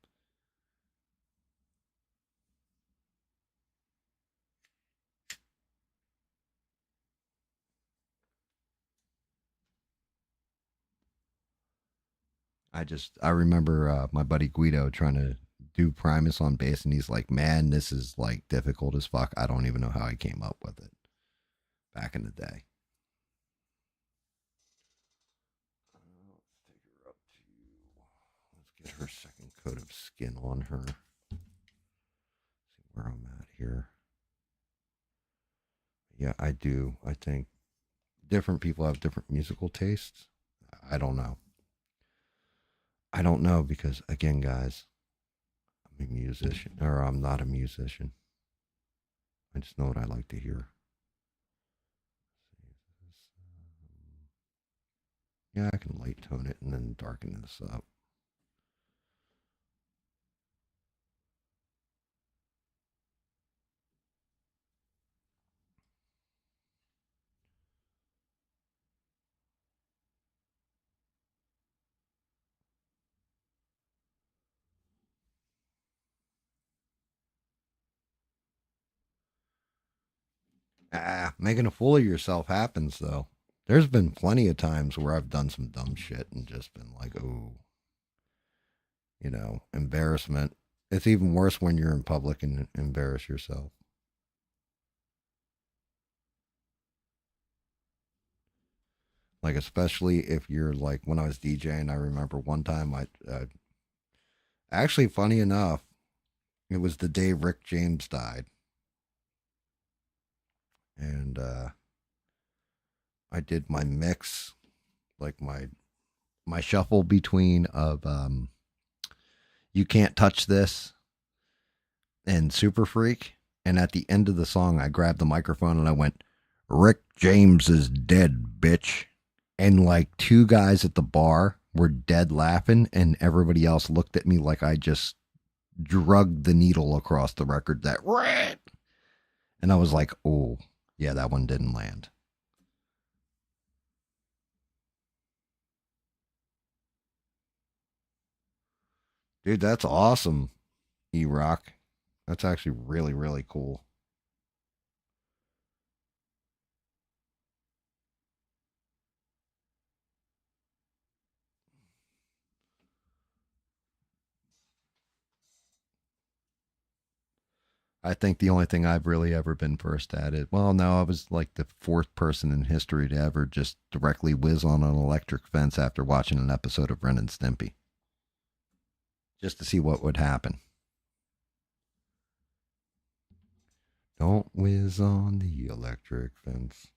I remember my buddy Guido trying to do Primus on bass, and he's like, "Man, this is like difficult as fuck. I don't even know how he came up with it back in the day." Take her up to. Let's get her second coat of skin on her. See where I'm at here. Yeah, I do. I think different people have different musical tastes. I don't know. I don't know because, again, guys, I'm a musician, or I'm not a musician. I just know what I like to hear. Yeah, I can light tone it and then darken this up. Making a fool of yourself happens, though. There's been plenty of times where I've done some dumb shit and just been like, oh, you know, embarrassment. It's even worse when you're in public and embarrass yourself. Like, especially if you're like, when I was DJing, I remember one time actually, funny enough, it was the day Rick James died. And I did my mix, like my shuffle between of You Can't Touch This and Super Freak. And at the end of the song, I grabbed the microphone and I went, Rick James is dead, bitch. And like two guys at the bar were dead laughing, and everybody else looked at me like I just drugged the needle across the record that, and I was like, oh, yeah, that one didn't land. Dude, that's awesome, E-Rock. That's actually really, really cool. I think the only thing I've really ever been first at it. Well, no, I was like the fourth person in history to ever just directly whiz on an electric fence after watching an episode of Ren and Stimpy, just to see what would happen. Don't whiz on the electric fence.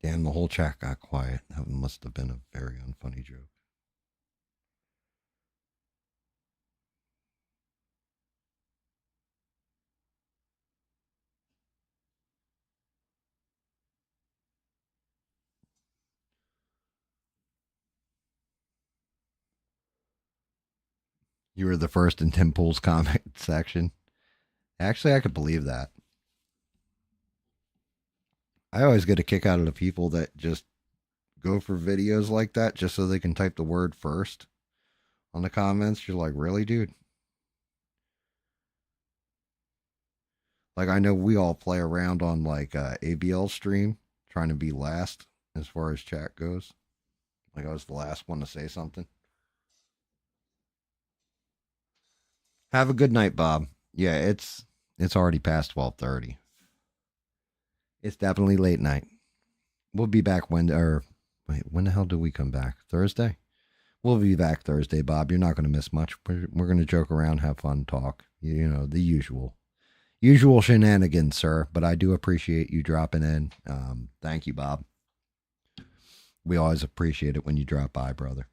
Damn, the whole chat got quiet. That must have been a very unfunny joke. You were the first in Tim Pool's comment section. Actually, I could believe that. I always get a kick out of the people that just go for videos like that just so they can type the word first on the comments. You're like, really, dude? Like, I know we all play around on like ABL stream trying to be last as far as chat goes. Like, I was the last one to say something. Have a good night, Bob. Yeah, it's already past 12:30. It's definitely late night. We'll be back when the hell do we come back? Thursday? We'll be back Thursday, Bob. You're not going to miss much. We're going to joke around, have fun, talk. You know, the usual shenanigans, sir. But I do appreciate you dropping in. Thank you, Bob. We always appreciate it when you drop by, brother.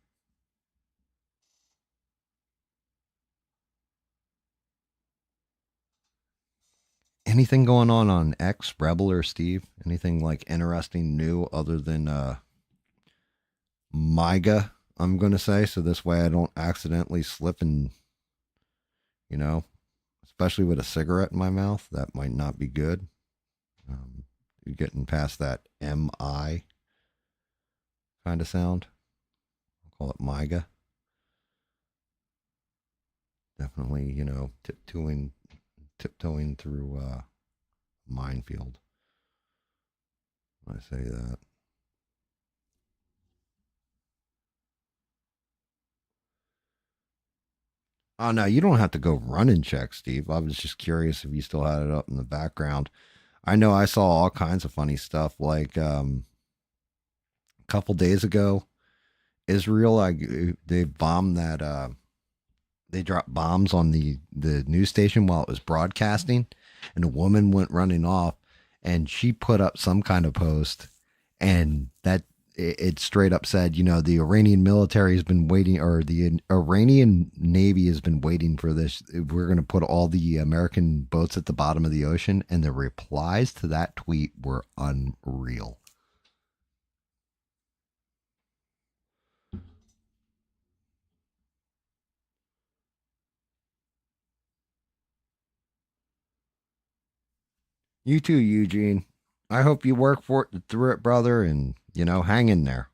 Anything going on X, Rebel, or Steve? Anything like interesting, new, other than MIGA? I'm going to say, so this way I don't accidentally slip and, you know, especially with a cigarette in my mouth, that might not be good. You're getting past that MI kind of sound. I'll call it MIGA. Definitely, you know, tiptoeing through minefield. When I say that. Oh no, you don't have to go run and check, Steve. I was just curious if you still had it up in the background. I know I saw all kinds of funny stuff. Like a couple days ago, Israel, they bombed that. They dropped bombs on the news station while it was broadcasting, and a woman went running off, and she put up some kind of post, and that it straight up said, you know, the Iranian military has been waiting, or the Iranian Navy has been waiting for this. We're going to put all the American boats at the bottom of the ocean. And the replies to that tweet were unreal. You too, Eugene. I hope you work for it through it, brother, and, you know, hang in there.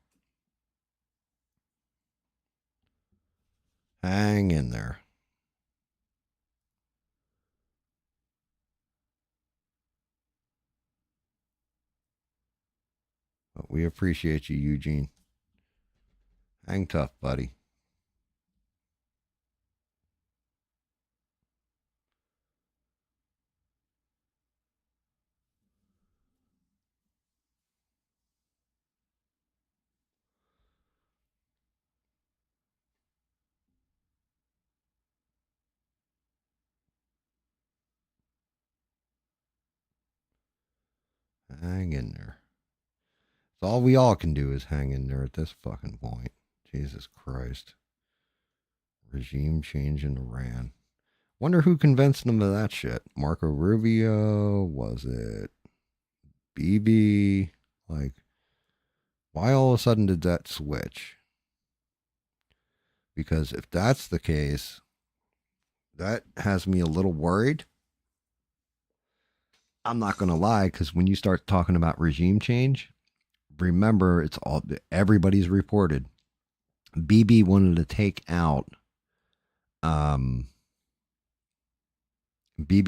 Hang in there. But we appreciate you, Eugene. Hang tough, buddy. Hang in there. So all we all can do is hang in there at this fucking point. Jesus Christ. Regime change in Iran. Wonder who convinced them of that shit. Marco Rubio? Was it BB? Like, why all of a sudden did that switch? Because if that's the case, that has me a little worried. I'm not going to lie, because when you start talking about regime change, remember, it's all, everybody's reported. BB wanted to take out, BB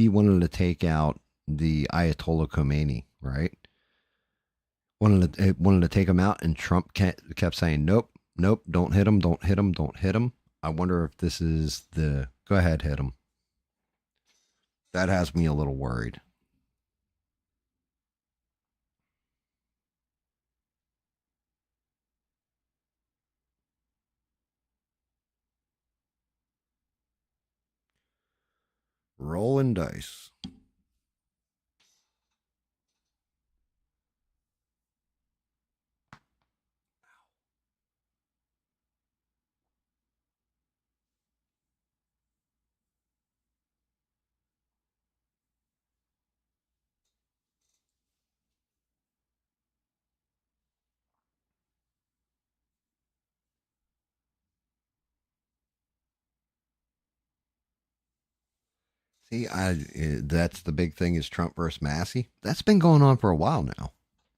wanted to take out the Ayatollah Khomeini, right? Wanted to take him out, and Trump kept saying, nope, nope, don't hit him, don't hit him, don't hit him. I wonder if this is the, go ahead, hit him. That has me a little worried. Rolling dice. See, that's the big thing is Trump versus Massey. That's been going on for a while now.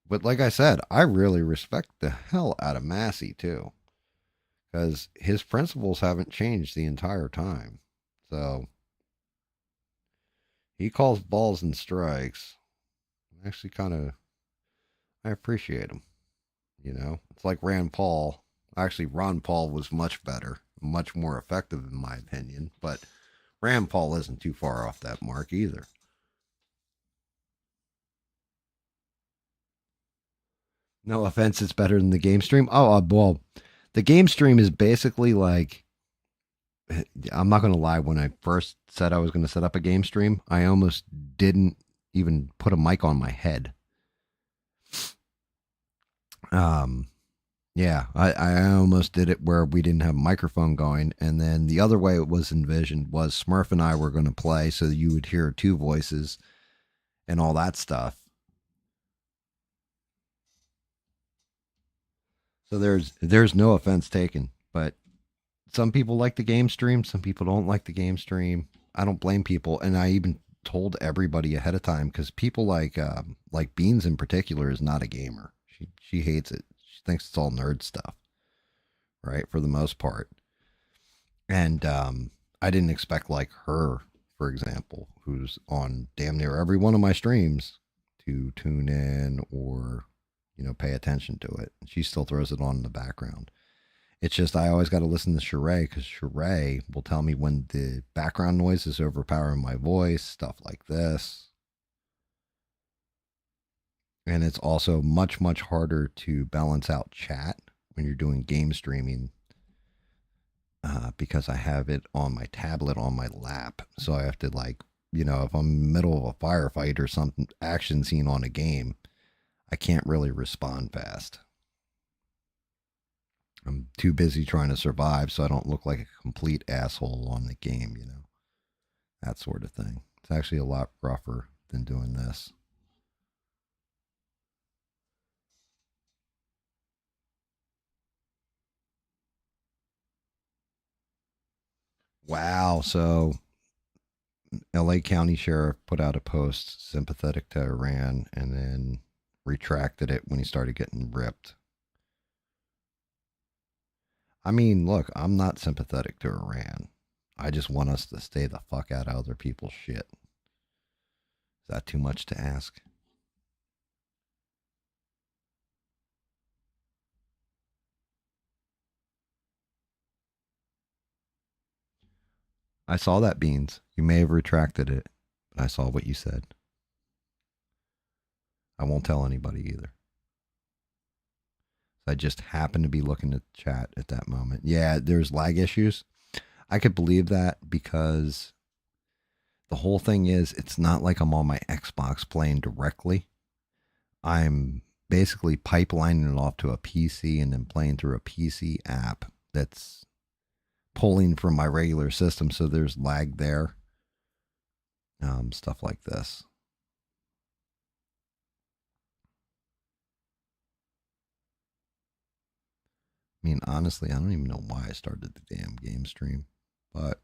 But like I said, I really respect the hell out of Massey too, because his principles haven't changed the entire time. So he calls balls and strikes. Actually, kind of, I appreciate him. You know, it's like Rand Paul. Actually, Ron Paul was much better, much more effective in my opinion. But Rand Paul isn't too far off that mark either. No offense, it's better than the game stream. Oh, well, the game stream is basically like, I'm not going to lie. When I first said I was going to set up a game stream, I almost didn't even put a mic on my head. Yeah, I almost did it where we didn't have a microphone going. And then the other way it was envisioned was Smurf and I were going to play so you would hear two voices and all that stuff. So there's no offense taken, but some people like the game stream, some people don't like the game stream. I don't blame people, and I even told everybody ahead of time, because people like Beans in particular is not a gamer. She hates it. She thinks it's all nerd stuff, right? For the most part. And I didn't expect like her, for example, who's on damn near every one of my streams, to tune in or, you know, pay attention to it. She still throws it on in the background. It's just I always got to listen to Sheree, because Sheree will tell me when the background noise is overpowering my voice, stuff like this. And it's also much, much harder to balance out chat when you're doing game streaming, because I have it on my tablet on my lap. So I have to, like, you know, if I'm in the middle of a firefight or some action scene on a game, I can't really respond fast. I'm too busy trying to survive so I don't look like a complete asshole on the game, you know, that sort of thing. It's actually a lot rougher than doing this. Wow. So LA County Sheriff put out a post sympathetic to Iran and then retracted it when he started getting ripped. I mean, look, I'm not sympathetic to Iran. I just want us to stay the fuck out of other people's shit. Is that too much to ask? I saw that, Beans. You may have retracted it, but I saw what you said. I won't tell anybody either. I just happened to be looking at the chat at that moment. Yeah, there's lag issues. I could believe that, because the whole thing is, it's not like I'm on my Xbox playing directly. I'm basically pipelining it off to a PC and then playing through a PC app that's pulling from my regular system, so there's lag there. Stuff like this. I mean, honestly, I don't even know why I started the damn game stream, but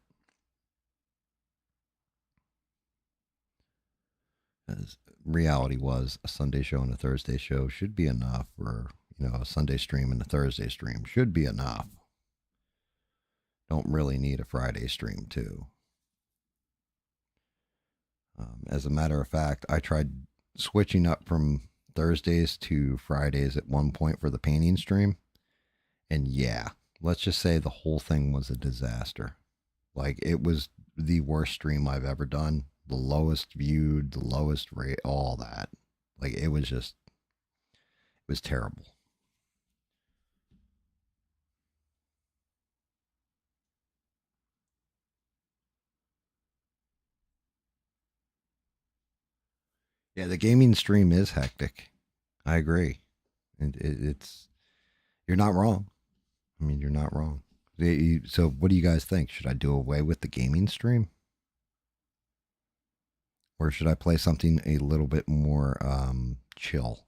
as reality was, a Sunday show and a Thursday show should be enough, or a Sunday stream and a Thursday stream should be enough. Don't really need a Friday stream too. As a matter of fact, I tried switching up from Thursdays to Fridays at one point for the painting stream. And yeah, let's just say the whole thing was a disaster. Like, it was the worst stream I've ever done. The lowest viewed, the lowest rate, all that. Like, it was terrible. Yeah, the gaming stream is hectic. I agree. And it's, you're not wrong. I mean, you're not wrong. So, what do you guys think? Should I do away with the gaming stream? Or should I play something a little bit more chill?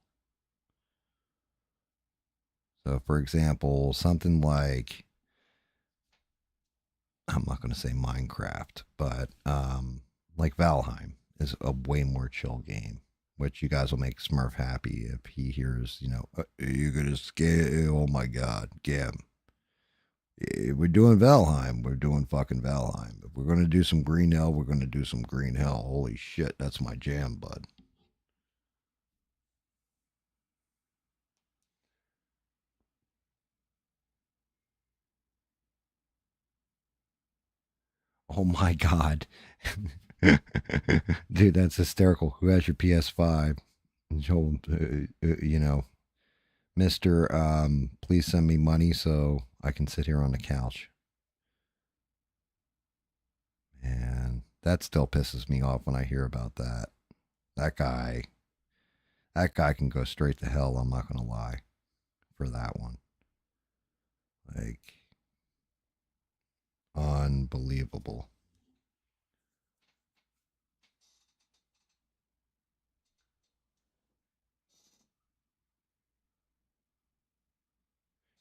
So, for example, something like, I'm not going to say Minecraft, but like Valheim is a way more chill game, which you guys will make Smurf happy if he hears, you're going to scare, oh my God, GAM. We're doing Valheim. We're doing fucking Valheim. If we're going to do some Green Hell, we're going to do some Green Hell. Holy shit, that's my jam, bud. Oh my God. Dude, that's hysterical. Who has your PS5? Joel, Mr. Please send me money so I can sit here on the couch. And that still pisses me off when I hear about that. That guy can go straight to hell. I'm not going to lie for that one. Like, unbelievable.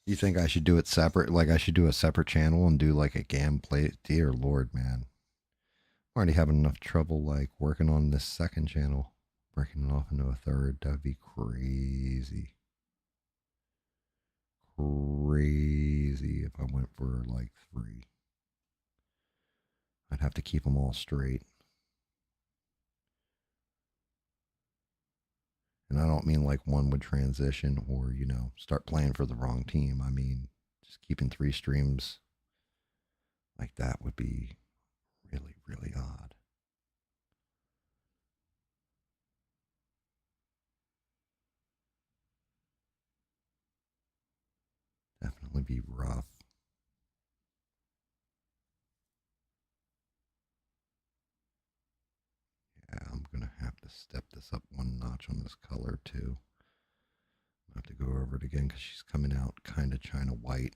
You think I should do it separate? Like, I should do a separate channel and do like a GAM play? Dear Lord, man. I'm already having enough trouble like working on this second channel. Breaking it off into a third. That'd be crazy. Crazy if I went for like 3. I'd have to keep them all straight. And I don't mean like one would transition or, start playing for the wrong team. I mean, just keeping 3 streams like that would be really, really odd. Definitely be rough. Yeah, I'm going to have to step this up one notch on this color too. I have to go over it again because she's coming out kind of China white.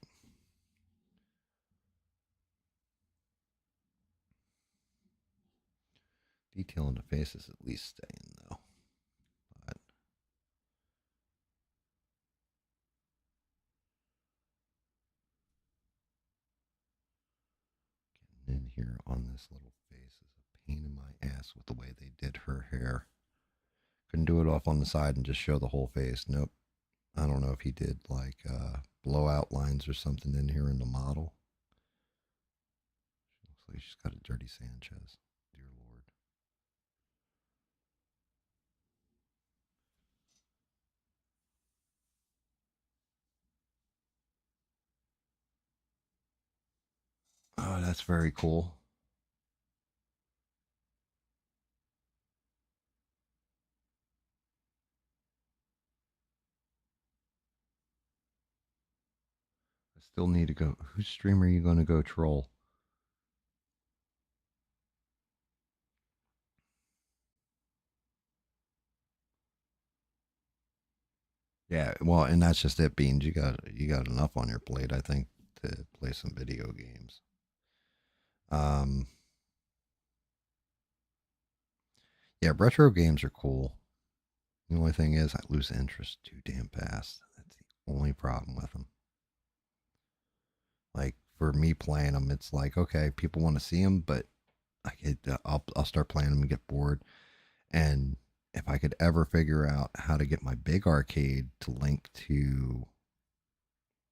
Detail in the face is at least staying though. But getting in here on this little face is a pain in my ass with the way they did her hair. Couldn't do it off on the side and just show the whole face. Nope. I don't know if he did like blowout lines or something in here in the model. She looks like she's got a dirty Sanchez. Dear Lord. Oh, that's very cool. I still need to go. Whose stream are you going to go troll? Yeah, well, and that's just it, Beans. You got enough on your plate, I think, to play some video games. Um, yeah, retro games are cool. The only thing is, I lose interest too damn fast. That's the only problem with them. Like for me playing them, it's like okay, people want to see them, but I'll start playing them and get bored. And if I could ever figure out how to get my big arcade to link to,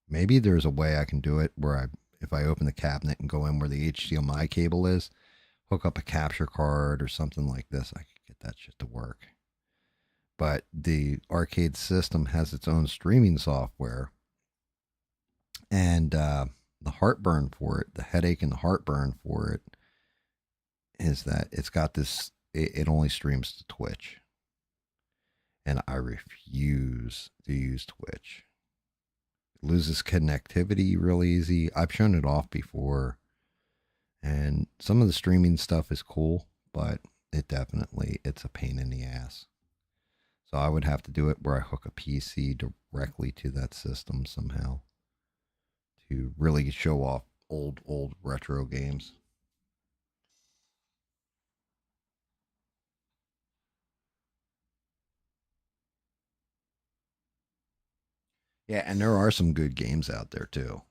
maybe there's a way I can do it where if I open the cabinet and go in where the HDMI cable is, hook up a capture card or something like this, I could get that shit to work. But the arcade system has its own streaming software, and the heartburn for it, the headache and the heartburn for it, is that it's got this. It only streams to Twitch, and I refuse to use Twitch. It loses connectivity real easy. I've shown it off before, and some of the streaming stuff is cool, but it's a pain in the ass. So I would have to do it where I hook a PC directly to that system somehow to really show off old retro games. Yeah, and there are some good games out there too.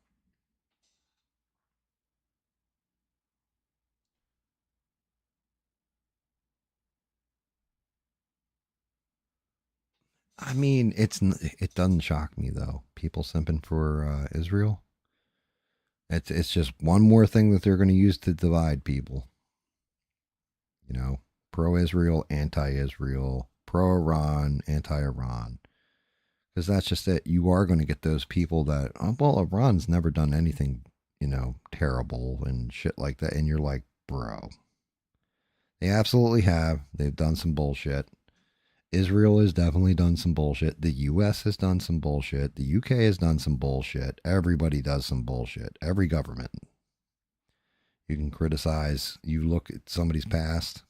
I mean, it doesn't shock me though. People simping for Israel. It's just one more thing that they're going to use to divide people. You know, pro-Israel, anti-Israel, pro-Iran, anti-Iran. Because that's just it. You are going to get those people that, oh, well, Iran's never done anything, terrible and shit like that. And you're like, bro, they absolutely have. They've done some bullshit. Israel has definitely done some bullshit. The US has done some bullshit. The UK has done some bullshit. Everybody does some bullshit. Every government. You can criticize, you look at somebody's past,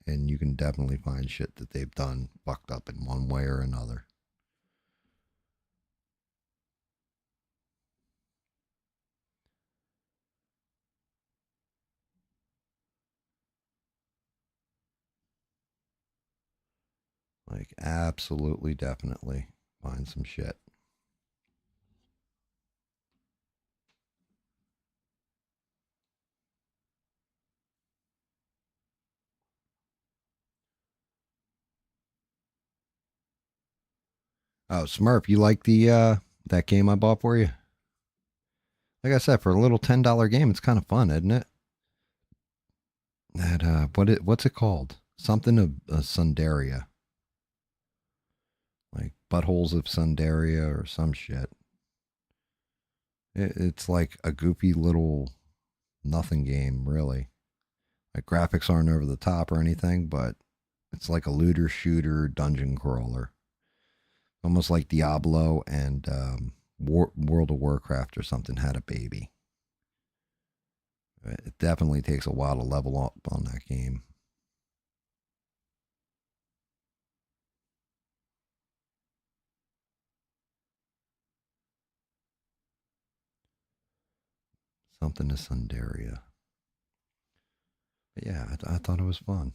and you can definitely find shit that they've done fucked up in one way or another. Like, absolutely, definitely find some shit. Oh, Smurf, you like the that game I bought for you? Like I said, for a little $10 game, it's kind of fun, isn't it? That what's it called? Something of Sundaria. Like buttholes of Sundaria or some shit. It's like a goofy little nothing game, really. Like graphics aren't over the top or anything, but it's like a looter shooter dungeon crawler, almost like Diablo and World of Warcraft or something had a baby. It definitely takes a while to level up on that game. Something to Sundaria. But yeah, I thought it was fun.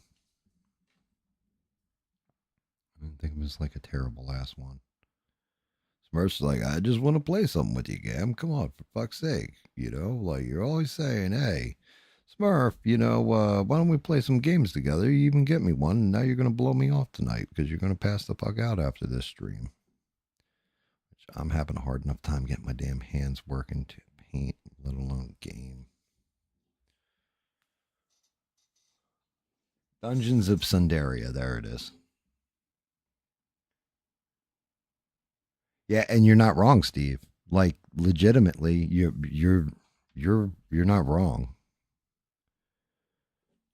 I didn't think it was like a terrible last one. Smurf's like, I just want to play something with you, Gam. Come on, for fuck's sake. Like you're always saying, hey, Smurf, why don't we play some games together? You even get me one, and now you're going to blow me off tonight because you're going to pass the fuck out after this stream. Which I'm having a hard enough time getting my damn hands working to paint, let alone game. Dungeons of Sundaria, there it is. Yeah, and you're not wrong, Steve. Like legitimately, you're not wrong.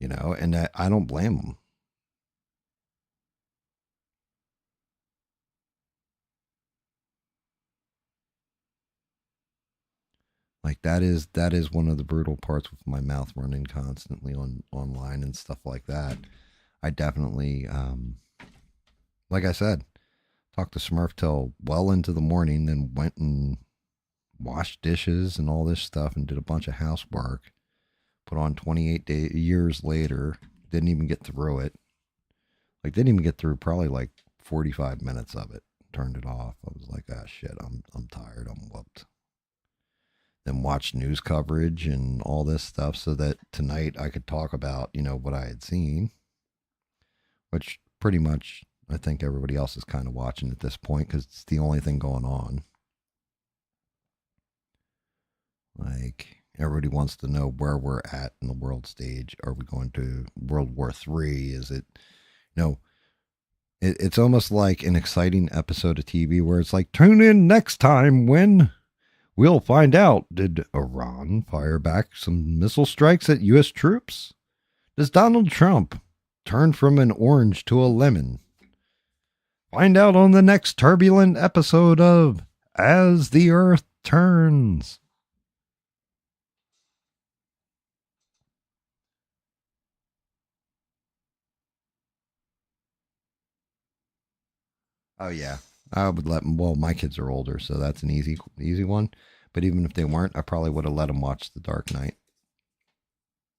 And I don't blame them. Like that is one of the brutal parts with my mouth running constantly online and stuff like that. I definitely like I said, Talked to Smurf till well into the morning, then went and washed dishes and all this stuff and did a bunch of housework. Put on years later. Didn't even get through it. Like, didn't even get through probably like 45 minutes of it. Turned it off. I was like, ah, shit, I'm tired. I'm whooped. Then watched news coverage and all this stuff so that tonight I could talk about, what I had seen, which pretty much I think everybody else is kind of watching at this point because it's the only thing going on. Like, everybody wants to know where we're at in the world stage. Are we going to World War III? Is it, it's almost like an exciting episode of TV where it's like, tune in next time when we'll find out. Did Iran fire back some missile strikes at U.S. troops? Does Donald Trump turn from an orange to a lemon? Find out on the next turbulent episode of As the Earth Turns. Oh, yeah. I would let them. Well, my kids are older, so that's an easy one. But even if they weren't, I probably would have let them watch The Dark Knight.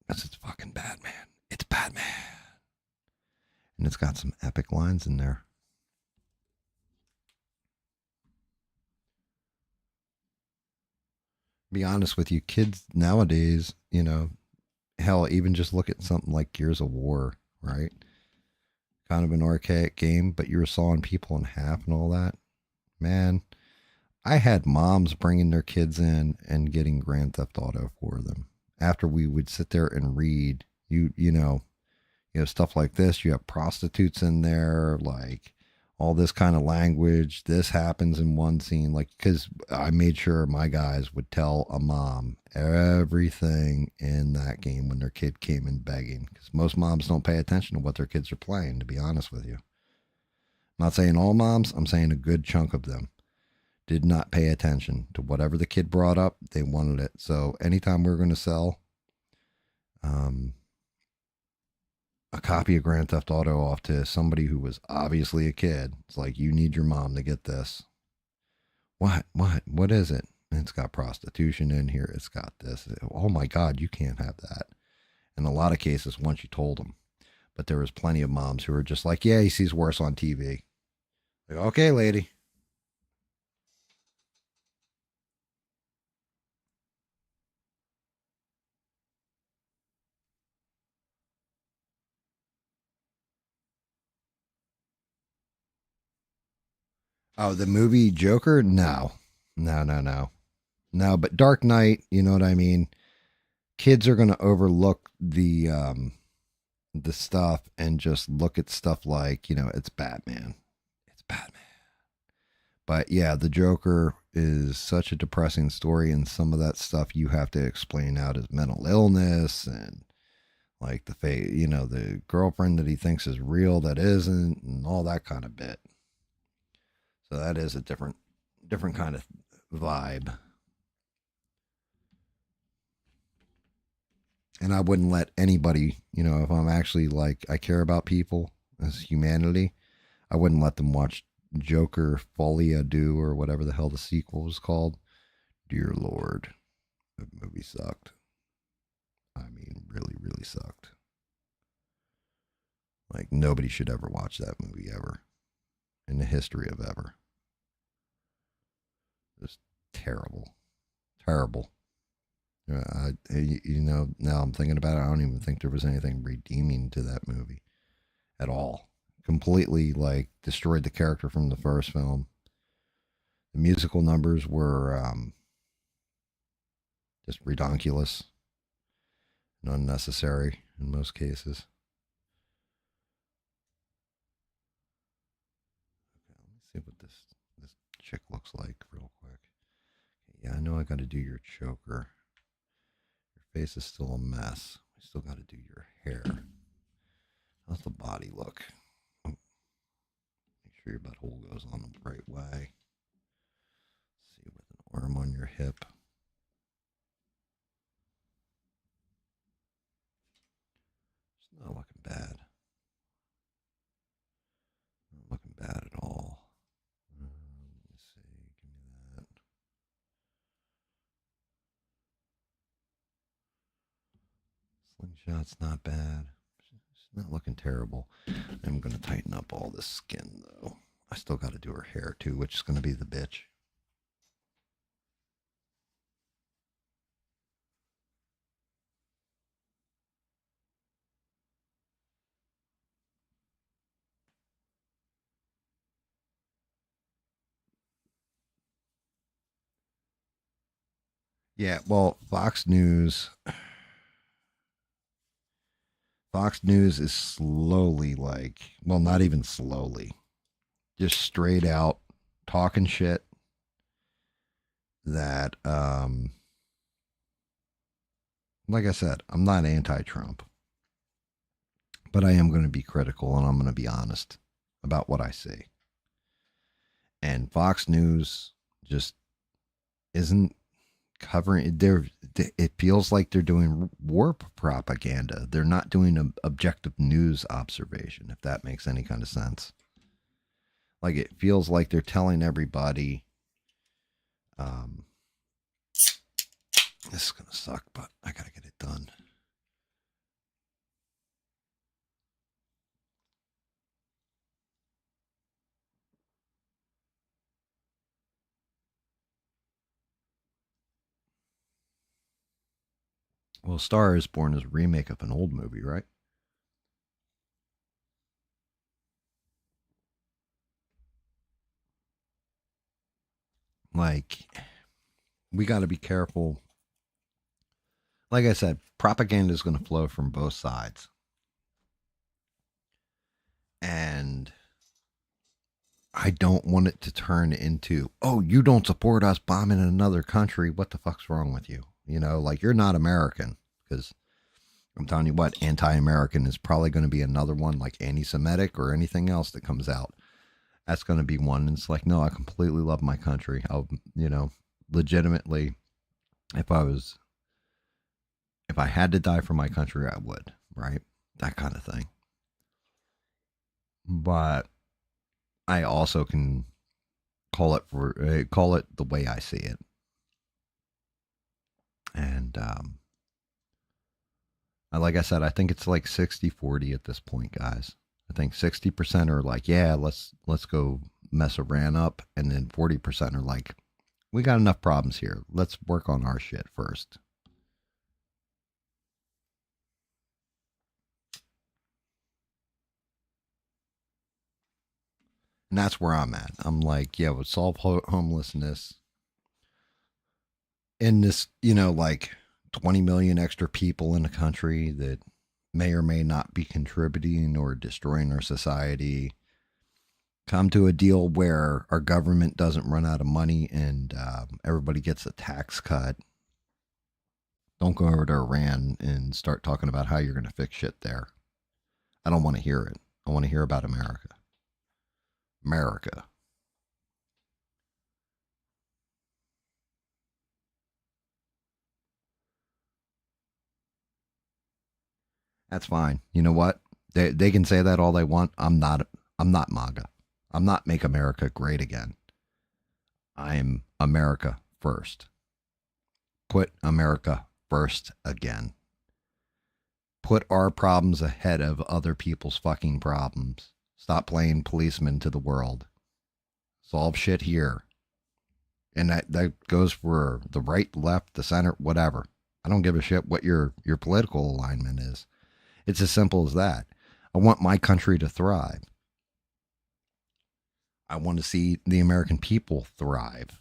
Because it's fucking Batman. It's Batman. And it's got some epic lines in there. Be honest with you, kids nowadays, hell, even just look at something like Gears of War, right? Kind of an archaic game, but you were sawing people in half and all that. Man, I had moms bringing their kids in and getting Grand Theft Auto for them. After we would sit there and read, you know, stuff like this. You have prostitutes in there, like all this kind of language. This happens in one scene, like, because I made sure my guys would tell a mom everything in that game when their kid came in begging, because most moms don't pay attention to what their kids are playing, to be honest with you. I'm not saying all moms, I'm saying a good chunk of them did not pay attention to whatever the kid brought up. They wanted it. So anytime we were going to sell a copy of Grand Theft Auto off to somebody who was obviously a kid, it's like, you need your mom to get this. What is it? It's got prostitution in here. It's got this. Oh my God, you can't have that. In a lot of cases, once you told them. But there was plenty of moms who were just like, yeah, he sees worse on TV. Like, okay, lady. Oh, the movie Joker? No. No, but Dark Knight, you know what I mean? Kids are going to overlook the stuff and just look at stuff like, it's Batman. It's Batman. But yeah, the Joker is such a depressing story, and some of that stuff you have to explain out as mental illness and like the girlfriend that he thinks is real that isn't, and all that kind of bit. So that is a different kind of vibe. And I wouldn't let anybody, if I'm actually like, I care about people as humanity, I wouldn't let them watch Joker Folie à Deux or whatever the hell the sequel was called. Dear Lord, that movie sucked. I mean, really, really sucked. Like, nobody should ever watch that movie ever in the history of ever. Just terrible. Terrible. Now I'm thinking about it. I don't even think there was anything redeeming to that movie at all. Completely like destroyed the character from the first film. The musical numbers were just redonkulous and unnecessary in most cases. Okay, let me see what this chick looks like real quick. Yeah, I know I got to do your choker. Face is still a mess. We still got to do your hair. How's the body look? Make sure your butthole goes on the right way. Let's see, with an arm on your hip. It's not looking bad. Not looking bad at all. Slingshot's not bad. It's not looking terrible. I'm going to tighten up all this skin, though. I still got to do her hair, too, which is going to be the bitch. Yeah, well, Fox News is slowly not even slowly, just straight out talking shit that like I said, I'm not anti-Trump, but I am going to be critical and I'm going to be honest about what I see. And Fox News just isn't covering it feels like they're doing war propaganda. They're not doing an objective news observation, if that makes any kind of sense. Like, it feels like they're telling everybody this is gonna suck, but I gotta get it done. Well, Star is Born is a remake of an old movie, right? Like, we got to be careful. Like I said, propaganda is going to flow from both sides. And I don't want it to turn into, oh, you don't support us bombing in another country. What the fuck's wrong with you? You know, like, you're not American. Because I'm telling you what, anti-American is probably going to be another one, like anti-Semitic or anything else that comes out. That's going to be one. And it's like, no, I completely love my country. I'll, legitimately, if I had to die for my country, I would, right? That kind of thing. But I also can call it the way I see it. And like I said, I think it's like 60-40 at this point, guys. I think 60% are like, yeah, let's go mess Iran up, and then 40% are like, we got enough problems here. Let's work on our shit first. And that's where I'm at. I'm like, yeah, we'll solve homelessness. In this, like 20 million extra people in a country that may or may not be contributing or destroying our society. Come to a deal where our government doesn't run out of money and everybody gets a tax cut. Don't go over to Iran and start talking about how you're going to fix shit there. I don't want to hear it. I want to hear about America. America. That's fine. You know what? They can say that all they want. I'm not MAGA. I'm not Make America Great Again. I'm America first. Put America first again. Put our problems ahead of other people's fucking problems. Stop playing policeman to the world. Solve shit here. And that goes for the right, left, the center, whatever. I don't give a shit what your political alignment is. It's as simple as that. I want my country to thrive. I want to see the American people thrive.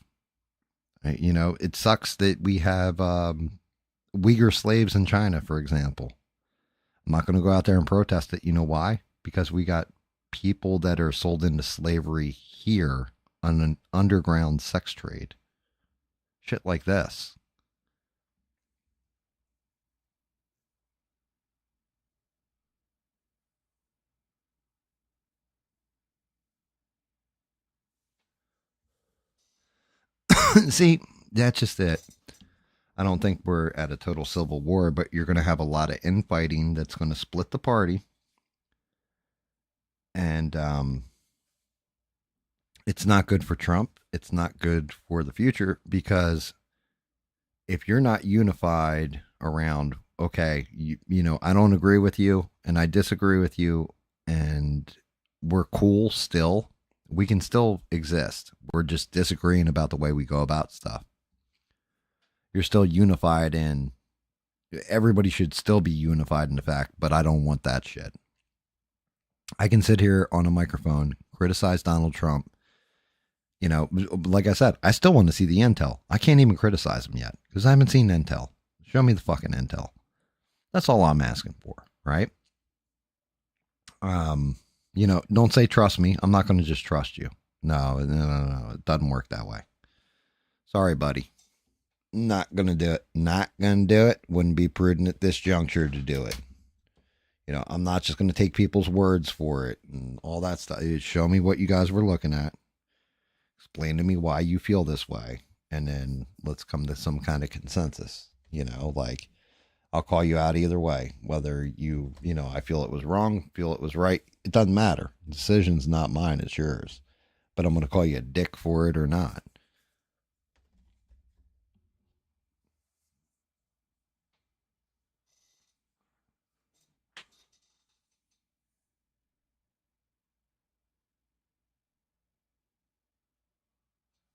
It sucks that we have Uyghur slaves in China, for example. I'm not going to go out there and protest it. You know why? Because we got people that are sold into slavery here on an underground sex trade. Shit like this. See, that's just it. I don't think we're at a total civil war, but you're going to have a lot of infighting that's going to split the party. And it's not good for Trump. It's not good for the future, because if you're not unified around okay, you know, I don't agree with you and I disagree with you and we're cool still. We can still exist. We're just disagreeing about the way we go about stuff. You're still unified in, everybody should still be unified in the fact, but I don't want that shit. I can sit here on a microphone, criticize Donald Trump. You know, like I said, I still want to see the intel. I can't even criticize him yet because I haven't seen intel. Show me the fucking intel. That's all I'm asking for, right? You know, don't say trust me. I'm not going to just trust you. No, it doesn't work that way. Sorry, buddy. Not going to do it. Not going to do it. Wouldn't be prudent at this juncture to do it. You know, I'm not just going to take people's words for it and all that stuff. Show me what you guys were looking at. Explain to me why you feel this way. And then let's come to some kind of consensus. You know, like, I'll call you out either way. Whether you know, I feel it was wrong, feel it was right. It doesn't matter. The decision's not mine, it's yours. But I'm going to call you a dick for it or not.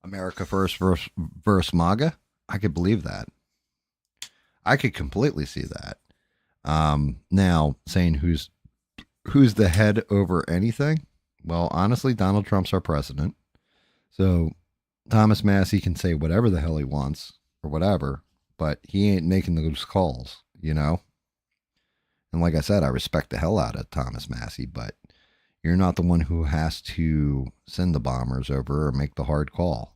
America first versus MAGA. I could believe that. I could completely see that. Now saying who's the head over anything? Well, honestly, Donald Trump's our president. So Thomas Massey can say whatever the hell he wants or whatever, but he ain't making those calls, you know? And like I said, I respect the hell out of Thomas Massey, but you're not the one who has to send the bombers over or make the hard call.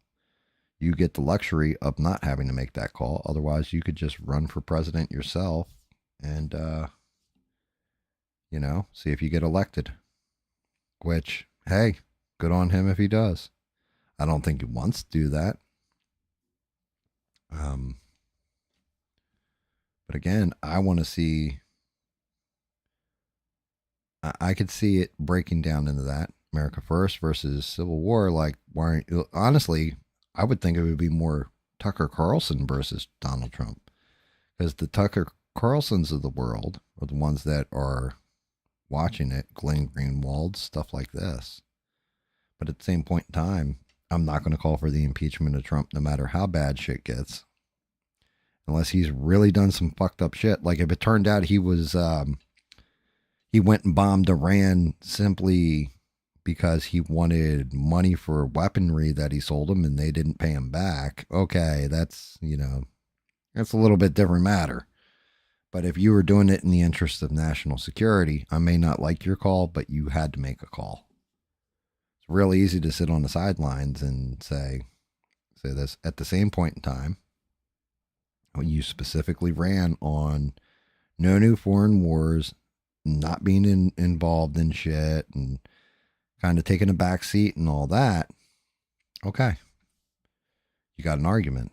You get the luxury of not having to make that call. Otherwise, you could just run for president yourself and, you know, see if you get elected. Which, hey, good on him if he does. I don't think he wants to do that. But again, I want to see. I could see it breaking down into that America First versus Civil War. Like, honestly, I would think it would be more Tucker Carlson versus Donald Trump, because the Tucker Carlsons of the world are the ones that are watching it, Glenn Greenwald, stuff like this. But at the same point in time, I'm not going to call for the impeachment of Trump no matter how bad shit gets. Unless he's really done some fucked up shit. Like if it turned out he was, he went and bombed Iran simply because he wanted money for weaponry that he sold him and they didn't pay him back. Okay, that's, you know, that's a little bit different matter. But if you were doing it in the interest of national security, I may not like your call, but you had to make a call. It's real easy to sit on the sidelines and say this. At the same point in time, when you specifically ran on no new foreign wars, not being involved in shit and kind of taking a back seat and all that, okay, you got an argument.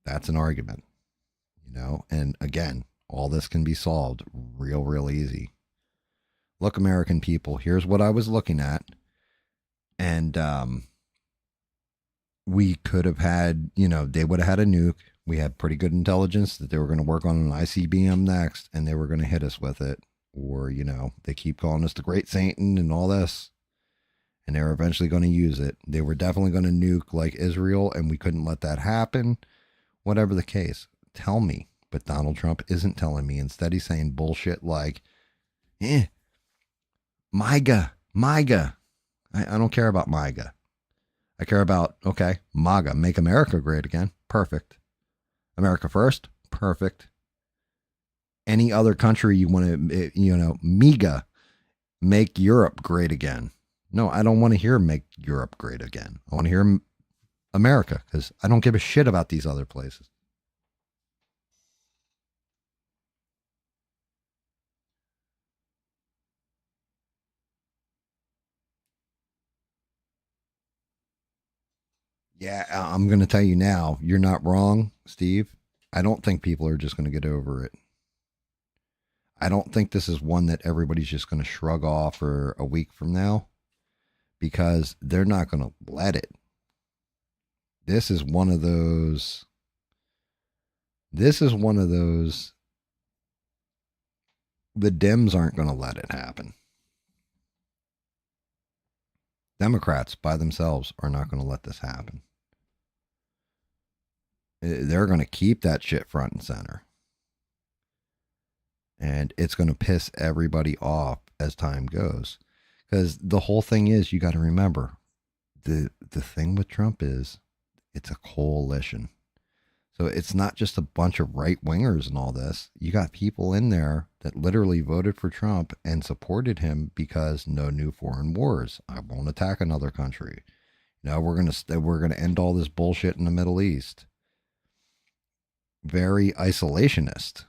That's an argument, you know? And again, all this can be solved real easy. Look, American people, here's what I was looking at. And we could have had, you know, they would have had a nuke. We had pretty good intelligence that they were going to work on an ICBM next and they were going to hit us with it. Or, you know, they keep calling us the Great Satan and all this. And they were eventually going to use it. They were definitely going to nuke like Israel and we couldn't let that happen. Whatever the case, tell me. But Donald Trump isn't telling me. Instead, he's saying bullshit like, MAGA. I don't care about MAGA. I care about, okay, MAGA, make America great again. Perfect. America first. Perfect. Any other country you want to, you know, MEGA, make Europe great again. No, I don't want to hear make Europe great again. I want to hear America, because I don't give a shit about these other places. Yeah, I'm going to tell you now, you're not wrong, Steve. I don't think people are just going to get over it. I don't think this is one that everybody's just going to shrug off for a week from now, because they're not going to let it. This is one of those This is one of those, the Dems aren't going to let it happen. Democrats by themselves are not going to let this happen. They're going to keep that shit front and center. And it's going to piss everybody off as time goes. Because the whole thing is, you got to remember, the thing with Trump is, it's a coalition. So it's not just a bunch of right wingers and all this. You got people in there that literally voted for Trump and supported him because no new foreign wars. I won't attack another country. We're gonna end all this bullshit in the Middle East. Very isolationist.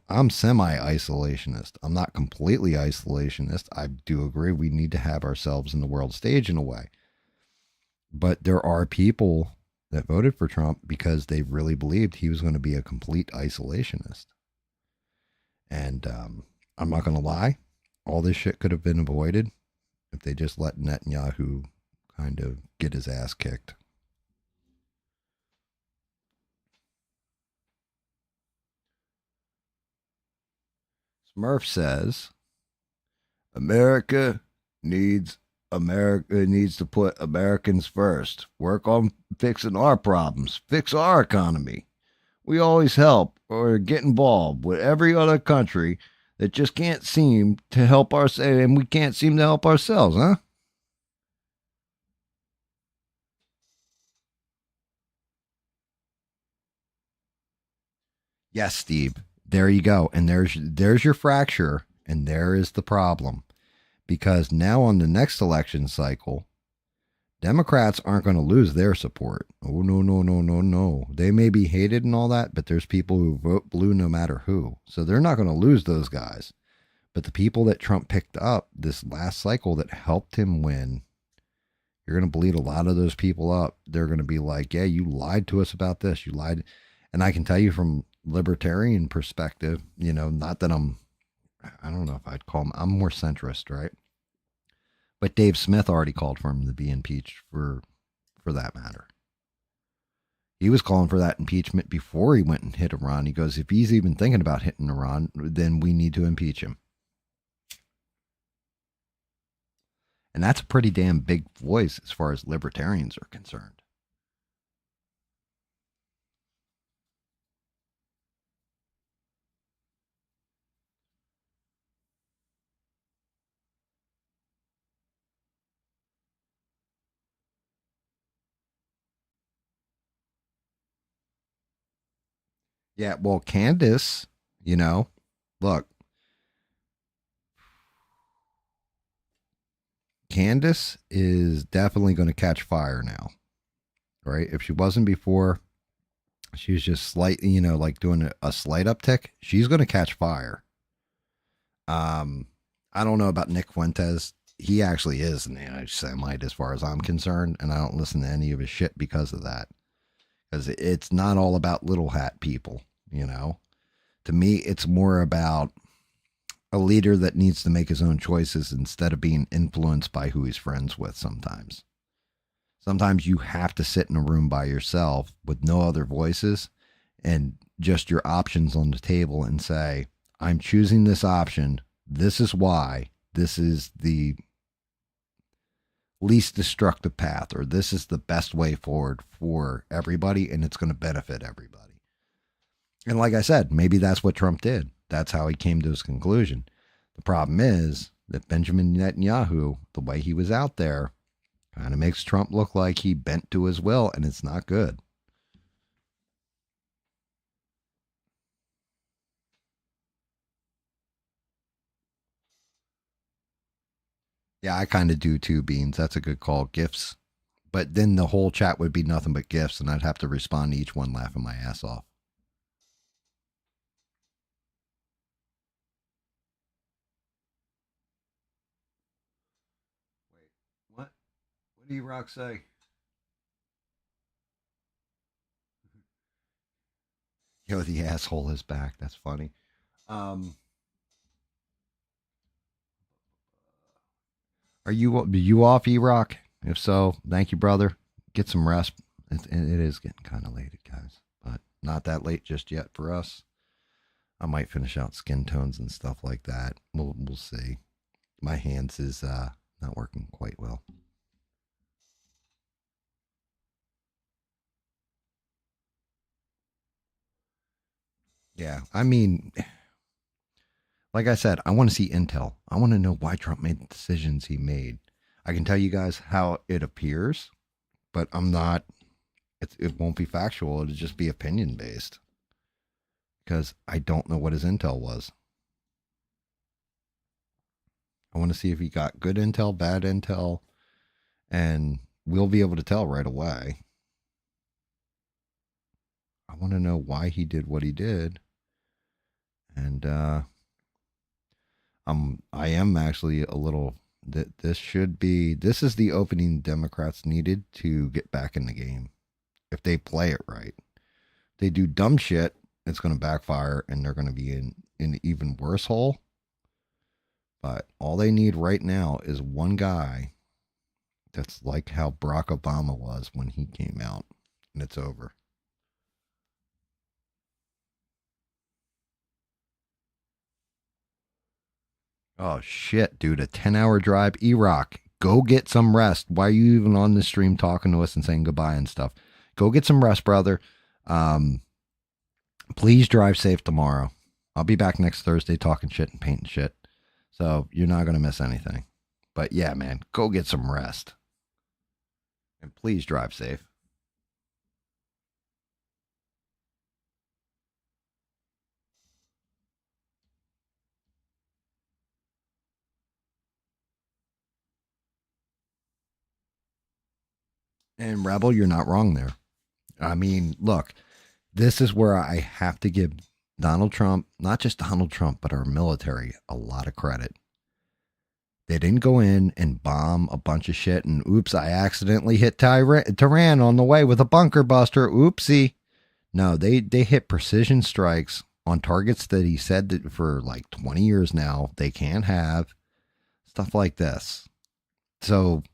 I'm semi-isolationist. I'm not completely isolationist. I do agree we need to have ourselves in the world stage in a way. But there are people that voted for Trump because they really believed he was going to be a complete isolationist. And I'm not going to lie, all this shit could have been avoided if they just let Netanyahu kind of get his ass kicked. Smurf says, America needs to put Americans first. Work on fixing our problems. Fix our economy. We always help or get involved with every other country that just can't seem to help ourselves, and we can't seem to help ourselves, huh? Yes, Steve. There you go. And there's your fracture, and there is the problem. Because now on the next election cycle, Democrats aren't going to lose their support. Oh, no, no, no, no, no. They may be hated and all that, but there's people who vote blue no matter who. So they're not going to lose those guys. But the people that Trump picked up this last cycle that helped him win, you're going to bleed a lot of those people up. They're going to be like, yeah, you lied to us about this. You lied. And I can tell you from libertarian perspective, not that I don't know if I'd call him, I'm more centrist, right? But Dave Smith already called for him to be impeached for that matter. He was calling for that impeachment before he went and hit Iran. He goes, if he's even thinking about hitting Iran, then we need to impeach him. And that's a pretty damn big voice as far as libertarians are concerned. Yeah, well, Candace, look, Candace is definitely going to catch fire now, right? If she wasn't before, she was just slightly, like doing a slight uptick. She's going to catch fire. I don't know about Nick Fuentes. He actually is an anti-Semite as far as I'm concerned, and I don't listen to any of his shit because of that. Because it's not all about little hat people, To me, it's more about a leader that needs to make his own choices instead of being influenced by who he's friends with sometimes. Sometimes you have to sit in a room by yourself with no other voices and just your options on the table and say, I'm choosing this option. This is why. This is the least destructive path, or this is the best way forward for everybody, and it's going to benefit everybody. And like I said, maybe that's what Trump did. That's how he came to his conclusion. The problem is that Benjamin Netanyahu, the way he was out there, kind of makes Trump look like he bent to his will, and it's not good. Yeah, I kind of do too, Beans. That's a good call. Gifts. But then the whole chat would be nothing but gifts, and I'd have to respond to each one laughing my ass off. Wait, what? What do you rock say? Yo, the asshole is back. That's funny. Are you off, E-Rock? If so, thank you, brother. Get some rest. It is getting kind of late, guys. But not that late just yet for us. I might finish out skin tones and stuff like that. We'll see. My hands is not working quite well. Yeah, I mean, like I said, I want to see intel. I want to know why Trump made the decisions he made. I can tell you guys how it appears, but I'm not. It won't be factual. It'll just be opinion based because I don't know what his intel was. I want to see if he got good intel, bad intel, and we'll be able to tell right away. I want to know why he did what he did. And I am actually a little this is the opening Democrats needed to get back in the game. If they play it right. If they do dumb shit, it's going to backfire and they're going to be in an even worse hole. But all they need right now is one guy that's like how Barack Obama was when he came out, and it's over. Oh shit, dude, a 10-hour drive. E-Rock, go get some rest. Why are you even on the stream talking to us and saying goodbye and stuff? Go get some rest, brother. Please drive safe tomorrow. I'll be back next Thursday talking shit and painting shit. So you're not going to miss anything. But yeah, man, go get some rest. And please drive safe. And Rebel, you're not wrong there. I mean, look, this is where I have to give Donald Trump, not just Donald Trump, but our military, a lot of credit. They didn't go in and bomb a bunch of shit and oops, I accidentally hit Tehran on the way with a bunker buster. Oopsie. No, they hit precision strikes on targets that he said that for like 20 years now they can't have. Stuff like this. So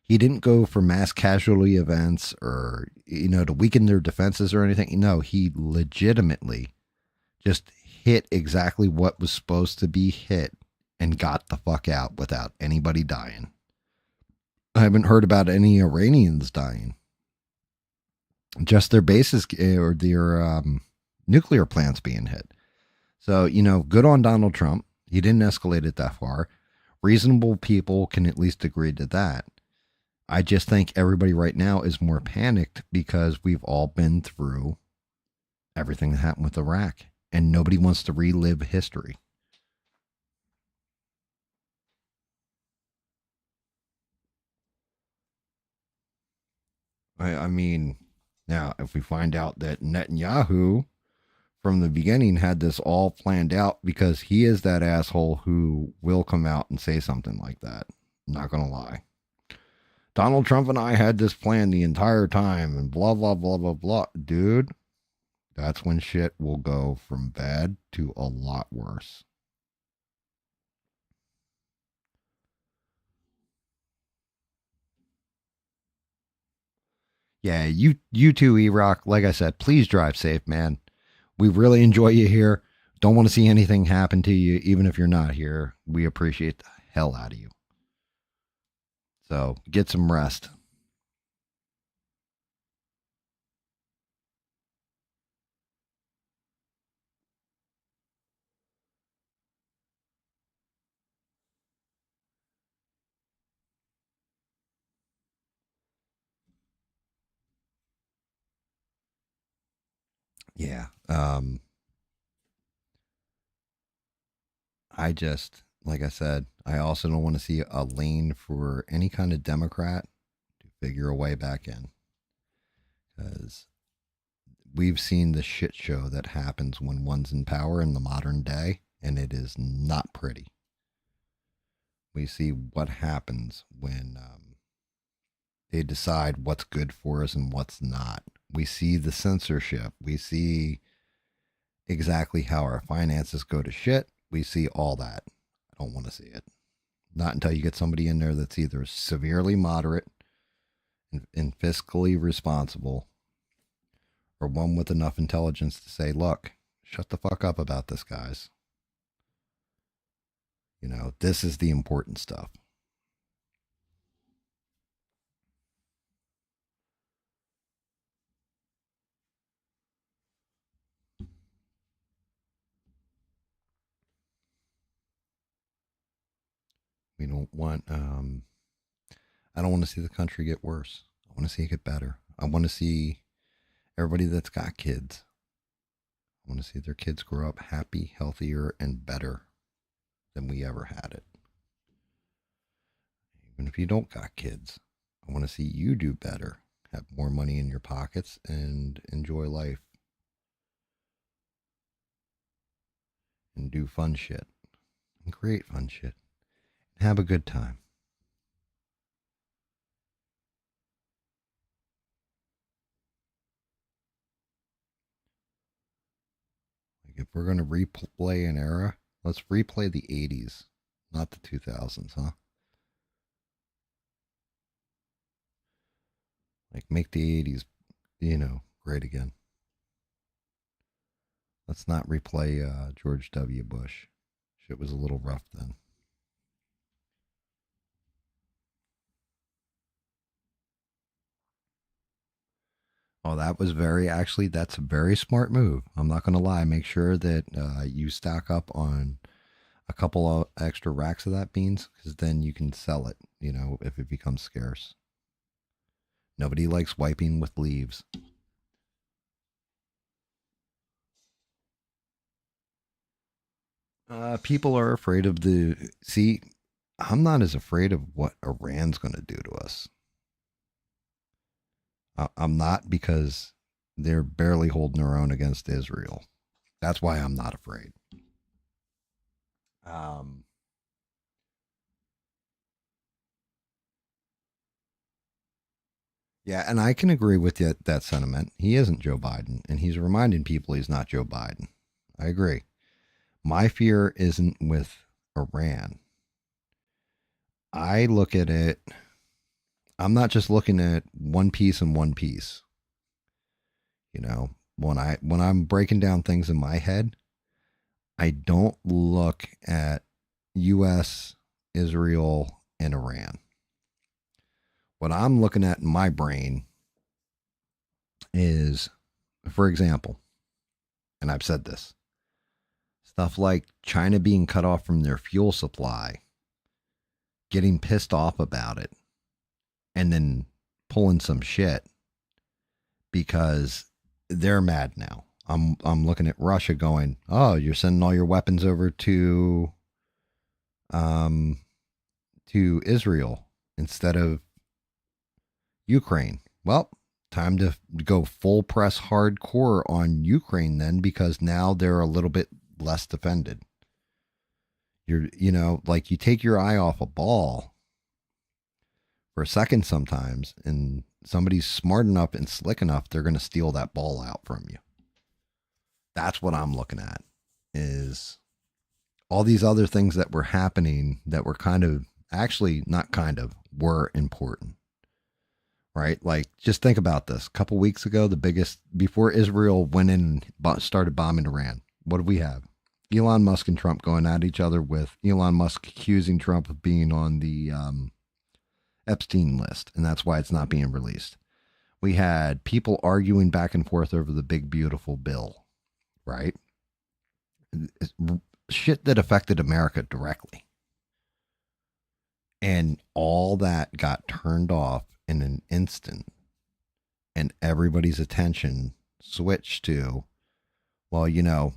he didn't go for mass casualty events or, to weaken their defenses or anything. No, he legitimately just hit exactly what was supposed to be hit and got the fuck out without anybody dying. I haven't heard about any Iranians dying. Just their bases or their nuclear plants being hit. So, good on Donald Trump. He didn't escalate it that far. Reasonable people can at least agree to that. I just think everybody right now is more panicked because we've all been through everything that happened with Iraq and nobody wants to relive history. I mean, now if we find out that Netanyahu from the beginning had this all planned out because he is that asshole who will come out and say something like that. I'm not going to lie. Donald Trump and I had this plan the entire time and blah, blah, blah, blah, blah. Dude, that's when shit will go from bad to a lot worse. Yeah, you too, E-Rock. Like I said, please drive safe, man. We really enjoy you here. Don't want to see anything happen to you, even if you're not here. We appreciate the hell out of you. So get some rest. Yeah. I just, like I said, I also don't want to see a lane for any kind of Democrat to figure a way back in. Because we've seen the shit show that happens when one's in power in the modern day, and it is not pretty. We see what happens when they decide what's good for us and what's not. We see the censorship. We see exactly how our finances go to shit. We see all that. I don't want to see it. Not until you get somebody in there that's either severely moderate and fiscally responsible, or one with enough intelligence to say, look, shut the fuck up about this, guys. You know, this is the important stuff. We don't want, I don't want to see the country get worse. I want to see it get better. I want to see everybody that's got kids. I want to see their kids grow up happy, healthier, and better than we ever had it. Even if you don't got kids, I want to see you do better, have more money in your pockets, and enjoy life. And do fun shit. And create fun shit. And have a good time. Like if we're going to replay an era, let's replay the 80s, not the 2000s, huh? Like make the 80s, you know, great again. Let's not replay George W. Bush. Shit was a little rough then. Oh, that was actually, that's a very smart move. I'm not going to lie. Make sure that you stock up on a couple of extra racks of that beans, because then you can sell it, you know, if it becomes scarce. Nobody likes wiping with leaves. People are afraid of see, I'm not as afraid of what Iran's going to do to us. I'm not, because they're barely holding their own against Israel. That's why I'm not afraid. Yeah, and I can agree with that sentiment. He isn't Joe Biden, and he's reminding people he's not Joe Biden. I agree. My fear isn't with Iran. I look at it, I'm not just looking at one piece and one piece. You know, when I'm breaking down things in my head, I don't look at US, Israel, and Iran. What I'm looking at in my brain is, for example, and I've said this, stuff like China being cut off from their fuel supply, getting pissed off about it, and then pulling some shit because they're mad now. I'm looking at Russia going, oh, you're sending all your weapons over to Israel instead of Ukraine. Well, time to go full press hardcore on Ukraine then, because now they're a little bit less defended. You know, like you take your eye off a ball for a second sometimes, and somebody's smart enough and slick enough, they're going to steal that ball out from you. That's what I'm looking at, is all these other things that were happening that were were important. Right? Like, just think about this. A couple weeks ago, before Israel went in and started bombing Iran, what did we have? Elon Musk and Trump going at each other, with Elon Musk accusing Trump of being on the Epstein list, and that's why it's not being released. We had people arguing back and forth over the big, beautiful bill, right? It's shit that affected America directly. And all that got turned off in an instant, and everybody's attention switched to, well, you know,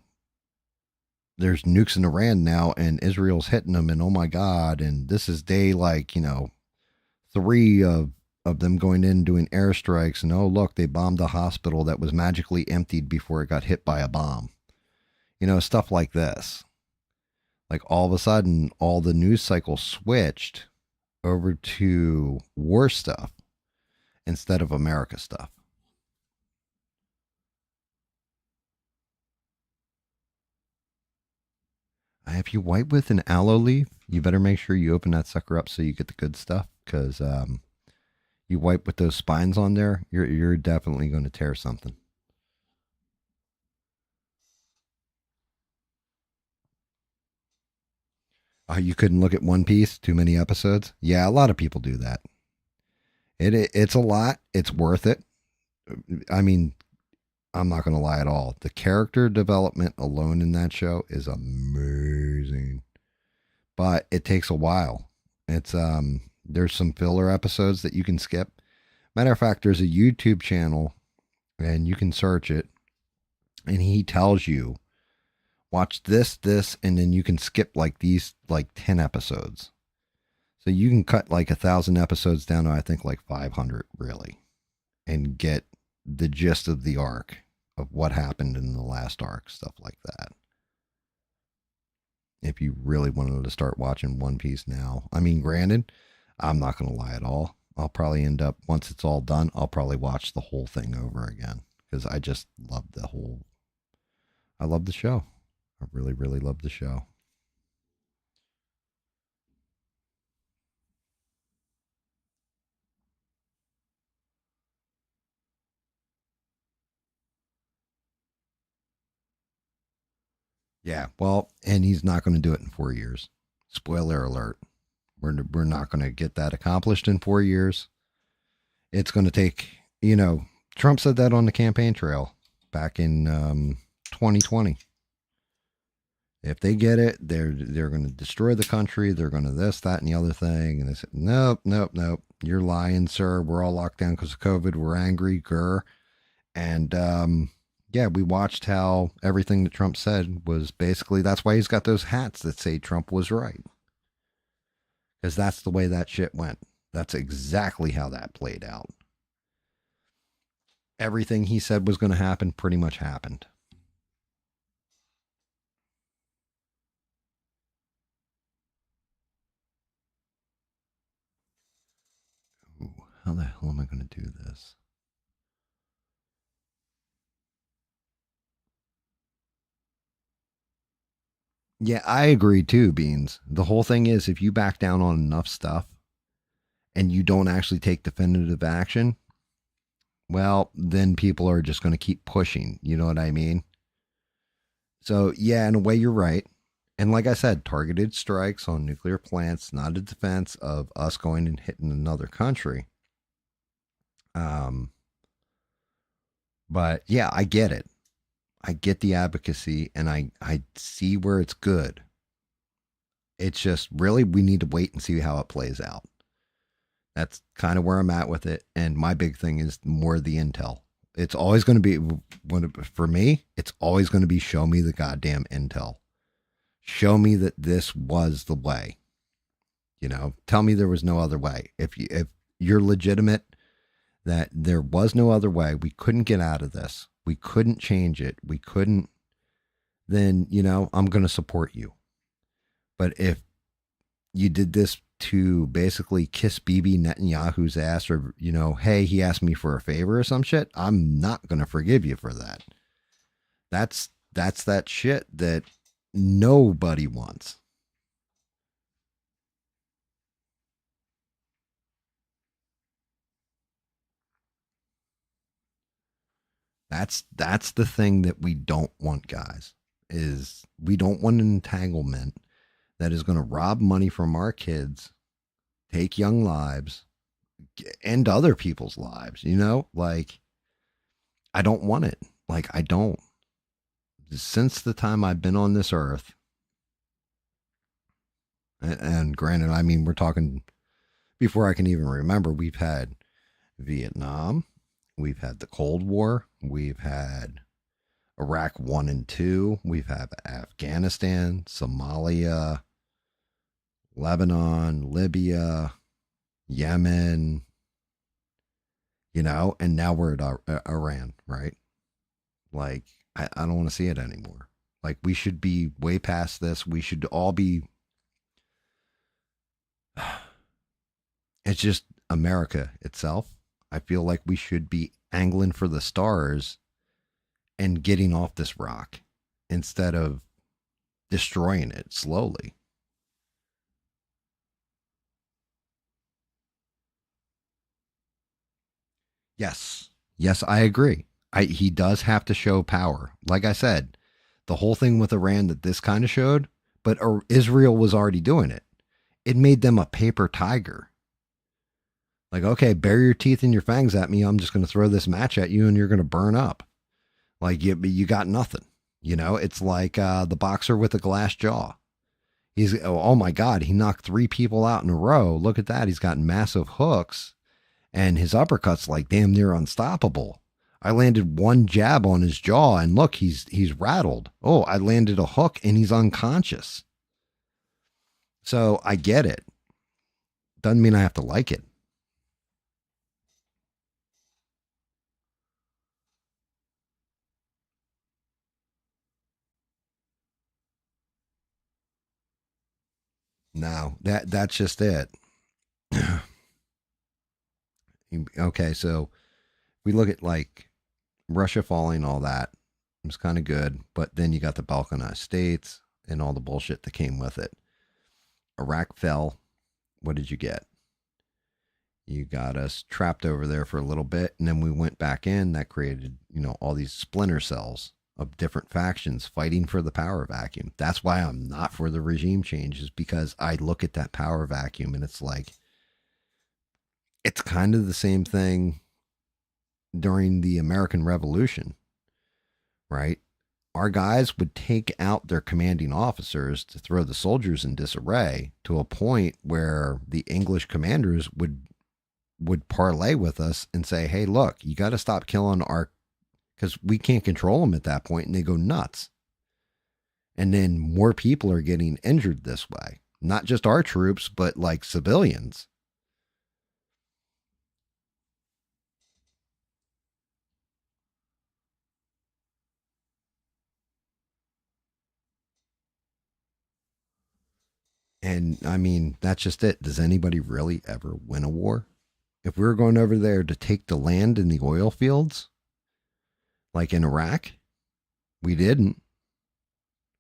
there's nukes in Iran now, and Israel's hitting them, and oh my God, and this is day, like, you know, 3 of them going in doing airstrikes, and oh look, they bombed a hospital that was magically emptied before it got hit by a bomb. You know, stuff like this. Like, all of a sudden, all the news cycle switched over to war stuff instead of America stuff. If you wipe with an aloe leaf, you better make sure you open that sucker up so you get the good stuff, because you wipe with those spines on there, you're definitely going to tear something. You couldn't look at One Piece, too many episodes. Yeah, a lot of people do that. It's a lot. It's worth it. I mean, I'm not going to lie at all. The character development alone in that show is amazing. But it takes a while. It's there's some filler episodes that you can skip. Matter of fact, there's a YouTube channel and you can search it and he tells you watch this, and then you can skip like these like 10 episodes. So you can cut like 1,000 episodes down to I think like 500 really, and get the gist of the arc of what happened in the last arc, stuff like that. If you really wanted to start watching One Piece now, I mean, granted, I'm not going to lie at all. I'll probably end up, once it's all done, I'll probably watch the whole thing over again because I just love I love the show. I really, really love the show. Yeah, well, and he's not going to do it in 4 years. Spoiler alert. We're not going to get that accomplished in 4 years. It's going to take, Trump said that on the campaign trail back in 2020. If they get it, they're going to destroy the country. They're going to this, that, and the other thing. And they said, nope. You're lying, sir. We're all locked down because of COVID. We're angry, grr. And yeah, we watched how everything that Trump said was basically, that's why he's got those hats that say Trump was right. Because that's the way that shit went. That's exactly how that played out. Everything he said was going to happen pretty much happened. Ooh, how the hell am I going to do this? Yeah, I agree too, Beans. The whole thing is if you back down on enough stuff and you don't actually take definitive action, well, then people are just going to keep pushing. You know what I mean? So, yeah, in a way, you're right. And like I said, targeted strikes on nuclear plants, not a defense of us going and hitting another country. But yeah, I get it. I get the advocacy and I see where it's good. It's just really, we need to wait and see how it plays out. That's kind of where I'm at with it. And my big thing is more the intel. It's always going to be, for me, it's always going to be show me the goddamn intel. Show me that this was the way. Tell me there was no other way. If you're legitimate, that there was no other way, we couldn't get out of this, we couldn't change it, we couldn't, then, I'm going to support you. But if you did this to basically kiss Bibi Netanyahu's ass, or, hey, he asked me for a favor or some shit, I'm not going to forgive you for that. That's that shit that nobody wants. That's the thing that we don't want, guys, is we don't want an entanglement that is going to rob money from our kids, take young lives, end other people's lives, like, I don't want it. Like, I don't. Since the time I've been on this earth, and granted, I mean, we're talking before I can even remember, we've had Vietnam, we've had the Cold War, we've had Iraq 1 and 2, we've had Afghanistan, Somalia, Lebanon, Libya, Yemen, and now we're at Iran, right? Like, I don't want to see it anymore. Like, we should be way past this. We should all be. It's just America itself. I feel like we should be angling for the stars and getting off this rock instead of destroying it slowly. Yes. Yes, I agree. He does have to show power. Like I said, the whole thing with Iran that this kind of showed, but Israel was already doing it. It made them a paper tiger. Like, okay, bury your teeth and your fangs at me. I'm just going to throw this match at you and you're going to burn up. Like, you got nothing. You know, it's like the boxer with the glass jaw. Oh my God, he knocked 3 people out in a row. Look at that. He's got massive hooks and his uppercut's like damn near unstoppable. I landed 1 jab on his jaw and look, he's rattled. Oh, I landed a hook and he's unconscious. So I get it. Doesn't mean I have to like it. No, that's just it. Okay, so we look at like Russia falling, all that. It was kind of good, but then you got the Balkanized states and all the bullshit that came with it. Iraq fell. What did you get? You got us trapped over there for a little bit, and then we went back in. That created, all these splinter cells of different factions fighting for the power vacuum. That's why I'm not for the regime changes, because I look at that power vacuum and it's like, it's kind of the same thing during the American Revolution, right? Our guys would take out their commanding officers to throw the soldiers in disarray, to a point where the English commanders would parlay with us and say, hey, look, you got to stop killing because we can't control them at that point, and they go nuts. And then more people are getting injured this way. Not just our troops, but like civilians. And I mean, that's just it. Does anybody really ever win a war? If we were going over there to take the land in the oil fields, like in Iraq, we didn't.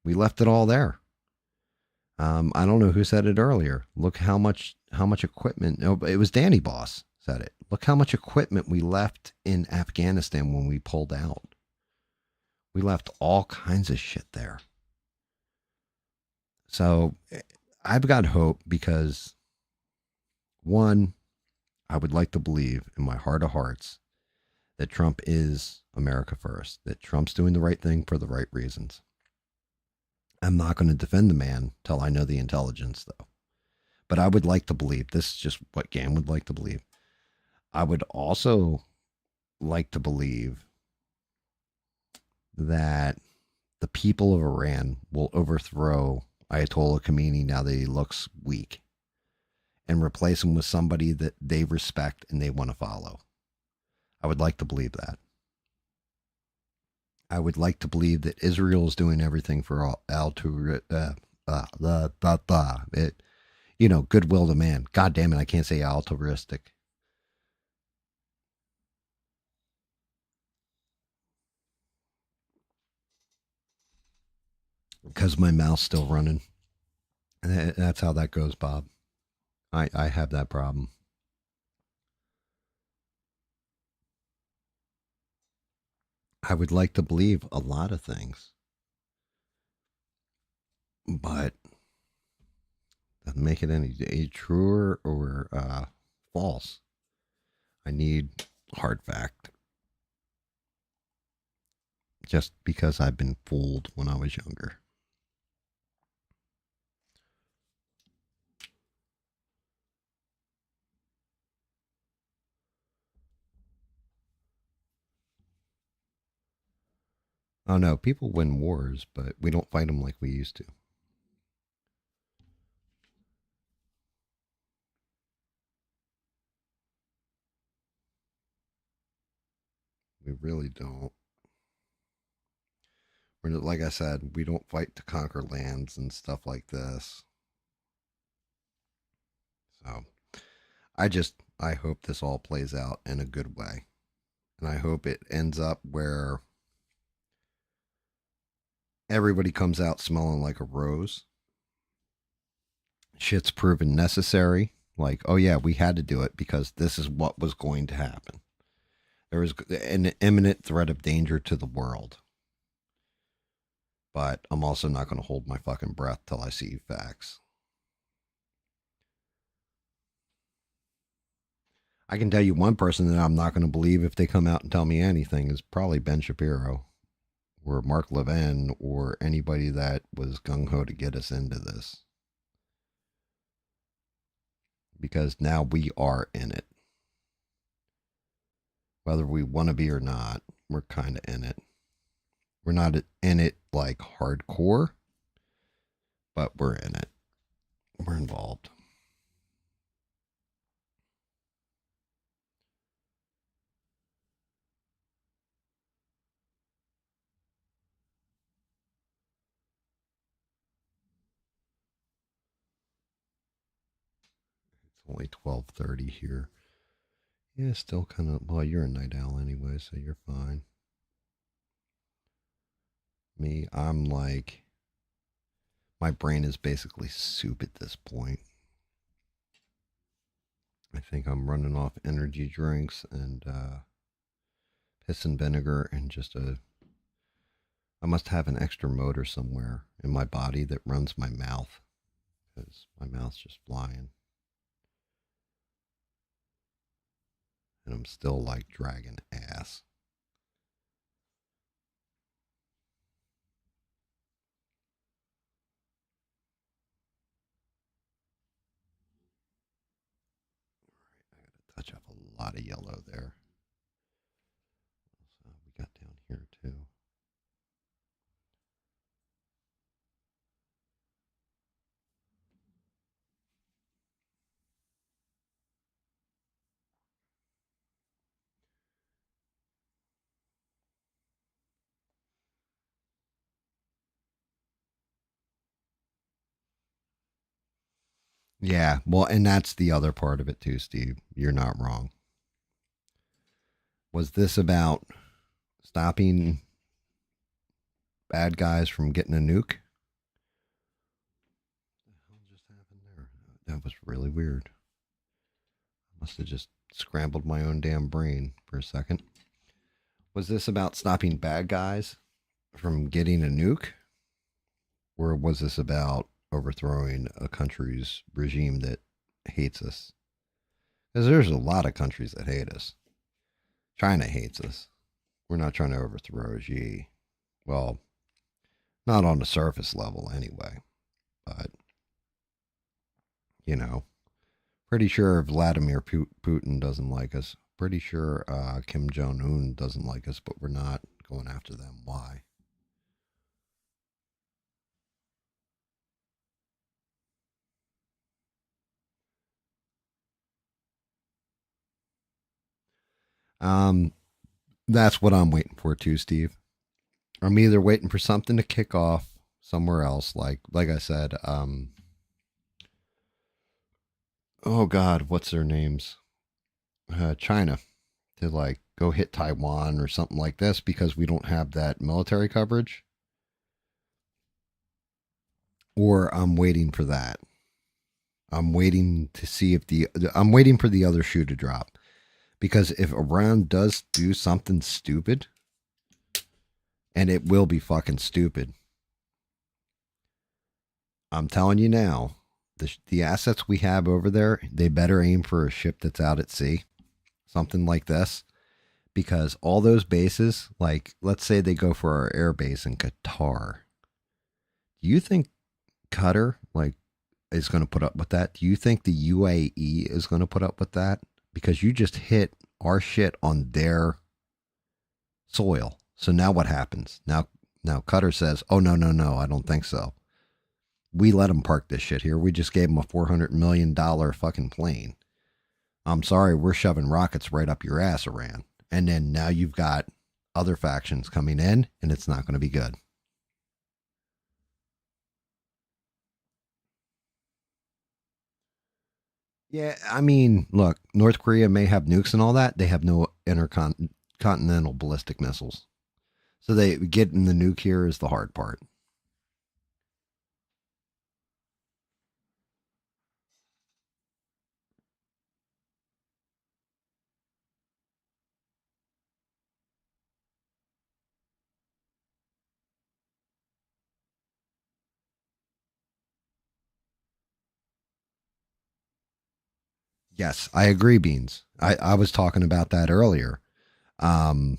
We left it all there. I don't know who said it earlier. Look how much equipment. No, it was Danny Boss said it. Look how much equipment we left in Afghanistan when we pulled out. We left all kinds of shit there. So I've got hope because, one, I would like to believe in my heart of hearts that Trump is America first, that Trump's doing the right thing for the right reasons. I'm not going to defend the man till I know the intelligence, though. But I would like to believe, this is just what GAM would like to believe. I would also like to believe that the people of Iran will overthrow Ayatollah Khomeini now that he looks weak, and replace him with somebody that they respect and they want to follow. I would like to believe that. I would like to believe that Israel is doing everything for goodwill to man. God damn it, I can't say altruistic. Because my mouth's still running. That's how that goes, Bob. I have that problem. I would like to believe a lot of things, but doesn't make it any truer or false. I need hard fact. Just because I've been fooled when I was younger. Oh no, people win wars, but we don't fight them like we used to. We really don't. Like I said, we don't fight to conquer lands and stuff like this. So I hope this all plays out in a good way. And I hope it ends up where everybody comes out smelling like a rose. Shit's proven necessary. Like, oh yeah, we had to do it because this is what was going to happen. There was an imminent threat of danger to the world. but I'm also not going to hold my fucking breath till I see facts. I can tell you one person that I'm not going to believe if they come out and tell me anything is probably Ben Shapiro or Mark Levin or anybody that was gung-ho to get us into this. Because now we are in it. Whether we want to be or not, we're kind of in it. We're not in it like hardcore, but we're in it. We're involved. It's only 12:30 here. Yeah, still kind of, well, you're a night owl anyway, so you're fine. Me, I'm like, my brain is basically soup at this point. I think I'm running off energy drinks and piss and vinegar and just I must have an extra motor somewhere in my body that runs my mouth because my mouth's just flying. And I'm still like dragging ass. I gotta touch up a lot of yellow there. So we got down here too. Yeah, well, and that's the other part of it too, Steve. You're not wrong. Was this about stopping bad guys from getting a nuke? What the hell just happened there? That was really weird. I must have just scrambled my own damn brain for a second. Was this about stopping bad guys from getting a nuke? Or was this about overthrowing a country's regime that hates us? Because there's a lot of countries that hate us. China hates us. We're not trying to overthrow Xi. Well, not on the surface level anyway. But, you know, pretty sure Vladimir Putin doesn't like us. Pretty sure Kim Jong-un doesn't like us, but we're not going after them. Why? That's what I'm waiting for too, Steve. I'm either waiting for something to kick off somewhere else, like I said, oh God, what's their names? China to like go hit Taiwan or something like this because we don't have that military coverage. Or I'm waiting for that. I'm waiting to see if I'm waiting for the other shoe to drop. Because if Iran does do something stupid, and it will be fucking stupid, I'm telling you now, the assets we have over there, they better aim for a ship that's out at sea. Something like this. Because all those bases, like, let's say they go for our air base in Qatar. Do you think Qatar, like, is going to put up with that? Do you think the UAE is going to put up with that? Because you just hit our shit on their soil. So now what happens? Now Qatar says, oh, no, I don't think so. We let them park this shit here. We just gave them a $400 million fucking plane. I'm sorry, we're shoving rockets right up your ass, Iran. And then now you've got other factions coming in, and it's not going to be good. Yeah, I mean, look, North Korea may have nukes and all that. They have no intercontinental ballistic missiles. So they getting the nuke here is the hard part. Yes, I agree, Beans. I was talking about that earlier. Them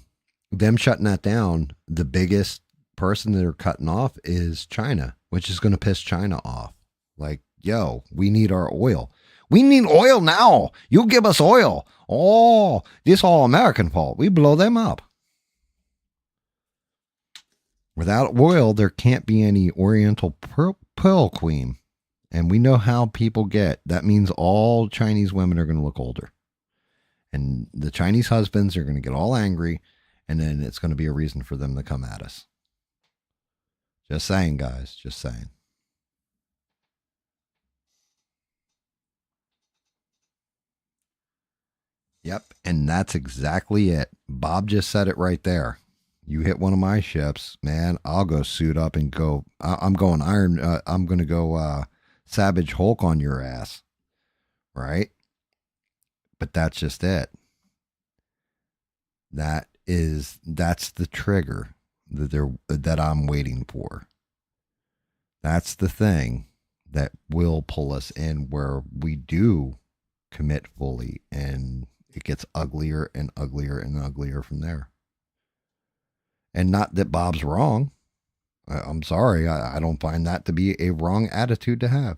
shutting that down, the biggest person they're cutting off is China, which is going to piss China off. Like, yo, we need our oil. We need oil now. You give us oil. Oh, this all American fault. We blow them up. Without oil, there can't be any Oriental Pearl Queen. And we know how people get. That means all Chinese women are going to look older. And the Chinese husbands are going to get all angry. And then it's going to be a reason for them to come at us. Just saying, guys. Just saying. Yep. And that's exactly it. Bob just said it right there. You hit one of my ships, man, I'll go suit up and go. I'm going Iron. I'm going to go Savage Hulk on your ass. Right? But that's just it. That's the trigger that I'm waiting for. That's the thing that will pull us in where we do commit fully, and it gets uglier and uglier and uglier from there. And not that Bob's wrong. I'm sorry. I don't find that to be a wrong attitude to have.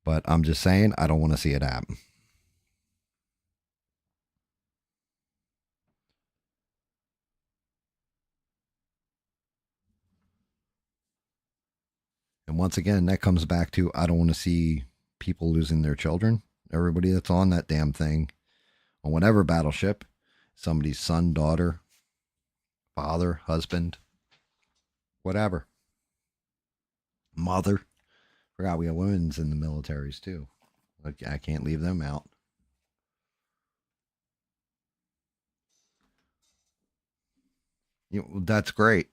But I'm just saying I don't want to see it happen. And once again, that comes back to I don't want to see people losing their children. Everybody that's on that damn thing, on whatever battleship, somebody's son, daughter, father, husband, whatever. Mother. Forgot we have women's in the militaries too. I can't leave them out. That's great.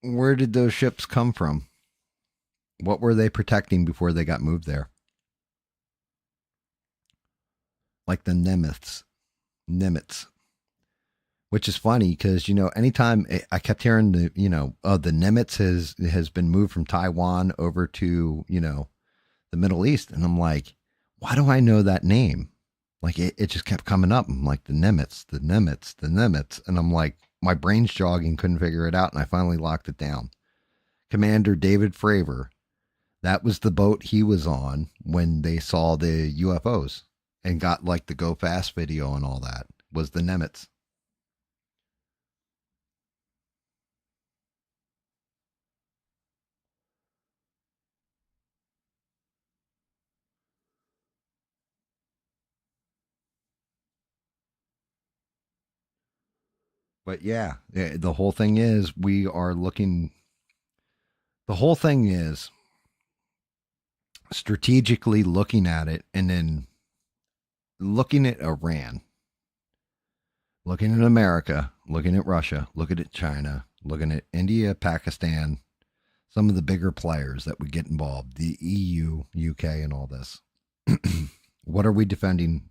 Where did those ships come from? What were they protecting before they got moved there? Like the Nimitz. Which is funny because, anytime I kept hearing the Nimitz has been moved from Taiwan over to, the Middle East. And I'm like, why do I know that name? Like it just kept coming up. I'm like, the Nimitz. And I'm like, my brain's jogging, couldn't figure it out. And I finally locked it down. Commander David Fravor. That was the boat he was on when they saw the UFOs and got like the Go Fast video and all that, was the Nimitz. But yeah, the whole thing is the whole thing is strategically looking at it and then looking at Iran, looking at America, looking at Russia, looking at China, looking at India, Pakistan, some of the bigger players that would get involved, the EU, UK, and all this. What are we defending,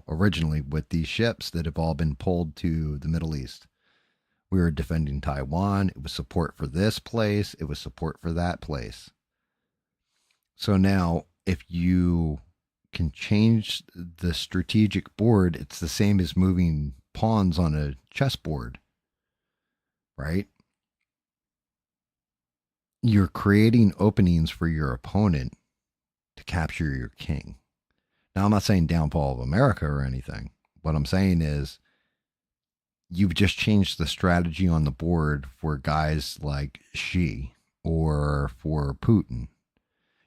originally with these ships that have all been pulled to the Middle East? We were defending Taiwan. It was support for this place. It was support for that place. So now, if you can change the strategic board, it's the same as moving pawns on a chessboard, right? You're creating openings for your opponent to capture your king. Now, I'm not saying downfall of America or anything. What I'm saying is you've just changed the strategy on the board for guys like Xi or for Putin.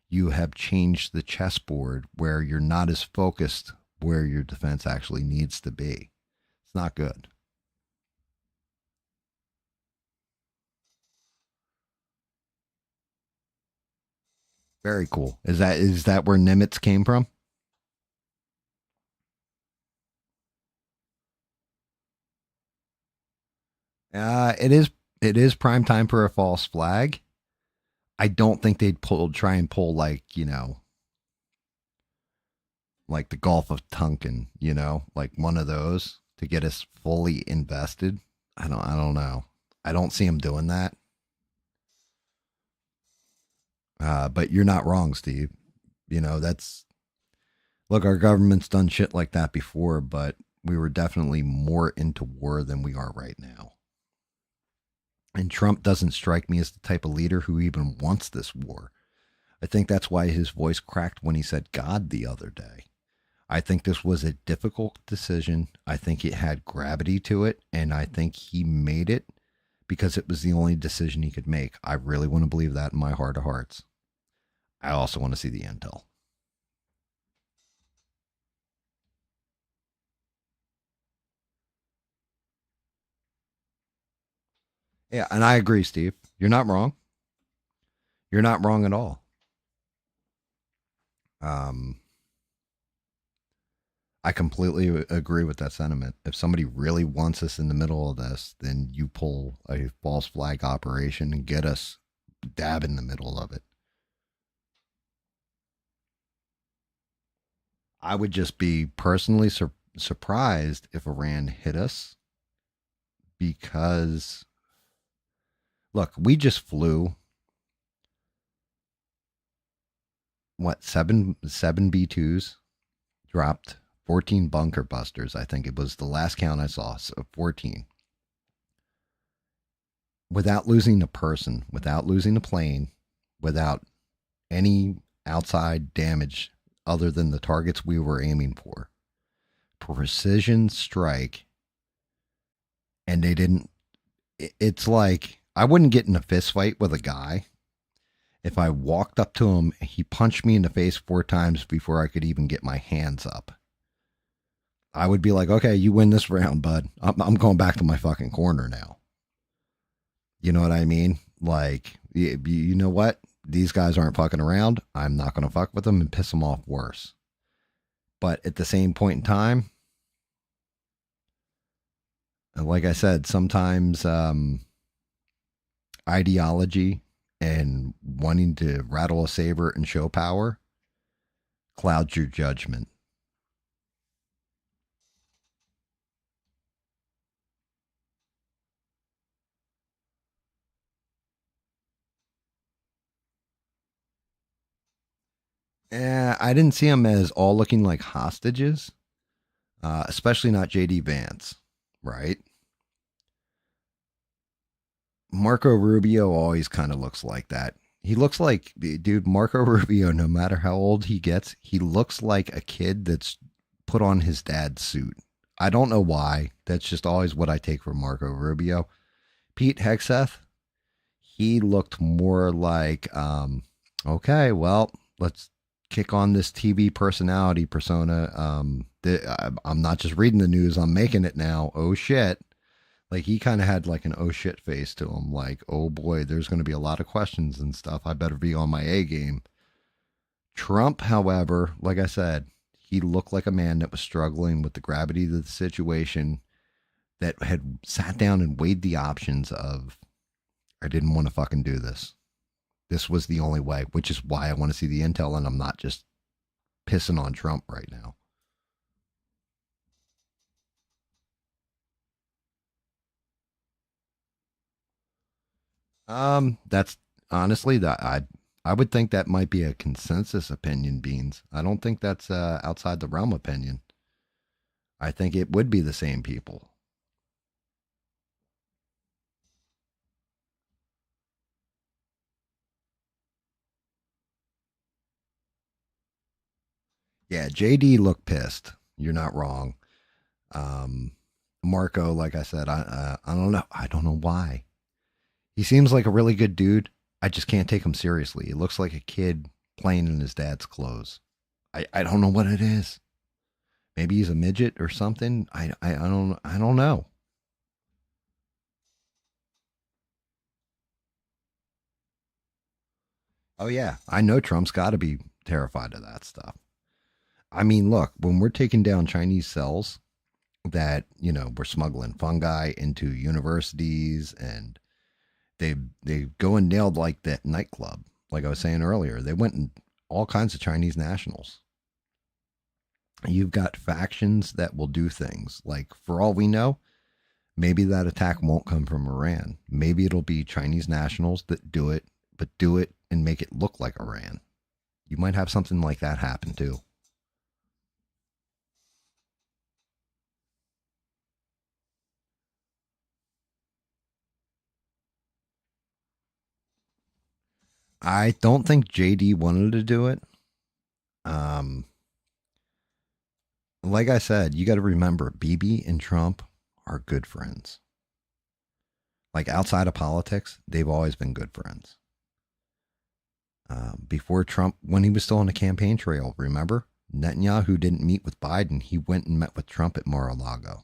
You have changed the chessboard where you're not as focused where your defense actually needs to be. It's not good. Very cool. Is that where Nimitz came from? It is prime time for a false flag. I don't think they'd try and pull like the Gulf of Tonkin, like one of those to get us fully invested. I don't know. I don't see them doing that. But you're not wrong, Steve. That's Look, our government's done shit like that before, but we were definitely more into war than we are right now. And Trump doesn't strike me as the type of leader who even wants this war. I think that's why his voice cracked when he said God the other day. I think this was a difficult decision. I think it had gravity to it, and I think he made it because it was the only decision he could make. I really want to believe that in my heart of hearts. I also want to see the intel. Yeah, and I agree, Steve. You're not wrong. You're not wrong at all. I completely agree with that sentiment. If somebody really wants us in the middle of this, then you pull a false flag operation and get us dab in the middle of it. I would just be personally surprised if Iran hit us because, look, we just flew seven B2s, dropped 14 bunker busters. I think it was the last count I saw, so 14. Without losing a person, without losing a plane, without any outside damage other than the targets we were aiming for. Precision strike. And they didn't. It's like I wouldn't get in a fist fight with a guy. If I walked up to him, he punched me in the face 4 times before I could even get my hands up. I would be like, okay, you win this round, bud. I'm going back to my fucking corner now. You know what I mean? Like, you know what? These guys aren't fucking around. I'm not going to fuck with them and piss them off worse. But at the same point in time, like I said, sometimes ideology and wanting to rattle a saber and show power clouds your judgment. I didn't see them as all looking like hostages, especially not JD Vance, right? Marco Rubio always kind of looks like that. He looks like, dude, Marco Rubio, no matter how old he gets, he looks like a kid that's put on his dad's suit. I don't know why. That's just always what I take from Marco Rubio. Pete Hegseth, he looked more like, okay, well, let's kick on this TV personality persona. I'm not just reading the news, I'm making it now. Oh shit. Like he kind of had like an oh shit face to him. Like, oh boy, there's going to be a lot of questions and stuff. I better be on my A game. Trump, however, like I said, he looked like a man that was struggling with the gravity of the situation, that had sat down and weighed the options of, I didn't want to fucking do this. This was the only way, which is why I want to see the intel, and I'm not just pissing on Trump right now. That's honestly that I would think that might be a consensus opinion, Beans. I don't think that's outside the realm opinion. I think it would be the same people. Yeah, JD looked pissed. You're not wrong. Marco, like I said, I don't know. I don't know why. He seems like a really good dude. I just can't take him seriously. He looks like a kid playing in his dad's clothes. I don't know what it is. Maybe he's a midget or something. I don't know. Oh yeah, I know Trump's got to be terrified of that stuff. I mean, look, when we're taking down Chinese cells that, we're smuggling fungi into universities, and they go and nailed like that nightclub, like I was saying earlier. They went and all kinds of Chinese nationals. You've got factions that will do things. Like, for all we know, maybe that attack won't come from Iran. Maybe it'll be Chinese nationals that do it, but do it and make it look like Iran. You might have something like that happen too. I don't think JD wanted to do it. Like I said, you got to remember, BB and Trump are good friends. Like outside of politics, they've always been good friends. Before Trump, when he was still on the campaign trail, remember? Netanyahu didn't meet with Biden. He went and met with Trump at Mar-a-Lago.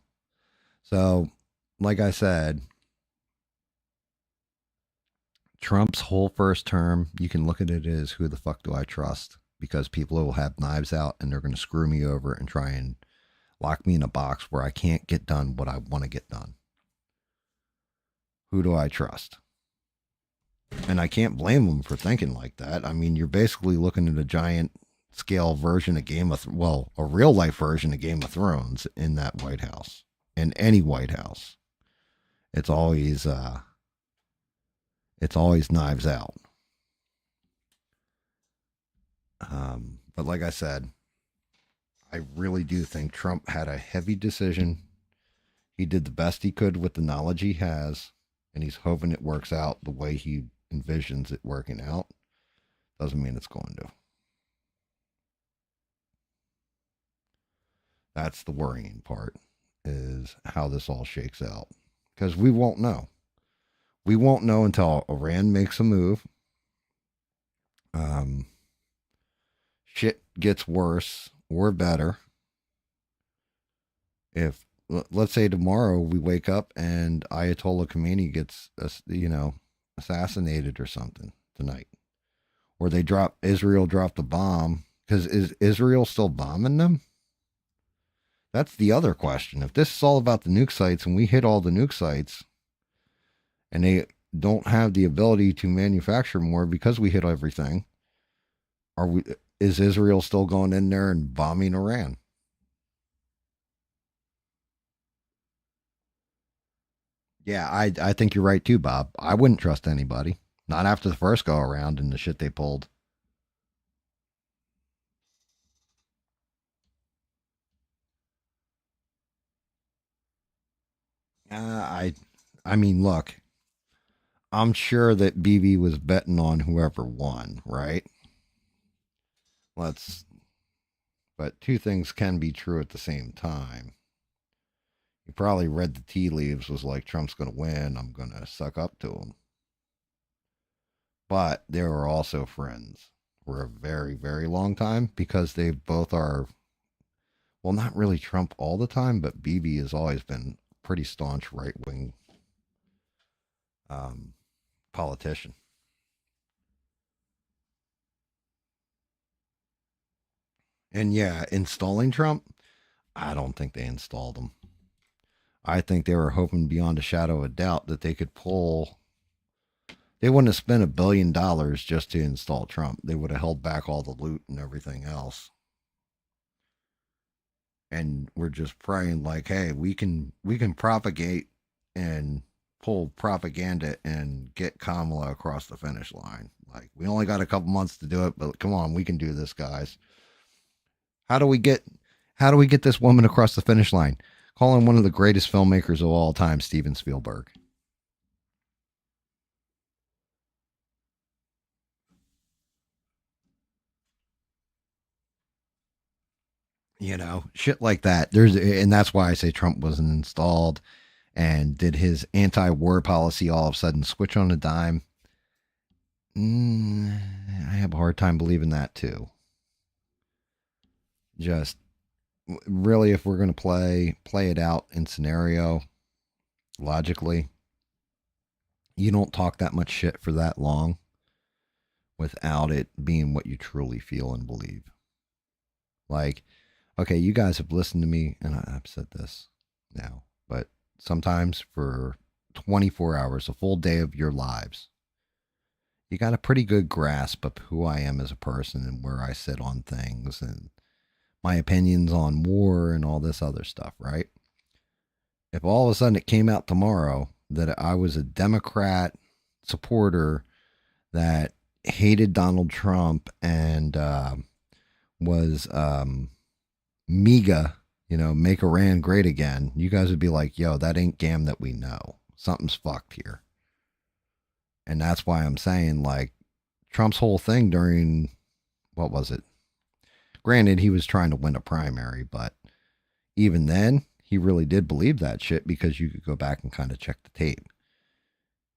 So, like I said, Trump's whole first term, you can look at it as who the fuck do I trust? Because people will have knives out and they're going to screw me over and try and lock me in a box where I can't get done what I want to get done. Who do I trust? And I can't blame them for thinking like that. I mean, you're basically looking at a giant scale version of a real life version of Game of Thrones in that White House. In any White House. It's always knives out. But like I said, I really do think Trump had a heavy decision. He did the best he could with the knowledge he has, and he's hoping it works out the way he envisions it working out. Doesn't mean it's going to. That's the worrying part, is how this all shakes out. Because we won't know. We won't know until Iran makes a move. Shit gets worse or better. If, let's say tomorrow we wake up and Ayatollah Khomeini gets, assassinated or something tonight. Or Israel dropped a bomb. Because is Israel still bombing them? That's the other question. If this is all about the nuke sites and we hit all the nuke sites and they don't have the ability to manufacture more because we hit everything, is Israel still going in there and bombing Iran? Yeah, I think you're right too, Bob. I wouldn't trust anybody. Not after the first go around and the shit they pulled. I mean, look, I'm sure that BB was betting on whoever won, right? But two things can be true at the same time. He probably read the tea leaves, was like, Trump's going to win. I'm going to suck up to him. But they were also friends for a very, very long time because they both are, well, not really Trump all the time, but BB has always been pretty staunch right-wing politician. And yeah, installing Trump, I don't think they installed him. I think they were hoping beyond a shadow of a doubt that they could pull. They wouldn't have spent $1 billion just to install Trump. They would have held back all the loot and everything else. And we're just praying like, hey, we can propagate and pull propaganda and get Kamala across the finish line. Like, we only got a couple months to do it, but come on, we can do this, guys. How do we get this woman across the finish line? Calling one of the greatest filmmakers of all time, Steven Spielberg. Shit like that. And that's why I say Trump wasn't installed. And did his anti-war policy all of a sudden switch on a dime? I have a hard time believing that too. Just really, if we're going to play it out in scenario logically, you don't talk that much shit for that long without it being what you truly feel and believe. Like, okay, you guys have listened to me, and I've said this now, but sometimes for 24 hours, a full day of your lives, you got a pretty good grasp of who I am as a person and where I sit on things and my opinions on war and all this other stuff, right? If all of a sudden it came out tomorrow that I was a Democrat supporter that hated Donald Trump and was MEGA, make Iran great again, you guys would be like, yo, that ain't GAM that we know. Something's fucked here. And that's why I'm saying, like, Trump's whole thing during, what was it? Granted, he was trying to win a primary, but even then, he really did believe that shit because you could go back and kind of check the tape.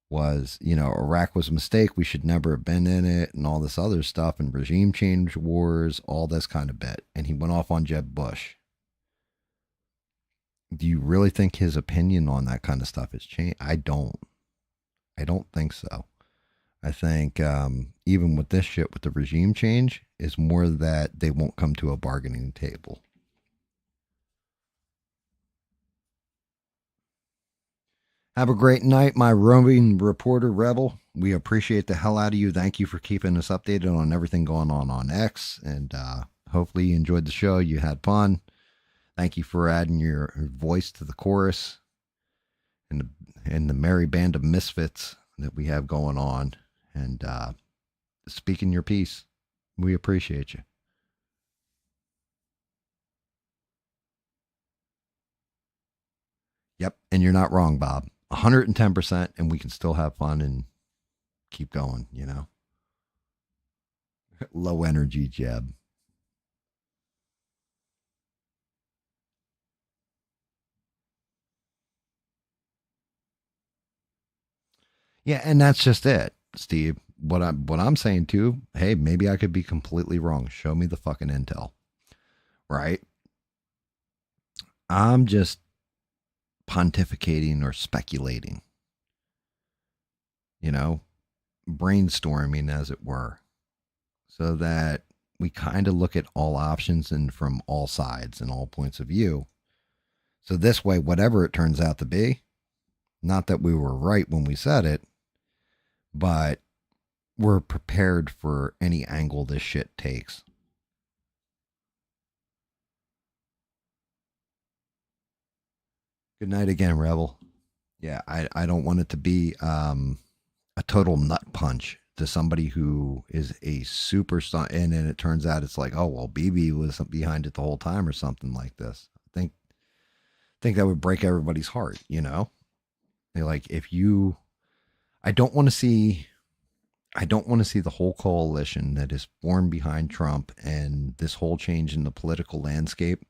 Was, Iraq was a mistake. We should never have been in it and all this other stuff and regime change wars, all this kind of bit. And he went off on Jeb Bush. Do you really think his opinion on that kind of stuff has changed? I don't think so. I think even with this shit, with the regime change, is more that they won't come to a bargaining table. Have a great night, my roving reporter Rebel. We appreciate the hell out of you. Thank you for keeping us updated on everything going on X. And hopefully you enjoyed the show. You had fun. Thank you for adding your voice to the chorus and the merry band of misfits that we have going on. And speaking your piece. We appreciate you. Yep. And you're not wrong, Bob. 110%, and we can still have fun and keep going, Low energy, Jeb. Yeah, and that's just it, Steve. What I'm saying too, hey, maybe I could be completely wrong. Show me the fucking intel. Right? I'm just pontificating or speculating, brainstorming as it were, so that we kind of look at all options and from all sides and all points of view. So this way, whatever it turns out to be, not that we were right when we said it, but we're prepared for any angle this shit takes. Good night again, Rebel. Yeah, I don't want it to be a total nut punch to somebody who is a superstar, and then it turns out it's like, oh well, BB was behind it the whole time or something like this. I think that would break everybody's heart. They're like, I don't want to see the whole coalition that is formed behind Trump and this whole change in the political landscape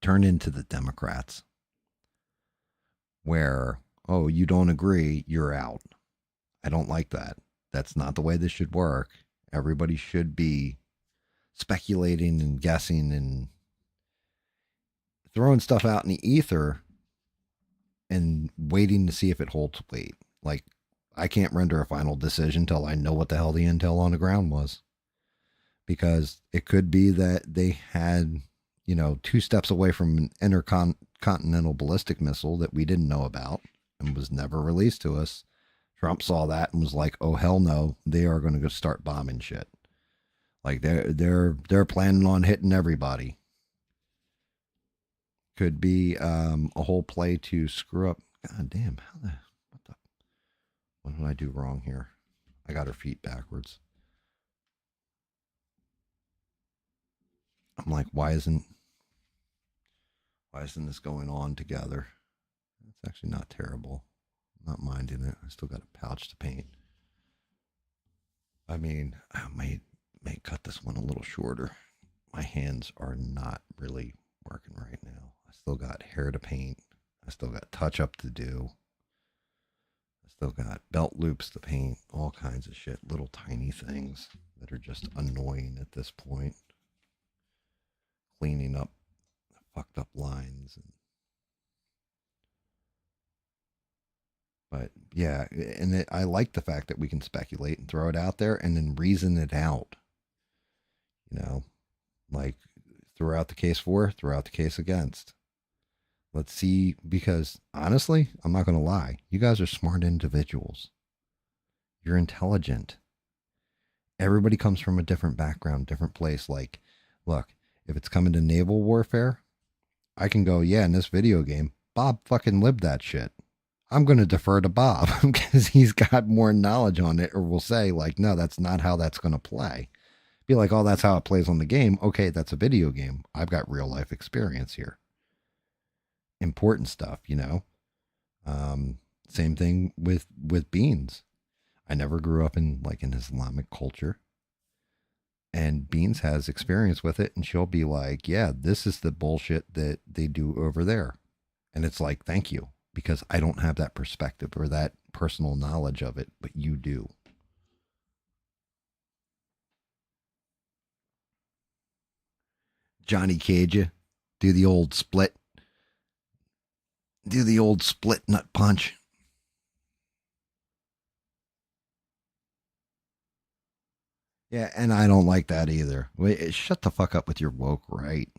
turn into the Democrats. Where, oh, you don't agree, you're out. I don't like that. That's not the way this should work. Everybody should be speculating and guessing and throwing stuff out in the ether and waiting to see if it holds weight. Like, I can't render a final decision till I know what the hell the intel on the ground was. Because it could be that they had, 2 steps away from an intercontinental ballistic missile that we didn't know about and was never released to us. Trump saw that and was like, "Oh hell no, they are going to go start bombing shit." Like they're planning on hitting everybody. Could be a whole play to screw up. God damn, what did I do wrong here? I got her feet backwards. I'm like, why isn't this going on together? It's actually not terrible. I'm not minding it. I still got a pouch to paint. I mean, I may cut this one a little shorter. My hands are not really working right now. I still got hair to paint. I still got touch up to do. I still got belt loops to paint. All kinds of shit. Little tiny things that are just annoying at this point. Cleaning up fucked up lines. But yeah, and I like the fact that we can speculate and throw it out there and then reason it out. Like throw out the case for, throw out the case against. Let's see, because honestly, I'm not going to lie. You guys are smart individuals. You're intelligent. Everybody comes from a different background, different place. Like, look, if it's coming to naval warfare, I can go, yeah, in this video game, Bob fucking lived that shit. I'm going to defer to Bob because he's got more knowledge on it, or will say like, no, that's not how that's going to play. Be like, oh, that's how it plays on the game. Okay, that's a video game. I've got real life experience here. Important stuff, Same thing with beans. I never grew up in like an Islamic culture. And Beans has experience with it, and she'll be like, yeah, this is the bullshit that they do over there. And it's like, thank you, because I don't have that perspective or that personal knowledge of it, but you do. Johnny Cage, do the old split. Do the old split nut punch. Yeah, and I don't like that either. Wait, shut the fuck up with your woke right.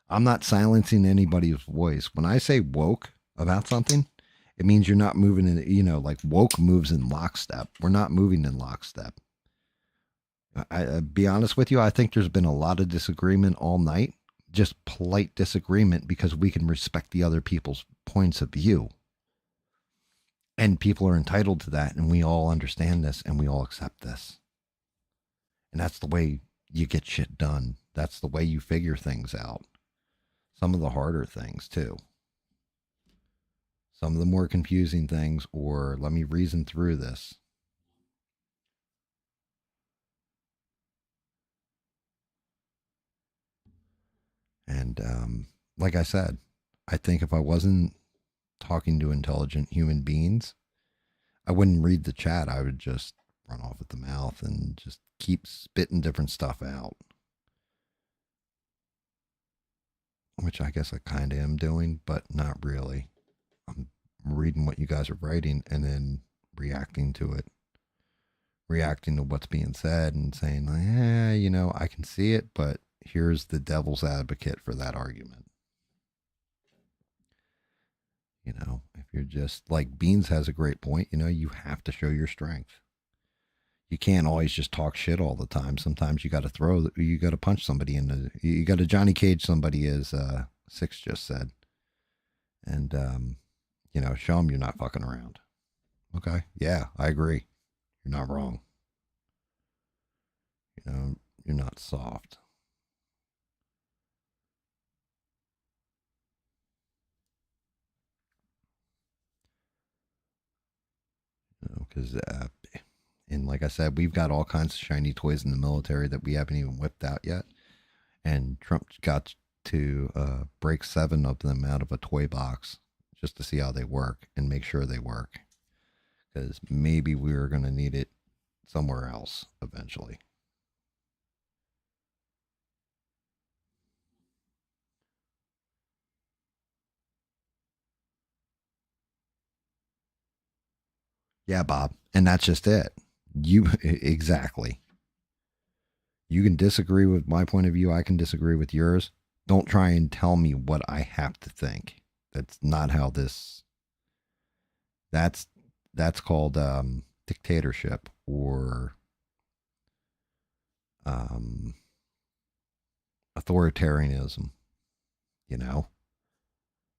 I'm not silencing anybody's voice. When I say woke about something, it means you're not moving in, like woke moves in lockstep. We're not moving in lockstep. I be honest with you, I think there's been a lot of disagreement all night, just polite disagreement because we can respect the other people's points of view. And people are entitled to that, and we all understand this and we all accept this. And that's the way you get shit done. That's the way you figure things out. Some of the harder things, too. Some of the more confusing things, or let me reason through this. And like I said, I think if I wasn't talking to intelligent human beings, I wouldn't read the chat. I would just run off at the mouth and just keep spitting different stuff out. Which I guess I kind of am doing, but not really. I'm reading what you guys are writing and then reacting to it. Reacting to what's being said and saying, I can see it, but here's the devil's advocate for that argument. If you're just like Beans has a great point, you have to show your strength. You can't always just talk shit all the time. Sometimes you got to punch somebody you got to Johnny Cage somebody, as Six just said. And, show them you're not fucking around. Okay. Yeah, I agree. You're not wrong. You're not soft. Because, and like I said, we've got all kinds of shiny toys in the military that we haven't even whipped out yet. And Trump got to break 7 of them out of a toy box just to see how they work and make sure they work. Because maybe we're going to need it somewhere else eventually. Yeah, Bob. And that's just it. Exactly. You can disagree with my point of view. I can disagree with yours. Don't try and tell me what I have to think. That's not how this. That's called dictatorship or authoritarianism.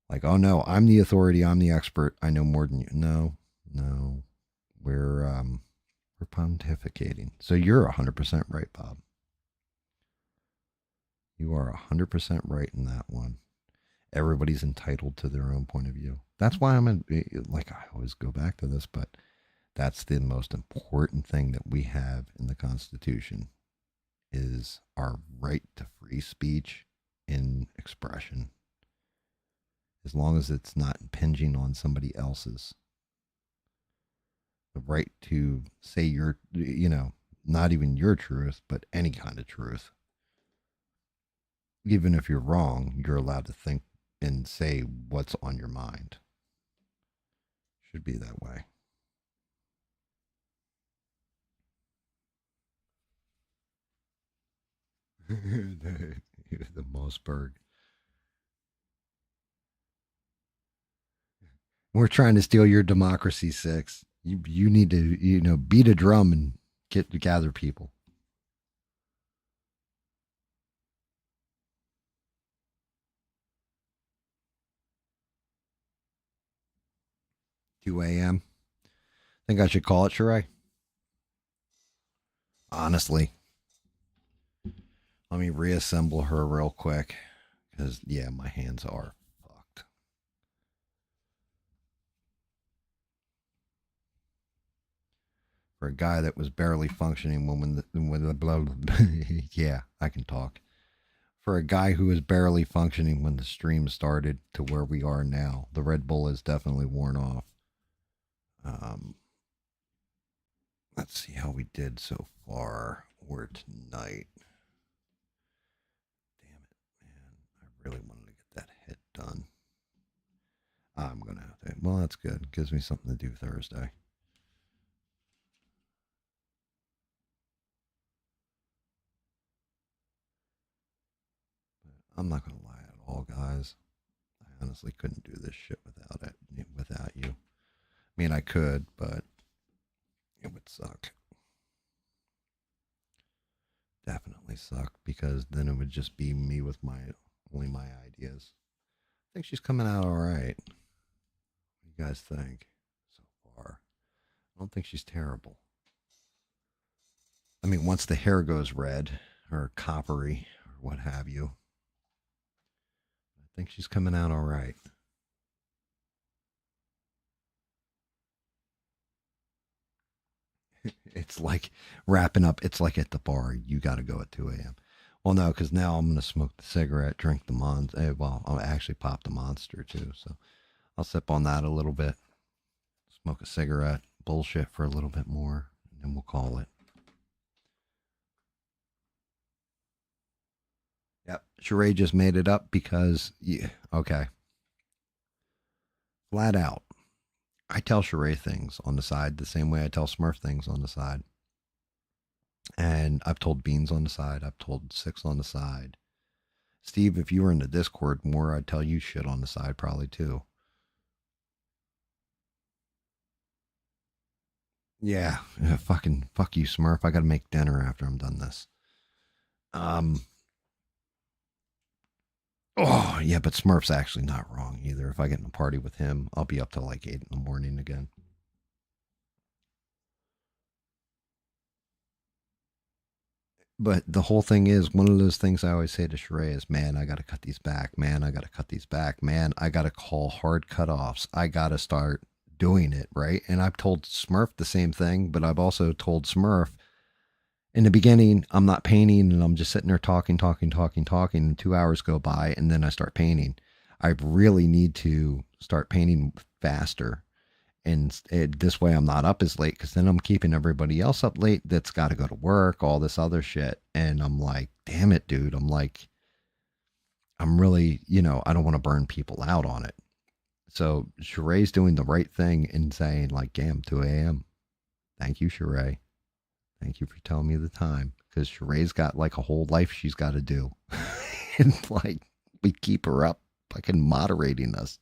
Like, oh no, I'm the authority. I'm the expert. I know more than you. No, we're pontificating. So you're 100% right, Bob. You are 100% right in that one. Everybody's entitled to their own point of view. That's why I always go back to this, but that's the most important thing that we have in the Constitution is our right to free speech and expression. As long as it's not impinging on somebody else's. The right to say your, not even your truth, but any kind of truth. Even if you're wrong, you're allowed to think and say what's on your mind. Should be that way. the Mossberg. We're trying to steal your democracy, Six. You need to, beat a drum and gather people. 2 a.m. Think I should call it, Sheree? Honestly. Let me reassemble her real quick. Because, yeah, my hands are fucked. For a guy that was barely functioning when the blah, blah, blah yeah, I can talk. For a guy who was barely functioning when the stream started to where we are now, the Red Bull is definitely worn off. Let's see how we did so far. We're tonight. Damn it, man. I really wanted to get that hit done. I'm going to have to. Well, that's good. It gives me something to do Thursday. I'm not going to lie at all, guys. I honestly couldn't do this shit without you. I mean, I could, but it would suck. Definitely suck, because then it would just be me with only my ideas. I think she's coming out all right. What do you guys think so far? I don't think she's terrible. I mean, once the hair goes red or coppery or what have you, I think she's coming out all right. It's like wrapping up. It's like at the bar. You got to go at 2 a.m. Well, no, because now I'm going to smoke the cigarette, drink the Monster. Well, I'll actually pop the Monster too. So I'll sip on that a little bit, smoke a cigarette, bullshit for a little bit more, and then we'll call it. Yep. Sheree just made it up because, yeah, okay. Flat out. I tell Sheree things on the side the same way I tell Smurf things on the side. And I've told Beans on the side. I've told Six on the side. Steve, if you were in the Discord more, I'd tell you shit on the side probably too. Yeah, fuck you, Smurf. I gotta make dinner after I'm done this. Oh, yeah, but Smurf's actually not wrong either. If I get in a party with him, I'll be up till like 8 in the morning again. But the whole thing is, one of those things I always say to Sheree is, man, I got to cut these back. Man, I got to cut these back. Man, I got to call hard cutoffs. I got to start doing it, right? And I've told Smurf the same thing, but I've also told Smurf, in the beginning, I'm not painting and I'm just sitting there talking. And 2 hours go by and then I start painting. I really need to start painting faster. And this way I'm not up as late, because then I'm keeping everybody else up late that's got to go to work, all this other shit. And I'm like, damn it, dude. I'm really, I don't want to burn people out on it. So Sheree's doing the right thing and saying like, GAM, 2 a.m. Thank you, Sheree. Thank you for telling me the time, because Sheree's got like a whole life she's got to do. And like, we keep her up fucking moderating us.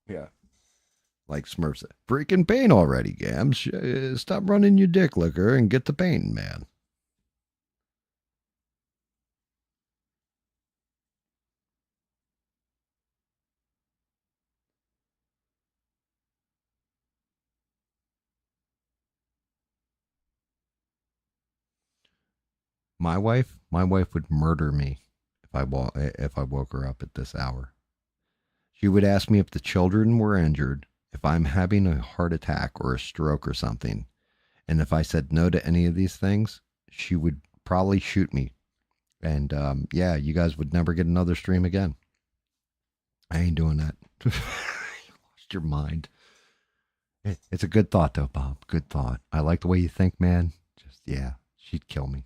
Yeah. Like Smurf said, freaking paint already, Gams. Stop running your dick liquor and get to painting, man. My wife would murder me if I woke her up at this hour. She would ask me if the children were injured, if I'm having a heart attack or a stroke or something. And if I said no to any of these things, she would probably shoot me. And yeah, you guys would never get another stream again. I ain't doing that. You lost your mind. It's a good thought, though, Bob. Good thought. I like the way you think, man. Just, yeah, she'd kill me.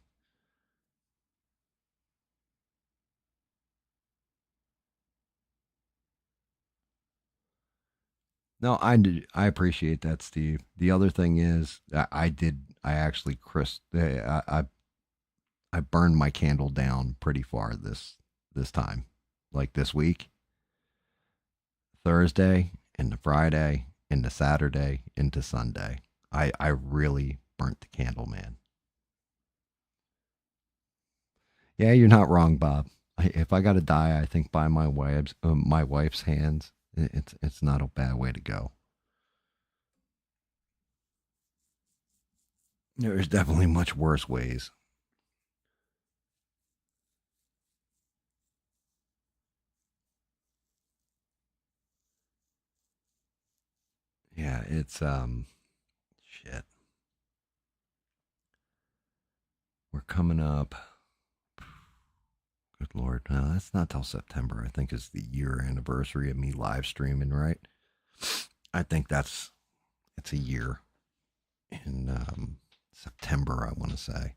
No, I appreciate that, Steve. The other thing is, I actually, I burned my candle down pretty far this time, like this week. Thursday into Friday into Saturday into Sunday. I really burnt the candle, man. Yeah, you're not wrong, Bob. If I got to die, I think by my wife's hands, it's not a bad way to go. There's definitely much worse ways. Yeah, it's shit. We're coming up. Good Lord. No, that's not till September. I think is the year anniversary of me live streaming, right? I think it's a year in September, I want to say.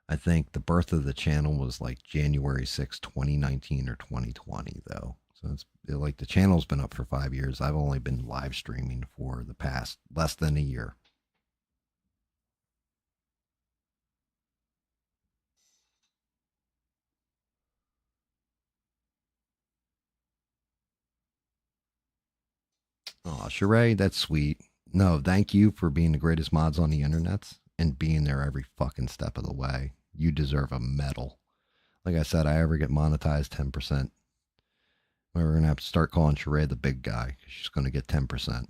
I think the birth of the channel was like January 6, 2019 or 2020, though. So it's like the channel's been up for 5 years. I've only been live streaming for the past less than a year. Oh, Sheree, that's sweet. No, thank you for being the greatest mods on the internets and being there every fucking step of the way. You deserve a medal. Like I said, I ever get monetized 10%. We're going to have to start calling Sheree the big guy. She's going to get 10%.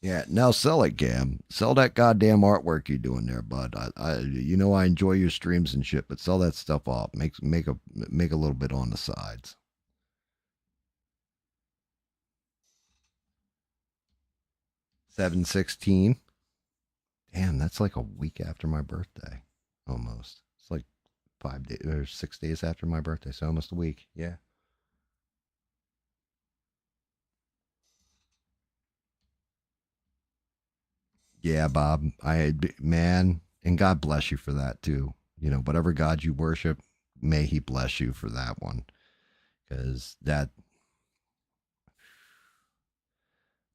Yeah, now sell it, Gam. Sell that goddamn artwork you're doing there, bud. I enjoy your streams and shit, but sell that stuff off. Make a little bit on the sides. $7.16. Damn, that's like a week after my birthday, almost. It's like 5 days or 6 days after my birthday, so almost a week. Yeah. Yeah, Bob. Man, and God bless you for that too. Whatever God you worship, may He bless you for that one, because that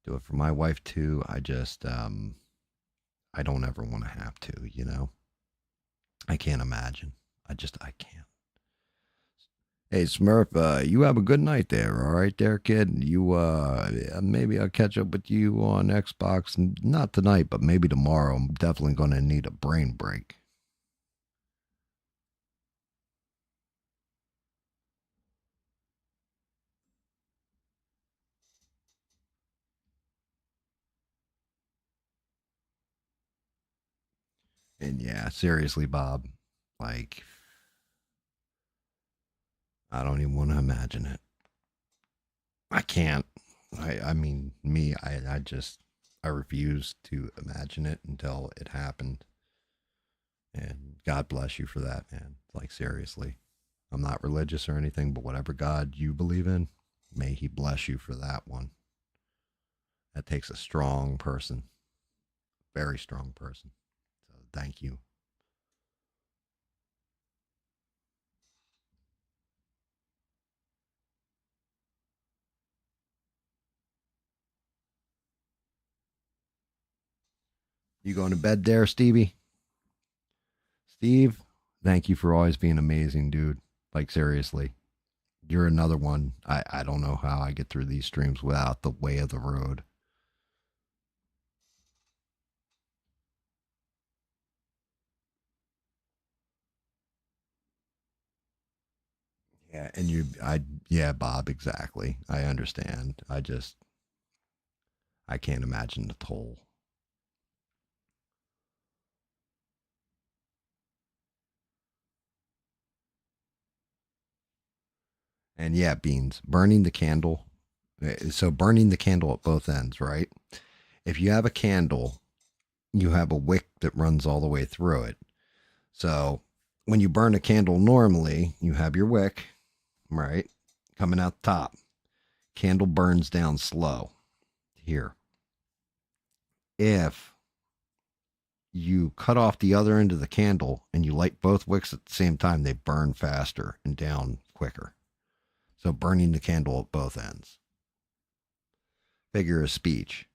do it for my wife too. I just I don't ever want to have to. I can't imagine. I can't. Hey Smurf, you have a good night there, all right there, kid. You maybe I'll catch up with you on Xbox, not tonight, but maybe tomorrow. I'm definitely gonna need a brain break. And yeah, seriously, Bob, like I don't even want to imagine it. I can't. I mean, me, I refuse to imagine it until it happened. And God bless you for that, man. Like, seriously. I'm not religious or anything, but whatever God you believe in, may He bless you for that one. That takes a strong person, very strong person. So thank you. You going to bed there, Stevie? Steve, thank you for always being amazing, dude. Like, seriously. You're another one. I don't know how I get through these streams without the way of the road. Yeah, and yeah, Bob, exactly. I understand. I can't imagine the toll. And yeah, Beans, burning the candle. So burning the candle at both ends, right? If you have a candle, you have a wick that runs all the way through it. So when you burn a candle normally, you have your wick, right? Coming out the top. Candle burns down slow here. If you cut off the other end of the candle and you light both wicks at the same time, they burn faster and down quicker. So burning the candle at both ends. Figure of speech.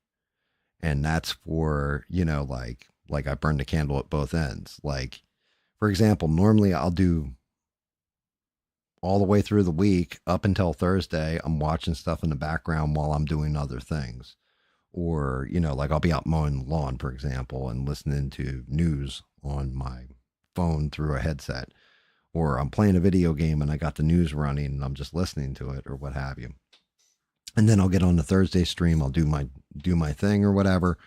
And that's for, like I burn the candle at both ends. Like, for example, normally I'll do all the way through the week up until Thursday. I'm watching stuff in the background while I'm doing other things. Or, like I'll be out mowing the lawn, for example, and listening to news on my phone through a headset. Or I'm playing a video game and I got the news running and I'm just listening to it or what have you. And then I'll get on the Thursday stream. I'll do my thing or whatever.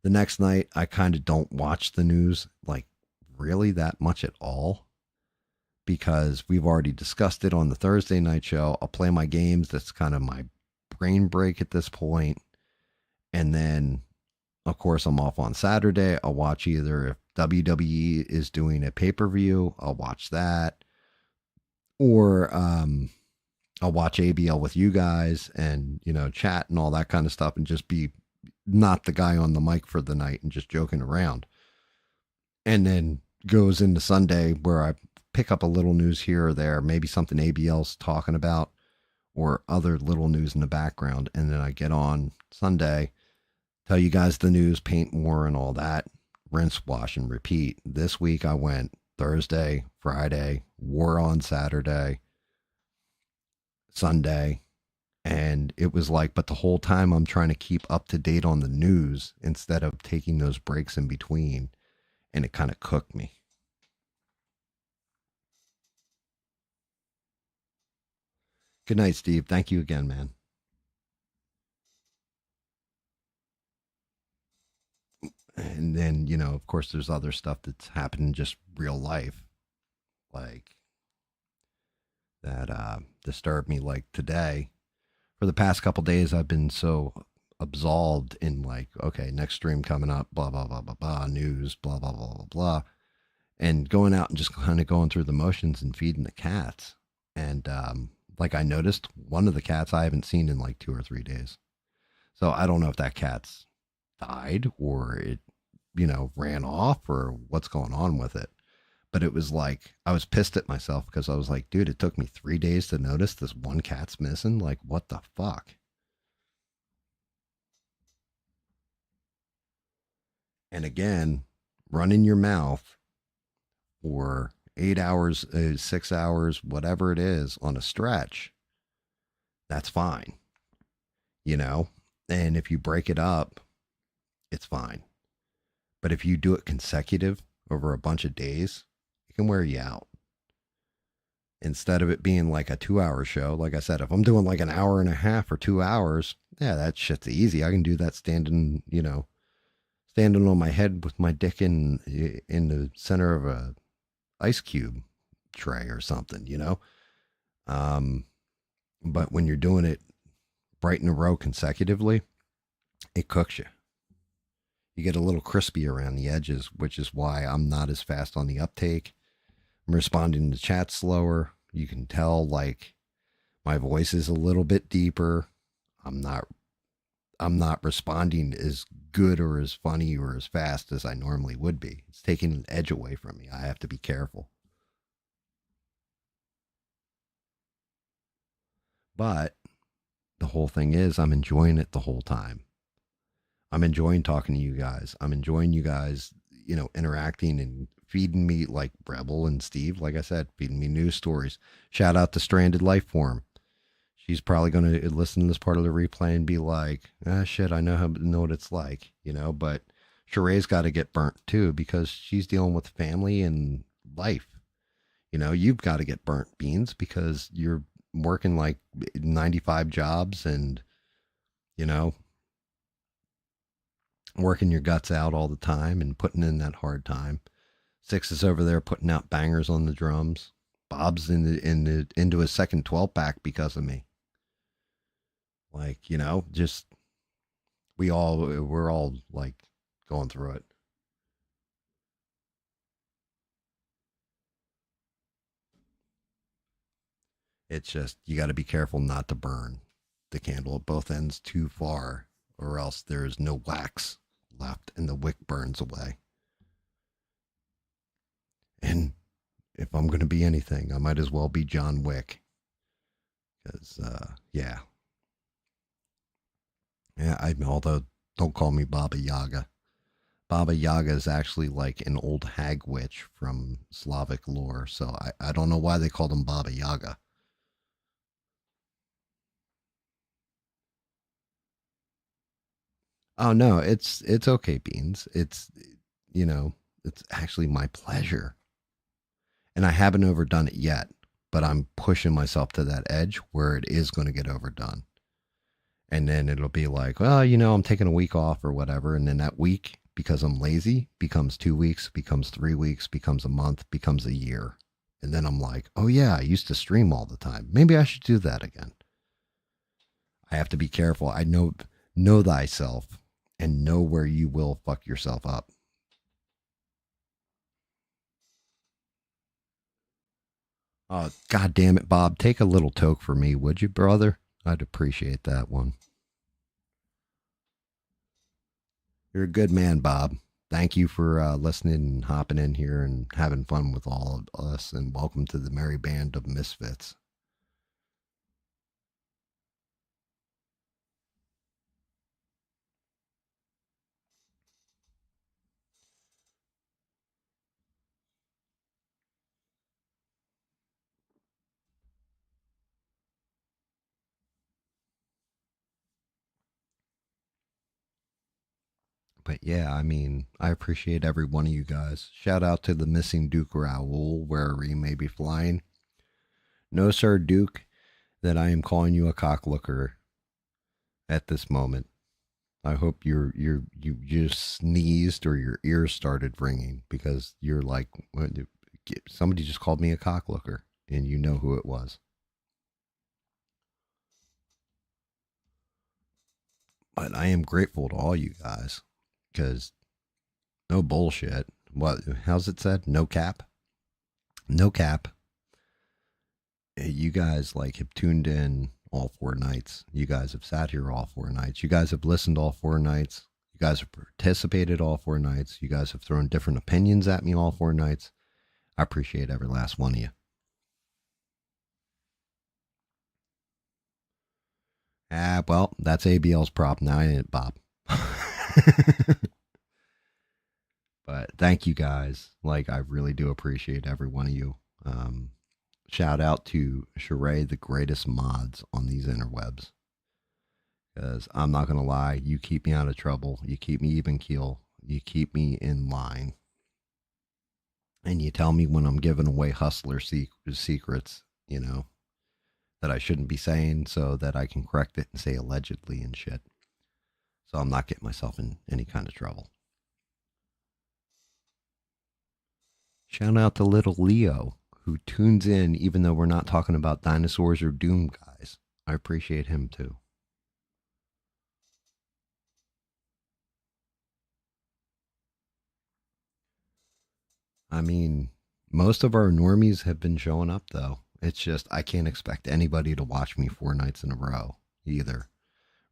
The next night, I kind of don't watch the news like really that much at all. because we've already discussed it on the Thursday night show. I'll play my games. That's kind of my brain break at this point. And then, of course, I'm off on Saturday. I'll watch either if WWE is doing a pay-per-view, I'll watch that. Or I'll watch ABL with you guys and, chat and all that kind of stuff and just be not the guy on the mic for the night and just joking around. And then goes into Sunday where I pick up a little news here or there, maybe something ABL's talking about or other little news in the background. And then I get on Sunday, tell you guys the news, paint more and all that, rinse, wash, and repeat. This week I went Thursday, Friday, war on Saturday, Sunday. And it was like, but the whole time I'm trying to keep up to date on the news instead of taking those breaks in between. And it kind of cooked me. Good night, Steve. Thank you again, man. And then, of course, there's other stuff that's happened in just real life. Like that disturbed me. Like today, for the past couple days, I've been so absolved in like, okay, next stream coming up, blah, blah, blah, blah, blah, news, blah, blah, blah, blah, blah. And going out and just kind of going through the motions and feeding the cats. And like I noticed one of the cats I haven't seen in like 2 or 3 days. So I don't know if that cat's died or it, ran off or what's going on with it. But it was like, I was pissed at myself because I was like, dude, it took me 3 days to notice this one cat's missing. Like, what the fuck? And again, running your mouth for 8 hours, 6 hours, whatever it is on a stretch, that's fine. And if you break it up, it's fine. But if you do it consecutive over a bunch of days, it can wear you out. Instead of it being like a 2-hour show, like I said, if I'm doing like an hour and a half or 2 hours, yeah, that shit's easy. I can do that standing on my head with my dick in the center of a ice cube tray or something, But when you're doing it right in a row consecutively, it cooks you. You get a little crispy around the edges, which is why I'm not as fast on the uptake. I'm responding to chat slower. You can tell like my voice is a little bit deeper. I'm not responding as good or as funny or as fast as I normally would be. It's taking an edge away from me. I have to be careful. But the whole thing is I'm enjoying it the whole time. I'm enjoying talking to you guys. I'm enjoying you guys, interacting and feeding me like Rebel and Steve, like I said, feeding me news stories. Shout out to Stranded Lifeform. She's probably going to listen to this part of the replay and be like, shit, I know what it's like, but Sheree's got to get burnt too because she's dealing with family and life. You've got to get burnt, Beans, because you're working like 95 jobs and, working your guts out all the time and putting in that hard time. Six is over there putting out bangers on the drums. Bob's into his second 12-pack because of me. Like, just we're all like going through it. It's just, you got to be careful not to burn the candle at both ends too far, or else there's no wax left and the wick burns away. And if I'm going to be anything, I might as well be John Wick. Because, yeah, although don't call me Baba Yaga. Baba Yaga is actually like an old hag witch from Slavic lore. So I don't know why they called him Baba Yaga. Oh no, it's okay, Beans. It's it's actually my pleasure. And I haven't overdone it yet, but I'm pushing myself to that edge where it is going to get overdone. And then it'll be like, well, I'm taking a week off or whatever. And then that week, because I'm lazy, becomes 2 weeks, becomes 3 weeks, becomes a month, becomes a year. And then I'm like, oh yeah, I used to stream all the time. Maybe I should do that again. I have to be careful. I know thyself and know where you will fuck yourself up. God damn it, Bob. Take a little toke for me, would you, brother? I'd appreciate that one. You're a good man, Bob. Thank you for listening and hopping in here and having fun with all of us. And welcome to the merry band of misfits. But yeah, I mean, I appreciate every one of you guys. Shout out to the missing Duke Raoul, wherever he may be flying. No, sir, Duke, that I am calling you a cocklooker at this moment. I hope you just sneezed or your ears started ringing because you're like, somebody just called me a cocklooker, and you know who it was. But I am grateful to all you guys because no bullshit. What? How's it said? No cap. No cap. You guys like have tuned in all 4 nights. You guys have sat here all 4 nights. You guys have listened all 4 nights. You guys have participated all 4 nights. You guys have thrown different opinions at me all 4 nights. I appreciate every last one of you. Well, that's ABL's prop now, ain't it, Bob? But thank you guys. Like, I really do appreciate every one of you. Shout out to Sheree, the greatest mods on these interwebs. Because I'm not going to lie, you keep me out of trouble. You keep me even keel. You keep me in line. And you tell me when I'm giving away hustler secrets, you know, that I shouldn't be saying so that I can correct it and say allegedly and shit. So I'm not getting myself in any kind of trouble. Shout out to little Leo, who tunes in even though we're not talking about dinosaurs or Doom, guys. I appreciate him too. I mean, most of our normies have been showing up though. It's just I can't expect anybody to watch me 4 nights in a row either.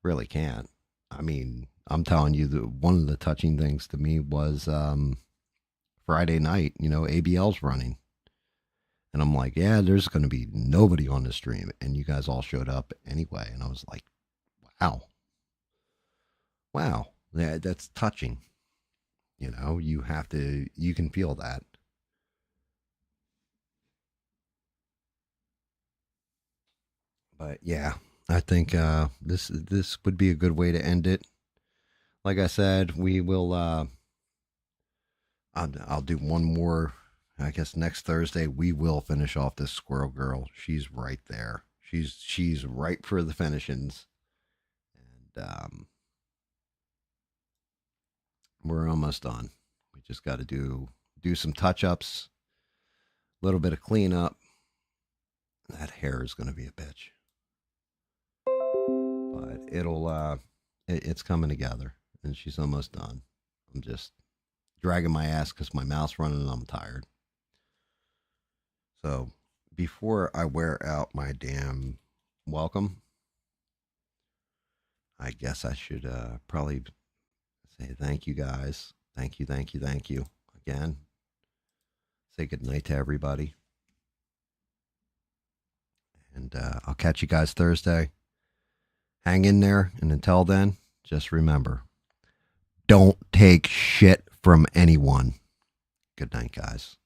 Really can't. I mean, I'm telling you that one of the touching things to me was Friday night, you know, ABL's running. And I'm like, yeah, there's going to be nobody on the stream. And you guys all showed up anyway. And I was like, wow. Wow. Yeah, that's touching. You know, you can feel that. But yeah, I think this would be a good way to end it. Like I said, we will I'll do one more. I guess next Thursday we will finish off this Squirrel Girl. She's right there. She's right for the finishings. And we're almost done. We just got to do some touch-ups, a little bit of cleanup. That hair is going to be a bitch. But it's coming together, and she's almost done. I'm just dragging my ass because my mouth's running and I'm tired. So before I wear out my damn welcome, I guess I should probably say thank you guys. Thank you again. Say good night to everybody. And I'll catch you guys Thursday. Hang in there, and until then, just remember, don't take shit from anyone. Good night, guys.